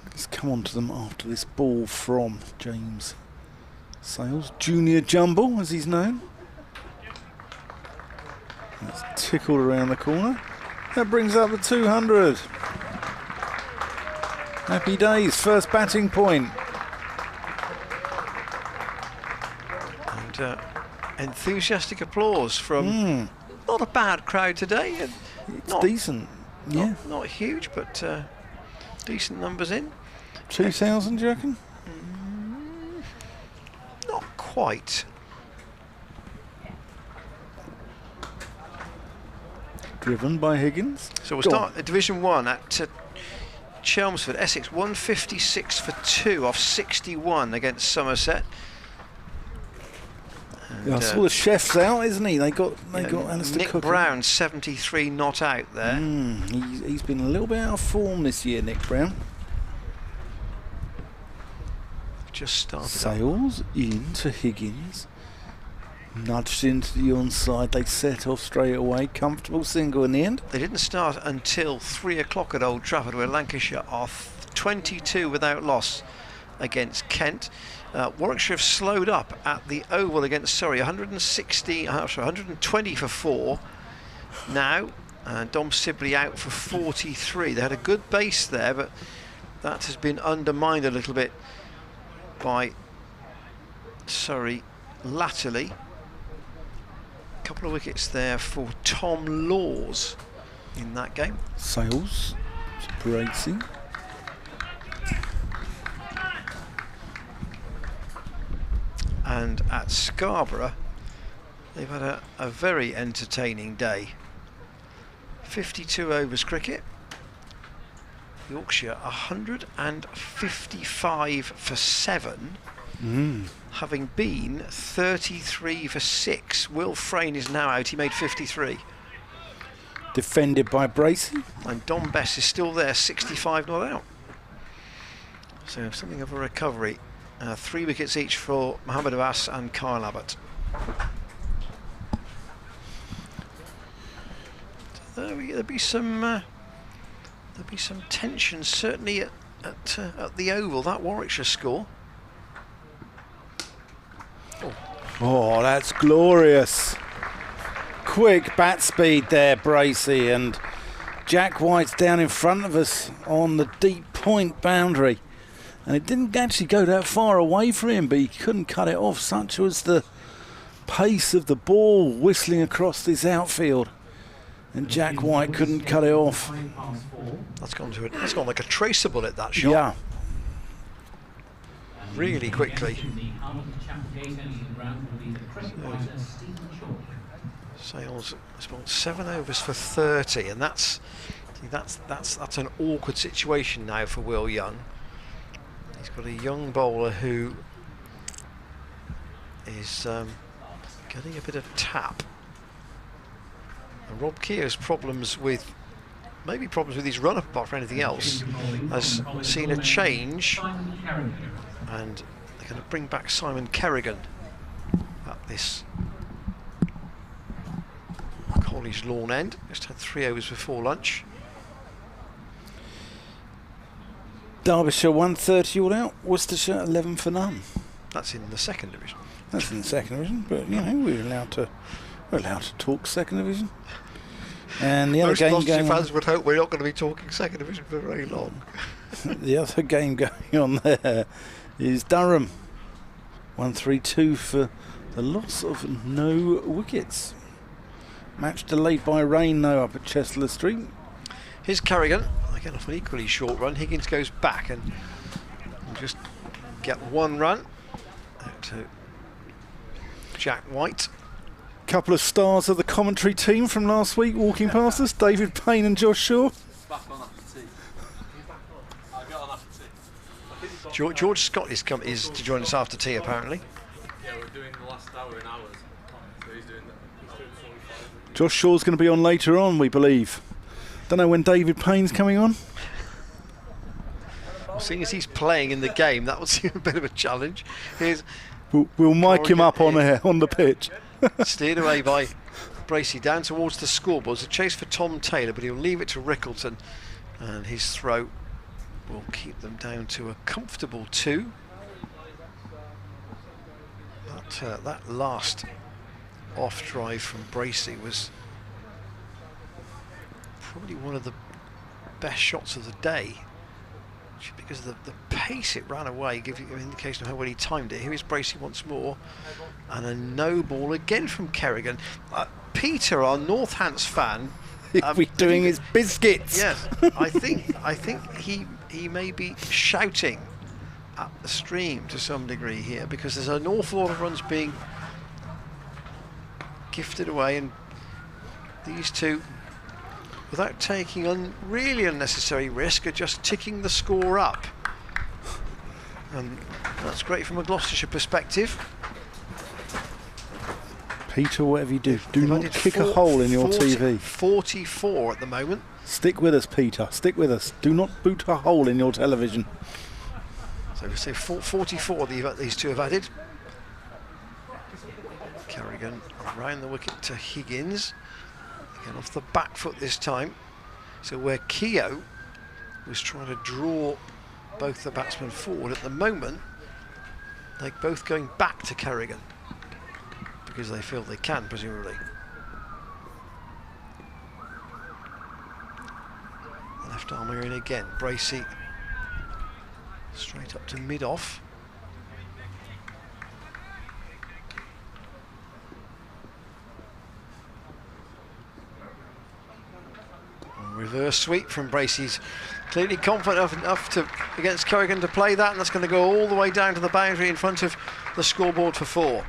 Let's come on to them after this ball from James Sales, Junior Jumble, as he's known. That's tickled around the corner. That brings up the 200. Happy days, first batting point. And enthusiastic applause from not a bad crowd today. It's decent, yeah. Not huge, but decent numbers in. 2,000, do you reckon? Not quite. Driven by Higgins. So we'll start at Division 1 at Chelmsford, Essex, 156 for 2 off 61 against Somerset. And, I saw the chef's out, isn't he? They got Alistair Nick Cook. Brown, 73 not out there. He's been a little bit out of form this year, Nick Brown. Just started Sales into Higgins. Nudged into the onside. They set off straight away. Comfortable single in the end. They didn't start until 3 o'clock at Old Trafford, where Lancashire are 22 without loss against Kent. Warwickshire have slowed up at the Oval against Surrey, 120 for 4 now. Dom Sibley out for 43. They had a good base there, but that has been undermined a little bit by Surrey latterly. Couple of wickets there for Tom Laws, in that game. Sales to Bracey. And at Scarborough, they've had a very entertaining day. 52 overs cricket. Yorkshire 155 for 7, having been 33 for 6. Will Frayne is now out. He made 53. Defended by Bracey. And Don Bess is still there, 65 not out. So something of a recovery. 3 wickets each for Mohammad Abbas and Kyle Abbott. There'll be some tension certainly at the Oval. That Warwickshire score. Oh, that's glorious. Quick bat speed there, Bracey, and Jack White's down in front of us on the deep point boundary. And it didn't actually go that far away for him, but he couldn't cut it off. Such was the pace of the ball whistling across this outfield. And Jack White couldn't cut it off. That's gone like a tracer bullet, that shot. Yeah. Really quickly. Sales has been 7 overs for 30, and that's an awkward situation now for Will Young. He's got a young bowler who is getting a bit of tap. And Rob Keogh's problems with his run-up apart from anything else has seen a change, and they're going to bring back Simon Kerrigan at this College Lawn end. Just had 3 overs before lunch. Derbyshire 130 all out. Worcestershire 11 for none. That's in the 2nd division. That's in the 2nd division, but you know we're allowed to talk 2nd division. And the other game going fans would hope we're not going to be talking 2nd division for very long. The other game going on there is Durham 132 for the loss of no wickets. Match delayed by rain though up at Chester Street. Here's Kerrigan, again off an equally short run. Higgins goes back and will just get 1 run out to Jack White. Couple of stars of the commentary team from last week walking past us, David Payne and Josh Shaw. Back on after tea. I'll get on after tea. George Scott is to join us after tea apparently. Yeah, we're doing the last hour in hours. So he's doing 45. Josh Shaw's going to be on later on, we believe. Don't know when David Payne's coming on. Well, seeing as he's playing in the game, that would seem a bit of a challenge. We'll mic him up on the pitch. Steered away by Bracey down towards the scoreboard. It's a chase for Tom Taylor, but he'll leave it to Rickleton, and his throw will keep them down to a comfortable 2. That last off drive from Bracey was probably one of the best shots of the day, because of the pace it ran away gives you an indication of how well he timed it. Here is Bracey once more, and a no ball again from Kerrigan. Peter, our Northants fan, we're doing his biscuits. Yes, I think he may be shouting at the stream to some degree here, because there's an awful lot of runs being gifted away, and these two, without taking really unnecessary risk, are just ticking the score up. And that's great from a Gloucestershire perspective. Peter, whatever you do, do not kick a hole in your TV. 44 at the moment. Stick with us, Peter. Stick with us. Do not boot a hole in your television. So we say 44 these two have added. Kerrigan around the wicket to Higgins. Again off the back foot this time. So where Keogh was trying to draw both the batsmen forward, at the moment they're both going back to Kerrigan because they feel they can, presumably. Left armour in again. Bracey straight up to mid-off. Reverse sweep from Bracey's clearly confident enough to against Kerrigan to play that, and that's going to go all the way down to the boundary in front of the scoreboard for 4.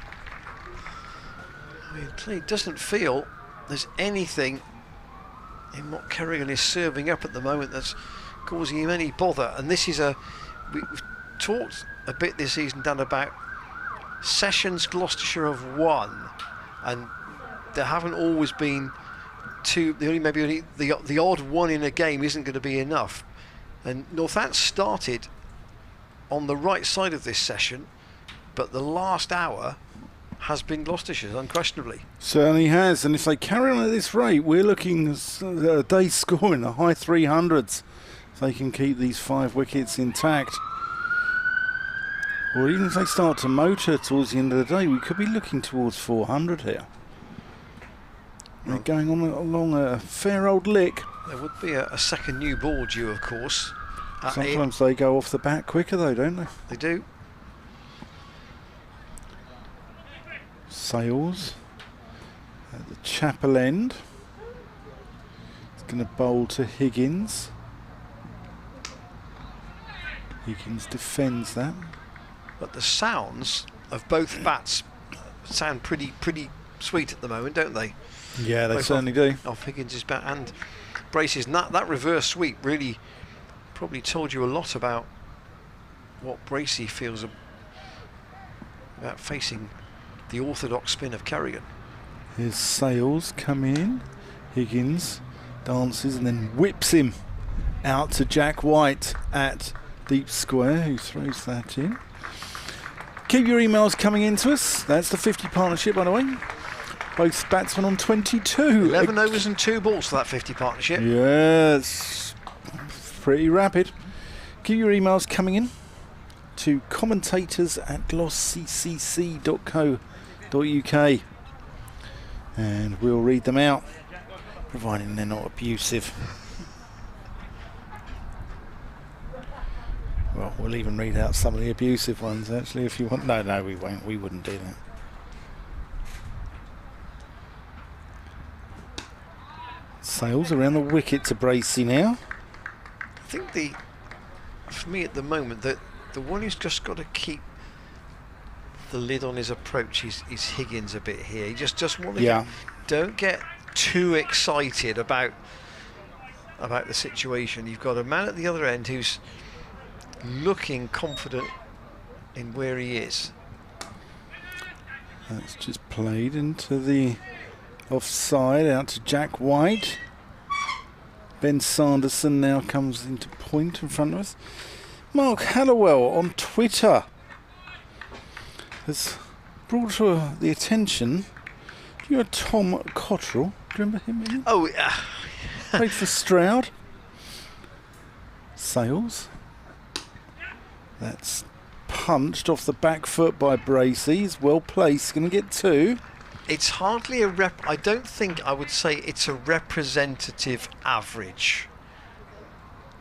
I mean, it clearly doesn't feel there's anything in what Kerrigan is serving up at the moment that's causing him any bother. And this is we've talked a bit this season, Dan, about sessions Gloucestershire have won, and there haven't always been two. The odd one in a game isn't going to be enough. And Northampton started on the right side of this session, but the last hour has been Gloucestershire's, unquestionably. Certainly has, and if they carry on at this rate, we're looking at a day's score in the high 300s. If they can keep these 5 wickets intact, or even if they start to motor towards the end of the day, we could be looking towards 400 here. They're going on along a fair old lick. There would be a second new ball due, of course. Sometimes they go off the bat quicker though, don't they? They do. Sales at the chapel end. It's going to bowl to Higgins. Higgins defends that. But the sounds of both bats sound pretty sweet at the moment, don't they? Yeah, they Both certainly do. Off Higgins' bat and Bracey's. That reverse sweep really probably told you a lot about what Bracey feels about facing the orthodox spin of Kerrigan. Here's Sales coming in. Higgins dances and then whips him out to Jack White at deep square, who throws that in. Keep your emails coming in to us. That's the 50 partnership, by the way. Both batsmen on 22. 11 overs and 2 balls for that 50 partnership. Yes, pretty rapid. Keep your emails coming in to commentators@glossccc.co.uk, and we'll read them out, providing they're not abusive. Well, we'll even read out some of the abusive ones, actually, if you want. No, we won't. We wouldn't do that. Sails around the wicket to Bracey now. I think for me at the moment, the one who's just got to keep the lid on his approach is Higgins a bit here. He just want to don't get too excited about the situation. You've got a man at the other end who's looking confident in where he is. That's just played into the offside, out to Jack White. Ben Sanderson now comes into point in front of us. Mark Hallowell on Twitter has brought to the attention, do you know Tom Cottrell? Do you remember him? Oh, yeah. Played for Stroud. Sales. That's punched off the back foot by Bracey. He's well placed, going to get 2. It's hardly I don't think I would say it's a representative average,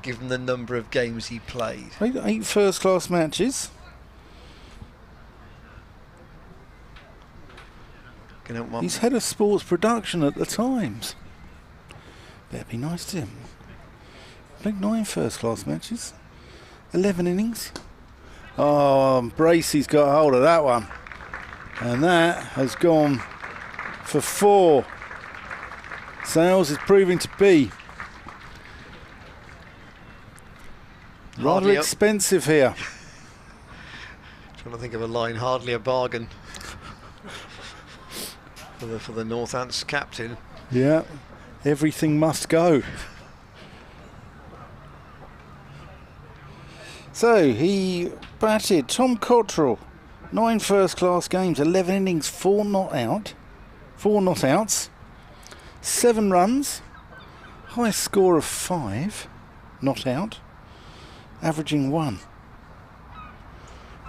given the number of games he played. Played 8 first-class matches. He's head of sports production at the Times. That'd be nice to him. Played 9 first-class matches, 11 innings. Oh, Bracey's got hold of that one, and that has gone for 4. Sales is proving to be rather expensive here. Trying to think of a line, hardly a bargain for the Northants captain. Yeah, everything must go. So he batted Tom Cottrell, 9 first-class games, 11 innings, 4 not outs, 7 runs, high score of 5, not out, averaging 1.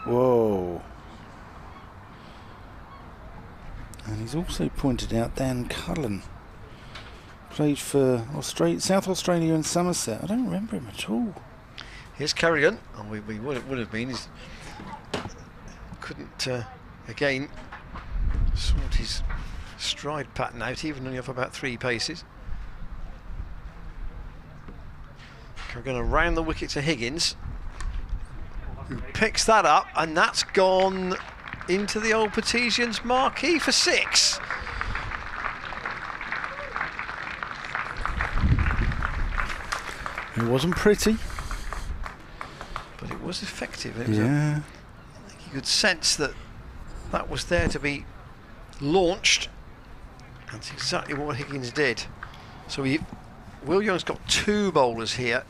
Whoa. And he's also pointed out Dan Cullen. Played for South Australia and Somerset. I don't remember him at all. Here's Kerrigan. Oh, we would have been. He couldn't, again, sort his stride pattern out, even only off about 3 paces. Going to round the wicket to Higgins, who picks that up, and that's gone into the old Petesians marquee for 6. It wasn't pretty, but it was effective. It was yeah. I think you could sense that that was there to be launched. That's exactly what Higgins did. So Will Young's got 2 bowlers here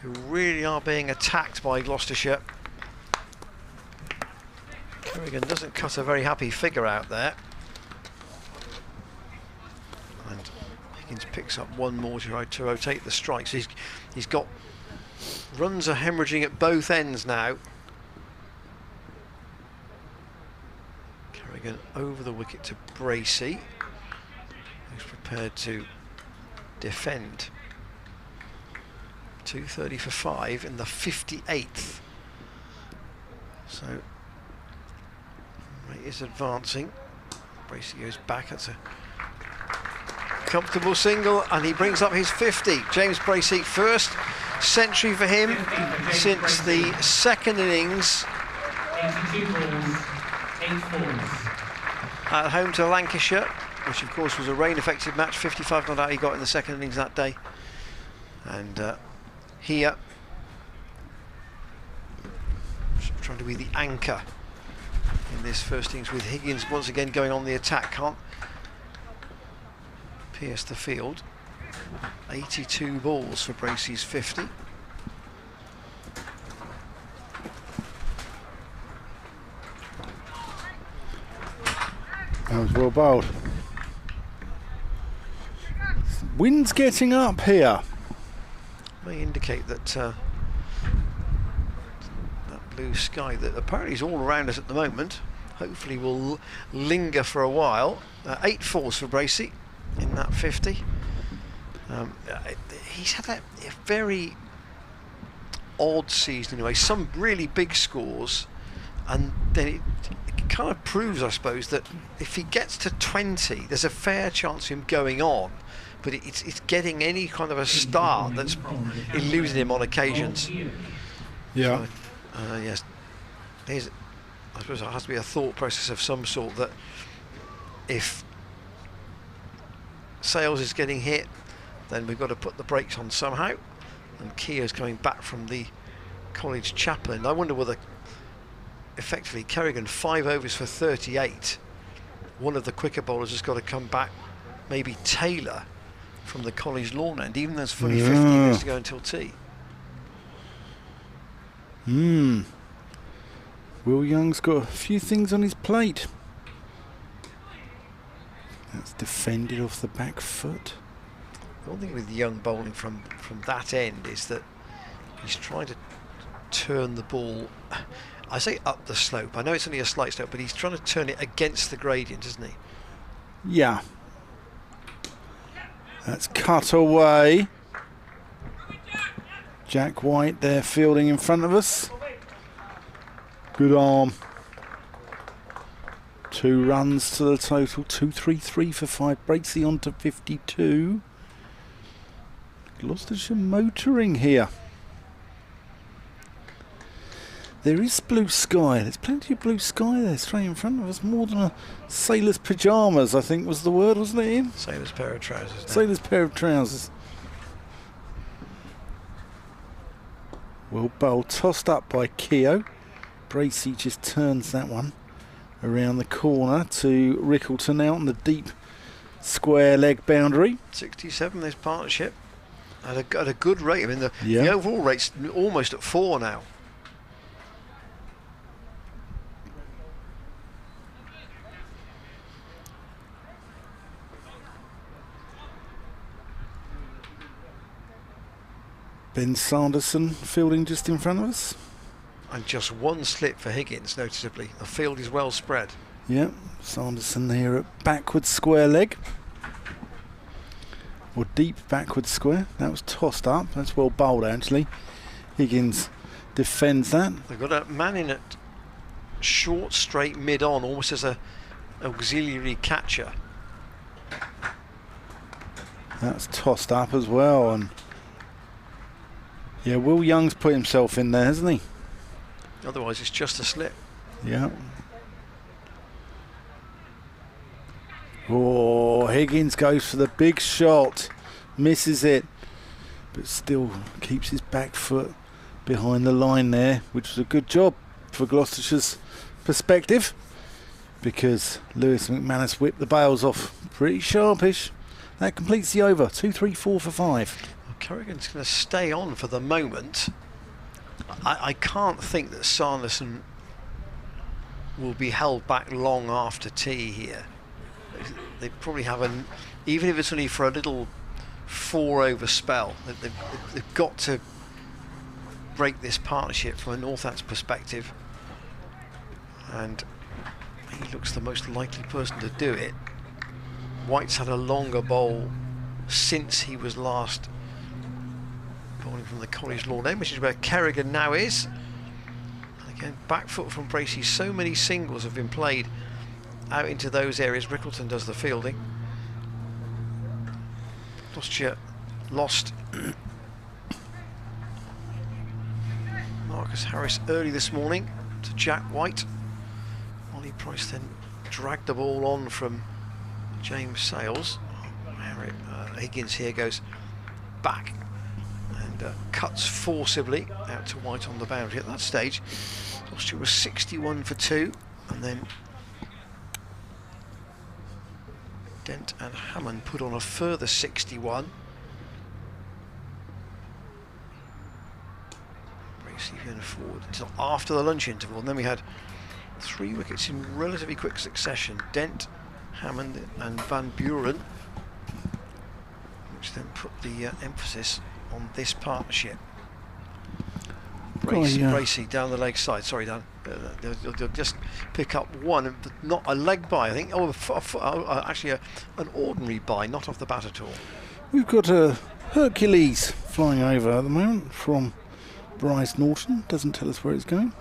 who really are being attacked by Gloucestershire. Kerrigan doesn't cut a very happy figure out there. And Higgins picks up 1 more to rotate the strikes. He's got runs are hemorrhaging at both ends now. Kerrigan over the wicket to Bracey, who's prepared to defend. 230 for 5 in the 58th. So rate is advancing. Bracey goes back. That's a comfortable single, and he brings up his 50. James Bracey, first century for him since the second innings 82 balls, 8 balls. at home to Lancashire, which of course was a rain-affected match. 55 not out he got in the second innings that day. And here, trying to be the anchor in this first innings, with Higgins once again going on the attack. Can't pierce the field. 82 balls for Bracey's 50. That was well bowled. Wind's getting up here. May indicate that that blue sky that apparently is all around us at the moment, hopefully will linger for a while. 8 falls for Bracey in that 50. He's had a very odd season anyway. Some really big scores, and then it kind of proves, I suppose, that if he gets to 20, there's a fair chance of him going on. But it's getting any kind of a start that's eluded him on occasions. Yeah. So, yes, I suppose there has to be a thought process of some sort that if Sales is getting hit, then we've got to put the brakes on somehow. And Keogh's coming back from the college chaplain. I wonder whether effectively Kerrigan 5 overs for 38. One of the quicker bowlers has got to come back. Maybe Taylor from the college lawn end, even though there's fully 50 minutes to go until tea. Will Young's got a few things on his plate. That's defended off the back foot. The one thing with Young bowling from that end is that he's trying to turn the ball, I say up the slope, I know it's only a slight slope, but he's trying to turn it against the gradient, isn't he? Yeah. That's cut away. Jack White there fielding in front of us. Good arm. 2 runs to the total. 233 for 5. Bracey on to 52. Gloucestershire motoring here. There is blue sky. There's plenty of blue sky there straight in front of us. More than a sailor's pyjamas, I think was the word, wasn't it, Ian? Sailor's pair of trousers. Now. Sailor's pair of trousers. Well bowled, tossed up by Keogh. Bracey just turns that one around the corner to Rickleton out on the deep square leg boundary. 67, this partnership. At a good rate. I mean, the overall rate's almost at 4 now. Ben Sanderson fielding just in front of us. And just 1 slip for Higgins, noticeably. The field is well spread. Yep, Sanderson here at backward square leg. Or deep backward square. That was tossed up. That's well bowled, actually. Higgins defends that. They've got a man in at short, straight, mid-on, almost as a auxiliary catcher. That's tossed up as well, and Yeah, Will Young's put himself in there, hasn't he? Otherwise, it's just a slip. Yeah. Oh, Higgins goes for the big shot. Misses it. But still keeps his back foot behind the line there, which was a good job for Gloucestershire's perspective, because Lewis McManus whipped the bails off pretty sharpish. That completes the over. 2-3-4 for 5. Well, Kerrigan's going to stay on for the moment. I can't think that Sanderson will be held back long after tea here. They probably have even if it's only for a little 4-over spell, they've got to break this partnership from a Northants perspective, and he looks the most likely person to do it. White's had a longer bowl since he was last bowling from the College Lawn end, which is where Kerrigan now is. And again, back foot from Bracey. So many singles have been played out into those areas. Rickleton does the fielding. Gloucestershire lost Marcus Harris early this morning to Jack White. Ollie Price then dragged the ball on from James Sales. Higgins here goes back and cuts forcibly out to White on the boundary. At that stage, Gloucestershire was 61 for 2, and then Dent and Hammond put on a further 61. Bracey then forward until after the lunch interval, and then we had 3 wickets in relatively quick succession. Dent, Hammond and Van Buren, which then put the emphasis on this partnership. Bracey down the leg side. Sorry, Dan. They'll just pick up one, not a leg bye, I think. Actually an ordinary bye, not off the bat at all. We've got a Hercules flying over at the moment from Bryce Norton. Doesn't tell us where it's going.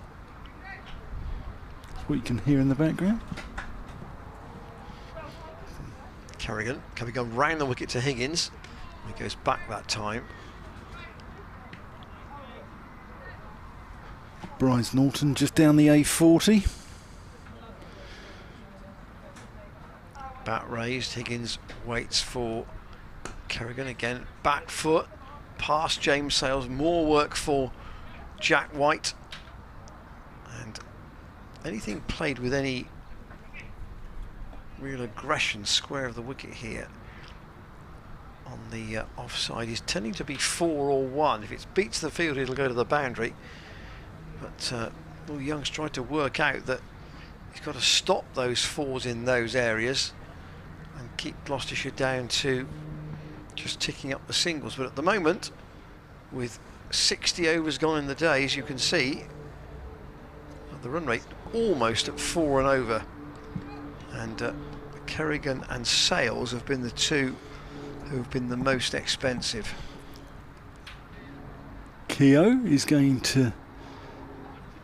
That's what you can hear in the background. Kerrigan coming round the wicket to Higgins. He goes back that time. Bryce Norton just down the A40. Bat raised. Higgins waits for Kerrigan again. Back foot past James Sales. More work for Jack White. And anything played with any real aggression square of the wicket here on the offside is tending to be 4 or 1. If it beats the field, it'll go to the boundary. But Will Young's tried to work out that he's got to stop those 4s in those areas and keep Gloucestershire down to just ticking up the singles. But at the moment, with 60 overs gone in the day, as you can see, the run rate almost at 4 and over. And Kerrigan and Sales have been the two who have been the most expensive. Keogh is going to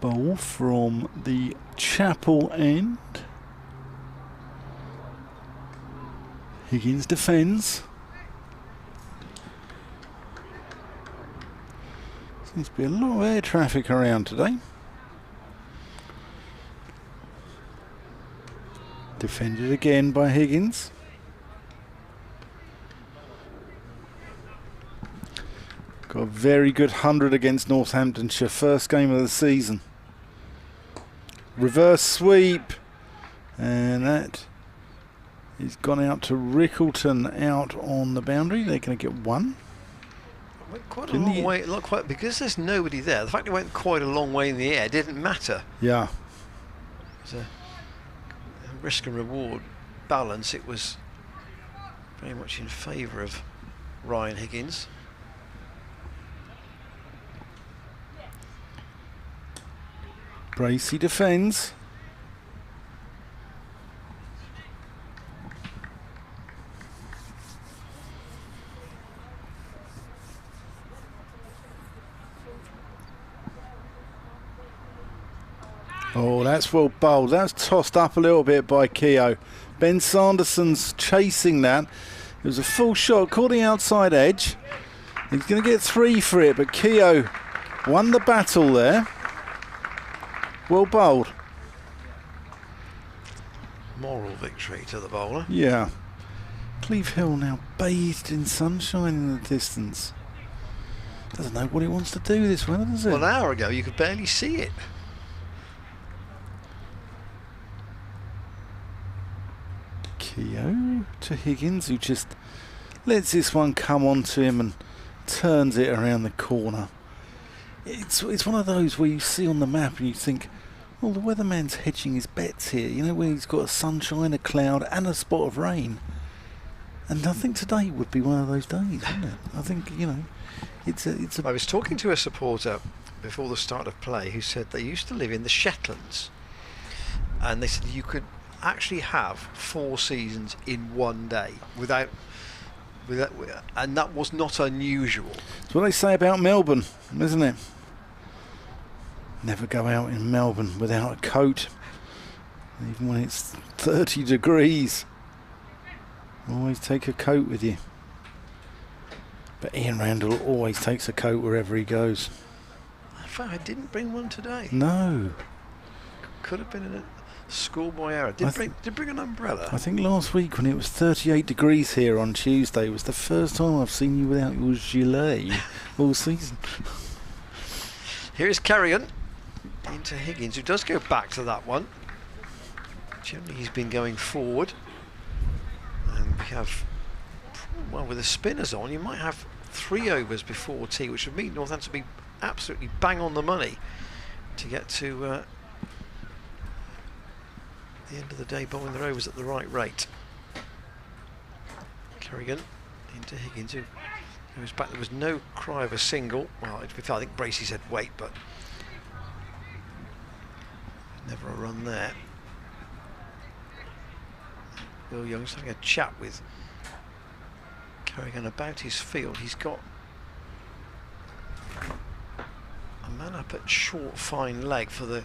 bowl from the Chapel end. Higgins defends. Seems to be a lot of air traffic around today. Defended again by Higgins. Got a very good 100 against Northamptonshire, first game of the season. Reverse sweep, and that is gone out to Rickleton out on the boundary. They're going to get 1. Went quite a long way, not quite, because there's nobody there. The fact it went quite a long way in the air didn't matter. Yeah. It was a risk and reward balance. It was very much in favour of Ryan Higgins. Bracey defends. Oh, that's well bowled. That's tossed up a little bit by Keogh. Ben Sanderson's chasing that. It was a full shot, caught the outside edge. He's going to get 3 for it, but Keogh won the battle there. Well bowled. Moral victory to the bowler. Yeah. Cleve Hill now bathed in sunshine in the distance. Doesn't know what he wants to do this weather, does it? Well, an hour ago you could barely see it. Keogh to Higgins, who just lets this one come onto him and turns it around the corner. It's one of those where you see on the map and you think, well, the weatherman's hedging his bets here. You know, where he's got a sunshine, a cloud and a spot of rain. And I think today would be one of those days, wouldn't it? I think, you know, it's a... I was talking to a supporter before the start of play who said they used to live in the Shetlands, and they said you could actually have 4 seasons in one day without, and that was not unusual. It's what they say about Melbourne, isn't it? Never go out in Melbourne without a coat, even when it's 30 degrees. Always take a coat with you. But Ian Randall always takes a coat wherever he goes. In fact, I didn't bring one today. No. Could have been a schoolboy error. Did bring an umbrella. I think last week when it was 38 degrees here on Tuesday was the first time I've seen you without your gilet all season. Here is Kerrigan into Higgins, who does go back to that one. Generally he's been going forward. And we have, well, with the spinners on, you might have 3 overs before tea, which would mean Northampton be absolutely bang on the money to get to the end of the day, bowling their overs at the right rate. Kerrigan into Higgins, who goes back. There was no cry of a single. Well, I think Bracey said wait, but never a run there. Will Young's having a chat with Kerrigan about his field. He's got a man up at short fine leg for the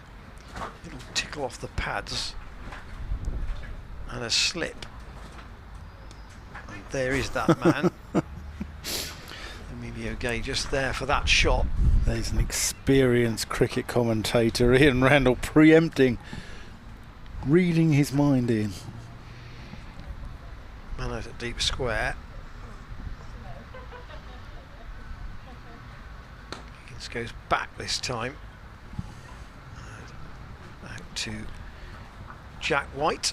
little tickle off the pads and a slip, and there is that man. Emilio Gay just there for that shot. There's an experienced cricket commentator, Ian Randall, preempting, reading his mind in. Man out at deep square. Higgins goes back this time. Out to Jack White.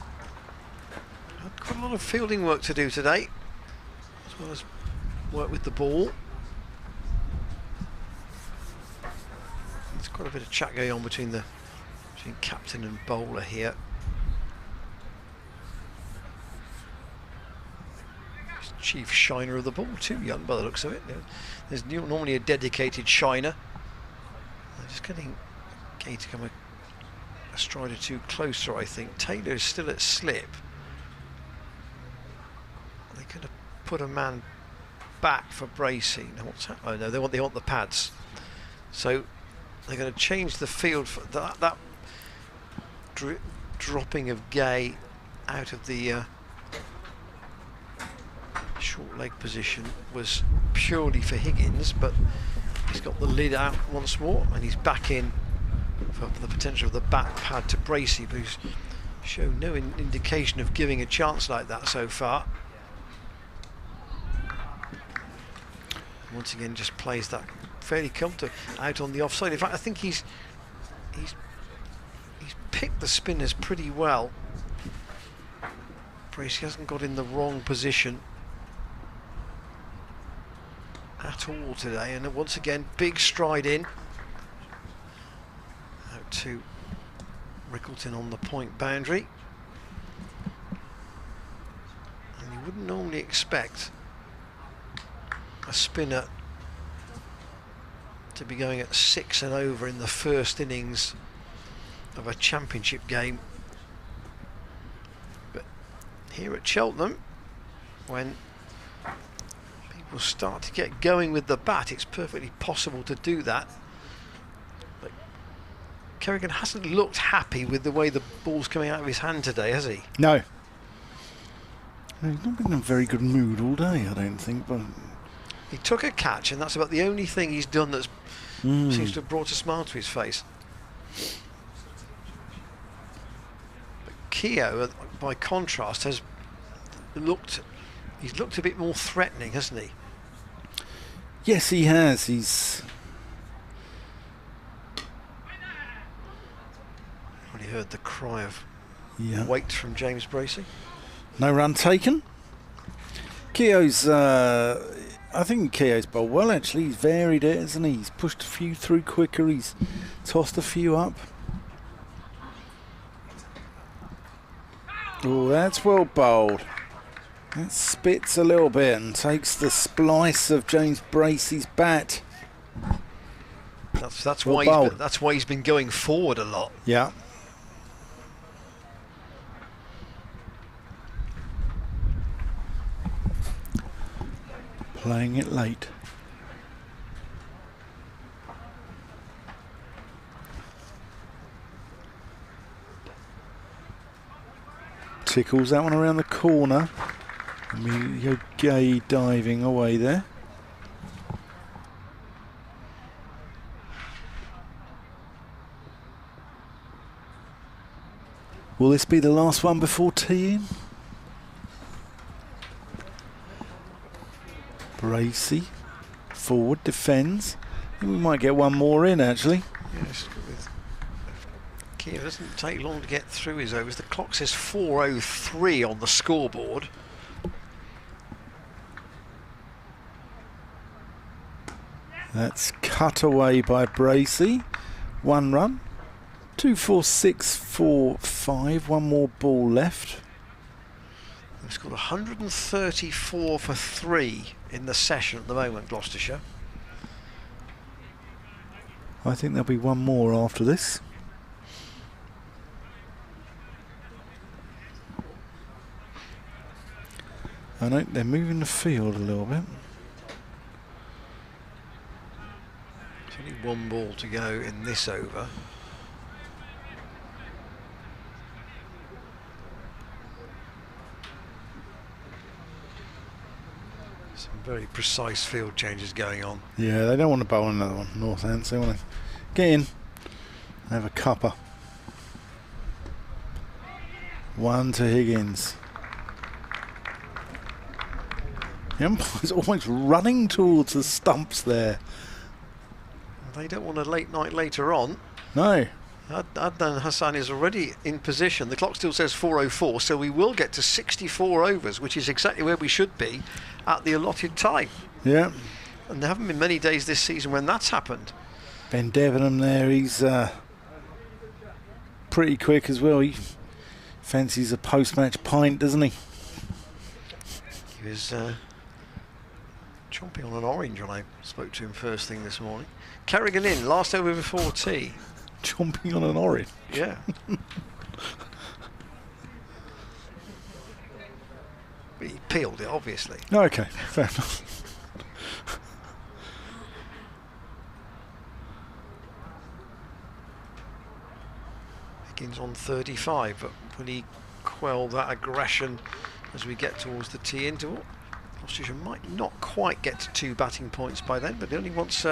Had quite a lot of fielding work to do today, as well as work with the ball. There's quite a bit of chat going on between captain and bowler here. Chief shiner of the ball, too young by the looks of it. There's normally a dedicated shiner. They're just getting Gay to come a stride or two closer, I think. Taylor's still at slip. They could have put a man back for Bracey. Now what's that? Oh no, they want the pads. So they're going to change the field for that dropping of Gay out of the short leg position was purely for Higgins, but he's got the lid out once more and he's back in for the potential of the back pad to Bracey, who's shown no indication of giving a chance like that so far. Once again just plays that fairly comfortable out on the offside. In fact, I think he's picked the spinners pretty well. Bracey hasn't got in the wrong position at all today, and once again big stride in out to Rickleton on the point boundary, and you wouldn't normally expect a spinner to be going at 6 and over in the first innings of a championship game, but here at Cheltenham, when will start to get going with the bat, it's perfectly possible to do that. But Kerrigan hasn't looked happy with the way the ball's coming out of his hand today, has he? No. He's not been in a very good mood all day, I don't think, but He took a catch, and that's about the only thing he's done that seems to have brought a smile to his face. But Keogh, by contrast, he's looked a bit more threatening, hasn't he? Yes, he has. He's Already heard the cry of yeah. wait from James Bracey. No run taken. Keogh's, I think Keogh's bowled well actually. He's varied it, hasn't he? He's pushed a few through quicker. He's tossed a few up. Oh, that's well bowled. That spits a little bit and takes the splice of James Bracey's bat. That's Well why bowled. that's why he's been going forward a lot. Yeah. Playing it late. Tickles that one around the corner. Emilio Gay diving away there. Will this be the last one before teeing? Bracey, forward, defends. I think we might get one more in actually. Yes, Keogh doesn't take long to get through his overs. The clock says 4:03 on the scoreboard. That's cut away by Bracey. One run. 2, 4, 6, 4, 5. One more ball left. They've scored 134 for 3 in the session at the moment, Gloucestershire. I think there'll be one more after this. I know they're moving the field a little bit. There's only one ball to go in this over. Some very precise field changes going on. Yeah, they don't want to bowl another one, Northampton. They want to get in, have a cuppa. One to Higgins. The umpire's almost running towards the stumps there. They don't want a late night later on. No. Adnan Hassan is already in position. The clock still says 4:04, so we will get to 64 overs, which is exactly where we should be at the allotted time. Yeah. And there haven't been many days this season when that's happened. Ben Debenham there, he's pretty quick as well. He fancies a post-match pint, doesn't he? He was chomping on an orange when I spoke to him first thing this morning. Kerrigan in, last over before tea. Chomping on an orange. Yeah. But he peeled it, obviously. Okay, fair enough. Higgins on 35, but will he quell that aggression as we get towards the tee interval? Gloucestershire might not quite get to 2 batting points by then, but he only wants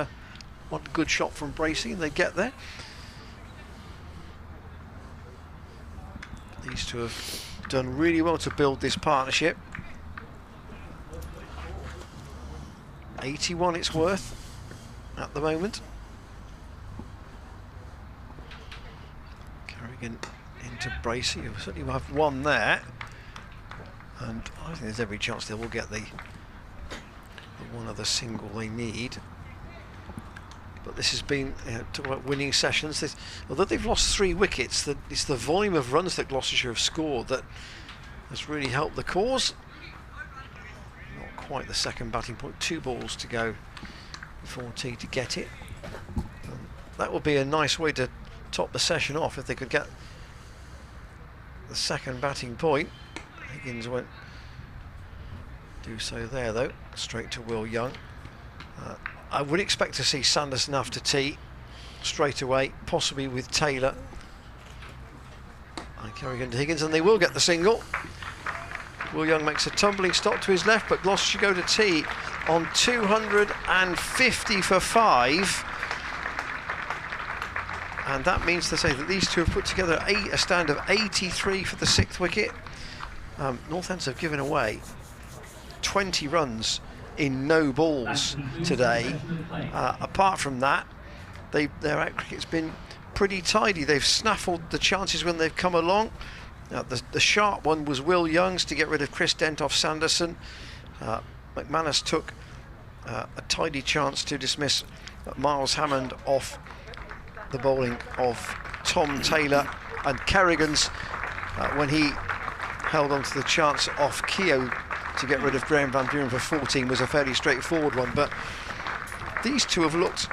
one good shot from Bracey and they get there. These two have done really well to build this partnership. 81 it's worth at the moment. Kerrigan into Bracey, who certainly will have one there. And I think there's every chance they will get the one other single they need. But this has been, talk about winning sessions. Although they've lost 3 wickets, it's the volume of runs that Gloucestershire have scored that has really helped the cause. Not quite the second batting point. 2 balls to go before tea to get it. That would be a nice way to top the session off if they could get the second batting point. Higgins won't do so there though. Straight to Will Young. I would expect to see Sanderson after tea straight away, possibly with Taylor and Kerrigan to Higgins, and they will get the single. Will Young makes a tumbling stop to his left, but Gloucestershire go to tea on 250 for 5. And that means to say that these two have put together a stand of 83 for the 6th wicket. Northampton have given away 20 runs in no balls today. Apart from that, their out cricket's been pretty tidy. They've snaffled the chances when they've come along. The sharp one was Will Young's to get rid of Chris Dent off Sanderson. McManus took a tidy chance to dismiss Miles Hammond off the bowling of Tom Taylor, and Kerrigan's when he held on to the chance off Keogh to get rid of Graham Van Buren for 14 was a fairly straightforward one. But these two have looked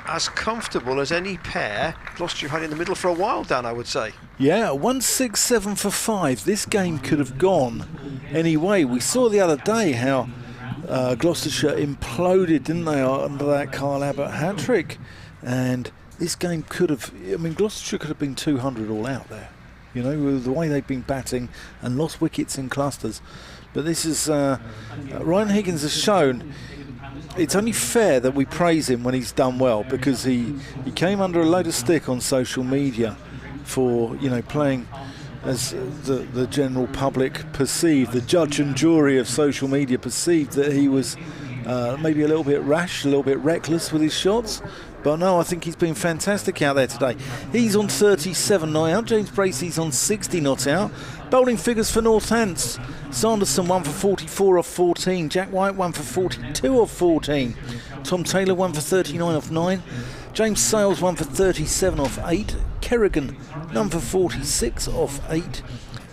as comfortable as any pair Gloucestershire had in the middle for a while, Dan, I would say. Yeah, 167 for 5. This game could have gone any way. We saw the other day how Gloucestershire imploded, didn't they, under that Kyle Abbott hat-trick. And this game could have, I mean, Gloucestershire could have been 200 all out there, you know, with the way they've been batting and lost wickets in clusters. But this is, Ryan Higgins has shown it's only fair that we praise him when he's done well, because he came under a load of stick on social media for, you know, playing as the general public perceived, the judge and jury of social media perceived that he was maybe a little bit rash, a little bit reckless with his shots. But no, I think he's been fantastic out there today. He's on 37 not out. James Bracey's on 60 not out. Bowling figures for Northants. Sanderson 1 for 44 off 14. Jack White 1 for 42 off 14. Tom Taylor 1 for 39 off 9. James Sales 1 for 37 off 8. Kerrigan none for 46 off 8.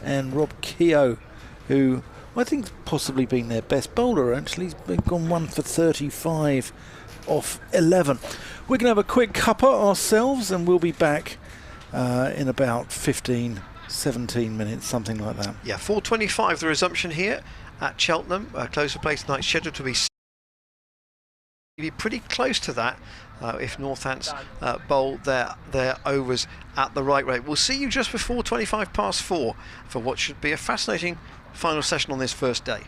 And Rob Keogh, who I think's possibly been their best bowler actually. He's been gone 1 for 35 off 11. We're going to have a quick cuppa ourselves and we'll be back in about 15, 17 minutes, something like that. Yeah, 4:25 the resumption here at Cheltenham. Close of play tonight scheduled to be pretty close to that if Northants bowl their overs at the right rate. We'll see you just before 25 past 4 for what should be a fascinating final session on this first day.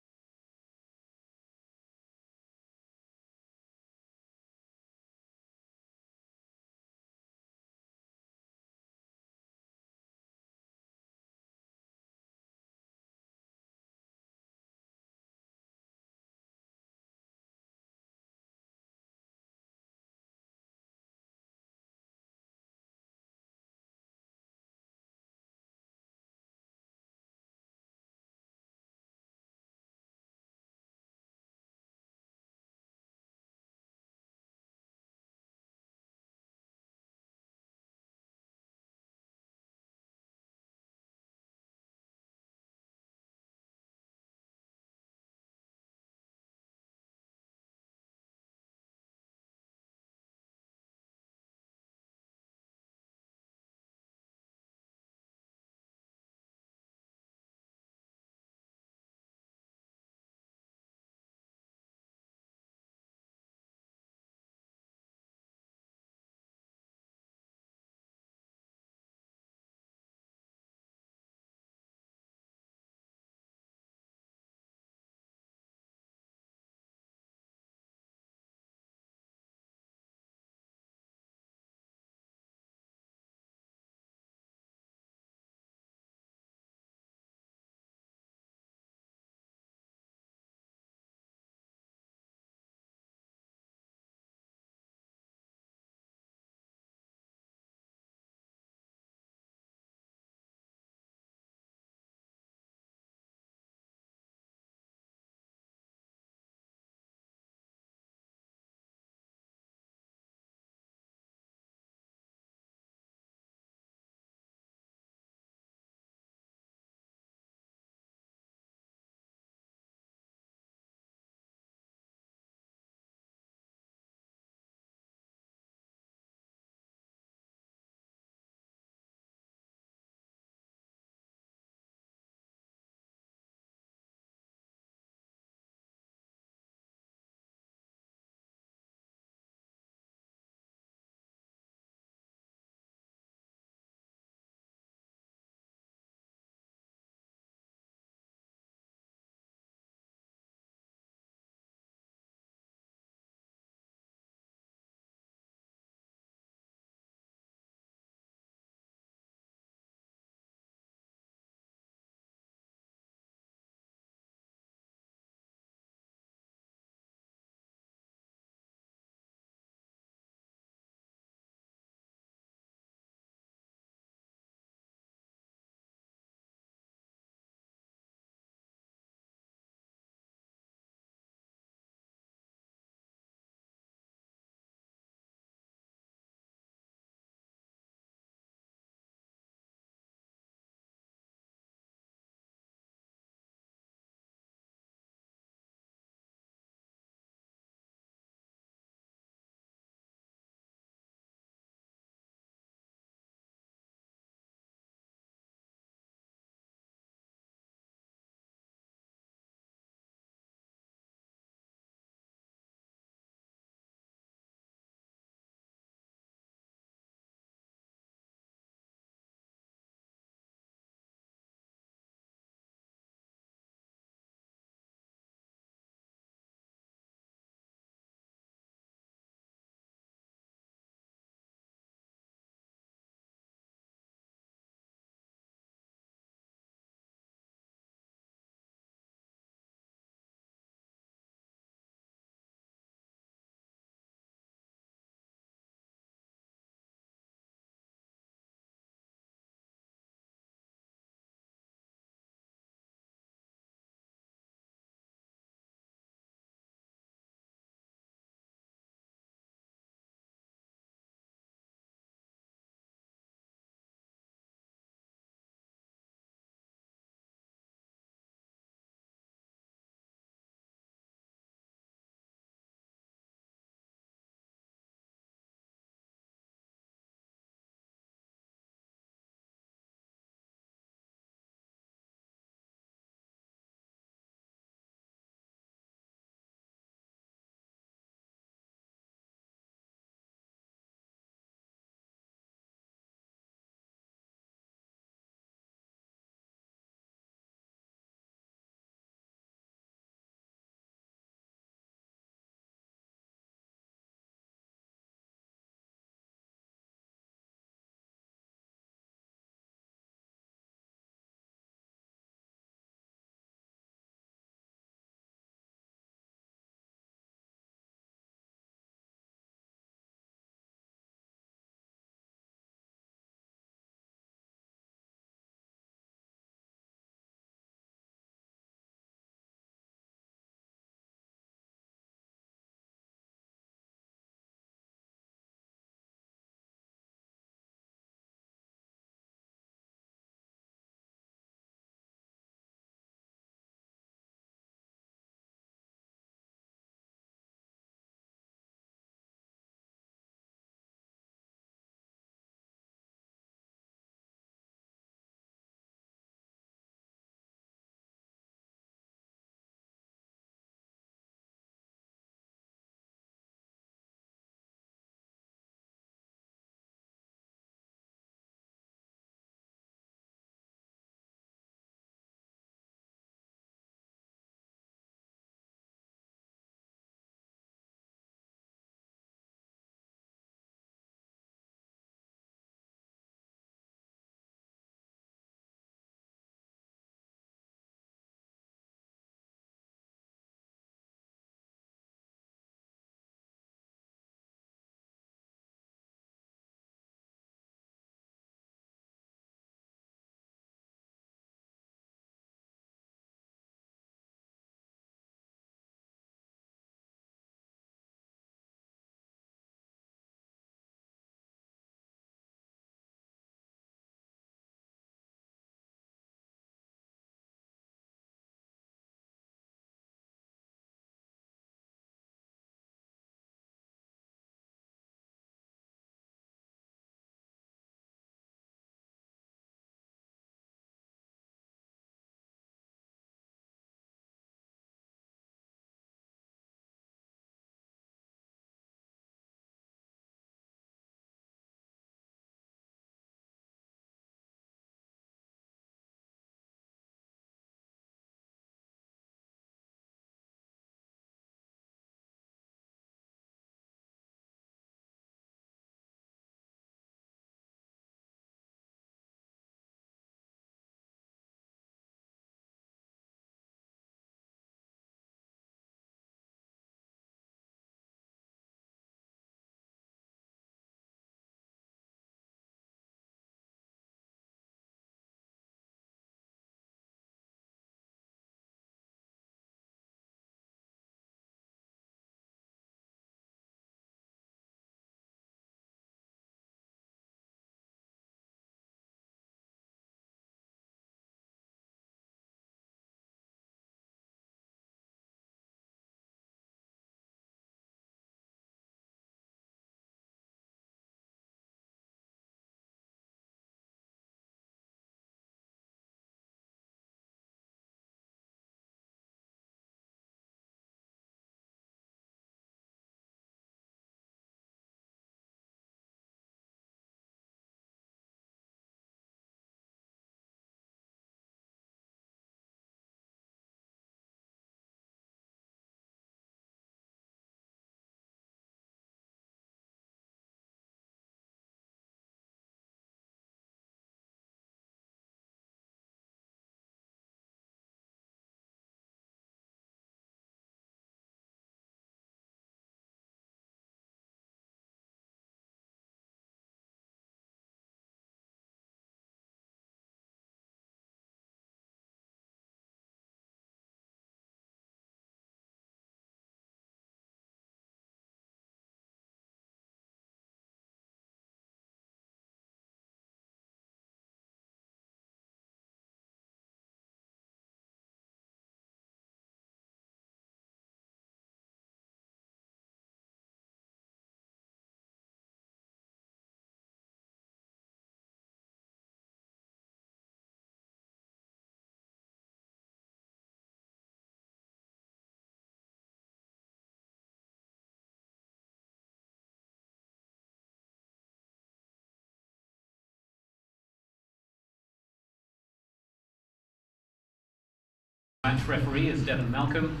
match referee is Devon Malcolm.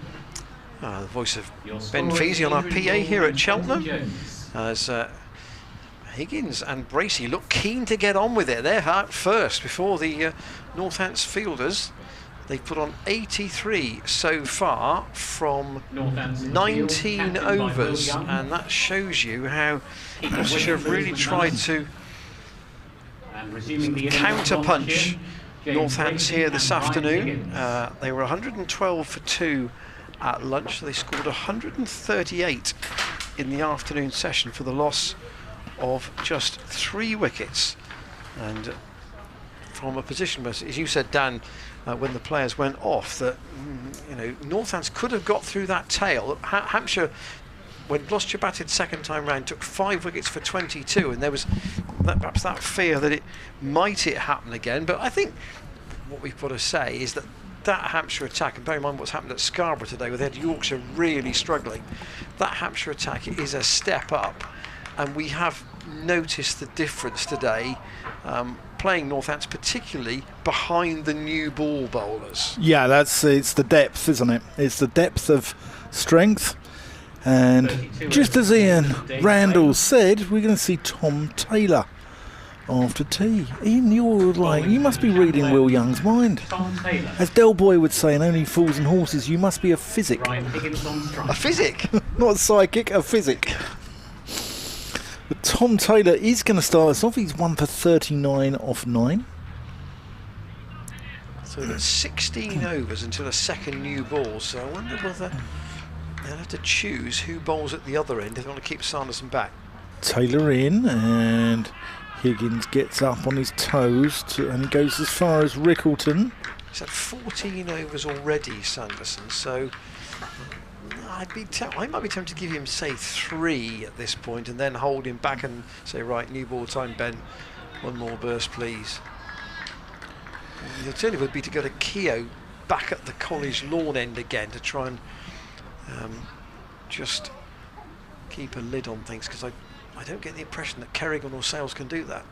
The voice of Your Ben scorer Feasey on our injury PA goal here at and Cheltenham. Jones. As Higgins and Bracey look keen to get on with it. They're out first before the Northants fielders. They've put on 83 so far from Northampton 19 field, captained by Will overs, Young. and that shows you how Gloucestershire have really tried to And resuming the innings, counter-punch Gloucestershire, James Northants Bracey here and this Ryan afternoon. Higgins. They were 112 for 2 at lunch, so they scored 138 in the afternoon session for the loss of just 3 wickets. And from a position, as you said, Dan, when the players went off, that Northants could have got through that tail. Hampshire, when Gloucestershire batted second time round, took 5 wickets for 22, and there was perhaps that fear that it might happen again. But I think what we've got to say is that Hampshire attack, and bear in mind what's happened at Scarborough today with Ed Yorkshire really struggling, that Hampshire attack is a step up, and we have noticed the difference today, playing Northants particularly behind the new ball bowlers. Yeah, it's the depth, isn't it? It's the depth of strength. And just as Ian Randall said, we're going to see Tom Taylor after tea. Ian, you must be reading Will Young's mind. Tom Taylor. As Del Boy would say in Only Fools and Horses, you must be a physic. Ryan Higgins on strike. A physic. Not a psychic, a physic. But Tom Taylor is going to start us off. He's 1 for 39 off 9. So that's 16 overs until a second new ball. So I wonder whether they'll have to choose who bowls at the other end if they want to keep Sanderson back. Taylor in, and Higgins gets up on his toes and goes as far as Rickleton. He's had 14 overs already, Sanderson. So I might be tempted to give him, say, 3 at this point, and then hold him back and say, right, new ball time, Ben. 1 more burst, please. The alternative would be to go to Keogh back at the college lawn end again to try and just keep a lid on things, because I don't get the impression that Kerrigan or Sales can do that.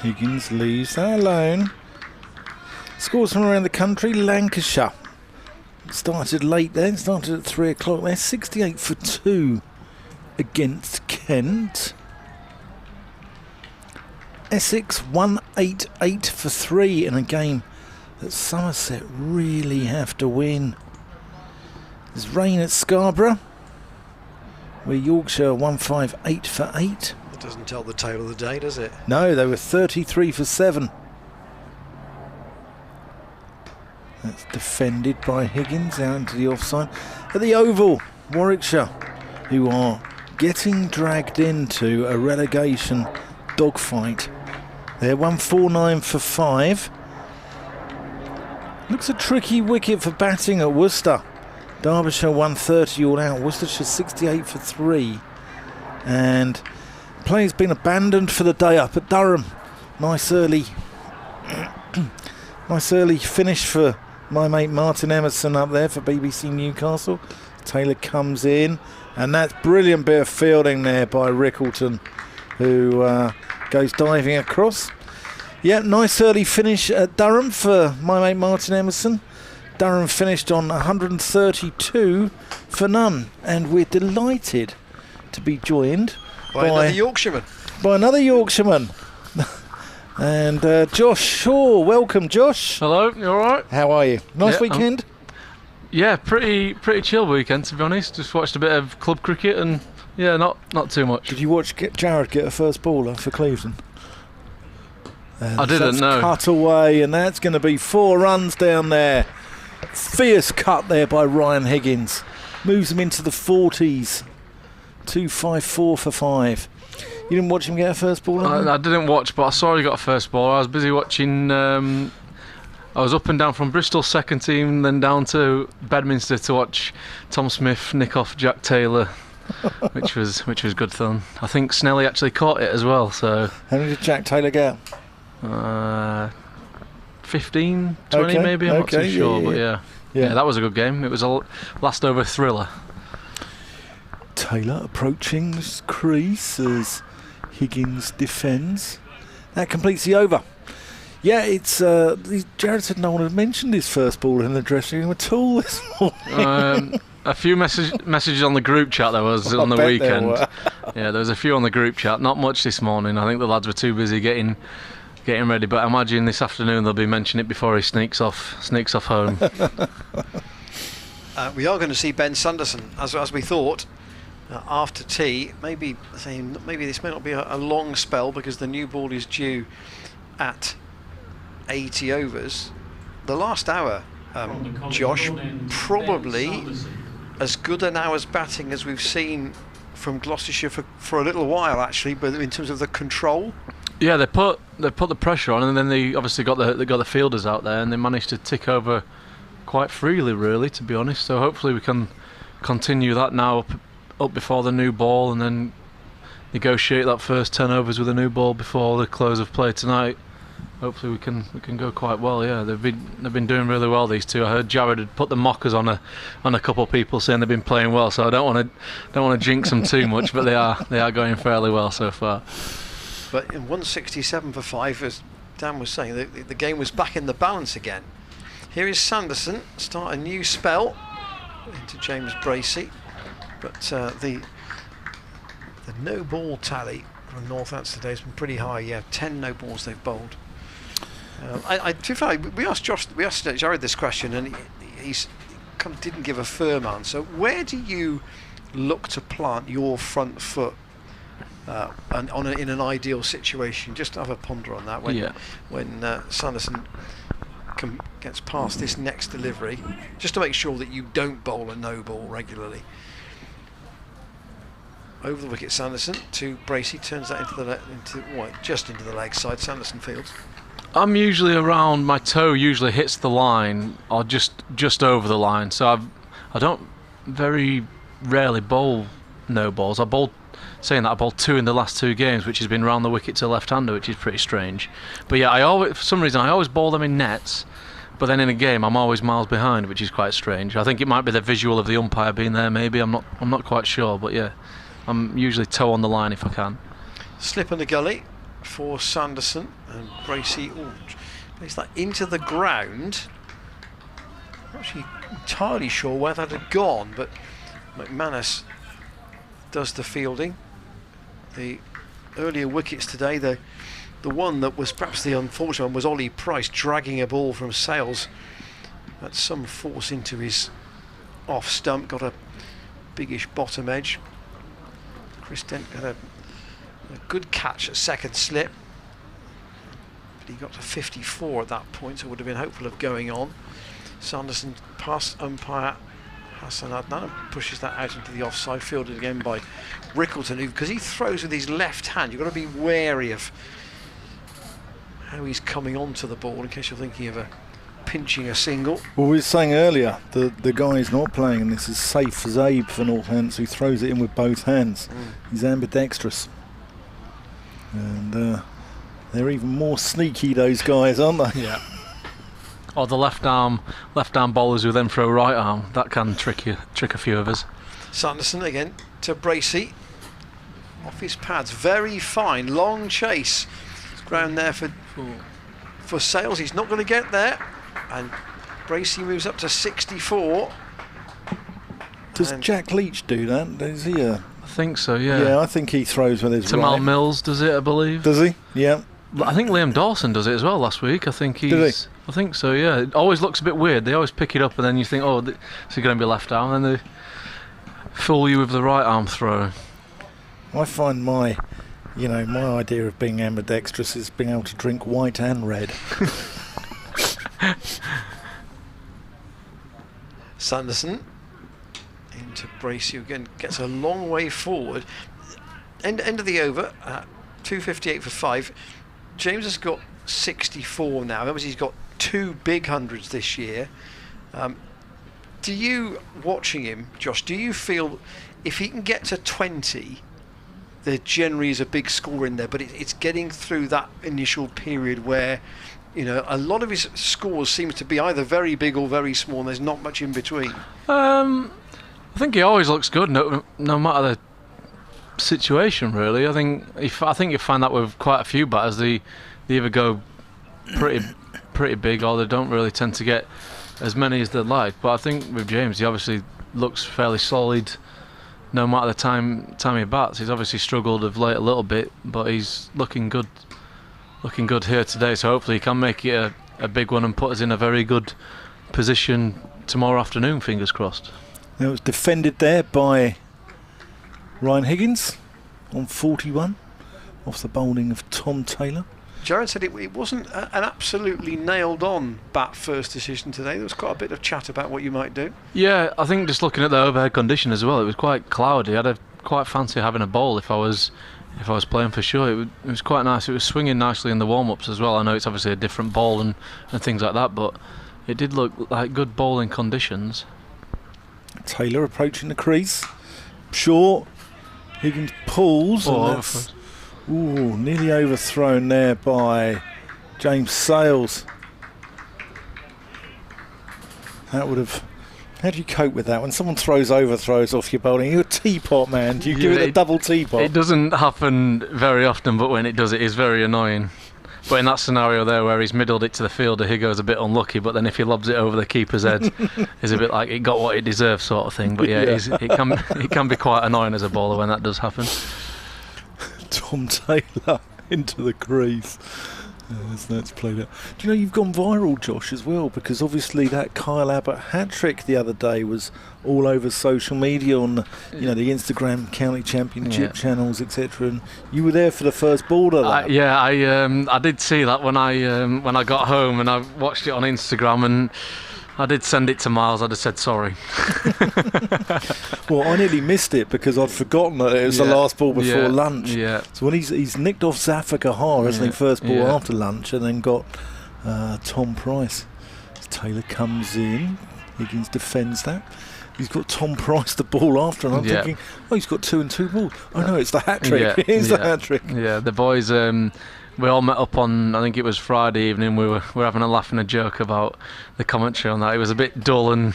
Higgins leaves that alone. Scores from around the country. Lancashire started late then, started at 3 o'clock there. 68 for 2 against Kent. Essex 188 for 3 in a game that Somerset really have to win. There's rain at Scarborough, where Yorkshire 158 for 8. That doesn't tell the tale of the day, does it? No, they were 33 for 7. That's defended by Higgins out into the offside. At the Oval, Warwickshire, who are getting dragged into a relegation dogfight. They're 149 for 5. Looks a tricky wicket for batting at Worcester. Derbyshire 130 all out. Worcestershire 68 for 3. And play's been abandoned for the day up at Durham. Nice early finish for my mate Martin Emerson up there for BBC Newcastle. Taylor comes in, and that's brilliant bit of fielding there by Rickleton, who goes diving across. Yeah, nice early finish at Durham for my mate Martin Emerson. Durham finished on 132 for none, and we're delighted to be joined By another Yorkshireman. By another Yorkshireman. And Josh Shaw. Welcome, Josh. Hello, you alright? How are you? Nice Yeah, weekend? Yeah, pretty chill weekend, to be honest. Just watched a bit of club cricket and yeah, not too much. Did you watch Jared get a first bowler for Cleveland? I didn't, that's no. Cut away, and that's going to be 4 runs down there. Fierce cut there by Ryan Higgins. Moves him into the 40s. 254 for 5. You didn't watch him get a first ball? I didn't watch, but I saw he got a first ball. I was busy watching. I was up and down from Bristol second team, then down to Bedminster to watch Tom Smith nick off Jack Taylor, which was good fun. I think Snelly actually caught it as well. So how many did Jack Taylor get? 15, 20 maybe. I'm not too sure, but yeah, that was a good game. It was a last over thriller. Taylor approaching the crease as Higgins defends. That completes the over. Yeah, it's Jared said no one had mentioned his first ball in the dressing room at all this morning. A few messages on the group chat there was on the bet there weekend. were. Yeah, there was a few on the group chat. Not much this morning. I think the lads were too busy getting ready. But I imagine this afternoon they'll be mentioning it before he sneaks off home. We are going to see Ben Sanderson, as we thought, after tea. Maybe this may not be a long spell because the new ball is due at 80 overs. The last hour, Josh, probably as good an hour's batting as we've seen from Gloucestershire for a little while, actually, but in terms of the control. Yeah, they put the pressure on, and then they obviously got the fielders out there, and they managed to tick over quite freely, really, to be honest. So hopefully we can continue that now up before the new ball, and then negotiate that first 10 overs with a new ball before the close of play tonight. Hopefully we can go quite well. Yeah, they've been doing really well, these two. I heard Jared had put the mockers on a couple of people saying they've been playing well, so I don't want to jinx them too much, but they are going fairly well so far. But in 167 for 5, as Dan was saying, the game was back in the balance again. Here is Sanderson, start a new spell into James Bracey, but the no ball tally from Northampton today has been pretty high. Yeah, 10 no balls they've bowled. We asked Jared this question, and he kind of didn't give a firm answer. Where do you look to plant your front foot in an ideal situation? Just have a ponder on that when Sanderson gets past this next delivery, just to make sure that you don't bowl a no ball regularly. Over the wicket, Sanderson to Bracey, turns that just into the leg side. Sanderson fields. I'm usually around, my toe usually hits the line or just over the line, so I don't very rarely bowl no balls. I bowled 2 in the last 2 games, which has been round the wicket to left-hander, which is pretty strange. But yeah, for some reason I always bowl them in nets, but then in a game I'm always miles behind, which is quite strange. I think it might be the visual of the umpire being there, maybe. I'm not quite sure, but yeah, I'm usually toe on the line if I can. Slip in the gully for Sanderson, and Bracey plays that into the ground. Not actually entirely sure where that had gone, but McManus does the fielding. The earlier wickets today, the one that was perhaps the unfortunate one was Ollie Price dragging a ball from Sales at some force into his off stump, got a biggish bottom edge. Chris Dent had a good catch at second slip, but he got to 54 at that point, so would have been hopeful of going on. Sanderson past umpire Hassan Adnan and pushes that out into the offside, fielded again by Rickleton, because he throws with his left hand. You've got to be wary of how he's coming onto the ball in case you're thinking of pinching a single. Well, we were saying earlier the guy who's not playing, and this is safe as Abe for Northampton, who throws it in with both hands. He's ambidextrous, and they're even more sneaky, those guys, aren't they? Yeah. Or the left arm bowlers who then throw right arm. That can trick a few of us. Sanderson again to Bracey, off his pads, very fine, long chase. Ground there for Sales. He's not going to get there, and Bracey moves up to 64. Does Jack Leach do that? Is he I think so, yeah. Yeah, I think he throws with his Tamal right. Mills does it, I believe. Does he? Yeah. I think Liam Dawson does it as well last week. I think I think so, yeah. It always looks a bit weird. They always pick it up and then you think, oh, is he going to be left arm? And then they fool you with the right arm throw. I find my idea of being ambidextrous is being able to drink white and red. Sanderson into Bracey again, gets a long way forward. End of the over, 258 for 5. James has got 64 now. Obviously, he's got 2 big hundreds this year. Do you, watching him, Josh, do you feel if he can get to 20, there generally is a big score in there, but it's getting through that initial period where, a lot of his scores seems to be either very big or very small, and there's not much in between? I think he always looks good, no matter the situation, really. I think you find that with quite a few batters, they either go pretty big, or they don't really tend to get as many as they'd like. But I think with James, he obviously looks fairly solid no matter the time he bats. He's obviously struggled of late a little bit, but he's looking good here today. So hopefully he can make it a big one and put us in a very good position tomorrow afternoon, fingers crossed. It was defended there by Ryan Higgins on 41 off the bowling of Tom Taylor. Jared said it wasn't an absolutely nailed-on bat first decision today. There was quite a bit of chat about what you might do. Yeah, I think just looking at the overhead condition as well, it was quite cloudy. I'd quite fancy having a bowl if I was playing for sure. It was quite nice. It was swinging nicely in the warm-ups as well. I know it's obviously a different ball and things like that, but it did look like good bowling conditions. Taylor approaching the crease. Short. Higgins pulls. Oh, and that's nearly overthrown there by James Sales. That would have... How do you cope with that? When someone overthrows off your bowling, you're a teapot, man. Do you give it a double teapot? It doesn't happen very often, but when it does, it is very annoying. But in that scenario there where he's middled it to the fielder, he goes a bit unlucky, but then if he lobs it over the keeper's head, it's a bit like it got what it deserved sort of thing. But yeah, it can be quite annoying as a bowler when that does happen. Tom Taylor into the crease. That's played out. Do you know you've gone viral, Josh, as well? Because obviously that Kyle Abbott hat-trick the other day was all over social media on the Instagram county championship channels, etc. And you were there for the first ball of that. I did see that when I got home, and I watched it on Instagram, and I did send it to Miles. I just said sorry. Well, I nearly missed it because I'd forgotten that it was the last ball before lunch. Yeah. So when he's nicked off Zafar Kahar, hasn't he, first ball after lunch, and then got Tom Price. Taylor comes in. Higgins defends that. He's got Tom Price the ball after, and I'm thinking, he's got 2 and 2 balls. Oh no, it's the hat trick. It is the hat trick. Yeah, the boys. We all met up on, I think it was Friday evening. We were having a laugh and a joke about the commentary on that. It was a bit dull and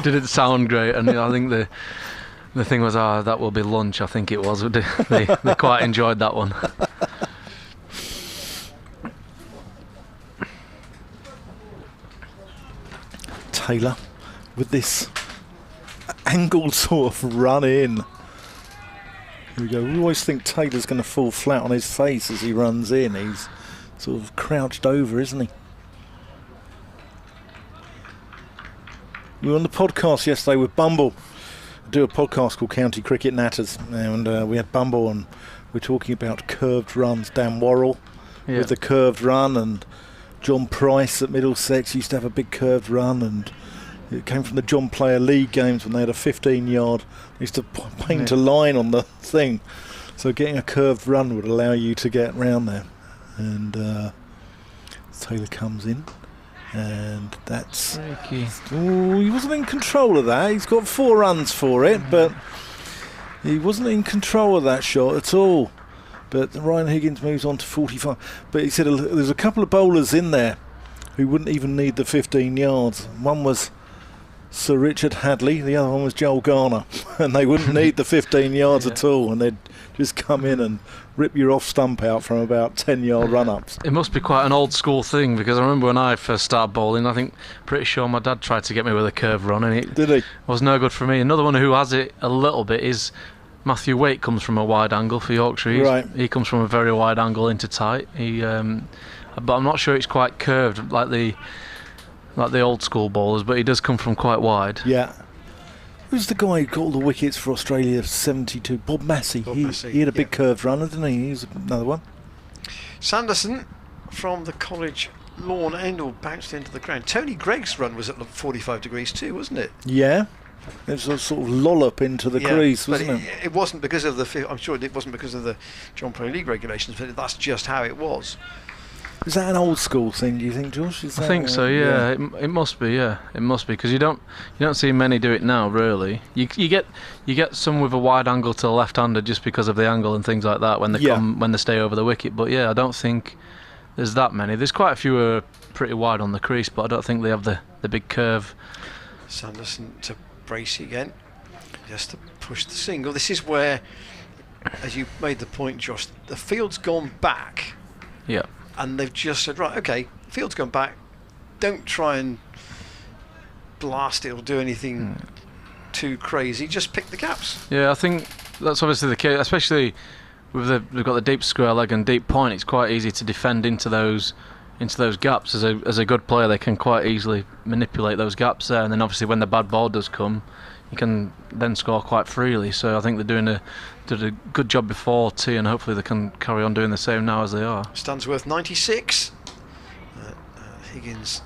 didn't sound great. And I think the thing was, that will be lunch. I think it was. They quite enjoyed that one. Taylor with this angled sort of run in. Here we go. We always think Taylor's going to fall flat on his face as he runs in. He's sort of crouched over, isn't he? We were on the podcast yesterday with Bumble. I do a podcast called County Cricket Natters, and we had Bumble, and we're talking about curved runs. Dan Worrell with the curved run, and John Price at Middlesex used to have a big curved run, and it came from the John Player League games when they had a 15-yard. They used to paint a line on the thing. So getting a curved run would allow you to get round there. And Taylor comes in. And that's... Tricky. He wasn't in control of that. He's got 4 runs for it, but he wasn't in control of that shot at all. But Ryan Higgins moves on to 45. But he said there's a couple of bowlers in there who wouldn't even need the 15 yards. One was Sir Richard Hadley, the other one was Joel Garner, and they wouldn't need the 15 yards at all, and they'd just come in and rip your off stump out from about 10-yard run-ups. It must be quite an old school thing, because I remember when I first started bowling, pretty sure my dad tried to get me with a curve run, and it Did he? was no good for me. Another one who has it a little bit is Matthew Waite. Comes from a wide angle for Yorkshire. Right. He comes from a very wide angle into tight. But I'm not sure it's quite curved like the old school bowlers, but he does come from quite wide. Yeah. Who's the guy who got all the wickets for Australia 72? Bob Massey. He had a big curved runner, didn't he? He was another one. Sanderson from the college lawn end bounced into the ground. Tony Gregg's run was at 45 degrees too, wasn't it? Yeah. It was a sort of lollop into the crease, wasn't it? It wasn't because of I'm sure it wasn't because of the John Player League regulations, but that's just how it was. Is that an old school thing, do you think, Josh? I think so, yeah. It must be, It must be, because you don't see many do it now, really. You get some with a wide angle to the left-hander just because of the angle and things like that when they stay over the wicket. But yeah, I don't think there's that many. There's quite a few who are pretty wide on the crease, but I don't think they have the big curve. Sanderson to brace again, just to push the single. This is where, as you made the point, Josh, the field's gone back. Yeah. and they've just said, right, okay, field's gone back, don't try and blast it or do anything too crazy, just pick the gaps. Yeah, I think that's obviously the case, especially with they've got the deep square leg and deep point. It's quite easy to defend into those gaps. As a good player, they can quite easily manipulate those gaps there, and then obviously when the bad ball does come, you can then score quite freely. So I think did a good job before tee, and hopefully they can carry on doing the same now as they are. Stansworth 96. Higgins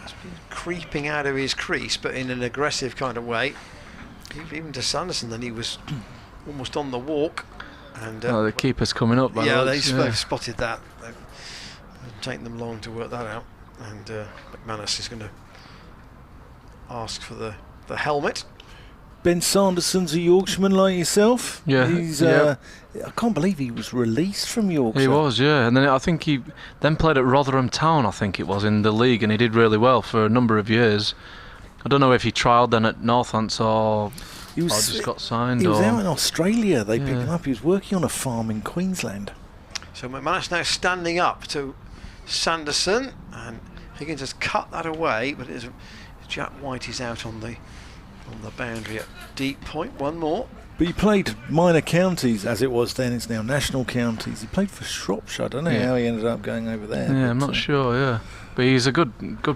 has been creeping out of his crease, but in an aggressive kind of way. Even to Sanderson, then he was almost on the walk. And the keeper's coming up. They've spotted that. They've taken them long to work that out. And McManus is going to ask for the helmet. Ben Sanderson's a Yorkshireman like yourself. Yeah. I can't believe he was released from Yorkshire. He was, yeah. And then I think he then played at Rotherham Town, I think it was, in the league, and he did really well for a number of years. I don't know if he trialled then at Northamptonshire or just got signed. He was out in Australia. They picked him up. He was working on a farm in Queensland. So McManus now standing up to Sanderson, and Higgins has cut that away, but Jack White is out on the boundary at deep point. One more. But he played minor counties, as it was then. It's now national counties. He played for Shropshire. I don't know how he ended up going over there. Yeah, I'm not sure. Yeah, but he's a good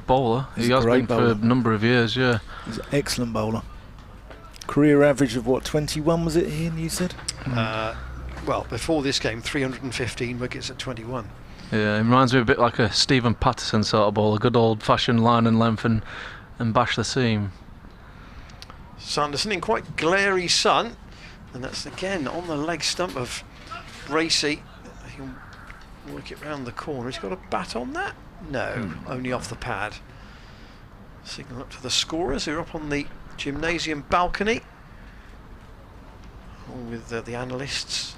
bowler. He has been for a number of years. Yeah, he's an excellent bowler. Career average of what, 21 was it, Ian, you said? Well, before this game, 315 wickets at 21. Yeah, it reminds me a bit like a Stephen Patterson sort of bowler. Good old-fashioned line and length and bash the seam. Sanderson in quite glary sun, and that's again on the leg stump of Bracey. He'll work it round the corner. He's got a bat on that? No, only off the pad. Signal up to the scorers who are up on the gymnasium balcony, all with the analysts.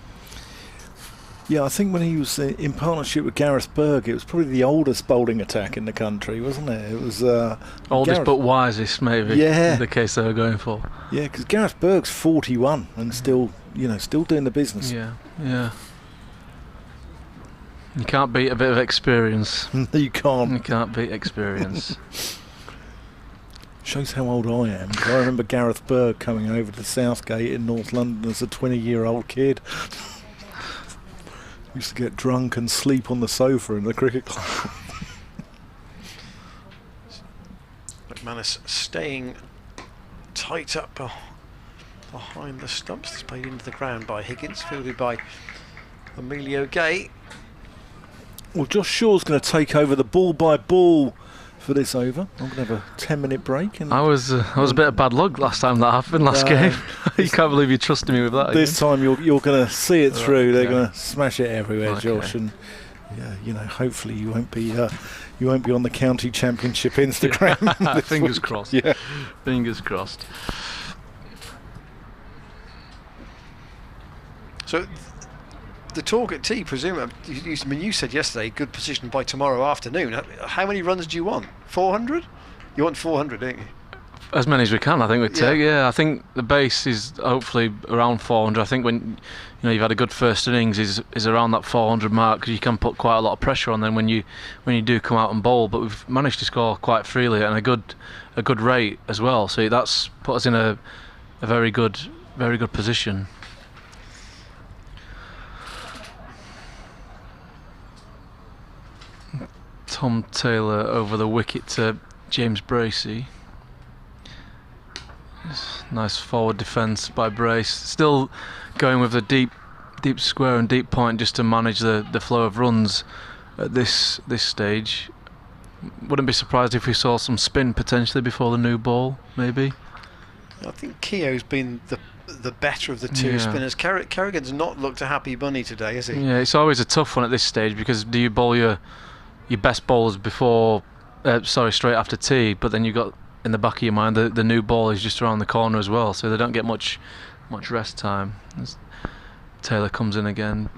Yeah, I think when he was in partnership with Gareth Berg, it was probably the oldest bowling attack in the country, wasn't it? It was oldest but wisest, maybe. Yeah, the case they were going for. Yeah, because Gareth Berg's 41 and still doing the business. Yeah. You can't beat a bit of experience. You can't. You can't beat experience. Shows how old I am. I remember Gareth Berg coming over to Southgate in North London as a 20-year-old kid. Used to get drunk and sleep on the sofa in the cricket club. McManus staying tight up behind the stumps. It's played into the ground by Higgins, fielded by Emilio Gay. Well, Josh Shaw's going to take over the ball by ball for this over. I'm going to have a 10-minute break. And I was a bit of bad luck last time that happened last game. You can't believe you trusted me with that. This time you're going to see it through. They're going to smash it everywhere, Josh, and hopefully you won't be on the county championship Instagram. Fingers crossed. Yeah, fingers crossed. So the talk at tea, presumably, you said yesterday, good position by tomorrow afternoon. How many runs do you want? 400? You want 400, don't you? As many as we can, I think we'd take. Yeah, I think the base is hopefully around 400. I think when you've had a good first innings is around that 400 mark, because you can put quite a lot of pressure on them when you do come out and bowl. But we've managed to score quite freely and a good rate as well. So that's put us in a very good position. Tom Taylor over the wicket to James Bracey. Nice forward defence by Brace. Still going with the deep square and deep point just to manage the flow of runs at this stage. Wouldn't be surprised if we saw some spin potentially before the new ball, maybe. I think Keogh's been the better of the two spinners. Kerrigan's not looked a happy bunny today, has he? Yeah, it's always a tough one at this stage, because do you bowl your best bowlers straight after tea, but then you've got in the back of your mind the new ball is just around the corner as well, so they don't get much rest time. As Taylor comes in again.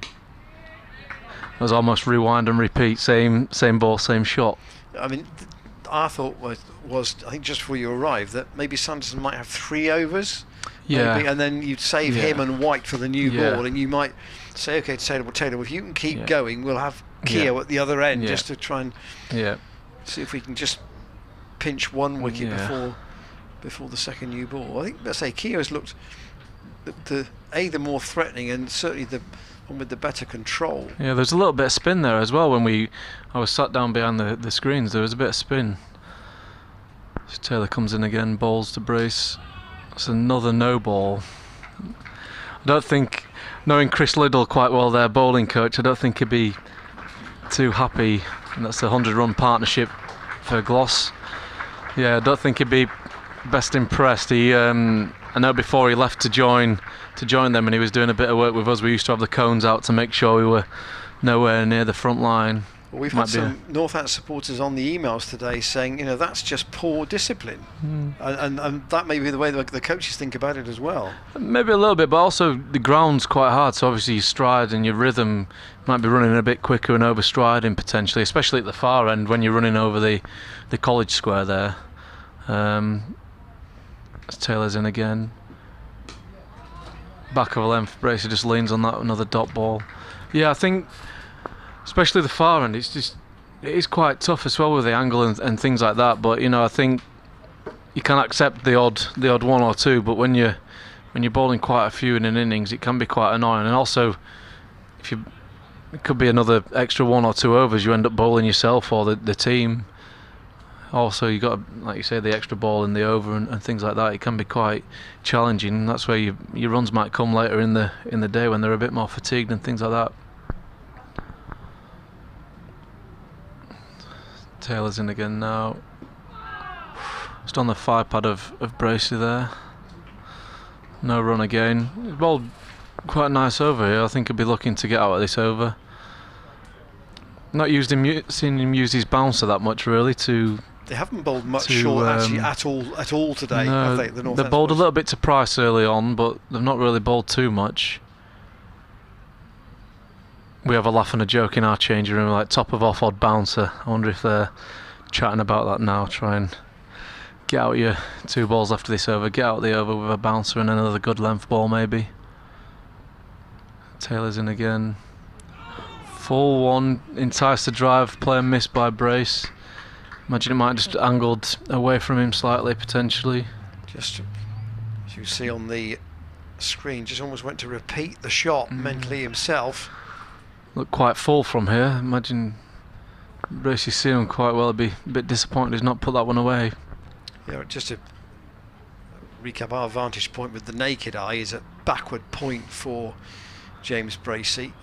It was almost rewind and repeat, same ball, same shot. I mean, our thought was I think just before you arrived that maybe Sanderson might have 3 overs. Yeah. maybe, and then you'd save him and White for the new Yeah. ball, and you might say, okay, Taylor, if you can keep Yeah. going, we'll have Keogh at the other end Yeah. just to try and see if we can just pinch one wicket before the second new ball. I think, let's say, Keogh's looked the more threatening, and certainly the one with the better control. Yeah, there's a little bit of spin there as well. When I was sat down behind the screens, there was a bit of spin. So Taylor comes in again, bowls to Brace. That's another no ball. I don't think, knowing Chris Liddell quite well, their bowling coach, I don't think he'd be too happy. And that's a 100-run partnership for Glos. Yeah, I don't think he'd be best impressed. I know before he left to join them, and he was doing a bit of work with us, we used to have the cones out to make sure we were nowhere near the front line. Well, we've had some Northampton supporters on the emails today saying, that's just poor discipline. And that may be the way the coaches think about it as well. Maybe a little bit, but also the ground's quite hard, so obviously your stride and your rhythm might be running a bit quicker and overstriding potentially, especially at the far end when you're running over the college square there. Taylor's in again. Back of a length, Bracer just leans on that, another dot ball. Yeah, I think especially the far end, it is quite tough as well with the angle and things like that. But I think you can accept the odd one or two, but when you're bowling quite a few in an innings, it can be quite annoying. And also, it could be another extra 1 or 2 overs you end up bowling yourself or the team. Also, you got, like you say, the extra ball in the over and things like that. It can be quite challenging. That's where your runs might come later in the day when they're a bit more fatigued and things like that. Taylor's in again now. Just on the 5 pad of Bracey there. No run again. He's bowled quite a nice over here. I think he'll be looking to get out of this over. Not seen him use his bouncer that much really to. They haven't bowled much short actually at all today, no, have they? They bowled a little bit to Price early on, but they've not really bowled too much. We have a laugh and a joke in our changing room, like top of off odd bouncer. I wonder if they're chatting about that now. Try and get out your 2 balls after this over. Get out the over with a bouncer and another good length ball maybe. Taylor's in again. Full one, enticed the drive, play and miss by Brace. Imagine it might have just angled away from him slightly, potentially. Just as you see on the screen, just almost went to repeat the shot mentally himself. Look quite full from here. Imagine Bracey's seen him quite well. I'd be a bit disappointed he's not put that one away. Yeah, just to recap, our vantage point with the naked eye is a backward point for James Bracey.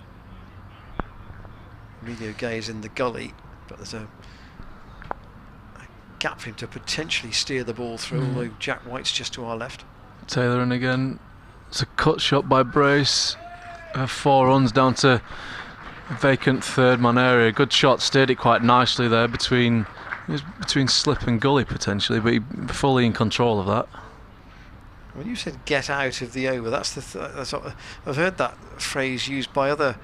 Video gaze in the gully, but there's a gap for him to potentially steer the ball through, although Jack White's just to our left. Taylor in again. It's a cut shot by Brace. 4 runs down to a vacant 3rd man area. Good shot, steered it quite nicely there between slip and gully potentially, but he fully in control of that. When you said get out of the over, that's I've heard that phrase used by other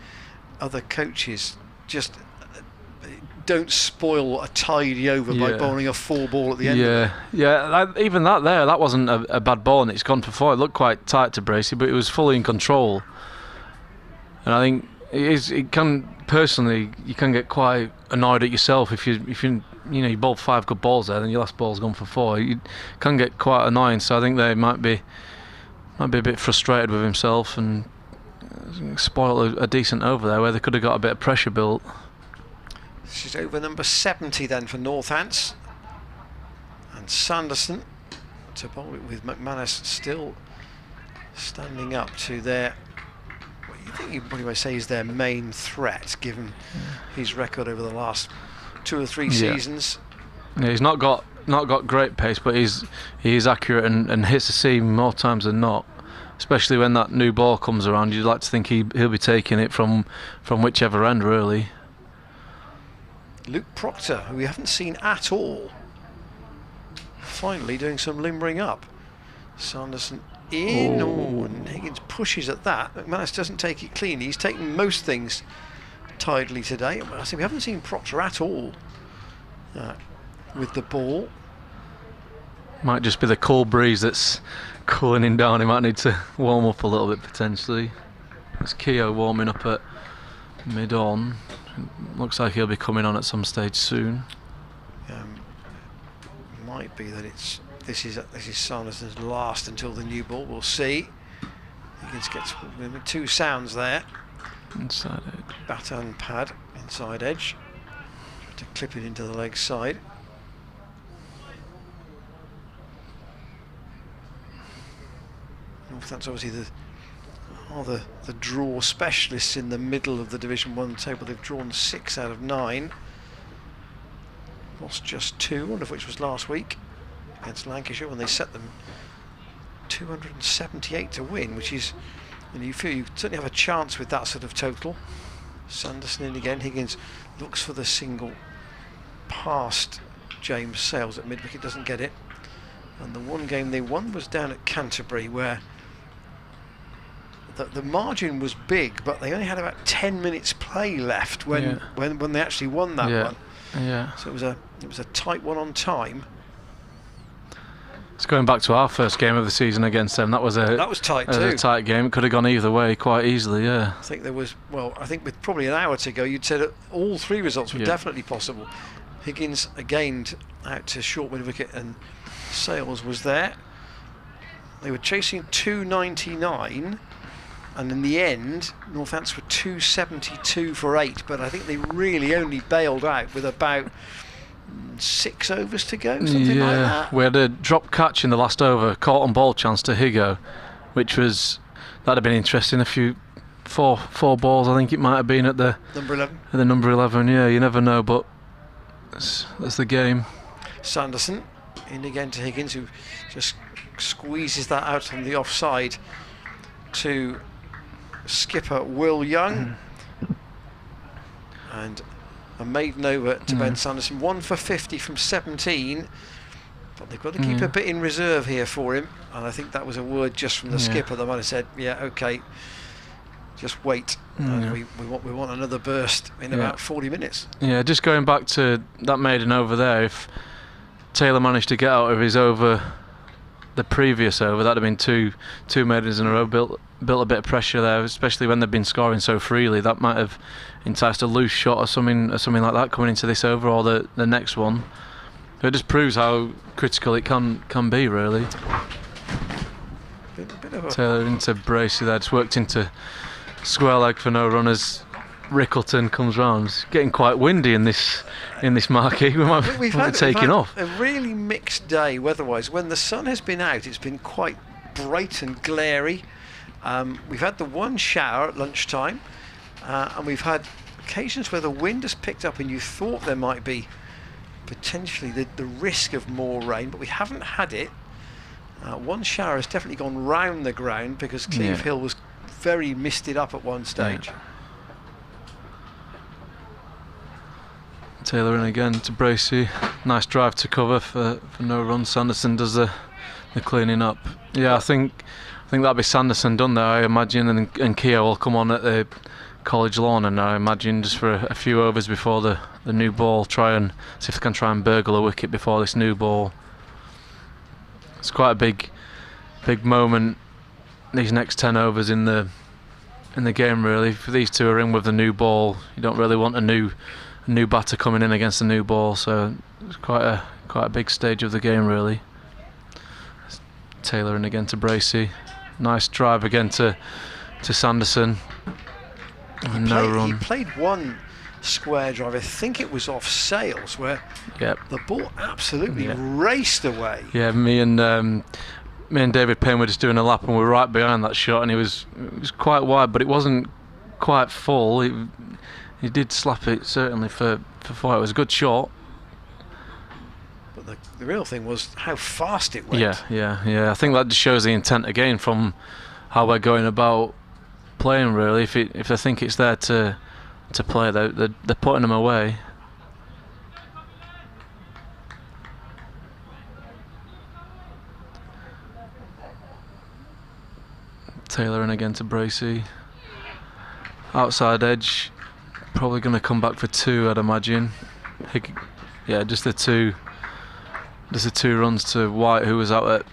coaches. Just don't spoil a tidy over by bowling a 4 ball at the end of it. Yeah, even that wasn't a bad ball, and it's gone for 4. It looked quite tight to Bracey, but it was fully in control. And I think it can personally, you can get quite annoyed at yourself if you bowled 5 good balls there, then your last ball's gone for 4. You can get quite annoying. So I think they might be a bit frustrated with himself and spoil a decent over there where they could have got a bit of pressure built. This is over number 70 then for Northants, and Sanderson to bowl it with McManus still standing up to their, what you think you probably might say is their main threat given his record over the last 2 or 3 seasons. Yeah, he's not got great pace, but he is accurate and hits the seam more times than not. Especially when that new ball comes around, you'd like to think he'll be taking it from whichever end, really. Luke Proctor, who we haven't seen at all, finally doing some limbering up. Sanderson in, and Higgins pushes at that. McManus doesn't take it cleanly. He's taken most things tidily today. I say we haven't seen Proctor at all with the ball. Might just be the cool breeze that's cooling him down. He might need to warm up a little bit potentially. It's Keogh warming up at mid-on. Looks like he'll be coming on at some stage soon. Might be that this is Sanderson's last until the new ball. We'll see. Higgins gets 2 sounds there. Inside edge. Baton pad, inside edge. Try to clip it into the leg side. That's obviously the draw specialists in the middle of the Division 1 table. They've drawn 6 out of 9. Lost just 2, one of which was last week against Lancashire when they set them 278 to win, which is, you feel you certainly have a chance with that sort of total. Sanderson in again. Higgins looks for the single past James Sales at mid-wicket, doesn't get it. And the one game they won was down at Canterbury, where the margin was big, but they only had about 10 minutes play left when they actually won that one. Yeah. So it was a tight one on time. It's going back to our first game of the season against them. That was tight too. A tight game. It could have gone either way quite easily. Yeah. I think with probably an hour to go, you'd said that all 3 results were definitely possible. Higgins again out to short mid-wicket, and Sales was there. They were chasing 299. And in the end, Northants were 272 for 8, but I think they really only bailed out with about 6 overs to go, something like that. We had a drop catch in the last over, caught on ball chance to Higo, that'd have been interesting. A few four balls, I think it might have been at the number 11. At the number 11, yeah, you never know, but that's the game. Sanderson in again to Higgins, who just squeezes that out on the offside to skipper Will Young, and a maiden over to Ben Sanderson. 1 for 50 from 17, but they've got to keep a bit in reserve here for him, and I think that was a word just from the skipper that might have said, yeah, okay, just wait. We want another burst in about 40 minutes. Yeah, just going back to that maiden over there, if Taylor managed to get out of his over the previous over, that'd have been two maidens in a row, built a bit of pressure there, especially when they've been scoring so freely. That might have enticed a loose shot or something like that coming into this over or the next one. It just proves how critical it can be, really. Taylor into Bracey there, just worked into square leg for no runners. Rickleton comes round. It's getting quite windy in this marquee. We've had off. A really mixed day weather-wise. When the sun has been out, it's been quite bright and glary. We've had the one shower at lunchtime, and we've had occasions where the wind has picked up and you thought there might be potentially the risk of more rain, but we haven't had it. One shower has definitely gone round the ground because Cleve Hill was very misted up at one stage. Yeah. Taylor in again to Bracey. Nice drive to cover for no run. Sanderson does the cleaning up. Yeah, I think that'll be Sanderson done there, I imagine, and Keogh will come on at the college lawn, and I imagine just for a few overs before the new ball, try and see if they can try and burgle a wicket before this new ball. It's quite a big moment, these next 10 overs in the game, really. If these two are in with the new ball, you don't really want a new batter coming in against the new ball, so it's quite a big stage of the game, really. Taylor in again to Bracey. Nice drive again to Sanderson. He played one square drive, I think it was off Sales, where the ball absolutely raced away. Yeah, me and David Payne were just doing a lap and we were right behind that shot, and it was quite wide, but it wasn't quite full. He did slap it certainly for 4. It was a good shot. But the real thing was how fast it went. Yeah. I think that just shows the intent again from how we're going about playing, really. If they think it's there to play, they're putting them away. Taylor in again to Bracey. Outside edge. Probably going to come back for 2, I'd imagine. Just the 2. Does the 2 runs to White, who was out at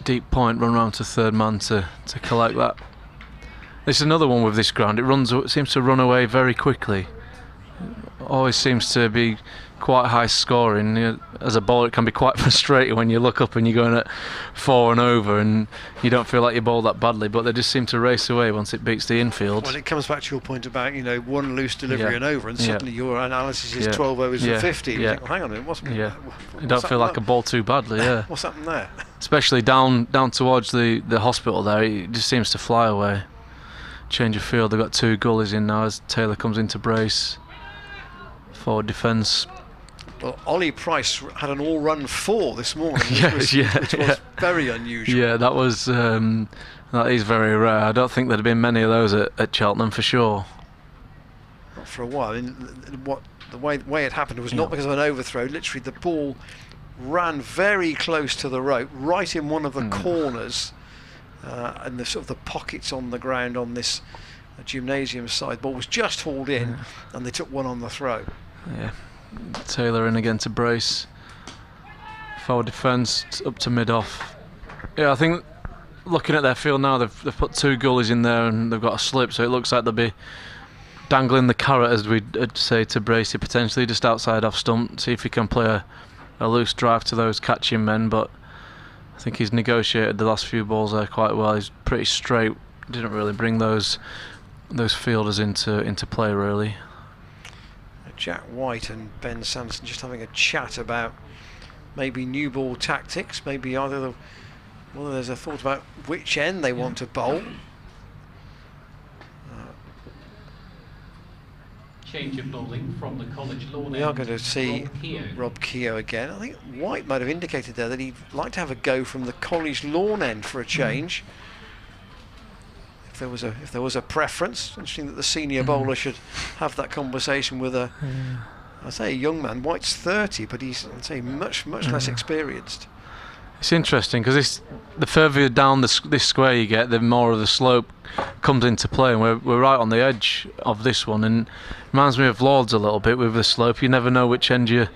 deep point, run round to third man to collect that. This is another one with this ground. It seems to run away very quickly. Always seems to be quite high scoring. As a bowler, it can be quite frustrating when you look up and you're going at 4 and over and you don't feel like you bowled that badly, but they just seem to race away once it beats the infield. Well, it comes back to your point about, one loose delivery and over, and suddenly your analysis is 12 overs for 50. You think, well, hang on a minute, you don't feel like a ball too badly, What's happened there? Especially down towards the hospital there, it just seems to fly away. Change of field, they've got 2 gullies in now as Taylor comes into brace. Forward defence. Well, Ollie Price had an all-run 4 this morning, which was very unusual. Yeah, that is very rare. I don't think there'd have been many of those at Cheltenham for sure. Not for a while. The way it happened was not because of an overthrow. Literally, the ball ran very close to the rope, right in one of the corners, and the sort of the pockets on the ground on this gymnasium side. Ball was just hauled in, and they took one on the throw. Yeah. Taylor in again to brace. Forward defence up to mid-off. Yeah, I think looking at their field now, they've put 2 gullies in there and they've got a slip, so it looks like they'll be dangling the carrot, as we'd say, to Bracey, potentially just outside off stump, see if he can play a loose drive to those catching men, but I think he's negotiated the last few balls there quite well. He's pretty straight, didn't really bring those fielders into play really. Jack White and Ben Sanderson just having a chat about maybe new ball tactics, maybe whether there's a thought about which end they want to bowl. Change of bowling from the college lawn. We are going to see Rob Keogh again. I think White might have indicated there that he'd like to have a go from the college lawn end for a change. If there was a preference. Interesting that the senior bowler should have that conversation with a young man. White's 30, but he's much less experienced. It's interesting because the further down this square you get, the more of the slope comes into play, and we're right on the edge of this one, and it reminds me of Lords a little bit with the slope. You never know which end you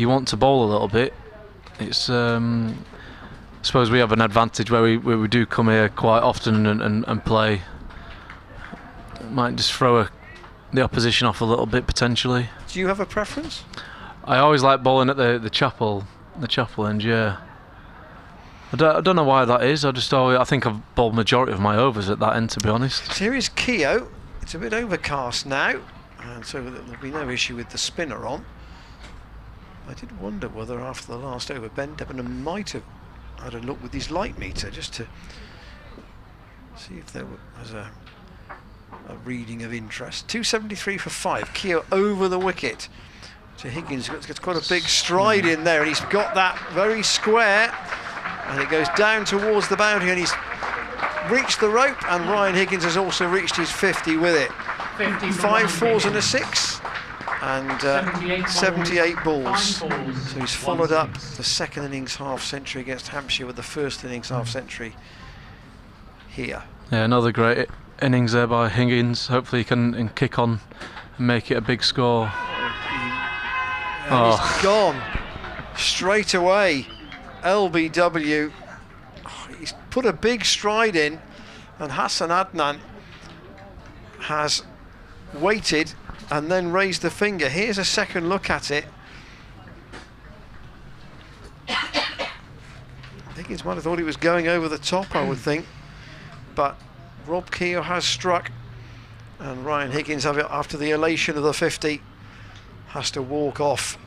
want to bowl a little bit. It's I suppose we have an advantage where we do come here quite often and play. Might just throw the opposition off a little bit potentially. Do you have a preference? I always like bowling at the chapel end. Yeah. I don't know why that is. I think I've bowled majority of my overs at that end, to be honest. So here is Keogh. It's a bit overcast now, and so there'll be no issue with the spinner on. I did wonder whether after the last over Ben Debenham might have had a look with his light meter just to see if there was a reading of interest. 273 for 5. Keogh over the wicket to Higgins. Gets quite a big stride in there, and he's got that very square, and it goes down towards the boundary, and he's reached the rope, and Ryan Higgins has also reached his 50 with it. 5 fours and a 6. And 78 balls. So he's followed up the second innings half century against Hampshire with the first innings half century here. Yeah, another great innings there by Higgins. Hopefully he can kick on and make it a big score. He's gone straight away. LBW. He's put a big stride in, and Hassan Adnan has waited and then raised the finger. Here's a second look at it. Higgins might have thought he was going over the top, I would think, but Rob Keogh has struck, and Ryan Higgins, after the elation of the 50, has to walk off,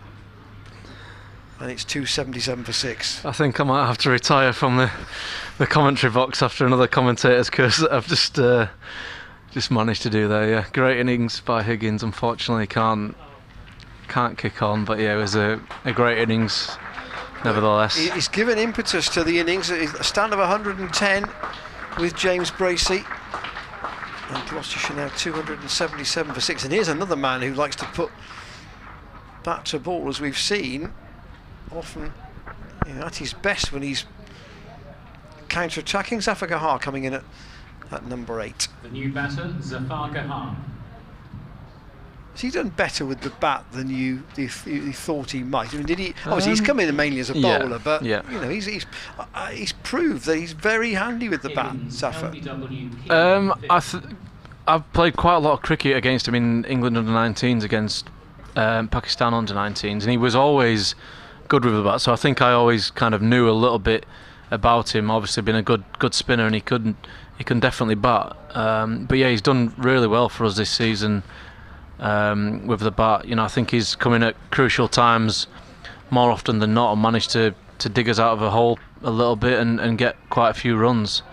and it's 277 for 6. I think I might have to retire from the commentary box after another commentator's curse that I've just managed to do there. Yeah, great innings by Higgins. Unfortunately, can't kick on, but yeah, it was a great innings nevertheless. He's given impetus to the innings. A stand of 110 with James Bracey, and Gloucestershire now 277 for 6. And here's another man who likes to put bat to ball, as we've seen often, at his best when he's counter-attacking. Zafar Gahar coming in at number 8. The new batter, Zafar Gahar. Has he done better with the bat than you thought he might? I mean, did he? Obviously, he's come in mainly as a bowler, but you know, he's proved that he's very handy with the bat. Zafar. I've played quite a lot of cricket against him in England under-19s, against Pakistan under-19s, and he was always good with the bat. So I think I always kind of knew a little bit about him. Obviously, being a good spinner, and he can definitely bat. But yeah, he's done really well for us this season with the bat. You know, I think he's come in at crucial times more often than not and managed to dig us out of a hole a little bit and get quite a few runs.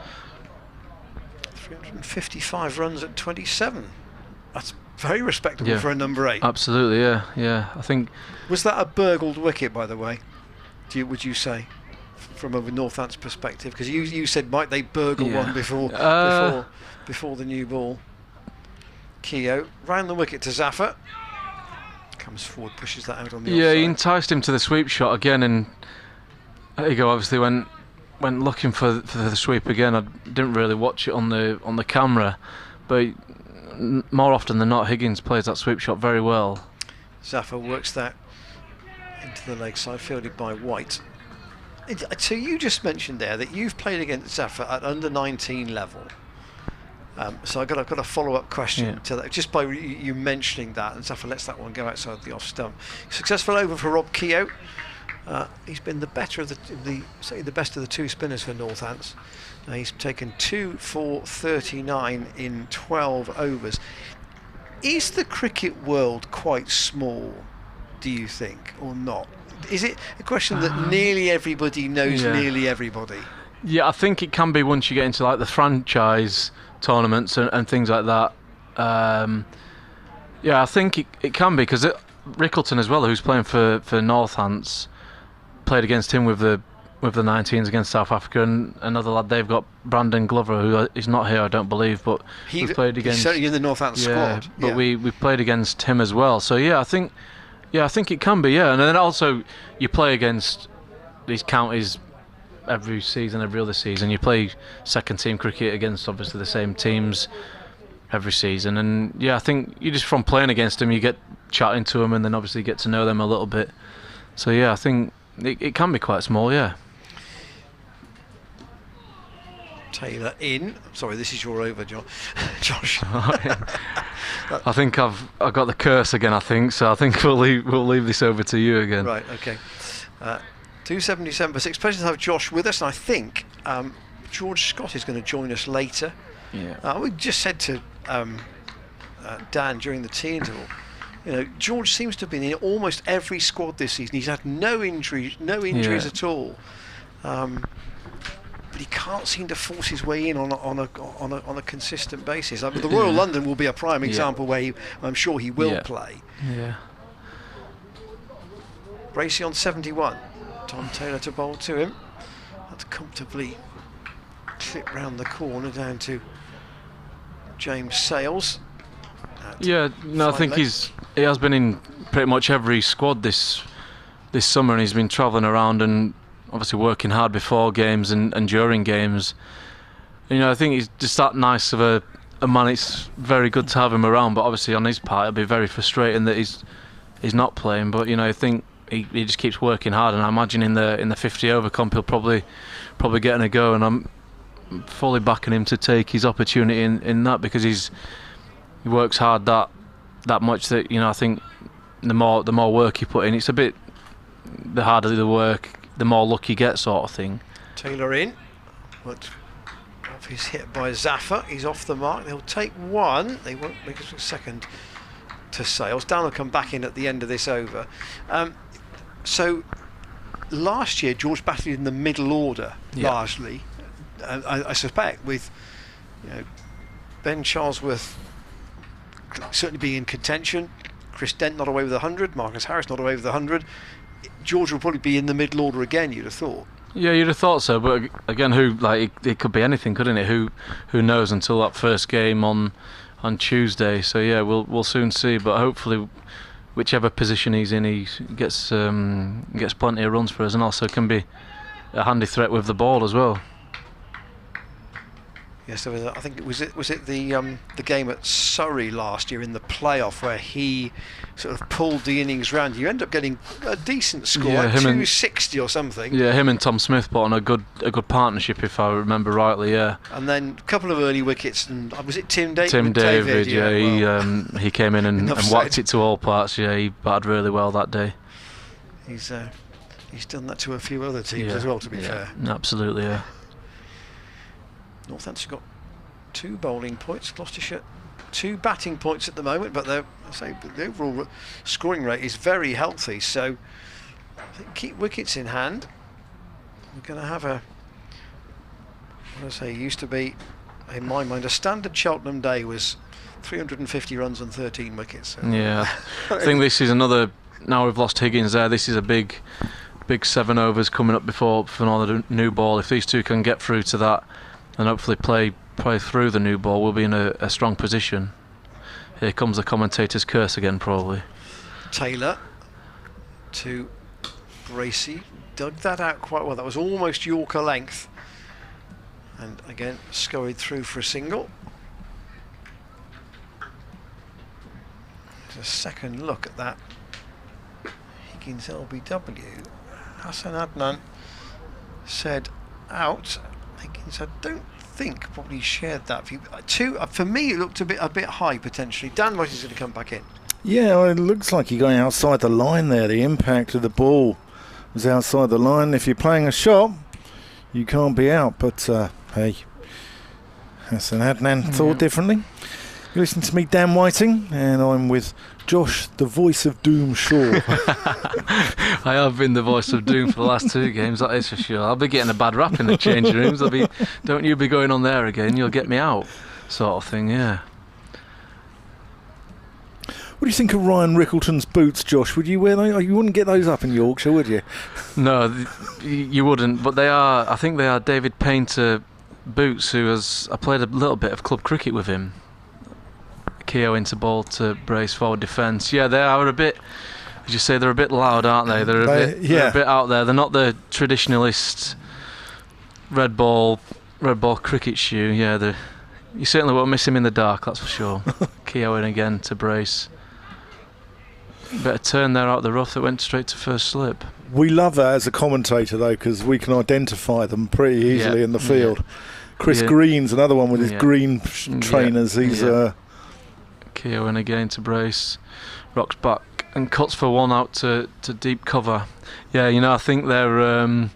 355 runs at 27. That's very respectable for a number 8. Absolutely, yeah. I think. Was that a burgled wicket, by the way? Would you say, from a Northants perspective? Because you said might they burgle one before the new ball. Keogh round the wicket to Zafar. Comes forward, pushes that out on the offside. Yeah, he enticed him to the sweep shot again, and there you go. Obviously, went looking for the sweep again. I didn't really watch it on the camera, but more often than not, Higgins plays that sweep shot very well. Zafar works that into the leg side, fielded by White. So you just mentioned there that you've played against Zafar at under 19 level. So I've got a follow-up question to that, just by you mentioning that, and Zafar lets that one go outside the off stump. Successful over for Rob Keogh. He's been the better of the best of the two spinners for Northants. He's taken 2 for 39 in 12 overs. Is the cricket world quite small, do you think, or not? Is it a question that nearly everybody knows nearly everybody? Yeah, I think it can be once you get into like the franchise tournaments and things like that. Yeah, I think it can be, because Rickleton as well, who's playing for Northants, played against him with the 19s against South Africa, and another lad they've got, Brandon Glover, who is not here, I don't believe, but we played against. He's certainly in the Northants squad. But we played against him as well. So I think it can be. Yeah, and then also you play against these counties every season, every other season. You play second team cricket against obviously the same teams every season, and I think you just, from playing against them, you get chatting to them, and then obviously get to know them a little bit. So I think it can be quite small. Taylor in. Sorry, this is your over, Josh. I think I've got the curse again. I think so. I think we'll leave this over to you again. Right. Okay. 277 for 6. Pleasure to have Josh with us, and I think George Scott is going to join us later. Yeah. We just said to Dan during the tea interval, you know, George seems to have been in almost every squad this season. He's had no injuries at all. But he can't seem to force his way in on a consistent basis. The Royal London will be a prime example where I'm sure he will play. Yeah. Bracey on 71. Tom Taylor to bowl to him. That's comfortably clipped round the corner down to James Sales. I think he has been in pretty much every squad this summer, and he's been travelling around and obviously working hard before games and during games. I think he's just that nice of a man. It's very good to have him around, but obviously on his part it'll be very frustrating that he's not playing. But I think he just keeps working hard, and I imagine in the 50 over comp he'll probably getting a go, and I'm fully backing him to take his opportunity in that, because he works hard that much that I think the more work you put in, it's a bit, the harder the work, the more luck you get, sort of thing. Taylor in, but off his hit by Zafar, he's off the mark. They'll take one. They won't make a second to Sales. Dan will come back in at the end of this over. So last year George batted in the middle order largely. I suspect with Ben Charlesworth certainly being in contention, Chris Dent not away with 100, Marcus Harris not away with 100. George will probably be in the middle order again, you'd have thought. Yeah, you'd have thought so, but again, it could be anything, couldn't it? Who knows until that first game on Tuesday. So we'll soon see. But hopefully, whichever position he's in, he gets plenty of runs for us, and also can be a handy threat with the ball as well. Yes, there was. I think was it the game at Surrey last year in the playoff where he sort of pulled the innings round. You end up getting a decent score, Yeah, like him and- 260 or something. Yeah, him and Tom Smith put on a good partnership, if I remember rightly. Yeah. And then a couple of early wickets, and was it Tim David? Tim David, well, he came in and enough whacked said. it to all parts. Yeah, he batted really well that day. He's done that to a few other teams Yeah, as well, to be yeah, fair. absolutely, yeah. Northamptonshire got 2 bowling points, Gloucestershire 2 batting points at the moment, but the overall scoring rate is very healthy, so I think keep wickets in hand. We're going to have used to be, in my mind, a standard Cheltenham day was 350 runs and 13 wickets. So Yeah, I think this is another. Now we've lost Higgins there. This is a big 7 overs coming up before for another new ball. If these two can get through to that and hopefully play through the new ball, we'll be in a strong position. Here comes the commentator's curse again, probably. Taylor to Bracey, dug that out quite well. That was almost Yorker length, and again scurried through for a single. Just a second look at that Higgins LBW. Hassan Adnan said out. Higgins, I don't think probably shared that view. For me, it looked a bit high potentially. Dan White is going to come back in. Yeah, well, it looks like you're going outside the line there. The impact of the ball was outside the line. If you're playing a shot, you can't be out. But hey, Hassan Adnan thought differently. You listen to me, Dan Whiting, and I'm with Josh, the voice of Doom Shaw. I have been the voice of doom for the last 2 games, that is for sure. I'll be getting a bad rap in the changing rooms. Don't you be going on there again, you'll get me out, sort of thing, yeah. What do you think of Ryan Rickleton's boots, Josh? Would you wear those? You wouldn't get those up in Yorkshire, would you? No, you wouldn't, but I think they are David Painter boots, I played a little bit of club cricket with him. Keogh into ball to brace forward defence. Yeah, they are a bit, as you say, they're a bit loud, aren't they? They're a bit out there. They're not the traditionalist red ball cricket shoe. Yeah, you certainly won't miss him in the dark, that's for sure. Keogh in again to brace. Better turn there out the rough that went straight to first slip. We love that as a commentator, though, because we can identify them pretty easily in the field. Chris Green's another one with his green trainers. He's Keogh in again to brace, rocks back and cuts for 1 out to deep cover. Yeah, I think they're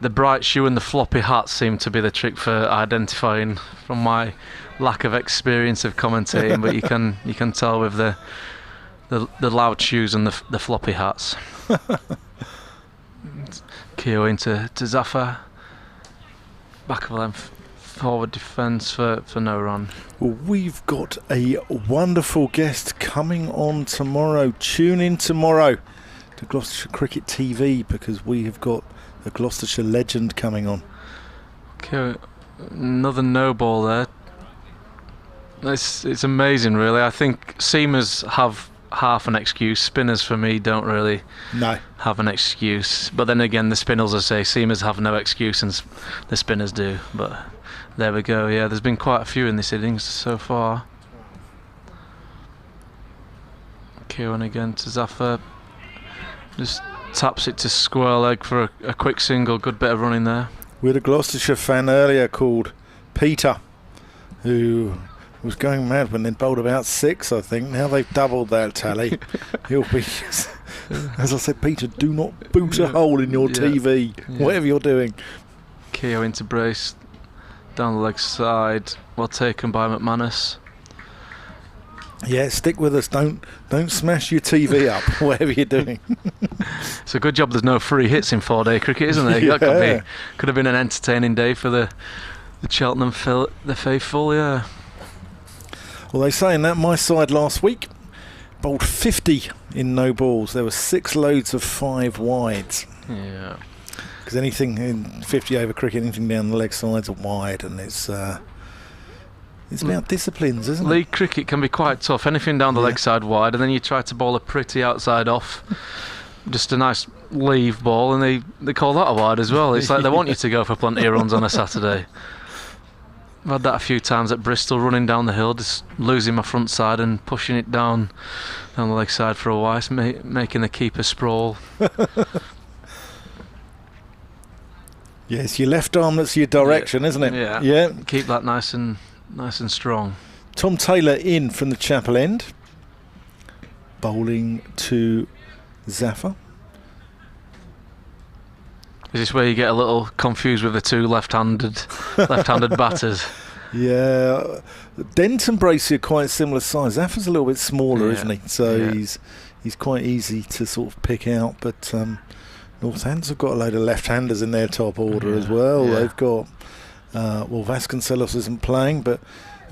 the bright shoe and the floppy hat seem to be the trick for identifying from my lack of experience of commentating, but you can tell with the loud shoes and the floppy hats. Keogh into Zafar, back of length, forward defence for no run. Well, we've got a wonderful guest coming on tomorrow. Tune in tomorrow to Gloucestershire Cricket TV because we have got the Gloucestershire legend coming on. Okay, another no ball there. It's amazing, really. I think seamers have half an excuse. Spinners, for me, don't really have an excuse. But then again, the spinners, I say, seamers have no excuse and the spinners do. But there we go. Yeah, there's been quite a few in this innings so far. Kieran again to Zafar. Just taps it to square leg for a quick single. Good bit of running there. We had a Gloucestershire fan earlier called Peter, who was going mad when they bowled about 6, I think. Now they've doubled that tally. He'll be, as I said, Peter, do not boot a hole in your TV, whatever you're doing. Keogh into brace, down the leg side, well taken by McManus. Yeah, stick with us. Don't smash your TV up, whatever you're doing. It's a good job there's no free hits in 4-day cricket, isn't there? Yeah. That could have been an entertaining day for the Cheltenham the faithful, yeah. Well, they saying that my side last week bowled 50 in no balls. There were 6 loads of 5 wides. Yeah. Because anything in 50 over cricket, anything down the leg sides are wide, and it's about disciplines, isn't it? League cricket can be quite tough. Anything down the leg side wide, and then you try to bowl a pretty outside off, just a nice leave ball, and they call that a wide as well. It's like they want you to go for plenty of runs on a Saturday. I've had that a few times at Bristol, running down the hill, just losing my front side and pushing it down the leg side for a while, making the keeper sprawl. Yes, your left arm, that's your direction, isn't it? Yeah. Yeah. Keep that nice and strong. Tom Taylor in from the Chapel End. Bowling to Zaffa. Is this where you get a little confused with the two left-handed batters? Yeah, Dent and Bracey are quite similar size. Zaffa's a little bit smaller, isn't he? So he's quite easy to sort of pick out. But Northampton have got a load of left-handers in their top order as well. Yeah. They've got Vasconcelos isn't playing, but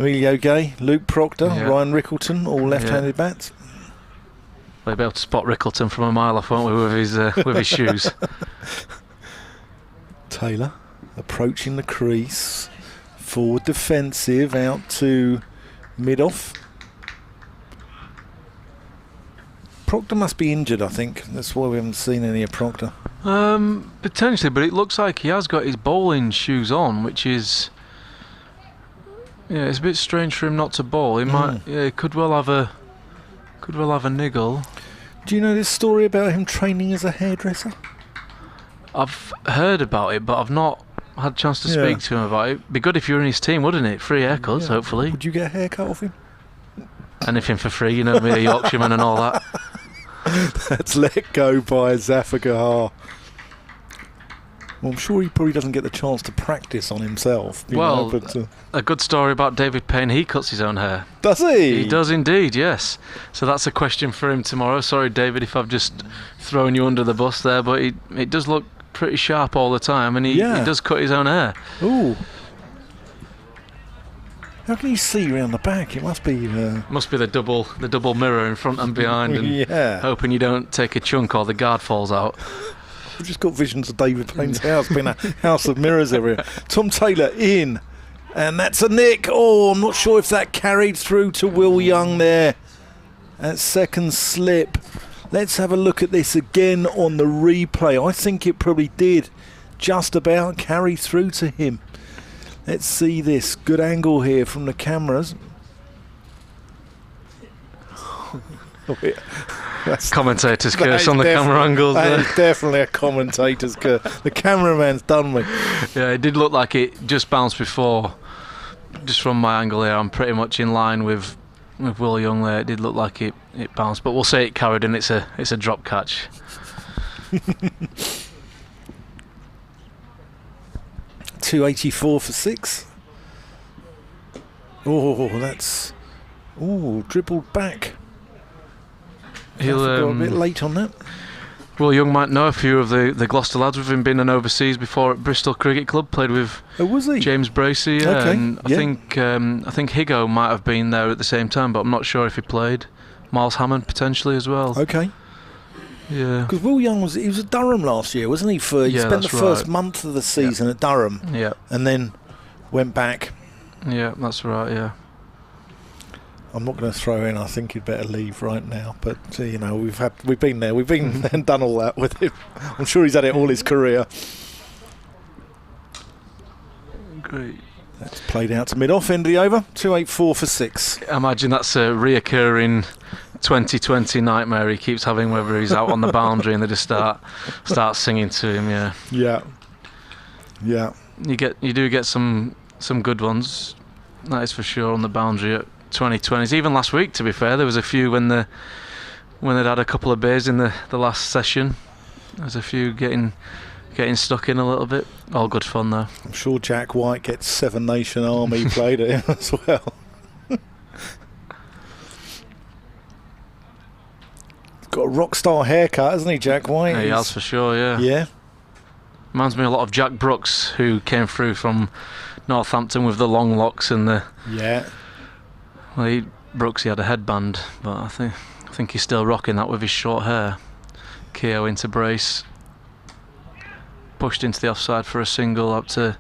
Emilio Gay, Luke Proctor, Ryan Rickleton, all left-handed bats. We'll be able to spot Rickleton from a mile off, won't we, with his shoes. Taylor approaching the crease, forward defensive, out to mid-off. Proctor must be injured, I think. That's why we haven't seen any of Proctor. Potentially, but it looks like he has got his bowling shoes on, which is it's a bit strange for him not to bowl. He might, could well have a niggle. Do you know this story about him training as a hairdresser? I've heard about it, but I've not had a chance to speak to him about it. Be good if you were in his team, wouldn't it? Free haircuts, hopefully. Would you get a haircut off him? Anything for free, you know me, a Yorkshireman and all that. That's let go by Zaffa Gahar. Well, I'm sure he probably doesn't get the chance to practice on himself. A good story about David Payne, he cuts his own hair. Does he? He does indeed, yes. So that's a question for him tomorrow. Sorry, David, if I've just thrown you under the bus there, but it does look pretty sharp all the time, and he does cut his own hair. Ooh. How can you see around the back? It must be... Must be the double mirror in front and behind, and hoping you don't take a chunk or the guard falls out. I've just got visions of David Payne's house being a house of mirrors everywhere. Tom Taylor in, and that's a nick. Oh, I'm not sure if that carried through to Will Young there. That second slip. Let's have a look at this again on the replay. I think it probably did just about carry through to him. Let's see this. Good angle here from the cameras. Commentator's curse on the camera angles. That is definitely a commentator's curse. The cameraman's done me. Yeah, it did look like it just bounced before. Just from my angle here, I'm pretty much in line with Will Young there. It did look like it bounced, but we'll say it carried, and it's a drop catch. 284 for 6. Oh, that's dribbled back. He'll go a bit late on that. Will Young might know a few of the Gloucester lads with him being an overseas before at Bristol Cricket Club. Played with was he? James Bracey. Okay. And I think Higo might have been there at the same time, but I'm not sure if he played. Miles Hammond potentially as well. Okay. Yeah. Because Will Young was at Durham last year, wasn't he? He spent the first month of the season at Durham. Yeah. And then went back. Yeah, that's right. Yeah. I'm not going to throw in. I think he'd better leave right now. But we've been there. We've been and done all that with him. I'm sure he's had it all his career. Great. That's played out to mid-off, end of the over. 284 for 6. I imagine that's a reoccurring 2020 nightmare he keeps having, whether he's out on the boundary and they just start singing to him. Yeah. You do get some good ones. That is for sure on the boundary at 2020s. Even last week, to be fair, there was a few when they'd had a couple of beers in the last session. There's a few getting stuck in a little bit. All good fun though. I'm sure Jack White gets Seven Nation Army played at him as well. Got a rock star haircut, hasn't he, Jack White? Yeah, he has for sure. Yeah. Reminds me a lot of Jack Brooks, who came through from Northampton with the long locks and the. Yeah. Well, Brooks, he had a headband, but I think he's still rocking that with his short hair. Keogh into brace. Pushed into the offside for a single up to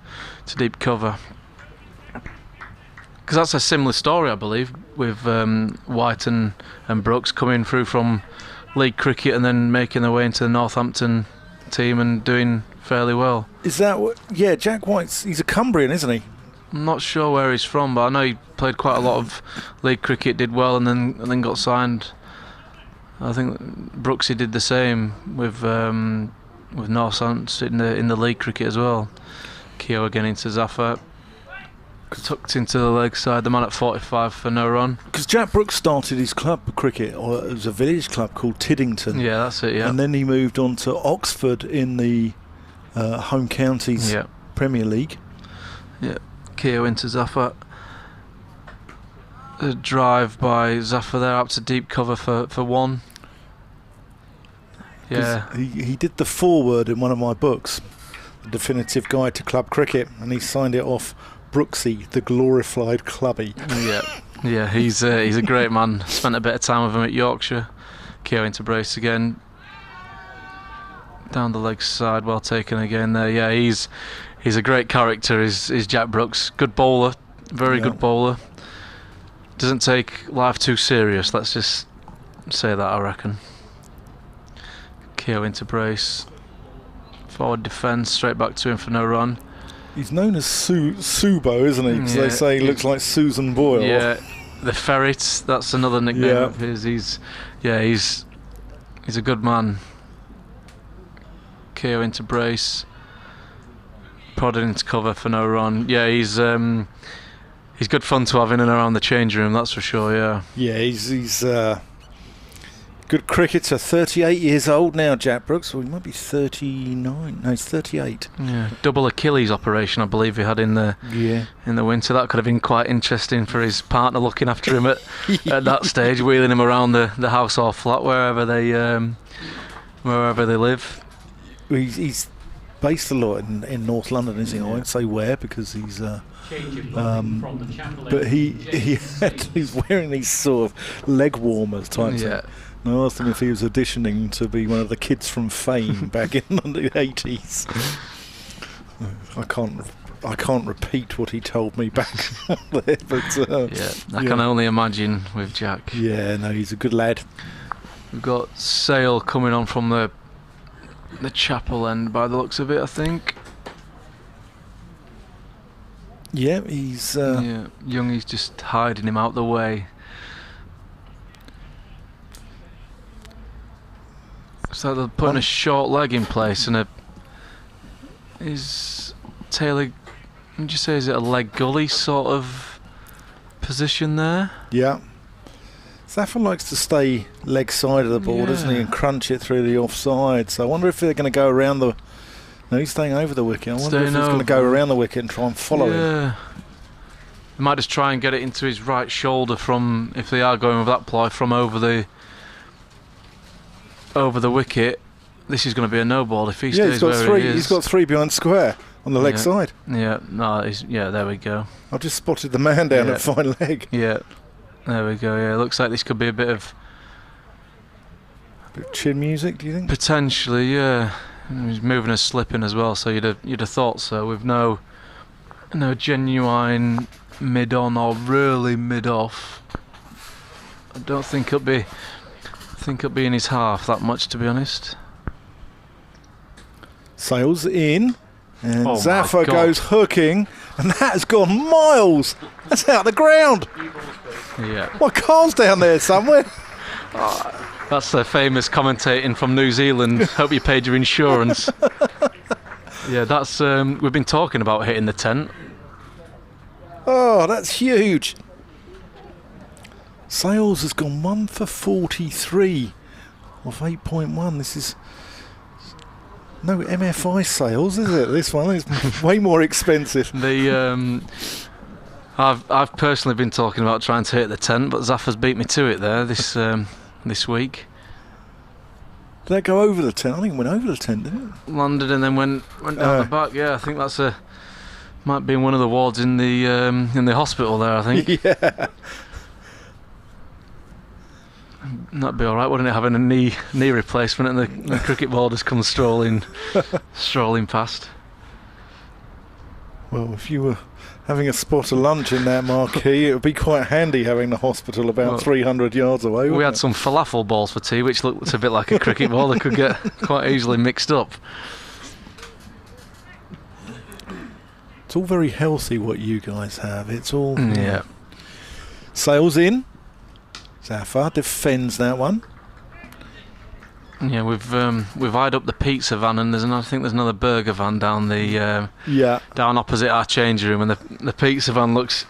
deep cover. Because that's a similar story, I believe, with White and Brooks coming through from League Cricket and then making their way into the Northampton team and doing fairly well. Is that what? Yeah, Jack White's, he's a Cumbrian, isn't he? I'm not sure where he's from, but I know he played quite a lot of league cricket, did well, and then got signed. I think Brooksy did the same with Northamptonshire in the league cricket as well. Keogh again into Zafar. Tucked into the leg side, the man at 45 for no run. Because Jack Brooks started his club cricket, or it was a village club called Tiddington. Yeah, that's it, yeah. And then he moved on to Oxford in the home counties Premier League. Yeah, Keogh into Zafar. A drive by Zafar there up to deep cover for one. Yeah. He did the foreword in one of my books, The Definitive Guide to Club Cricket, and he signed it off Brooksy, the glorified clubby. Yeah, he's a great man. Spent a bit of time with him at Yorkshire. Keogh into brace again. Down the leg side, well taken again there. Yeah, he's a great character. Is Jack Brooks. Good bowler, very good bowler. Doesn't take life too serious. Let's just say that, I reckon. Keogh into brace. Forward defence, straight back to him for no run. He's known as Subo, isn't he? Because they say he looks like Susan Boyle. Yeah, the Ferret, that's another nickname of his. He's a good man. Keogh into brace. Prodded into cover for no run. Yeah, he's good fun to have in and around the change room, that's for sure, yeah. Yeah, he's good cricketer, 38 years old now, Jack Brooks. Well, he might be 39. No, he's 38. Yeah, double Achilles operation, I believe he had in the winter. That could have been quite interesting for his partner looking after him at that stage, wheeling him around the house or flat, wherever they live. He's based a lot in North London, isn't he? I won't say where because he's. But he's wearing these sort of leg warmers type thing. And I asked him if he was auditioning to be one of the kids from Fame back in the 80s. I can't repeat what he told me back there, but I can only imagine with Jack. Yeah, no, he's a good lad. We've got Sale coming on from the chapel end by the looks of it, I think. Yeah, he's Youngie's just hiding him out the way. So they're putting a short leg in place and is Taylor, would you say, is it a leg gully sort of position there? Yeah. Zafar likes to stay leg side of the ball, doesn't he, and crunch it through the offside. So I wonder if they're going to go around the... No, he's staying over the wicket. I wonder if he's going to go around the wicket and try and follow him. They might just try and get it into his right shoulder from, if they are going with that ploy, from over the wicket. This is going to be a no ball if he stays where he is. He's got three behind square on the leg side. Yeah, no, there we go. I've just spotted the man down at fine leg. Yeah, there we go. Yeah, looks like this could be a bit of chin music, do you think? Potentially, yeah. He's moving and slipping as well, so you'd have thought so. With no genuine mid on or really mid off. I don't think it'll be in his half that much, to be honest. Sails in, and Zafar goes hooking, and that has gone miles. That's out the ground. Yeah. My car's down there somewhere. That's the famous commentating from New Zealand. Hope you paid your insurance. Yeah, that's we've been talking about hitting the tent. Oh, that's huge. Sales has gone 1 for 43 off 8.1. This is no MFI sales, is it? This one is way more expensive. I've personally been talking about trying to hit the tent, but Zafar's beat me to it there this week. Did that go over the tent? I think it went over the tent, didn't it? Landed and then went down the back. Yeah, I think that's might be in one of the wards in the hospital there, I think. Yeah. That'd be all right, wouldn't it? Having a knee replacement and the cricket ball just comes strolling past. Well, if you were having a spot of lunch in that marquee, it would be quite handy having the hospital about 300 yards away. We had some falafel balls for tea, which looked a bit like a cricket ball. They could get quite easily mixed up. It's all very healthy what you guys have. It's all Yeah. Sails in. Zafar defends that one. Yeah, we've eyed up the pizza van, and I think there's another burger van down the down opposite our change room, and the pizza van looks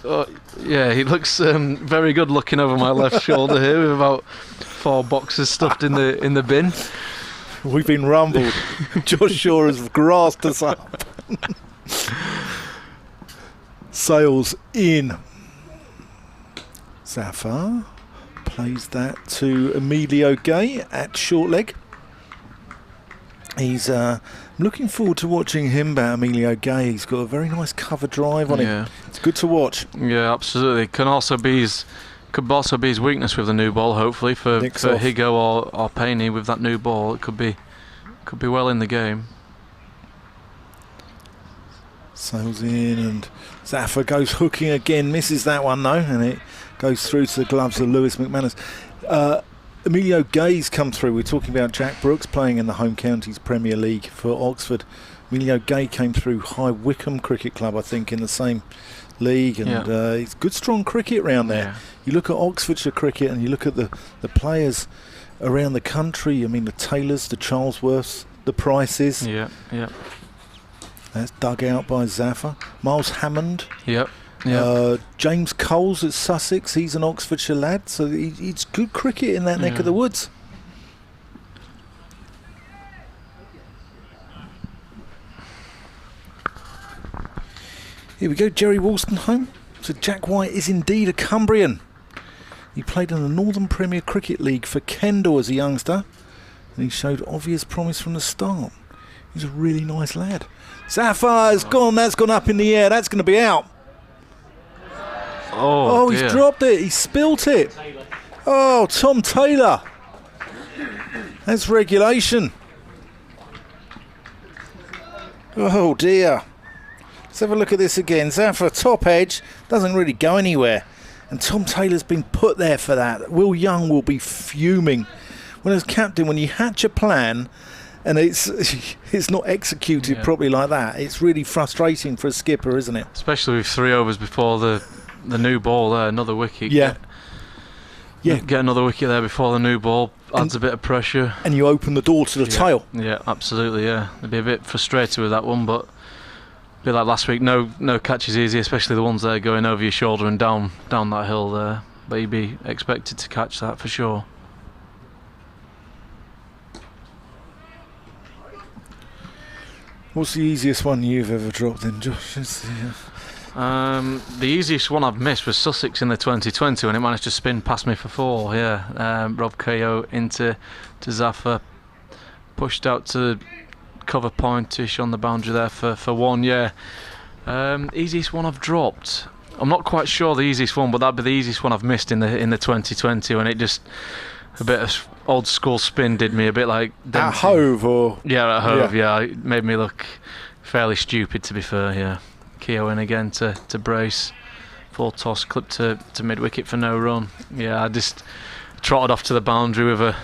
he looks very good looking over my left shoulder here with about 4 boxes stuffed in the bin. We've been rumbled. Josh Shaw has grasped us up. Sails in. Zafar plays that to Emilio Gay at short leg. He's looking forward to watching him bat, Emilio Gay. He's got a very nice cover drive on him. It's good to watch. Yeah, absolutely. Could also be his weakness with the new ball. Hopefully for Higo or Payne with that new ball, it could be well in the game. Sails in, and Zafar goes hooking again, misses that one though, and it goes through to the gloves of Lewis McManus. Emilio Gay's come through. We're talking about Jack Brooks playing in the Home Counties Premier League for Oxford. Emilio Gay came through High Wycombe Cricket Club, I think, in the same league, and it's good strong cricket around there. Yeah. You look at Oxfordshire cricket and you look at the players around the country. I mean, the Taylors, the Charlesworths, the Prices. Yeah. That's dug out by Zafar. Miles Hammond. Yep. James Coles at Sussex. He's an Oxfordshire lad, so he's good cricket in that neck of the woods. Here we go, Jerry Wolstenholme. So Jack White is indeed a Cumbrian. He played in the Northern Premier Cricket League for Kendal as a youngster, and he showed obvious promise from the start. He's a really nice lad. Zafar has gone. That's gone up in the air. That's going to be out. Oh, he's dropped it. He spilt it. Oh, Tom Taylor. That's regulation. Oh, dear. Let's have a look at this again. Zafar, top edge. Doesn't really go anywhere. And Tom Taylor's been put there for that. Will Young will be fuming. When as captain, when you hatch a plan and it's not executed properly like that, it's really frustrating for a skipper, isn't it? Especially with 3 overs before the new ball there, another wicket. Get another wicket there before the new ball, adds a bit of pressure. And you open the door to the tail. Yeah, absolutely, They'd be a bit frustrated with that one, but a bit like last week, no catch is easy, especially the ones there going over your shoulder and down that hill there. But you'd be expected to catch that for sure. What's the easiest one you've ever dropped in, Josh? The easiest one I've missed was Sussex in the 2020 when it managed to spin past me for 4. Rob KO into Zafar, pushed out to cover pointish on the boundary there for 1. Easiest one I've dropped. I'm not quite sure the easiest one, but that'd be the easiest one I've missed in the 2020 when it just a bit of old school spin did me a bit like at Hove or at Hove. It made me look fairly stupid, to be fair. Keogh in again to brace, full toss, clipped to mid wicket for no run. I just trotted off to the boundary with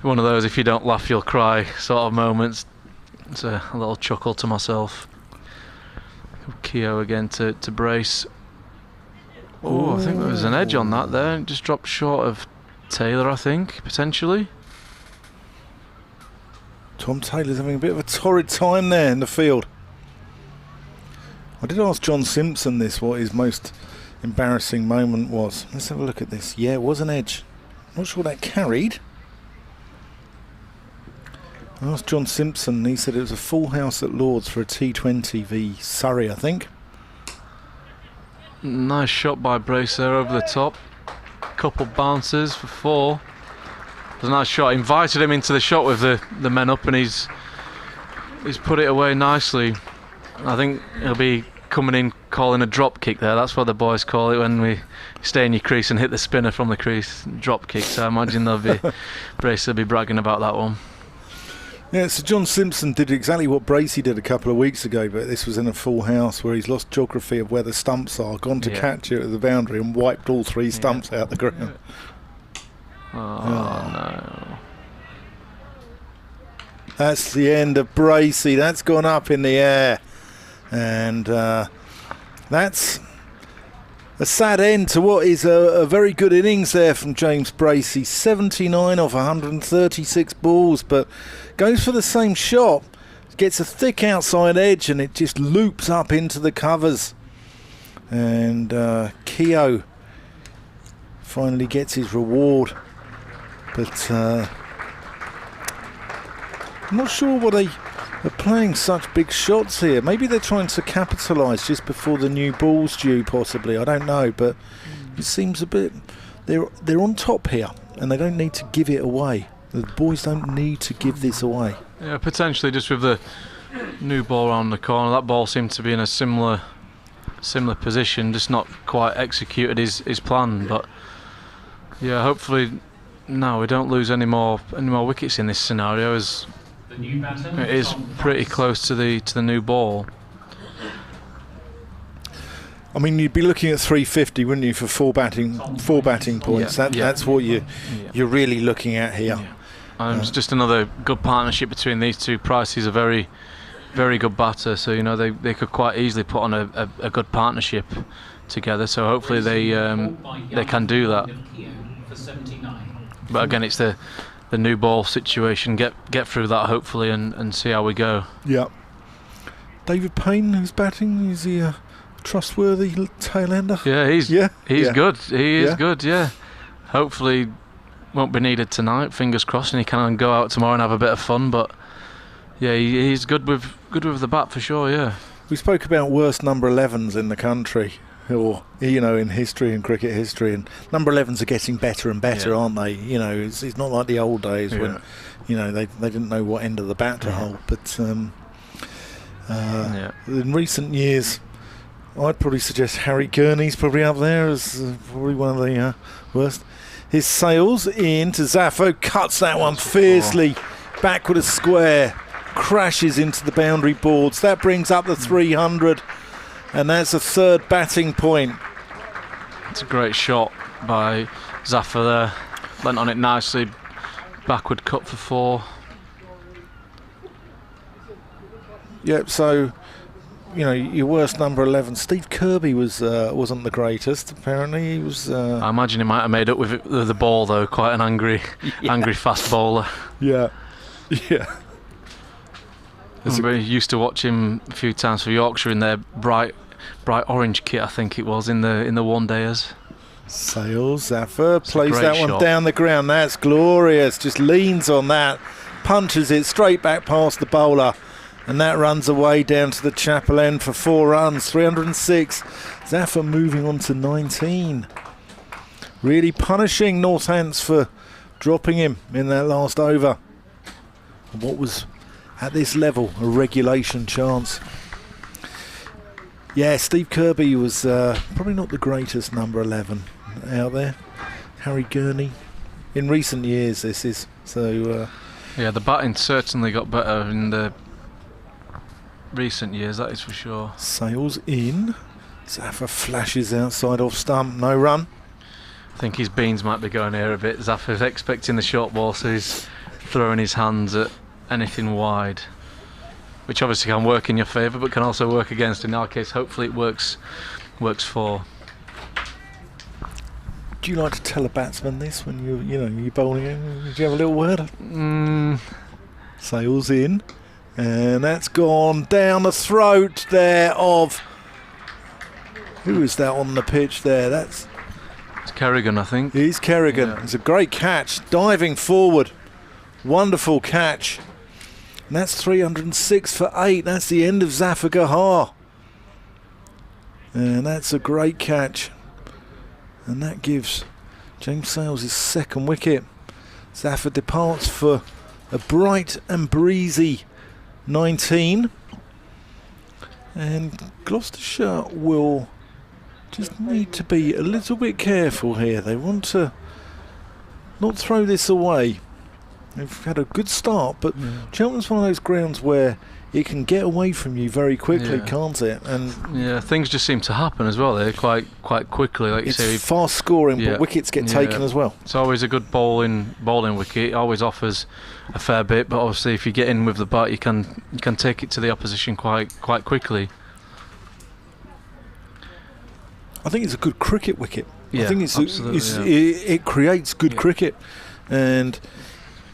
one of those if you don't laugh you'll cry sort of moments. It's a little chuckle to myself. Keogh again to brace. I think there was an edge on that there. It just dropped short of Taylor, I think, potentially. Tom Taylor's having a bit of a torrid time there in the field. I did ask John Simpson what his most embarrassing moment was. Let's have a look at this. Yeah, it was an edge. Not sure that carried. I asked John Simpson and he said it was a full house at Lord's for a T20 v Surrey, I think. Nice shot by Brace there over the top. Couple bounces for 4. It was a nice shot. Invited him into the shot with the men up, and he's put it away nicely. I think he'll be coming in calling a drop kick there. That's what the boys call it when we stay in your crease and hit the spinner from the crease. Drop kick. So I imagine Brace will be bragging about that one. Yeah, so John Simpson did exactly what Bracey did a couple of weeks ago, but this was in a full house where he's lost geography of where the stumps are, gone to catch it at the boundary and wiped all 3 stumps out the ground. No. That's the end of Bracey. That's gone up in the air. And that's a sad end to what is a very good innings there from James Bracey. 79 off 136 balls, but goes for the same shot. Gets a thick outside edge and it just loops up into the covers. And Keogh finally gets his reward. But I'm not sure what they're playing such big shots here. Maybe they're trying to capitalise just before the new ball's due, possibly. I don't know, but it seems a bit... They're on top here, and they don't need to give it away. The boys don't need to give this away. Yeah, potentially just with the new ball around the corner. That ball seemed to be in a similar position, just not quite executed his plan. But yeah, hopefully no, we don't lose any more wickets in this scenario, as The new batter. it is pretty close to the new ball. I mean, you'd be looking at 350, wouldn't you, for four batting points? Yeah, That's what you're really looking at here. Yeah. It's just another good partnership between these two. Price is a very, very good batter, so they could quite easily put on a good partnership together. So hopefully they can do that. For 79. But again, it's the new ball situation. Get through that hopefully and see how we go. Yeah. David Payne, who's batting, is he a trustworthy tail ender? Yeah, he's good. He is Yeah. good. Yeah. Hopefully won't be needed tonight. Fingers crossed, and he can go out tomorrow and have a bit of fun. But yeah, he's good with the bat for sure. Yeah. We spoke about worst number 11s in the country, or in history and cricket history, and number 11s are getting better and better, aren't they? It's not like the old days when they didn't know what end of the bat to hold. But in recent years, I'd probably suggest Harry Gurney's probably up there as probably one of the worst. His sails into Zaffo, cuts that one fiercely, backward a square, crashes into the boundary boards. That brings up the 300, and that's a third batting point. It's a great shot by Zaffo there. Lent on it nicely, backward cut for 4. Yep, so your worst number 11. Steve Kirby wasn't the greatest. Apparently, he was. I imagine he might have made up with the ball though. Quite an angry fast bowler. Yeah. I used to watch him a few times for Yorkshire in their bright orange kit. I think it was in the one dayers. Sails Zaffer plays great that one shot. down the ground. That's glorious. Just leans on that, punches it straight back past the bowler. And that runs away down to the chapel end for 4 runs, 306. Zaffer moving on to 19. Really punishing Northants for dropping him in that last over. What was, at this level, a regulation chance. Yeah, Steve Kirby was probably not the greatest number 11 out there. Harry Gurney. In recent years, this is. So. Yeah, the batting certainly got better in the recent years, that is for sure. Sails in. Zaffer flashes outside off stump, no run. I think his beans might be going here a bit. Zaffer's expecting the short ball, so he's throwing his hands at anything wide, which obviously can work in your favour but can also work against. In our case, hopefully it works for. Do you like to tell a batsman this when you're bowling in? Did you have a little word? Sails in. And that's gone down the throat there of... Who is that on the pitch there? It's Kerrigan, I think. He's Kerrigan. Yeah. It's a great catch. Diving forward. Wonderful catch. And that's 306 for 8. That's the end of Zafar Gahar. And that's a great catch. And that gives James Sales his second wicket. Zafar departs for a bright and breezy 19, and Gloucestershire will just need to be a little bit careful here. They want to not throw this away. They've had a good start, but Cheltenham's one of those grounds where it can get away from you very quickly, can't it? And things just seem to happen as well. They're quite quickly, like you say. It's fast scoring, but wickets get taken as well. It's always a good bowling wicket. It always offers a fair bit, but obviously if you get in with the bat, you can take it to the opposition quite quickly. I think it's a good cricket wicket. Yeah, I think it's absolutely, it creates good cricket, and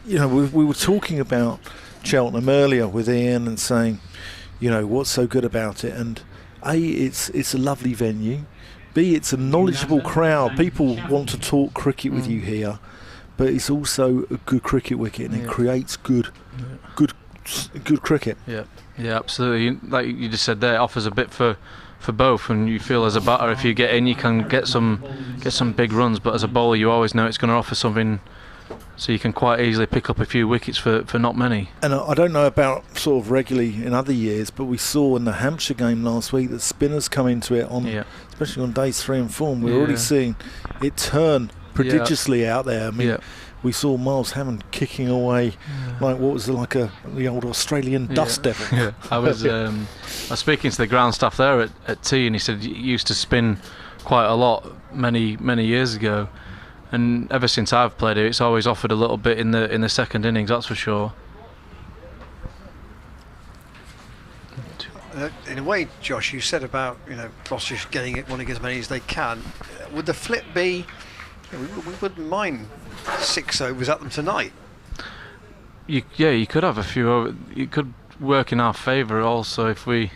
we were talking about Cheltenham earlier with Ian and saying, what's so good about it, and A, it's a lovely venue, B, it's a knowledgeable crowd. People want to talk cricket with you here, but it's also a good cricket wicket, and it creates good cricket. Yeah, absolutely. Like you just said there, it offers a bit for both, and you feel as a batter, if you get in, you can get some big runs, but as a bowler you always know it's going to offer something, so you can quite easily pick up a few wickets for not many. And I don't know about sort of regularly in other years, but we saw in the Hampshire game last week that spinners come into it especially on days 3 and 4, and we're already seeing it turn prodigiously out there. I mean, we saw Miles Hammond kicking away like what was the old Australian dust devil. Yeah. I was speaking to the ground staff there at T, and he said he used to spin quite a lot many years ago, and ever since I've played it, it's always offered a little bit in the second innings, that's for sure. In a way, Josh, you said about Gloucestershire getting it, wanting as many as they can. Would the flip be? We wouldn't mind 6 overs at them tonight. You could have a few over. It could work in our favour also if we.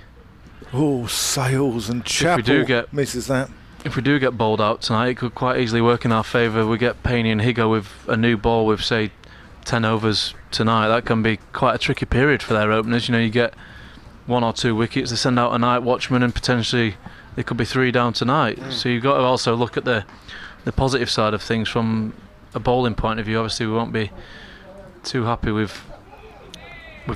Oh, Sales and Chapel misses that. If we do get bowled out tonight, it could quite easily work in our favour. We get Payne and Higo with a new ball with, say, 10 overs tonight. That can be quite a tricky period for their openers. You get 1 or 2 wickets, they send out a night watchman, and potentially there could be 3 down tonight. So you've got to also look at the positive side of things from a bowling point of view. Obviously we won't be too happy with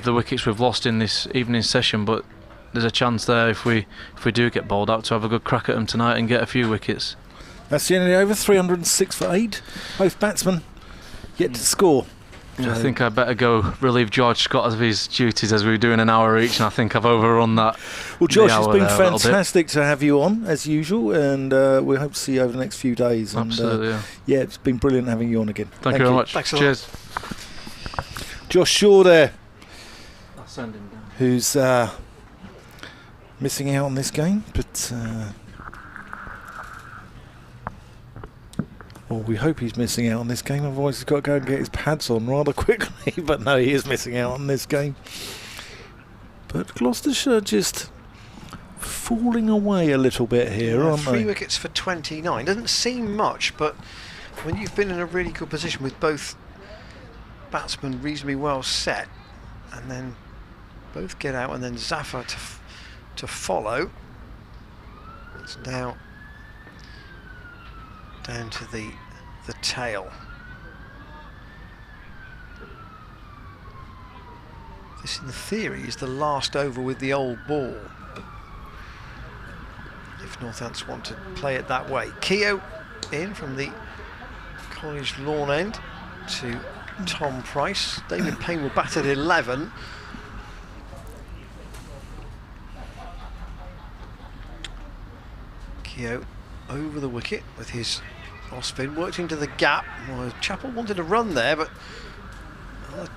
the wickets we've lost in this evening session, but there's a chance there if we do get bowled out to have a good crack at them tonight and get a few wickets. That's the end of the over. 306 for 8. Both batsmen yet to score. I think I better go relieve George Scott of his duties, as we were doing an hour each, and I think I've overrun that. Well, Josh, it's been fantastic to have you on, as usual, and we hope to see you over the next few days. Absolutely, and, it's been brilliant having you on again. Thank you very much. Thanks Cheers. Josh Shaw there, I'll send him down. who's missing out on this game, but well, we hope he's missing out on this game, otherwise he's got to go and get his pads on rather quickly. But no, he is missing out on this game. But Gloucestershire just falling away a little bit here, aren't they? 3 wickets for 29. Doesn't seem much, but when you've been in a really good position with both batsmen reasonably well set, and then both get out, and then Zafar to follow. It's now down to the tail. This, in the theory, is the last over with the old ball, if Northants want to play it that way. Keogh in from the College lawn end to Tom Price. David Payne will bat at 11. Keogh over the wicket with his off-spin, worked into the gap. Well, Chappell wanted to run there, but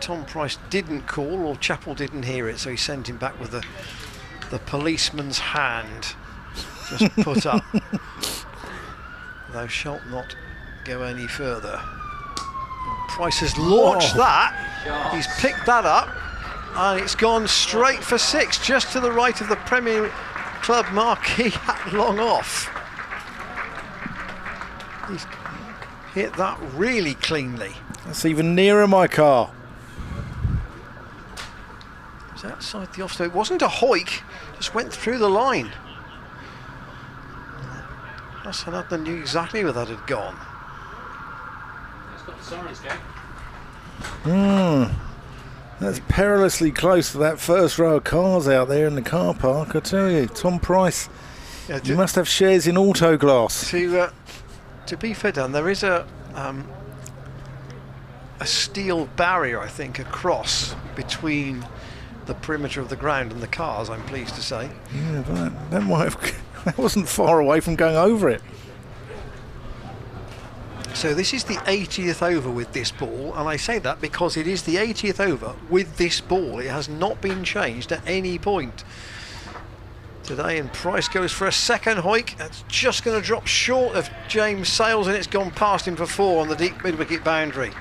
Tom Price didn't call, or Chappell didn't hear it, so he sent him back with the policeman's hand. Just put up. Thou shalt not go any further. Price has launched that. He's picked that up, and it's gone straight for 6, just to the right of the Premier Club marquee hat long off. He's hit that really cleanly. That's even nearer my car. It was outside the off, so it wasn't a hoik, just went through the line. Hassanathan knew exactly where that had gone. It's got the sirens going. That's perilously close to that first row of cars out there in the car park, I tell you. Tom Price, you must have shares in Autoglass. To be fair, Dan, there is a steel barrier, I think, across between the perimeter of the ground and the cars, I'm pleased to say. Yeah, but that might have, that wasn't far away from going over it. So this is the 80th over with this ball, and I say that because it is the 80th over with this ball. It has not been changed at any point. today, and Price goes for a second hoik. That's just going to drop short of James Sales, and it's gone past him for 4 on the deep mid-wicket boundary.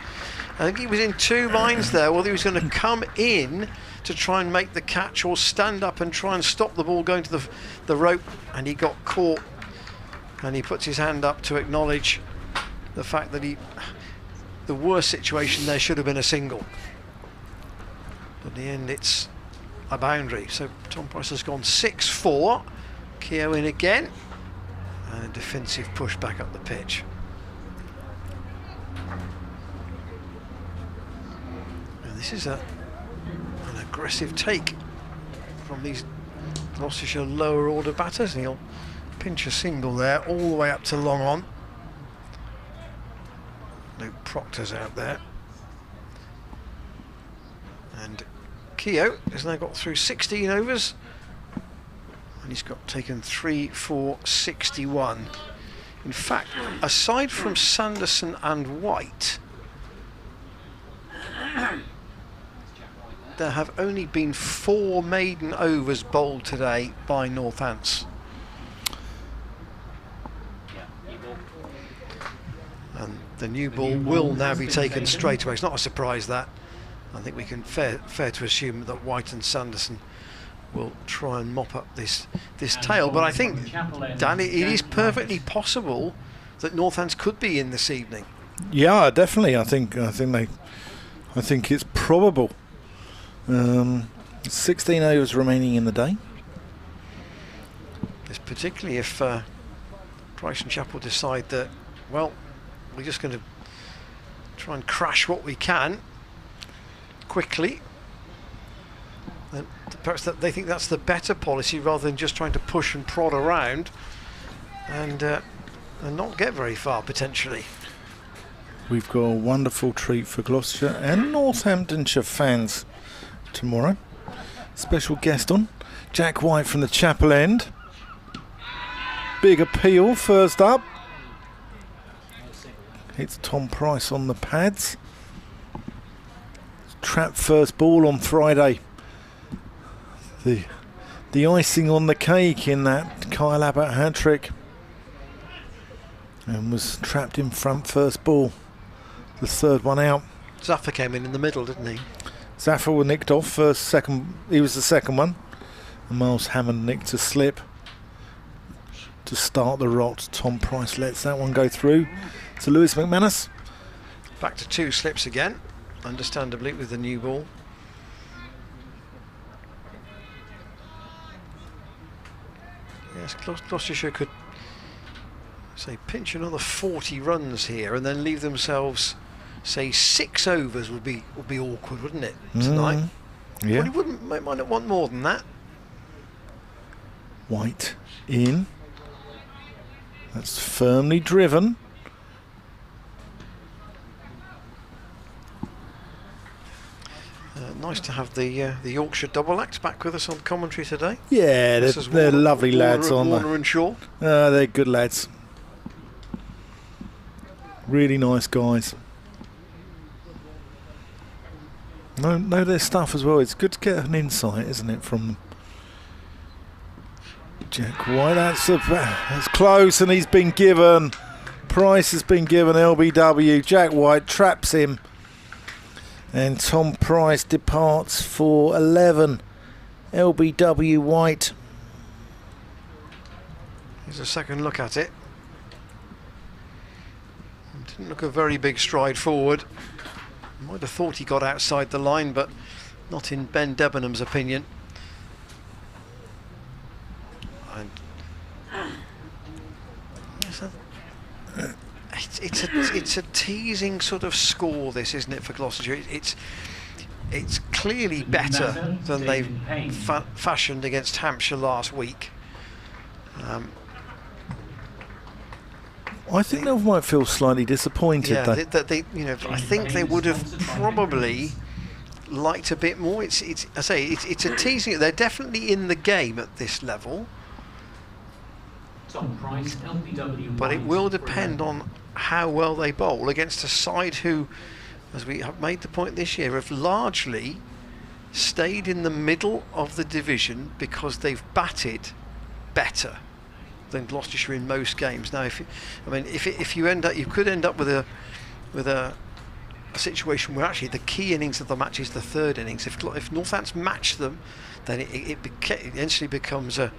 I think he was in two minds there, whether he was going to come in to try and make the catch or stand up and try and stop the ball going to the rope, and he got caught, and he puts his hand up to acknowledge the fact that the worst situation there should have been a single. But in the end it's a boundary. So Tom Price has gone 6-4. Keogh in again, and a defensive push back up the pitch. And this is an aggressive take from these Gloucestershire lower order batters, and he'll pinch a single there all the way up to long on. Luke Proctor's out there, and Keogh has now got through 16 overs, and he's got taken 3 for 61. In fact, aside from Sanderson and White, there have only been 4 maiden overs bowled today by Northants. And the new ball will now be taken straight away. It's not a surprise that. I think we can fair to assume that White and Sanderson will try and mop up this tail. But I think, Dan, it is perfectly possible that Northants could be in this evening. Yeah, definitely. I think it's probable. 16 overs remaining in the day. It's particularly if Price and Chappell decide that, well, we're just going to try and crash what we can quickly, and perhaps that they think that's the better policy rather than just trying to push and prod around and not get very far potentially. We've got a wonderful treat for Gloucestershire and Northamptonshire fans tomorrow. Special guest on, Jack White from the Chapel End. Big appeal first up. It's Tom Price on the pads. Trapped first ball on Friday. The icing on the cake in that Kyle Abbott hat-trick. And was trapped in front first ball. The third one out. Zafar came in the middle, didn't he? Zafar was nicked off second. He was the second one. And Miles Hammond nicked a slip to start the rot. Tom Price lets that one go through to Lewis McManus. Back to 2 slips again, understandably, with the new ball. Yes, Gloucestershire could, say, pinch another 40 runs here and then leave themselves, say, 6 overs would be awkward, wouldn't it, tonight? Yeah. Well, you might not want more than that. White in. That's firmly driven. Nice to have the Yorkshire double act back with us on commentary today. Yeah, they're lovely lads, aren't they? Warner and Shaw. They're good lads. Really nice guys. Know their stuff as well. It's good to get an insight, isn't it, from them. Jack White, that's close, and he's been given. Price has been given LBW. Jack White traps him. And Tom Price departs for 11. LBW White. Here's a second look at it. Didn't look a very big stride forward. Might have thought he got outside the line, but not in Ben Debenham's opinion. And it's a teasing sort of score, this, isn't it, for Gloucestershire? It's clearly better than they've fashioned against Hampshire last week. I think they might feel slightly disappointed. Yeah, I think they would have probably liked a bit more. It's a teasing. They're definitely in the game at this level. But it will depend on how well they bowl against a side who, as we have made the point this year, have largely stayed in the middle of the division because they've batted better than Gloucestershire in most games. Now, if you end up, you could end up with a situation where actually the key innings of the match is the third innings. If Northampton match them, then it eventually becomes a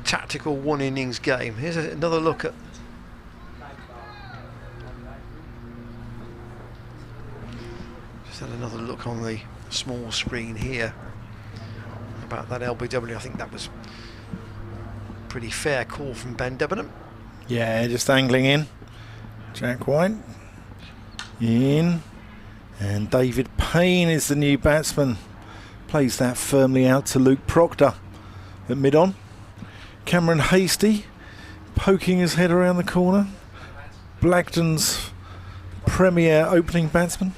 tactical one innings game. Here's another look at another look on the small screen here about that LBW. I think that was a pretty fair call from Ben Debenham. Yeah, just angling in. Jack White in, and David Payne is the new batsman. Plays that firmly out to Luke Proctor at mid-on. Cameron Hasty poking his head around the corner. Blackton's premier opening batsman.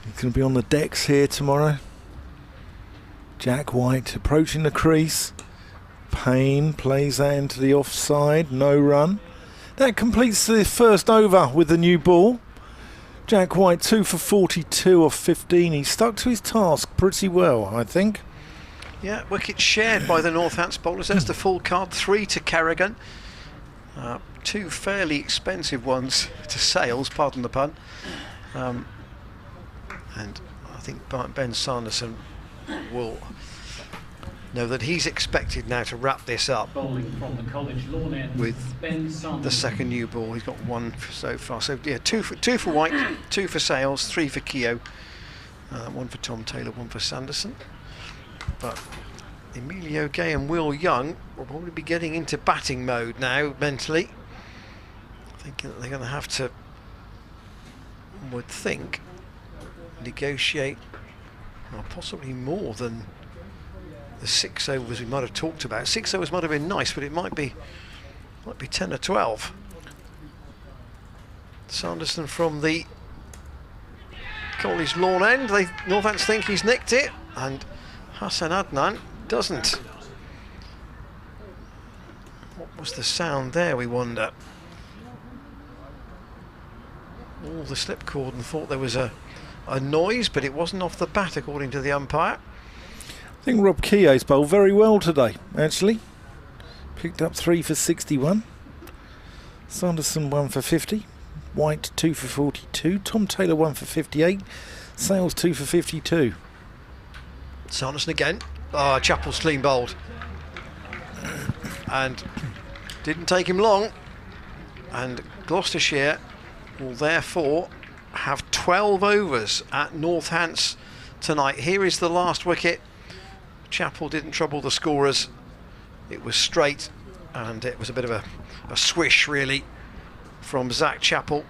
He's going to be on the decks here tomorrow. Jack White approaching the crease. Payne plays that into the offside, no run. That completes the first over with the new ball. Jack White 2 for 42 off 15. He stuck to his task pretty well, I think. Yeah, wicket shared by the Northampton bowlers. There's the full card, 3 to Kerrigan. 2 fairly expensive ones to Sales, pardon the pun. And I think Ben Sanderson will know that he's expected now to wrap this up Bowling from the college lawn end with Ben Sanderson. the second new ball. He's got 1 so far. So yeah, two for White, 2 for Sales, 3 for Keogh, 1 for Tom Taylor, 1 for Sanderson. But Emilio Gay and Will Young will probably be getting into batting mode now mentally. Thinking that they're going to have to, one would think, negotiate possibly more than the 6 overs we might have talked about. 6 overs might have been nice, but it might be 10 or 12. Sanderson from the college lawn end. Northampton think he's nicked it, and Hassan Adnan doesn't. What was the sound there, we wonder? All the slip cord and thought there was a noise, but it wasn't off the bat according to the umpire. I think Rob Keogh's bowled very well today, actually. Picked up 3 for 61. Sanderson 1 for 50. White 2 for 42. Tom Taylor 1 for 58. Sales 2 for 52. Sanderson again. Chappell's clean bowled. And didn't take him long. And Gloucestershire will therefore have 12 overs at Northants tonight. Here is the last wicket. Chappell didn't trouble the scorers. It was straight, and it was a bit of a swish really from Zach Chappell.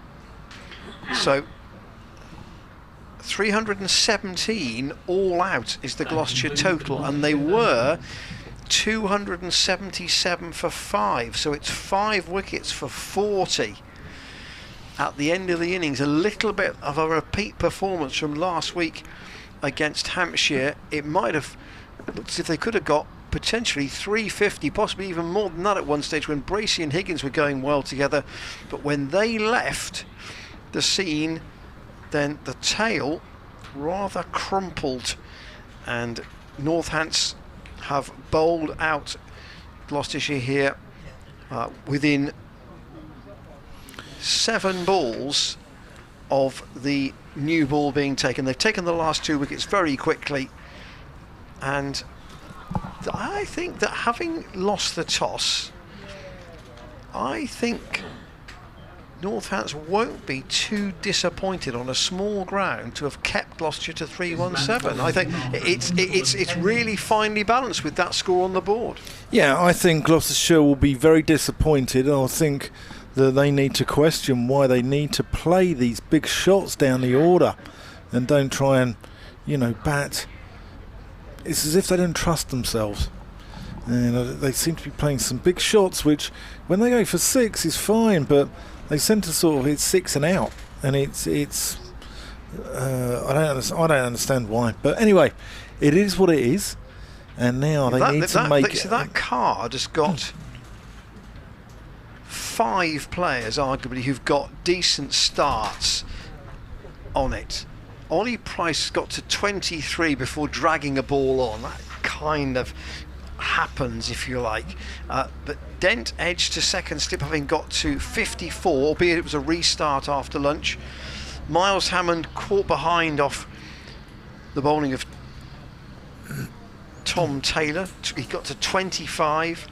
So 317 all out is the Gloucestershire total, and they were 277 for 5, so it's 5 wickets for 40 at the end of the innings. A little bit of a repeat performance from last week against Hampshire. It might have looked as if they could have got potentially 350, possibly even more than that at one stage when Bracey and Higgins were going well together, but when they left the scene, then the tail rather crumpled, and Northants have bowled out Gloucestershire here within 7 balls of the new ball being taken. They've taken the last 2 wickets very quickly, and I think that having lost the toss, I think Northampton won't be too disappointed on a small ground to have kept Gloucestershire to 317. I think it's really finely balanced with that score on the board. Yeah, I think Gloucestershire will be very disappointed. I think that they need to question why they need to play these big shots down the order and don't try and, bat. It's as if they don't trust themselves. And they seem to be playing some big shots, which when they go for 6 is fine, but they seem to sort of hit 6 and out, and it's I don't understand why. But anyway, it is what it is, and now they need to make. So that card has got 5 players, arguably, who've got decent starts on it. Ollie Price got to 23 before dragging a ball on. That kind of happens, if you like. But Dent edged to second slip, having got to 54, albeit it was a restart after lunch. Miles Hammond caught behind off the bowling of Tom Taylor. He got to 25.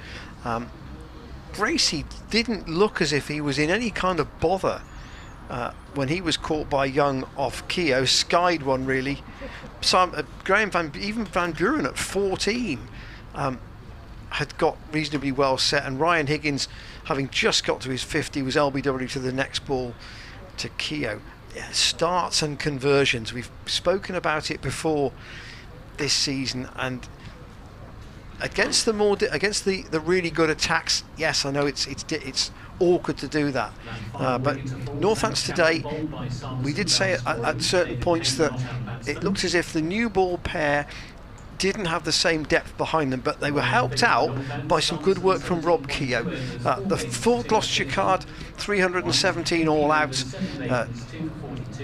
Bracey didn't look as if he was in any kind of bother when he was caught by Young off Keogh. Skied one, really. Graham Van Buren at 14 had got reasonably well set, and Ryan Higgins, having just got to his 50, was LBW to the next ball to Keogh. Yeah, starts and conversions. We've spoken about it before this season, and against the really good attacks, yes, I know it's awkward to do that, but Northants today, we did say at certain points that it looked as if the new ball pair didn't have the same depth behind them, but they were helped out by some good work from Rob Keogh. The full Gloucestershire card, 317 all out,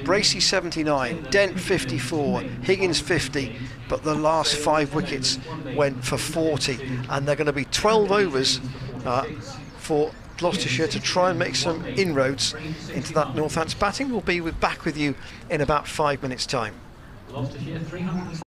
Bracey 79, Dent 54, Higgins 50, but the last 5 wickets went for 40, and they're going to be 12 overs for Gloucestershire to try and make some inroads into that Northants batting. We'll be back with you in about 5 minutes' time. Gloucestershire 300.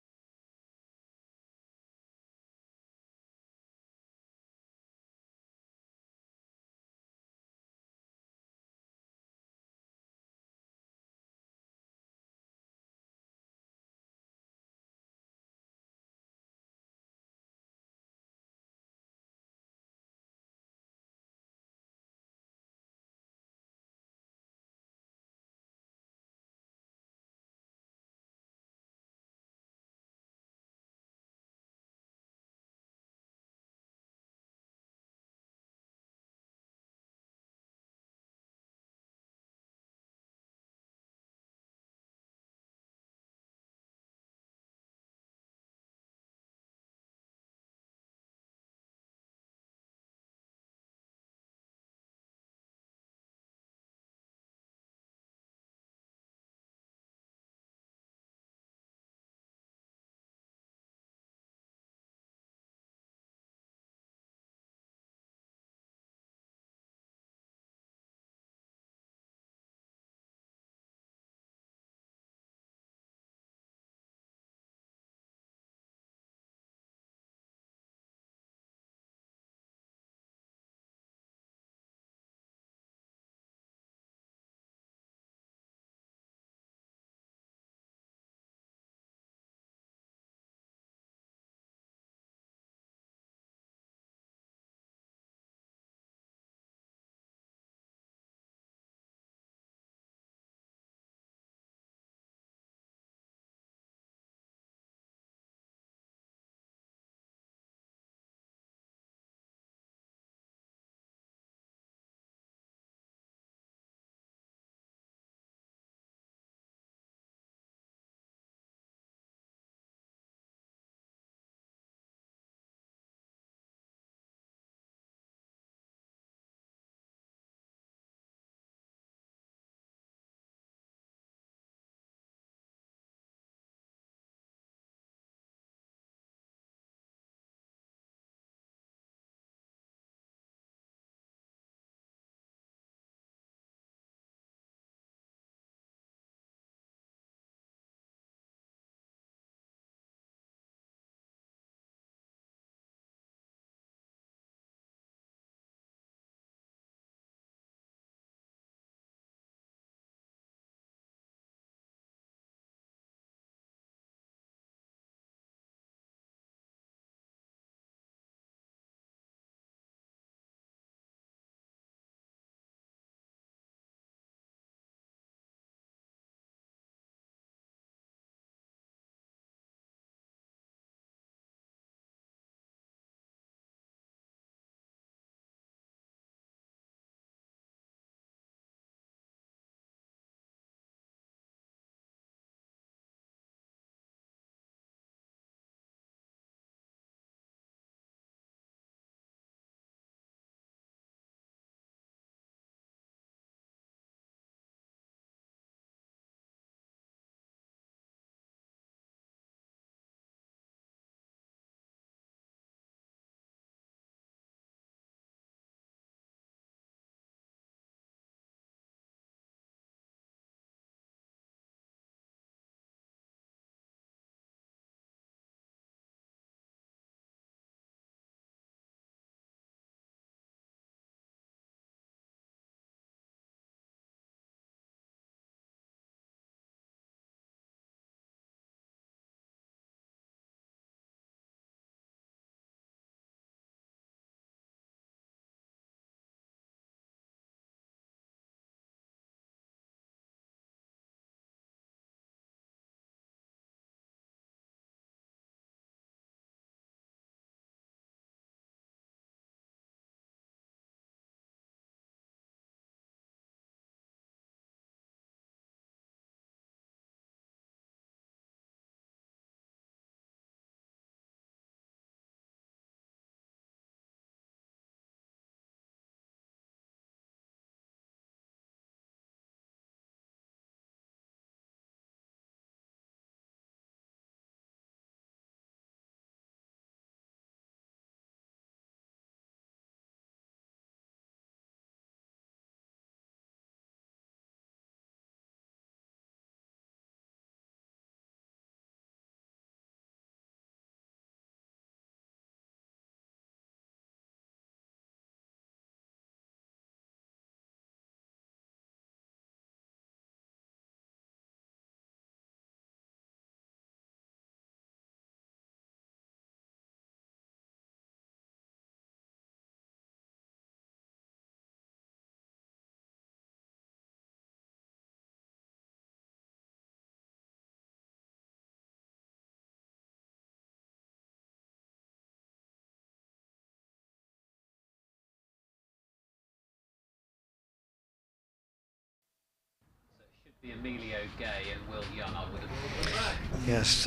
Emilio Gay and Will Young, I would have. Yes,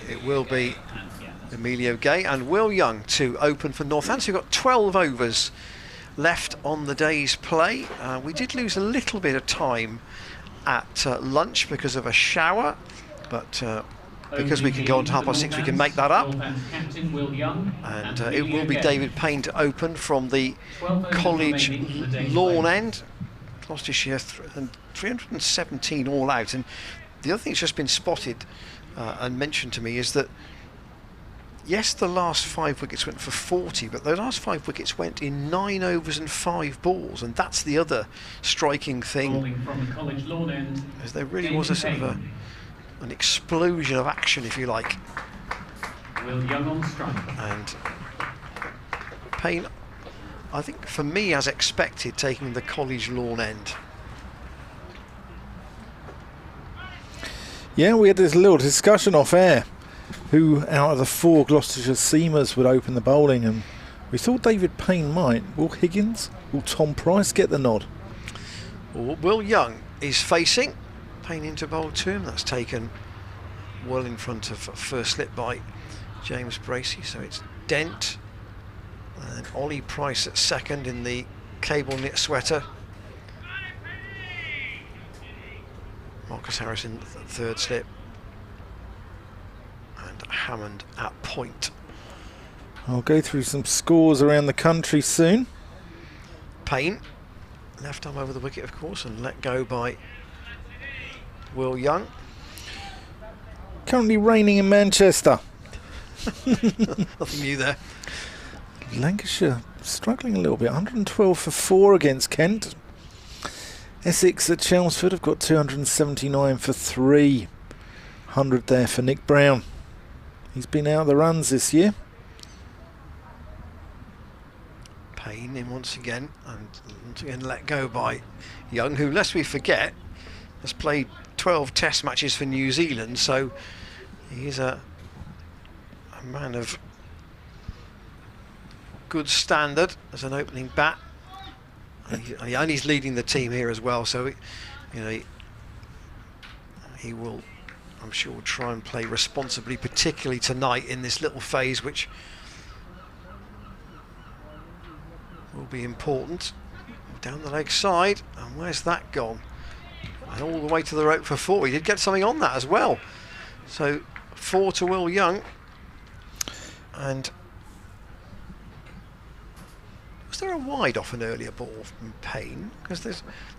it will be Emilio Gay and Will Young to open for Northampton. We've got 12 overs left on the day's play. We did lose a little bit of time at lunch because of a shower, but because we can go on to 6:30, we can make that up. And it will be David Payne to open from the college lawn end. Gloucestershire 317 all out. And the other thing that's just been spotted and mentioned to me is that, yes, the last 5 wickets went for 40, but the last 5 wickets went in 9 overs and 5 balls, and that's the other striking thing. As there really was a sort of an explosion of action, if you like. Will Young on strike. And Payne, I think, for me, as expected, taking the college lawn end. Yeah, we had this little discussion off air who out of the 4 Gloucestershire seamers would open the bowling, and we thought David Payne might. Will Higgins, will Tom Price get the nod? Will Young is facing. Payne into bowl to him. That's taken well in front of first slip by James Bracey. So it's Dent and Ollie Price at second in the cable knit sweater. Marcus Harris in third slip. And Hammond at point. I'll go through some scores around the country soon. Payne, left arm over the wicket, of course, and let go by Will Young. Currently raining in Manchester. Nothing new there. Lancashire struggling a little bit. 112 for 4 against Kent. Essex at Chelmsford have got 279 for 3. 100 there for Nick Brown. He's been out of the runs this year. Payne in once again, and once again let go by Young, who, lest we forget, has played 12 test matches for New Zealand, so he's a man of good standard as an opening bat, and he's leading the team here as well, so he will, I'm sure, try and play responsibly, particularly tonight in this little phase, which will be important. Down the leg side, and where's that gone? And all the way to the rope for 4. He did get something on that as well. So 4 to Will Young. And was there a wide off an earlier ball from Payne? Because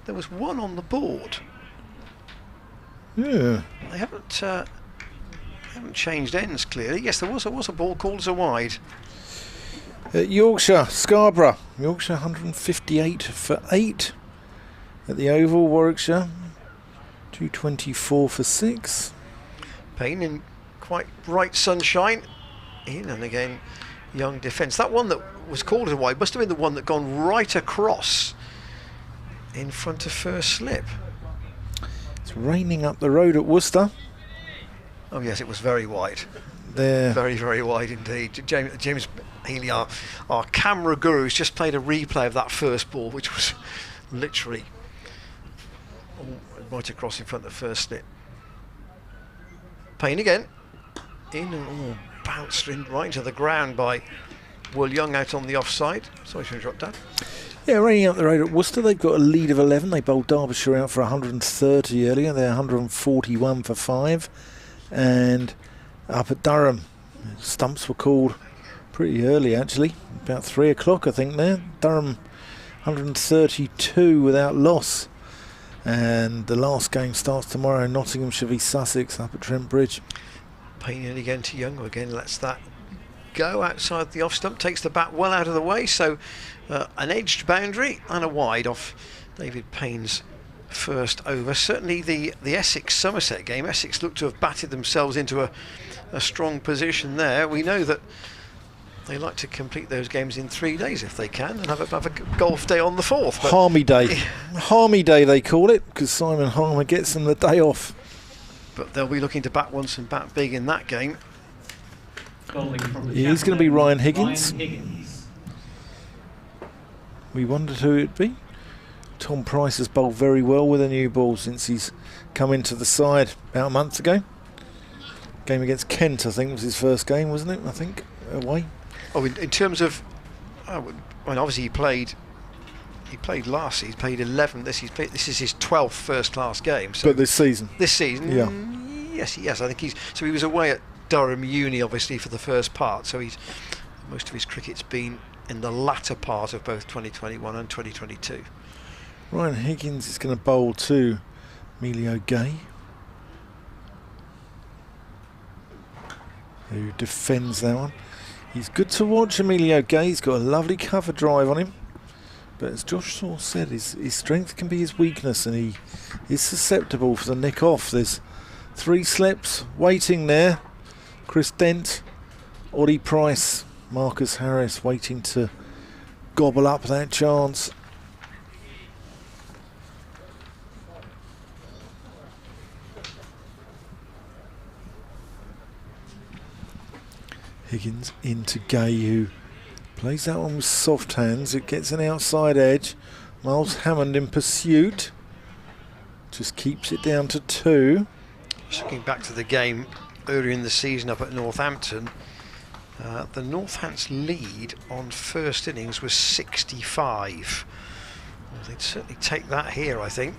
there was one on the board. Yeah. They haven't changed ends clearly. Yes, there was a ball called as a wide. At Yorkshire, Scarborough. Yorkshire 158 for 8. At the Oval, Warwickshire 224 for 6. Payne in quite bright sunshine. In and again, Young defence. That one that was called as a wide must have been the one that gone right across in front of first slip. It's raining up the road at Worcester. Oh yes, it was very wide. There. Very, very wide indeed. James Healy, our camera guru, has just played a replay of that first ball, which was literally right across in front of first slip. Payne again. In and bounced in right into the ground by Will Young out on the offside. Sorry to interrupt that. Yeah, raining up the road at Worcester. They've got a lead of 11. They bowled Derbyshire out for 130 earlier. They're 141 for 5. And up at Durham, stumps were called pretty early actually, about 3 o'clock I think there. Durham 132 without loss. And the last game starts tomorrow. Nottinghamshire v Sussex up at Trent Bridge. Payne in again to Young, again lets that go outside the off stump, takes the bat well out of the way, so an edged boundary and a wide off David Payne's first over. Certainly the Essex-Somerset game, Essex looked to have batted themselves into a strong position there. We know that they like to complete those games in 3 days if they can, and have a golf day on the 4th. Harmy Day. Harmy Day they call it, because Simon Harmer gets them the day off. But they'll be looking to bat once and bat big in that game. He's going to be Ryan Higgins. We wondered who it'd be. Tom Price has bowled very well with a new ball since he's come into the side about a month ago. Game against Kent, I think, was his first game, wasn't it? I think, away. Oh, in terms of, well, obviously he played last season. He played 11. This is his 12th first-class game. So But this season, yeah. Yes, I think he was away at Durham Uni, obviously, for the first part. So most of his cricket's been in the latter part of both 2021 and 2022. Ryan Higgins is going to bowl to Emilio Gay, who defends that one. He's good to watch, Emilio Gay. He's got a lovely cover drive on him. But as Josh Saw said, his strength can be his weakness, and he is susceptible for the nick off. There's 3 slips waiting there. Chris Dent, Ollie Price, Marcus Harris waiting to gobble up that chance. Higgins into Gay, who plays that one with soft hands. It gets an outside edge. Miles Hammond in pursuit. Just keeps it down to 2. Just looking back to the game earlier in the season up at Northampton, the Northants lead on first innings was 65. Well, they'd certainly take that here, I think.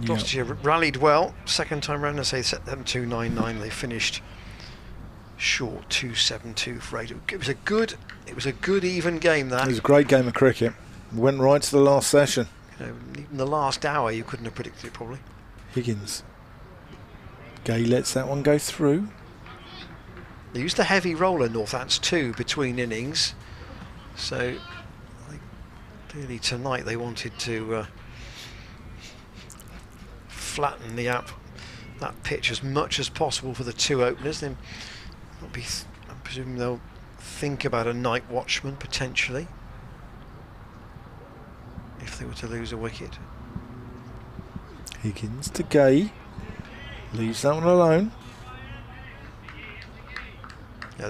Gloucestershire rallied well. Second time round, I say set them 299. They finished short 272 for 8. It was a good even game. That it was a great game of cricket. Went right to the last session. Even the last hour, you couldn't have predicted it probably. Higgins. Gay lets that one go through. They used the heavy roller Northants too between innings, so clearly tonight they wanted to flatten that pitch as much as possible for the 2 openers. Then I'm presuming they'll think about a night watchman potentially if they were to lose a wicket. Higgins to Gay. Leaves that one alone. Yeah,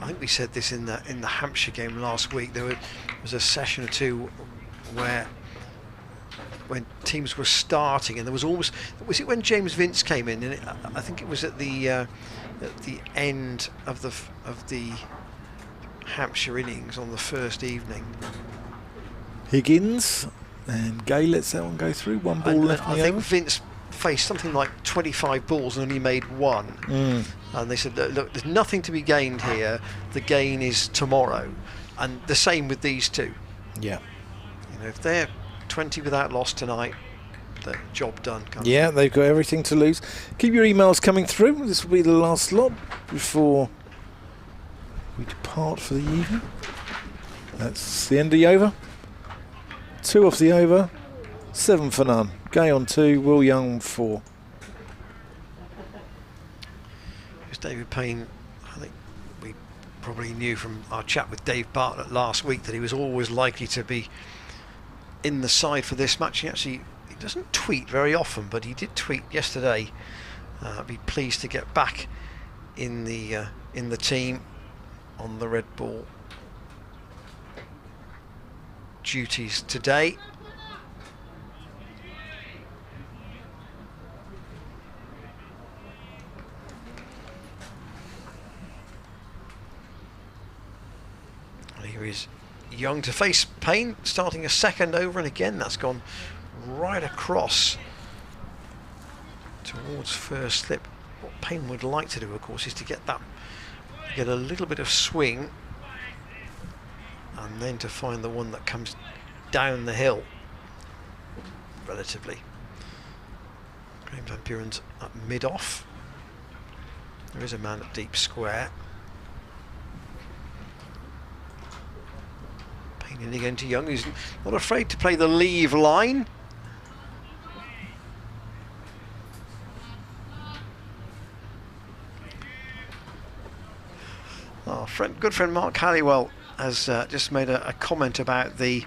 I think we said this in the Hampshire game last week. There was a session or two where when teams were starting, and there was it when James Vince came in, and I think it was at the end of the Hampshire innings on the first evening. Higgins and Gay lets that one go through. One ball left in the I think over. Vince faced something like 25 balls and only made 1. And they said, look, there's nothing to be gained here. The gain is tomorrow. And the same with these 2. Yeah. If they're 20 without loss tonight, the job done. Yeah, they've got everything to lose. Keep your emails coming through. This will be the last lot before we depart for the evening. That's the end of the over. 2 off the over. 7 for none. Gay on 2, Will Young on 4. Here's David Payne. I think we probably knew from our chat with Dave Bartlett last week that he was always likely to be in the side for this match. He doesn't tweet very often, but he did tweet yesterday. Be pleased to get back in the team on the red ball duties today. Here is Young to face Payne, starting a second over, and again that's gone right across towards first slip. What Payne would like to do, of course, is to get a little bit of swing, and then to find the one that comes down the hill relatively. Graham Van Buren's at mid-off. There is a man at deep square. Payne in again to Young, who's not afraid to play the leave line. Our good friend Mark Halliwell has just made a comment about the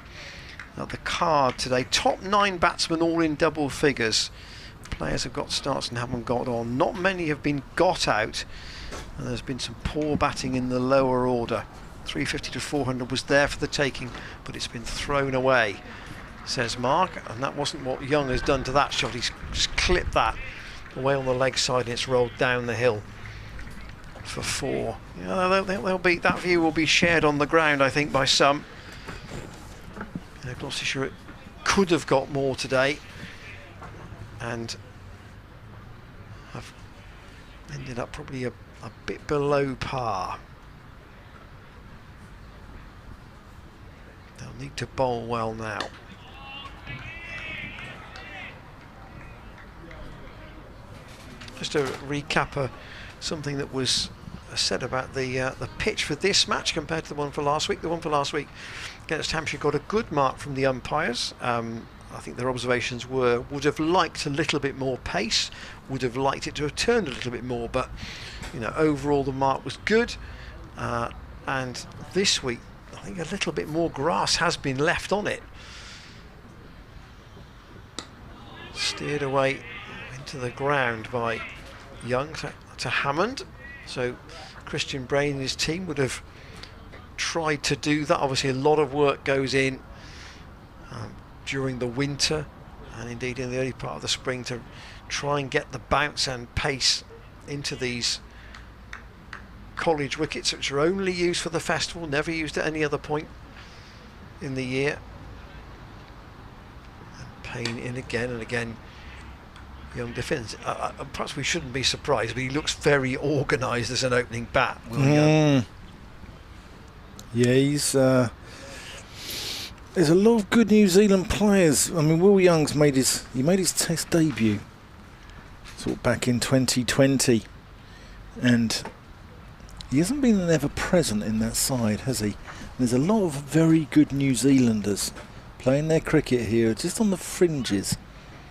card today. Top 9 batsmen all in double figures. Players have got starts and haven't got on. Not many have been got out, and there's been some poor batting in the lower order. 350 to 400 was there for the taking, but it's been thrown away, says Mark, and that wasn't what Young has done to that shot. He's just clipped that away on the leg side and it's rolled down the hill for 4. Yeah, they'll be, that view will be shared on the ground, I think, by some. Gloucestershire could have got more today and have ended up probably a bit below par. They'll need to bowl well now. Just to recap something that was said about the pitch for this match compared to the one for last week. The one for last week against Hampshire got a good mark from the umpires. I think their observations were, would have liked a little bit more pace, would have liked it to have turned a little bit more, but you know, overall the mark was good. And this week, I think a little bit more grass has been left on it. Steered away into the ground by Young to Hammond. So Christian Brain and his team would have tried to do that. Obviously a lot of work goes in during the winter and indeed in the early part of the spring to try and get the bounce and pace into these college wickets, which are only used for the festival, never used at any other point in the year. And Payne in again and again. Young defends. Perhaps we shouldn't be surprised, but he looks very organised as an opening bat. Yeah, he's there's a lot of good New Zealand players. I mean, Will Young's made his Test debut sort of back in 2020, and he hasn't been an ever-present in that side, has he? There's a lot of very good New Zealanders playing their cricket here, just on the fringes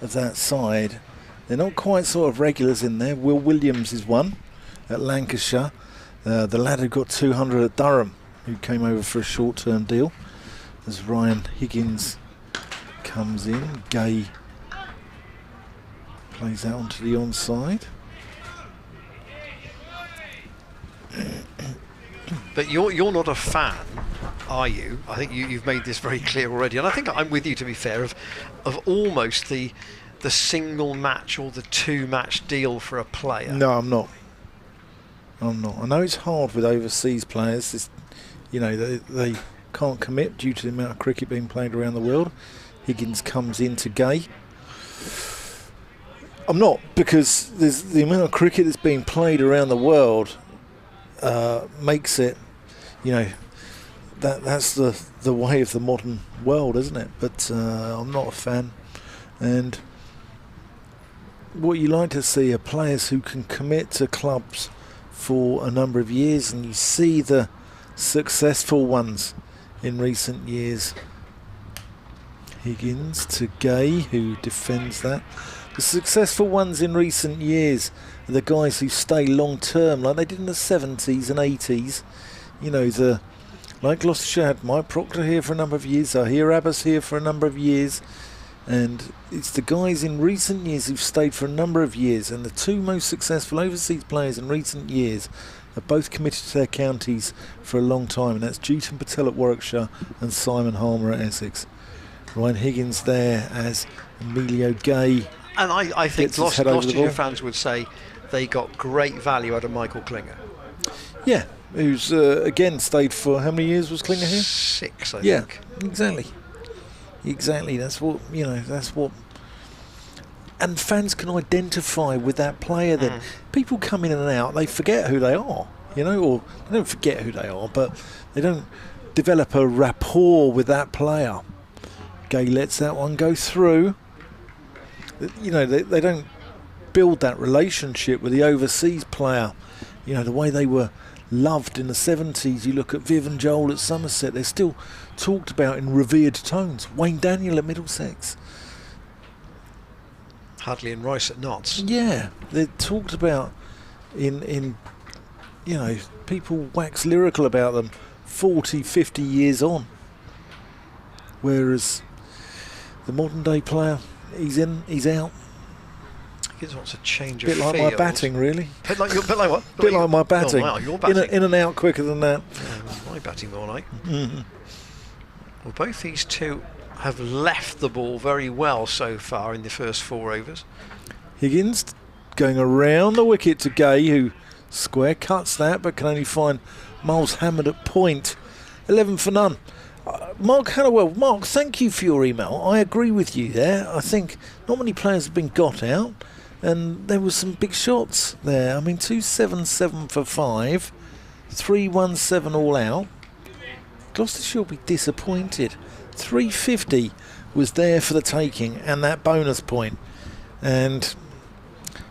of that side. They're not quite sort of regulars in there. Will Williams is one at Lancashire. The lad who got 200 at Durham, who came over for a short-term deal. As Ryan Higgins comes in, Gay plays out onto the onside. But you're not a fan, are you? I think you've made this very clear already, and I think I'm with you, to be fair, of almost the single match or the 2-match deal for a player. No, I'm not. I know it's hard with overseas players. It's, you know, they can't commit due to the amount of cricket being played around the world. Higgins comes into Gay. I'm not, because there's the amount of cricket that's being played around the world makes it, you know, that's the way of the modern world, isn't it? But I'm not a fan. And what you like to see are players who can commit to clubs for a number of years, and you see the successful ones in recent years. Higgins to Gay, who defends that. The successful ones in recent years are the guys who stay long term, like they did in the 70s and 80s. You know, like Gloucestershire had Mike Proctor here for a number of years, Zahir Abbas here for a number of years, and it's the guys in recent years who've stayed for a number of years, and the two most successful overseas players in recent years have both committed to their counties for a long time, and that's Jeetan Patel at Warwickshire and Simon Harmer at Essex. Ryan Higgins there as Emilio Gay. And I think Gloucestershire fans would say they got great value out of Michael Klinger. Yeah, who's again stayed for, how many years was Klinger here? 6, I think. Yeah, exactly. That's what, you know, that's what. And fans can identify with that player then. People come in and out, they forget who they are, you know, or they don't forget who they are, but they don't develop a rapport with that player. Gay lets that one go through. You know, they don't build that relationship with the overseas player. You know, the way they were loved in the 70s. You look at Viv and Joel at Somerset, they're still talked about in revered tones. Wayne Daniel at Middlesex. Hadley and Rice at Notts. Yeah, they're talked about in you know, people wax lyrical about them 40, 50 years on. Whereas the modern day player, he's in, he's out. Higgins wants a change Bit of like field. my batting, really. Bit like what? Bit like my batting. Oh, wow, your batting. In and out quicker than that. Yeah, my batting more like. Mm-hmm. Well, both these two have left the ball very well so far in the first 4 overs. Higgins going around the wicket to Gay, who square cuts that, but can only find Miles hammered at point. 11 for none. Mark Hallowell, Mark, thank you for your email. I agree with you there. I think not many players have been got out, and there were some big shots there. I mean, 277 for 5, 317 all out. Gloucestershire will be disappointed. 350 was there for the taking, and that bonus point. And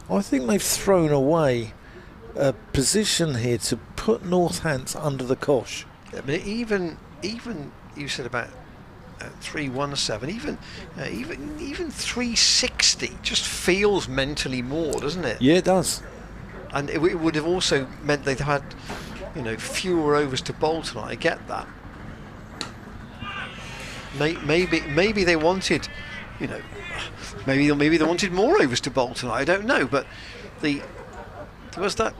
I think they've thrown away a position here to put Northants under the cosh. I mean, even you said about 317, even 360 just feels mentally more, doesn't it? Yeah, it does. And it would have also meant they'd had, fewer overs to bowl tonight. I get that. Maybe they wanted, maybe they wanted more overs to bowl tonight. I don't know, but there was that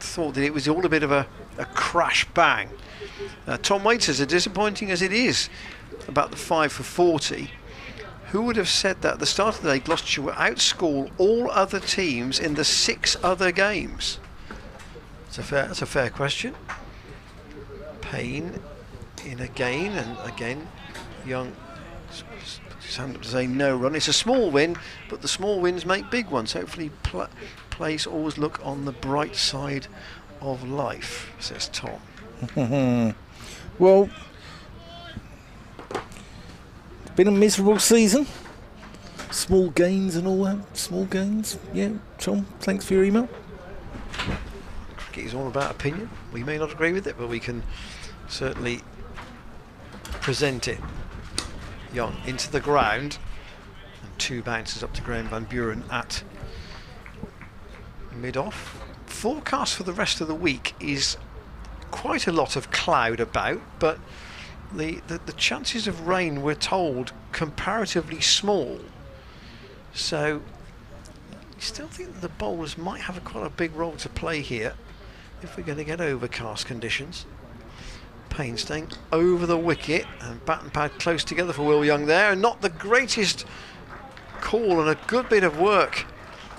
thought that it was all a bit of a crash bang. Tom Waite says, as disappointing as it is about the 5 for 40, who would have said that at the start of the day Gloucestershire would outscore all other teams in the 6 other games? That's a fair question. Payne in again, and again Young stand up to say no run. It's a small win, but the small wins make big ones. Hopefully players always look on the bright side of life, says Tom. Well, it's been a miserable season. Small gains and all that. Small gains. Yeah, Tom, thanks for your email. Cricket is all about opinion. We may not agree with it, but we can certainly present it. Young into the ground, and 2 bounces up to Graham Van Buren at mid-off. Forecast for the rest of the week is quite a lot of cloud about, but the chances of rain, we're told, comparatively small. So I still think that the bowlers might have quite a big role to play here if we're going to get overcast conditions. Payne staying over the wicket, and bat and pad close together for Will Young there, and not the greatest call, and a good bit of work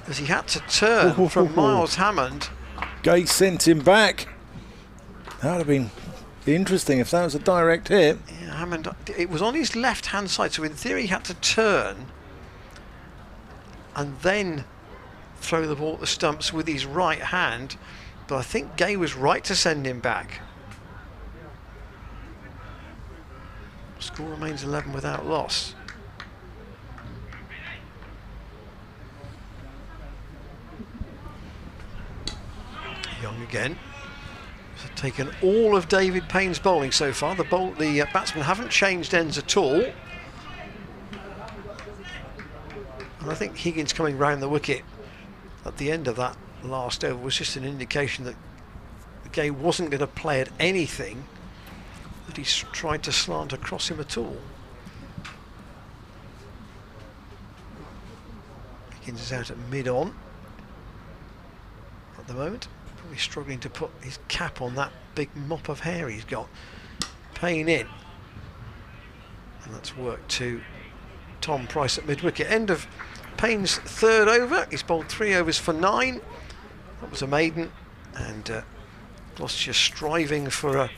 as he had to turn from Miles Hammond. Gay sent him back. That would have been interesting if that was a direct hit. Yeah, Hammond, it was on his left hand side, so in theory he had to turn and then throw the ball at the stumps with his right hand, but I think Gay was right to send him back. Score remains 11 without loss. Young again. Has taken all of David Payne's bowling so far. The batsmen haven't changed ends at all. And I think Higgins coming round the wicket at the end of that last over was just an indication that Gay wasn't going to play at anything that he's tried to slant across him at all. Higgins is out at mid-on at the moment. Probably struggling to put his cap on that big mop of hair he's got. Payne in. And that's worked to Tom Price at mid-wicket. End of Payne's 3rd over. He's bowled 3 overs for 9. That was a maiden. And Gloucestershire striving for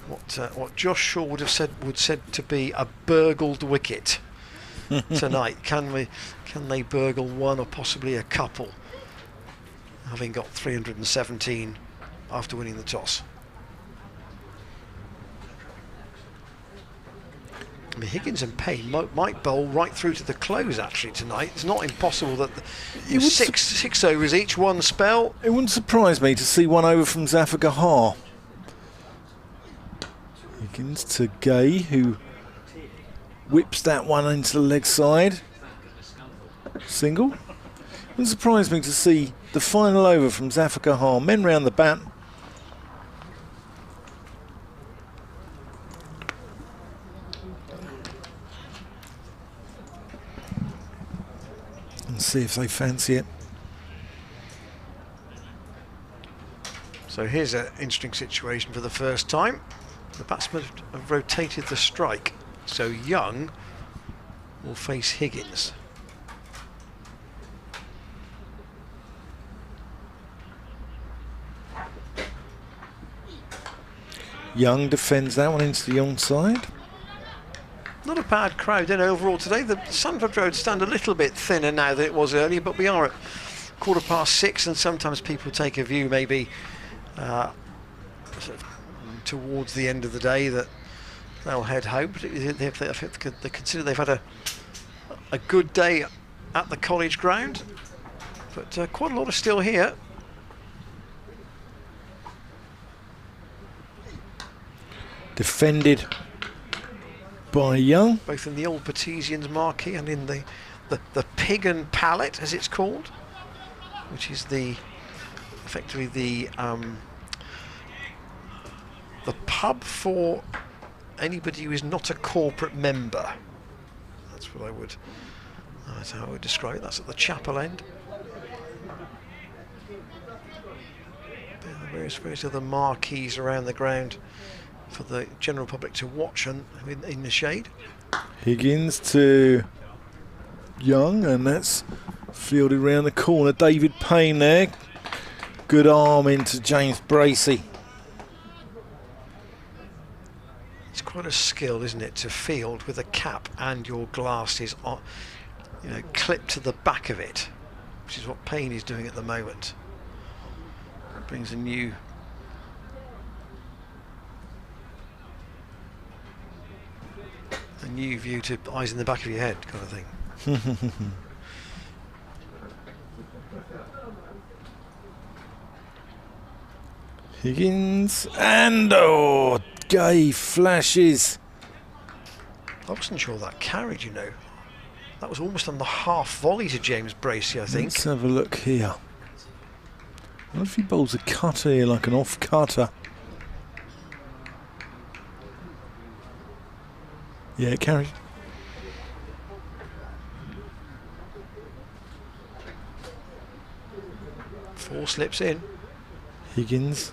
what Josh Shaw would said to be a burgled wicket tonight. Can they burgle one or possibly a couple, having got 317 after winning the toss? I mean, Higgins and Payne might bowl right through to the close actually tonight. It's not impossible that six overs each, one spell. It wouldn't surprise me to see 1 over from Zafar Gahar. Higgins to Gay, who whips that one into the leg side. Single. Wouldn't surprise me to see the final over from Zafar Gahar. Men round the bat. see if they fancy it. So here's an interesting situation for the first time. The batsmen have rotated the strike. So Young will face Higgins. Young defends that one into the onside. Not a bad crowd then overall today. The Sandford Road stand a little bit thinner now than it was earlier, but we are at 6:15, and sometimes people take a view maybe sort of towards the end of the day that they'll head home. They consider they've had a good day at the college ground, but quite a lot are still here. Defended by Young. Both in the old Patesians marquee and in the Pig and Pallet, as it's called, which is effectively the pub for anybody who is not a corporate member. That's how I would describe it. That's at the chapel end. There are various other marquees around the ground for the general public to watch and in the shade. Higgins to Young, and that's fielded round the corner. David Payne there. Good arm into James Bracey. It's quite a skill, isn't it, to field with a cap and your glasses on, clipped to the back of it, which is what Payne is doing at the moment. It brings a new view to eyes in the back of your head kind of thing. Higgins and Gay flashes. I wasn't sure that carried, That was almost on the half volley to James Bracey, I think. Let's have a look here. What if he bowls a cutter here, like an off cutter? Yeah, it carried. Four slips in. Higgins.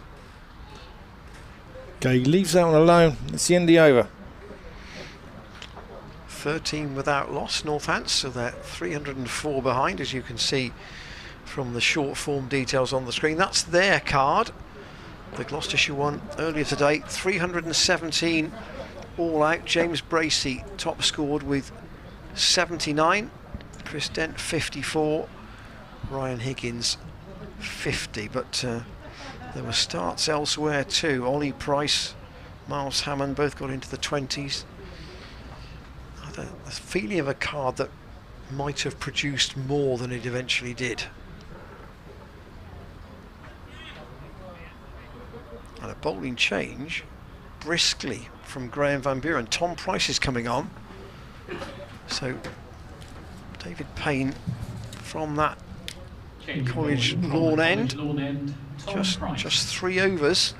Gay leaves that one alone. It's the end of the over. 13 without loss, Northants, so they're 304 behind, as you can see from the short form details on the screen. That's their card. The Gloucestershire one earlier today, 317 all out. James Bracey top scored with 79. Chris Dent 54. Ryan Higgins 50. But there were starts elsewhere too. Ollie Price, Miles Hammond both got into the 20s. I had a feeling of a card that might have produced more than it eventually did. And a bowling change briskly from Graham Van Buren. Tom Price is coming on. So David Payne from that College lawn end. Just 3 overs.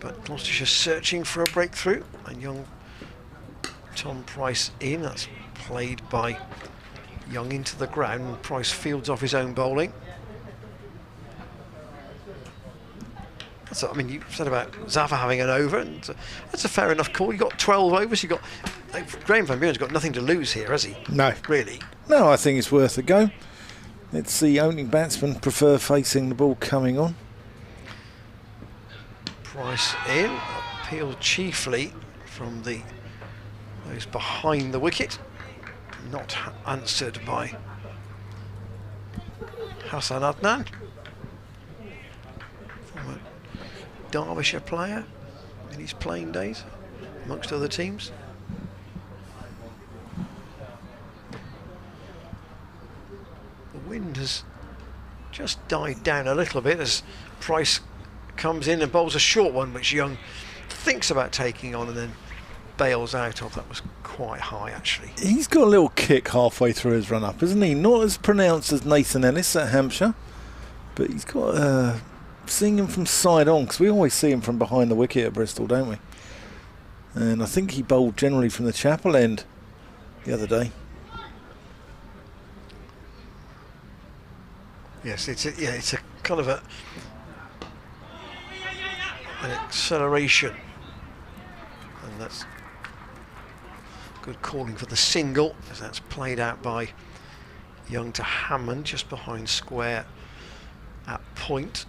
But Gloucestershire searching for a breakthrough. And young Tom Price in. That's played by Young into the ground. And Price fields off his own bowling. So, I mean, you said about Zaffa having an over, and that's a fair enough call. You got 12 overs. You got Graham Van Buren's got nothing to lose here, has he? No, really. No, I think it's worth a go. Let's see. Opening batsmen prefer facing the ball coming on. Price in, appealed chiefly from those behind the wicket, not answered by Hassan Adnan. Derbyshire player in his playing days amongst other teams. The wind has just died down a little bit as Price comes in and bowls a short one which Young thinks about taking on and then bails out of. That was quite high actually. He's got a little kick halfway through his run up, isn't he? Not as pronounced as Nathan Ellis at Hampshire, but he's got seeing him from side on, because we always see him from behind the wicket at Bristol, don't we? And I think he bowled generally from the chapel end the other day. Yes, it's a kind of an acceleration, and that's good calling for the single, as that's played out by Young to Hammond, just behind square at point.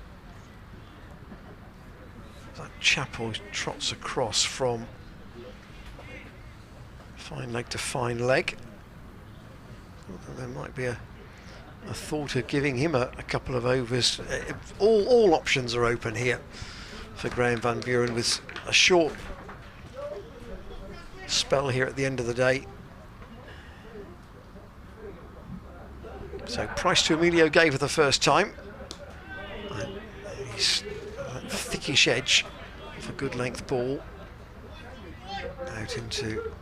That Chapel trots across from fine leg to fine leg. There might be a thought of giving him a couple of overs. All options are open here for Graham Van Buren, with a short spell here at the end of the day. So price to Emilio Gay for the first time. He's thickish edge for good length ball out into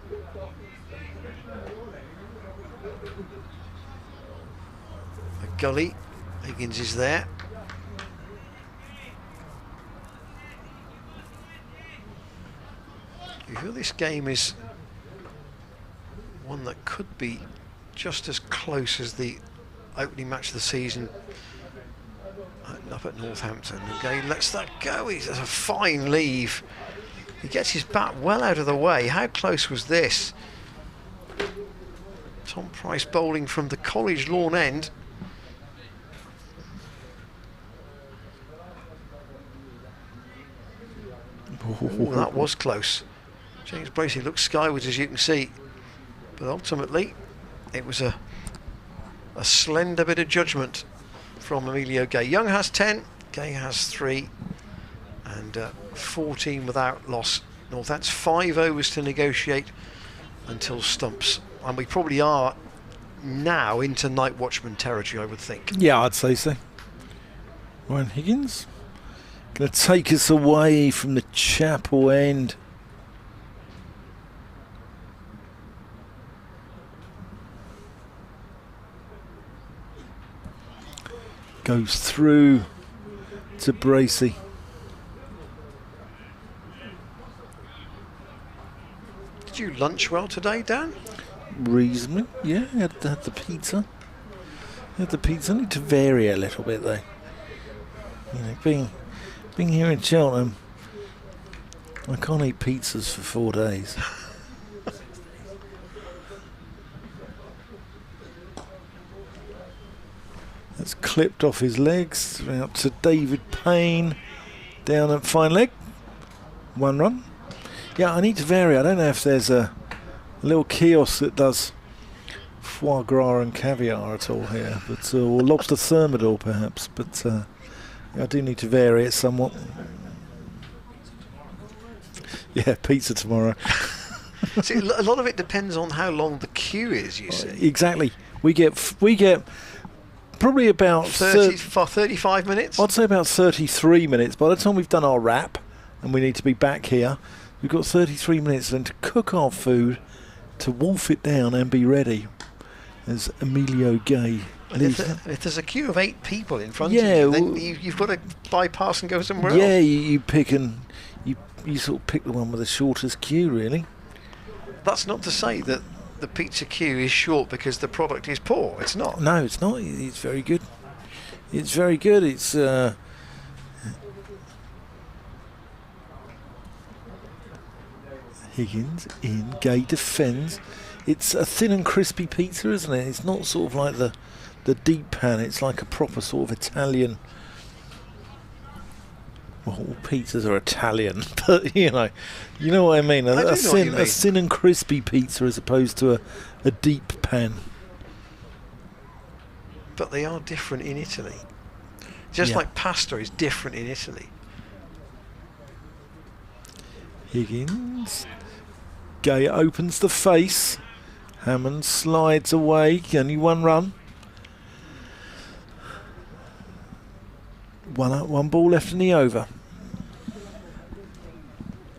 a gully. Higgins is there. You feel this game is one that could be just as close as the opening match of the season up at Northampton. And Gay lets that go. He does a fine leave. He gets his bat well out of the way. How close was this? Tom Price bowling from the College Lawn end. Ooh, that was close. James Bracey looks skywards, as you can see, but ultimately it was a slender bit of judgment from Emilio Gay. Young has 10, Gay has 3, and 14 without loss. North, that's 5 overs to negotiate until stumps, and we probably are now into night watchman territory, I would think. Yeah, I'd say so. Ryan Higgins going to take us away from the Chapel end. Goes through to Bracey. Did you lunch well today, Dan? Reasonably, yeah. Had the pizza. Had the pizza. I need to vary a little bit though. You know, being here in Cheltenham, I can't eat pizzas for 4 days. That's clipped off his legs. Out to David Payne. Down at fine leg. 1 run. Yeah, I need to vary. I don't know if there's a little kiosk that does foie gras and caviar at all here, but or lobster thermidor perhaps. But I do need to vary it somewhat. Yeah, pizza tomorrow. See, a lot of it depends on how long the queue is, you see. Exactly. We get probably about 35 minutes? I'd say about 33 minutes. By the time we've done our wrap and we need to be back here, we've got 33 minutes then to cook our food, to wolf it down and be ready as Emilio Gay leaves. If there's a queue of 8 people in front of you, then you've got to bypass and go somewhere else. Yeah, you pick and you sort of pick the one with the shortest queue, really. That's not to say that the pizza queue is short because the product is poor. It's not. No, it's not. It's very good. It's very good. It's Higgins in, Gay defends. It's a thin and crispy pizza, isn't it? It's not sort of like the deep pan. It's like a proper sort of Italian. Well, all pizzas are Italian, but you know what I mean. A thin and crispy pizza as opposed to a deep pan. But they are different in Italy. Just like pasta is different in Italy. Higgins. Gay opens the face. Hammond slides away. Only 1 run. 1 up, 1 ball left in the over.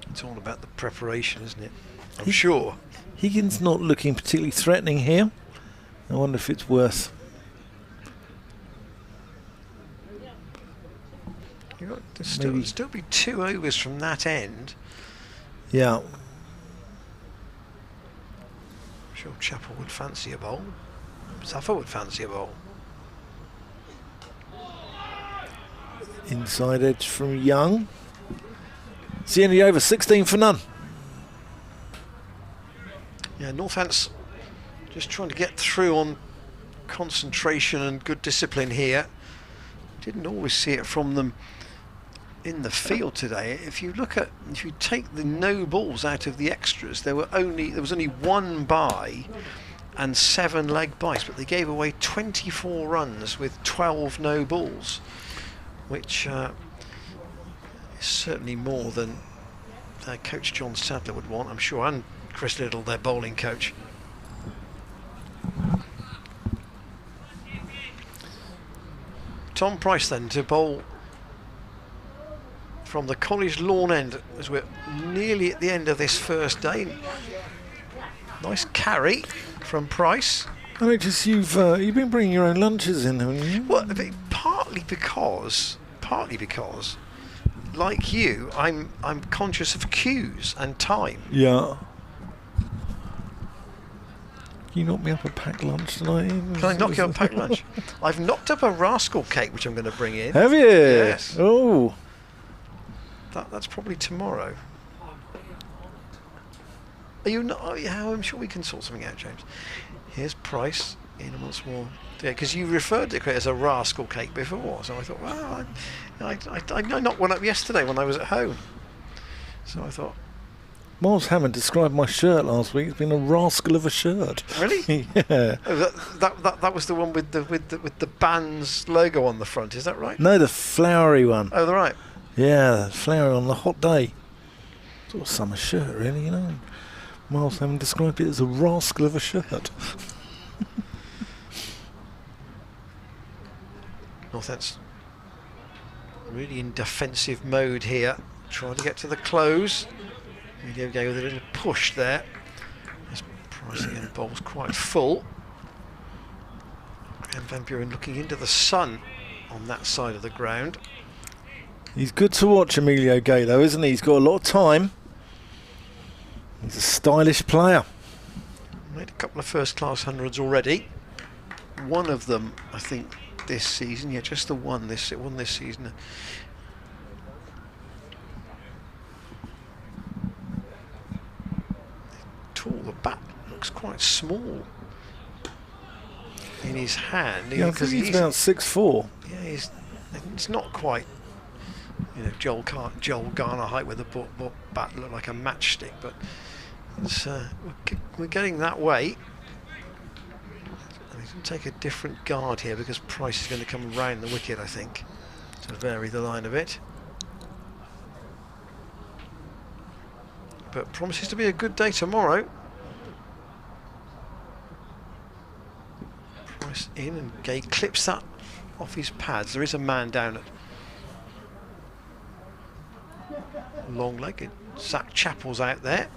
It's all about the preparation, isn't it? I'm sure. Higgins not looking particularly threatening here. I wonder if it's worth. There'll still be 2 overs from that end. Yeah. I'm sure Chapel would fancy a bowl. Safa would fancy a bowl. Inside edge from Young. It's the end of the over, 16 for none. Yeah, Northants just trying to get through on concentration and good discipline here. Didn't always see it from them in the field today. If you take the no balls out of the extras, there was only one bye and 7 leg byes, but they gave away 24 runs with 12 no balls, which is certainly more than their coach John Sadler would want, I'm sure, and Chris Little, their bowling coach. Tom Price then to bowl from the College Lawn end as we're nearly at the end of this first day. Nice carry from Price. I notice you've been bringing your own lunches in, haven't you? Well, partly because, like you, I'm conscious of cues and time. Yeah. Can you knock me up a packed lunch tonight? Can I knock you up a packed lunch? I've knocked up a rascal cake, which I'm going to bring in. Have you? Yes. Oh. That's probably tomorrow. Are you not? Oh, yeah, I'm sure we can sort something out, James. Here's Price in once more. Yeah, because you referred to it as a rascal cake before, so I thought, well, I knocked one up yesterday when I was at home. So I thought. Miles Hammond described my shirt last week as being a rascal of a shirt. Really? Yeah. Oh, that was the one with the band's logo on the front. Is that right? No, the flowery one. Oh, right. Yeah, flowery on the hot day. Sort of summer shirt, really, you know. Miles Hammond described it as a rascal of a shirt. Northants really in defensive mode here, trying to get to the close. Video gave with a little push there. This Price again bowls quite full. And Van Buren looking into the sun on that side of the ground. He's good to watch, Emilio Gay, though, isn't he? He's got a lot of time. He's a stylish player. Made a couple of first-class hundreds already. One of them, I think, this season. Yeah, just the one this season. The bat looks quite small in his hand. Yeah, I think he's about 6'4". Yeah, it's not quite, Joel Garner height with the bat look like a matchstick, but it's, we're getting that way. And he's going to take a different guard here because Price is going to come round the wicket, I think, to vary the line a bit. But promises to be a good day tomorrow. Price in, and Gay clips that off his pads. There is a man down at long leg. Zach Chappell's out there,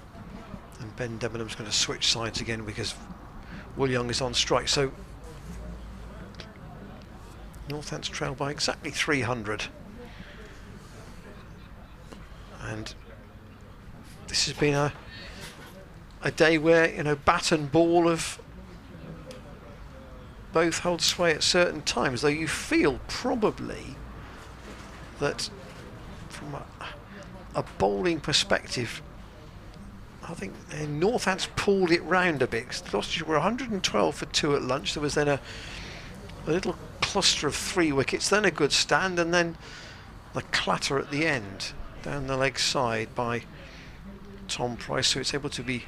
and Ben Debenham's going to switch sides again because Will Young is on strike. So Northants trail by exactly 300, and this has been a day where bat and ball have both hold sway at certain times, though you feel probably that from a bowling perspective, I think Northants pulled it round a bit. Gloucestershire were 112 for 2 at lunch. There was then a little cluster of 3 wickets, then a good stand, and then the clatter at the end down the leg side by Tom Price, so it's able to be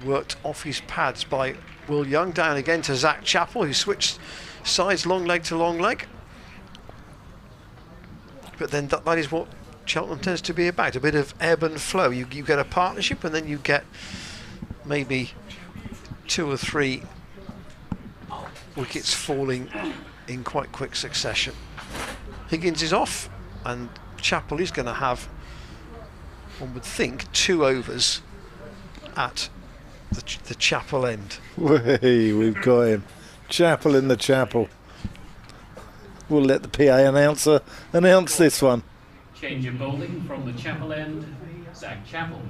worked off his pads by Will Young. Down again to Zach Chappell, who switched sides, long leg to long leg. But then that is what Cheltenham tends to be about, a bit of ebb and flow. You get a partnership, and then you get maybe 2 or 3 wickets falling in quite quick succession. Higgins is off, and Chappell is going to have, one would think, 2 overs at the Chapel end. Hey, we've got him. Chapel in the chapel. We'll let the PA announcer announce this one. Change of bowling from the Chapel end, Zach Chappell.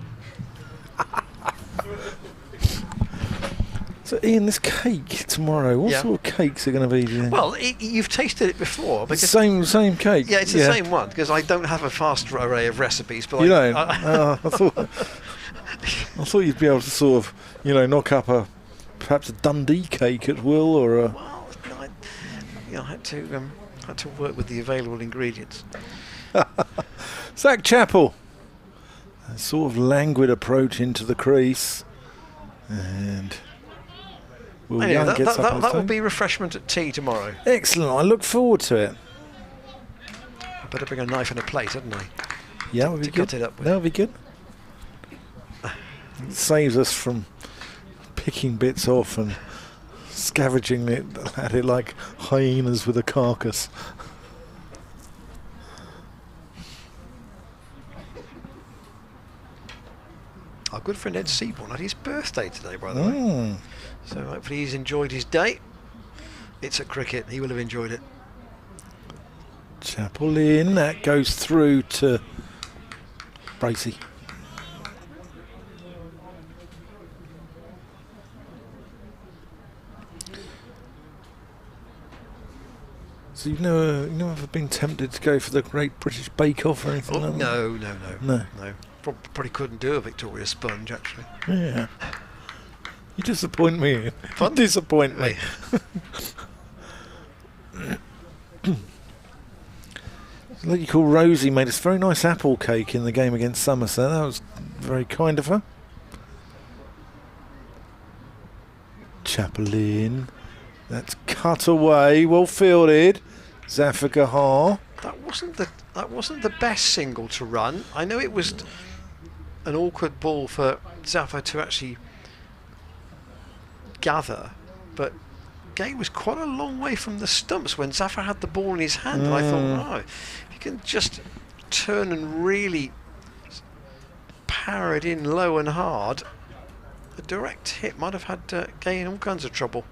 So Ian, this cake tomorrow, what Yeah. sort of cakes are going to be? Well, you've tasted it before. Because Same cake. yeah, it's the same one, because I don't have a vast array of recipes. But You don't? I I thought you'd be able to sort of, knock up perhaps a Dundee cake at will, or a. well, I had to work with the available ingredients. Zach Chappell. A sort of languid approach into the crease, and. Will Anyway, Young gets up on his that will toe. be refreshment at tea tomorrow. Excellent. I look forward to it. I better bring a knife and a plate, hadn't I? Yeah, that would be to good. cut it up with. That would be good. It saves us from picking bits off and scavenging it at it like hyenas with a carcass. Our good friend Ed Seaborn had his birthday today, by the way. Mm. So hopefully he's enjoyed his day. It's at cricket. He will have enjoyed it. Chappell in. That goes through to Bracey. So you've never been tempted to go for the Great British Bake Off or anything like that? No. No. Probably couldn't do a Victoria Sponge, actually. Yeah. You disappoint me, Ian. Fun? You disappoint me. A lady called Rosie made us a very nice apple cake in the game against Somerset. That was very kind of her. Chappell in. That's cut away. Well fielded. Zafar Gahar. That wasn't the best single to run. I know it was an awkward ball for Zafar to actually gather, but Gay was quite a long way from the stumps when Zafar had the ball in his hand. And I thought, if you can just turn and really power it in low and hard, a direct hit might have had Gay in all kinds of trouble.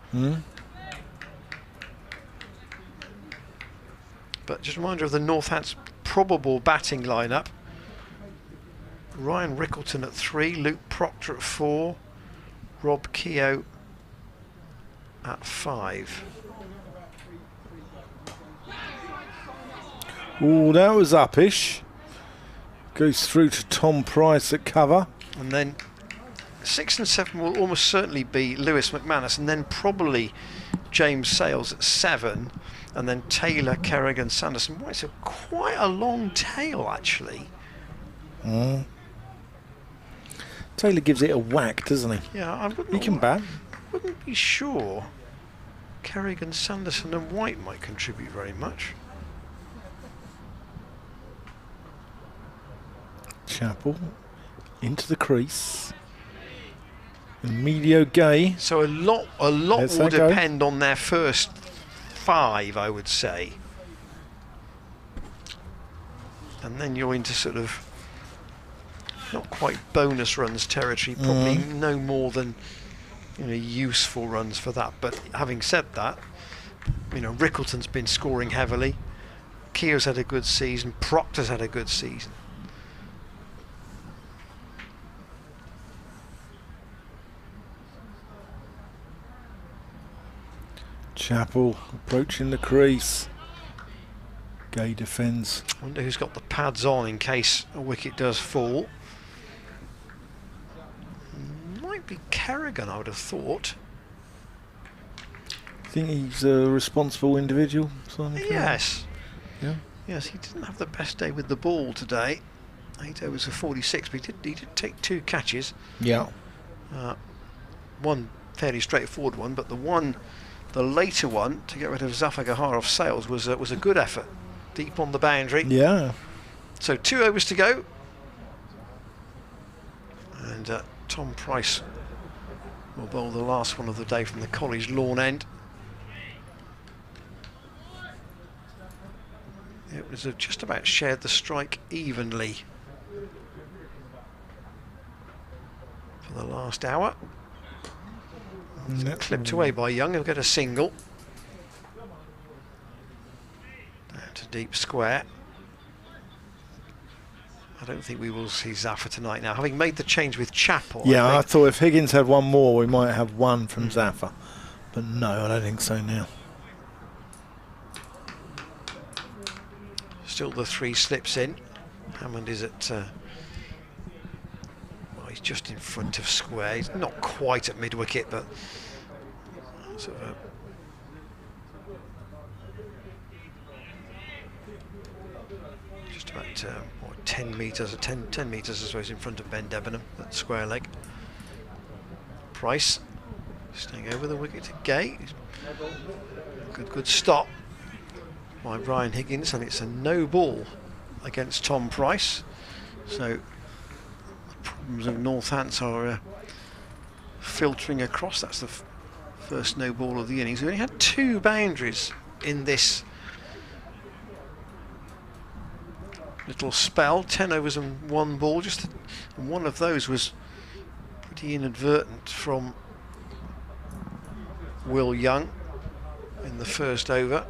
But just a reminder of the Northants' probable batting lineup. Ryan Rickleton at 3, Luke Proctor at 4, Rob Keogh at 5. Oh, that was uppish. Goes through to Tom Price at cover. And then 6 and 7 will almost certainly be Lewis McManus, and then probably James Sales at 7, and then Taylor, Kerrigan, Sanderson. Well, it's quite a long tail, actually. Taylor gives it a whack, doesn't he? Yeah, I wouldn't. He can bat. Wouldn't be sure. Kerrigan, Sanderson, and White might contribute very much. Chappell into the crease. Emilio Gay. So a lot Let's will that go. depend on their first 5, I would say. And then you're into sort of not quite bonus runs territory, probably no more than useful runs for that. But having said that, Rickleton's been scoring heavily. Keogh's had a good season. Proctor's had a good season. Chappell approaching the crease. Gay defends. I wonder who's got the pads on in case a wicket does fall. Might be Kerrigan, I would have thought. Think he's a responsible individual, Simon Kerrigan? Yes. Yeah. Yes, he didn't have the best day with the ball today. 8 overs for 46, but he did take 2 catches. Yeah. One fairly straightforward one, but the later one to get rid of Zafar Gahar off Sales was a good effort, deep on the boundary. Yeah. So 2 overs to go, and Tom Price will bowl the last one of the day from the College lawn end. It was just about shared the strike evenly for the last hour. Clipped away by Young. He'll get a single. Down to deep square. I don't think we will see Zaffa tonight now, having made the change with Chappell. Yeah, I think. thought if Higgins had one more, we might have one from Zaffa. But no, I don't think so now. Still the 3 slips in. Hammond is at... well, he's just in front of square. He's not quite at mid-wicket, but... sort of just about 10 metres, 10 metres I suppose in front of Ben Debenham at square leg. Price staying over the wicket to Gay. Good stop by Ryan Higgins, and it's a no ball against Tom Price. So the problems of Northants are filtering across. That's the first no ball of the innings. We only had 2 boundaries in this little spell, 10 overs and 1 ball, and one of those was pretty inadvertent from Will Young in the first over.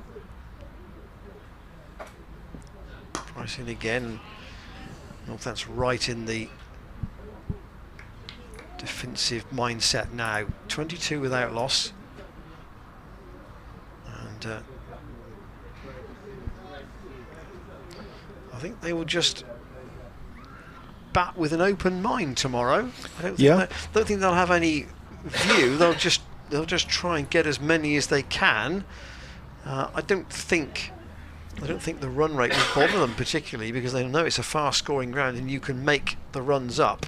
Price in again. Northants right in the defensive mindset now. 22 without loss, and I think they will just bat with an open mind tomorrow. I don't think they'll have any view. They'll just try and get as many as they can. I don't think the run rate will bother them particularly, because they know it's a fast-scoring ground and you can make the runs up.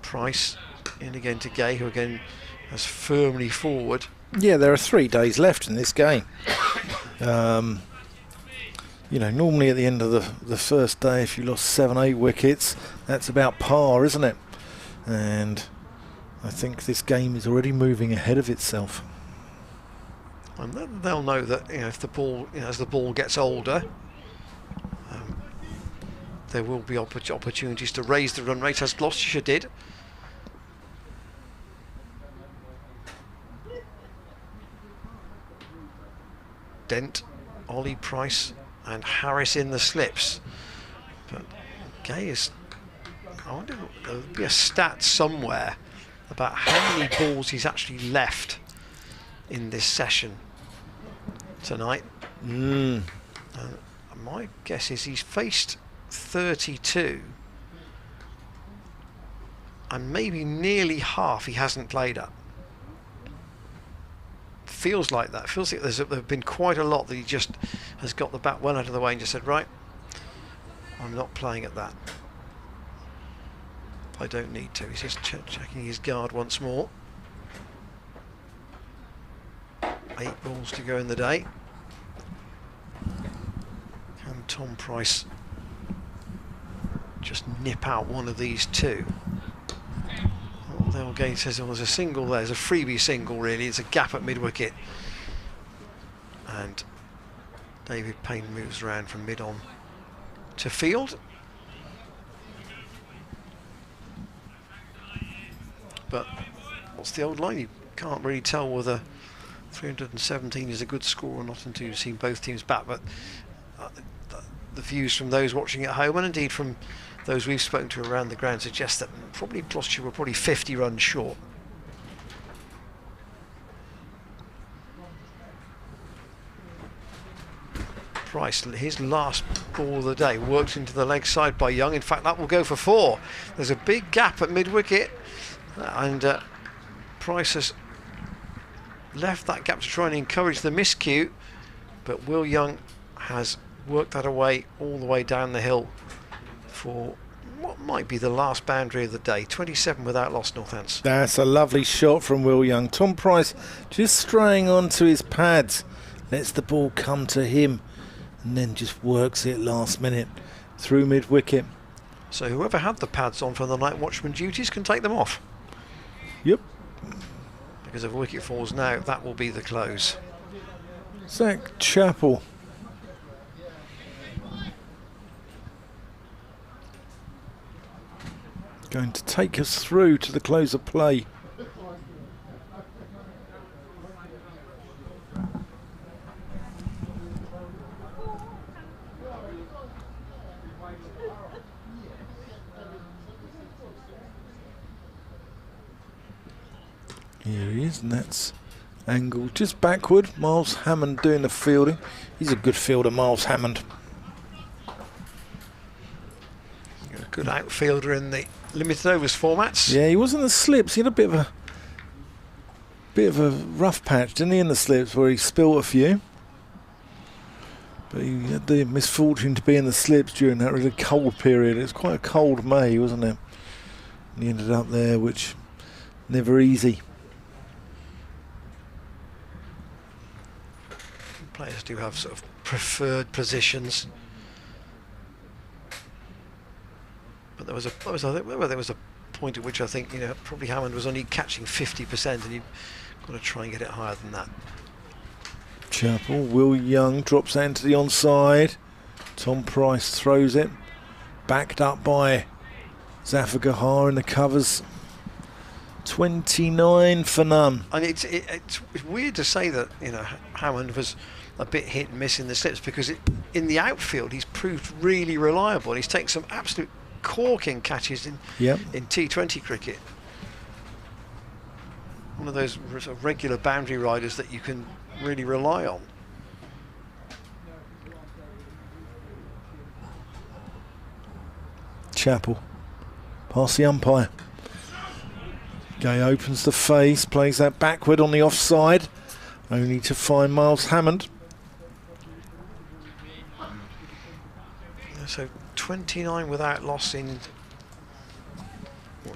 Price in again to Gay, who again has firmly forward. Yeah, there are 3 days left in this game. You know, normally at the end of the first day, if you lost 7, 8 wickets, that's about par, isn't it? And I think this game is already moving ahead of itself. And they'll know that, you know, if the ball, as the ball gets older, there will be opportunities to raise the run rate, as Gloucestershire did. Dent, Ollie, Price and Harris in the slips, but Gay is... I wonder if there'll be a stat somewhere about how many balls he's actually left in this session tonight. My guess is he's faced 32, and maybe nearly half he hasn't played at. Feels like that. Feels like there have been quite a lot that he just has got the bat well out of the way and just said, right, I'm not playing at that. I don't need to. He's just checking his guard once more. 8 balls to go in the day. Can Tom Price just nip out one of these 2? They'll Gay says, well, there's a single there, there's a freebie single really, it's a gap at mid-wicket. And David Payne moves around from mid-on to field. But what's the old line? You can't really tell whether 317 is a good score or not until you've seen both teams bat. But the views from those watching at home, and indeed from those we've spoken to around the ground, suggest that probably Gloucestershire were probably 50 runs short. Price, his last ball of the day, worked into the leg side by Young. In fact, that will go for 4. There's a big gap at mid-wicket, and Price has left that gap to try and encourage the miscue, but Will Young has worked that away all the way down the hill for what might be the last boundary of the day. 27 without loss, Northants. That's a lovely shot from Will Young. Tom Price just straying onto his pads, lets the ball come to him, and then just works it last minute through mid-wicket. So whoever had the pads on for the night watchman duties can take them off. Yep. Because if a wicket falls now, that will be the close. Zach Chappell. Going to take us through to the close of play. Here he is, and that's angled just backward. Miles Hammond doing the fielding. He's a good fielder, Miles Hammond. A good outfielder in the limited overs formats. Yeah, he was in the slips. He had a bit of a rough patch, didn't he, in the slips where he spilled a few. But he had the misfortune to be in the slips during that really cold period. It was quite a cold May, wasn't it? And he ended up there, which never easy. Players do have sort of preferred positions. But there was a point at which I think, probably Hammond was only catching 50%, and you've got to try and get it higher than that. Chapel, Will Young drops that into the onside. Tom Price throws it. Backed up by Zafar Gahar in the covers. 29 for none. And it's weird to say that, Hammond was a bit hit and miss in the slips, because in the outfield he's proved really reliable. He's taken some absolute corking catches in T20 cricket. One of those sort of regular boundary riders that you can really rely on. Chapel past the umpire. Gay opens the face, plays that backward on the offside, only to find Miles Hammond. So 29 without loss in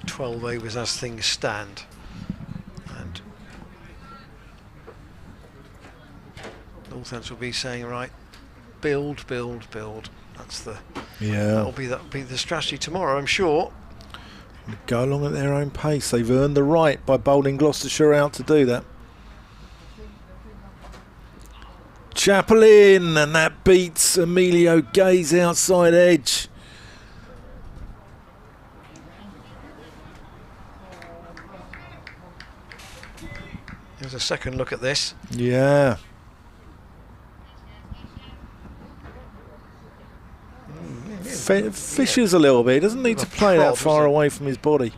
12 overs as things stand. And Northants will be saying, right, build. That's that'll be the strategy tomorrow, I'm sure. Go along at their own pace. They've earned the right by bowling Gloucestershire out to do that. Chapel in, and that beats Emilio Gay's outside edge. There's a second look at this. Yeah. Fishes a little bit. He doesn't need to play that far away from his body.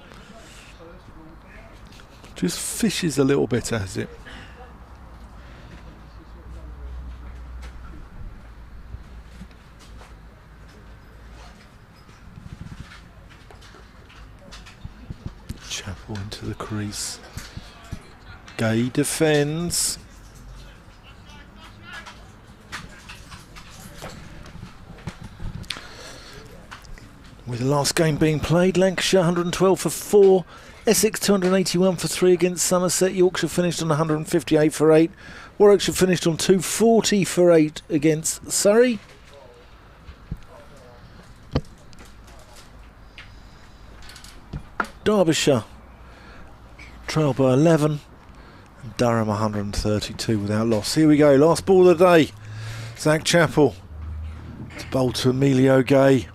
Just fishes a little bit, has it? Chapel into the crease. Gay defends. With the last game being played, Lancashire 112 for 4, Essex 281 for 3 against Somerset, Yorkshire finished on 158 for 8, Warwickshire finished on 240 for 8 against Surrey. Derbyshire trail by 11, and Durham 132 without loss. Here we go, last ball of the day. Zach Chapel to bowl to Emilio Gay.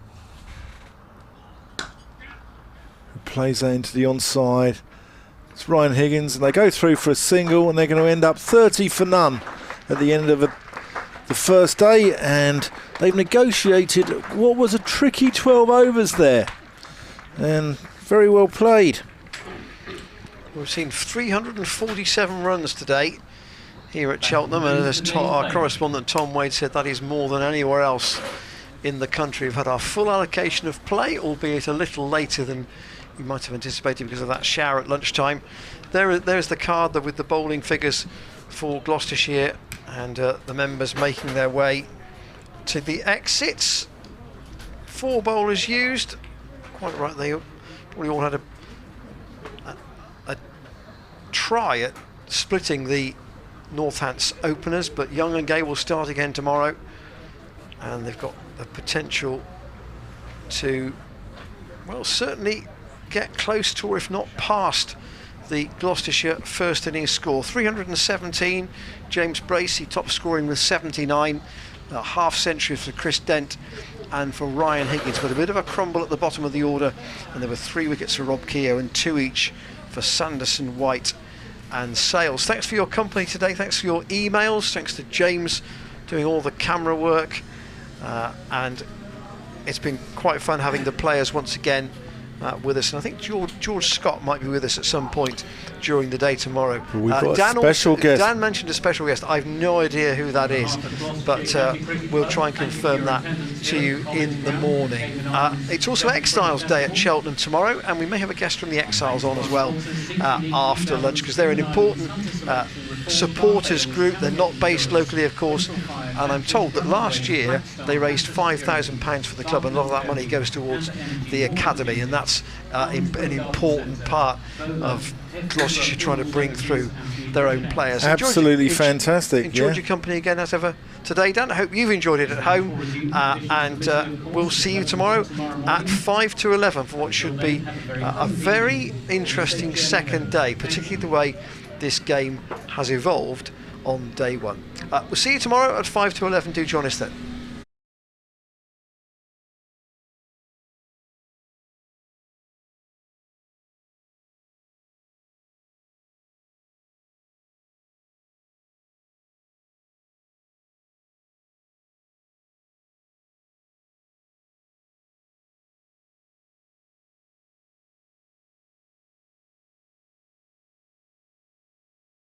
Plays that into the onside. It's Ryan Higgins, and they go through for a single, and they're going to end up 30 for none at the end of the first day, and they've negotiated what was a tricky 12 overs there, and very well played. We've seen 347 runs today here at Cheltenham, and as our correspondent Tom Wade said, that is more than anywhere else in the country. We've had our full allocation of play, albeit a little later than you might have anticipated because of that shower at lunchtime. There's the card with the bowling figures for Gloucestershire, and the members making their way to the exits. 4 bowlers used. Quite right, they probably all had a try at splitting the Northants openers, but Young and Gay will start again tomorrow, and they've got the potential to, well, certainly get close to, or if not past, the Gloucestershire first innings score. 317, James Bracey top scoring with 79, a half century for Chris Dent and for Ryan Higgins, but a bit of a crumble at the bottom of the order, and there were 3 wickets for Rob Keogh and 2 each for Sanderson, White and Sales. Thanks for your company today, thanks for your emails, thanks to James doing all the camera work, and it's been quite fun having the players once again with us, and I think George Scott might be with us at some point during the day tomorrow. We've got a special guest. Dan mentioned a special guest. I've no idea who that is, but we'll try and confirm that to you in the morning. It's also Exiles Day at Cheltenham tomorrow, and we may have a guest from the Exiles on as well after lunch, because they're an important supporters group. They're not based locally, of course, and I'm told that last year they raised £5,000 for the club, and a lot of that money goes towards the academy, and that's an important part of Gloucestershire trying to bring through their own players. Absolutely fantastic. Enjoyed your company again as ever today, Dan. I hope you've enjoyed it at home, and we'll see you tomorrow at 5 to 11 for what should be a very interesting second day, particularly the way this game has evolved on day one. We'll see you tomorrow at 5 to 11. Do join us then.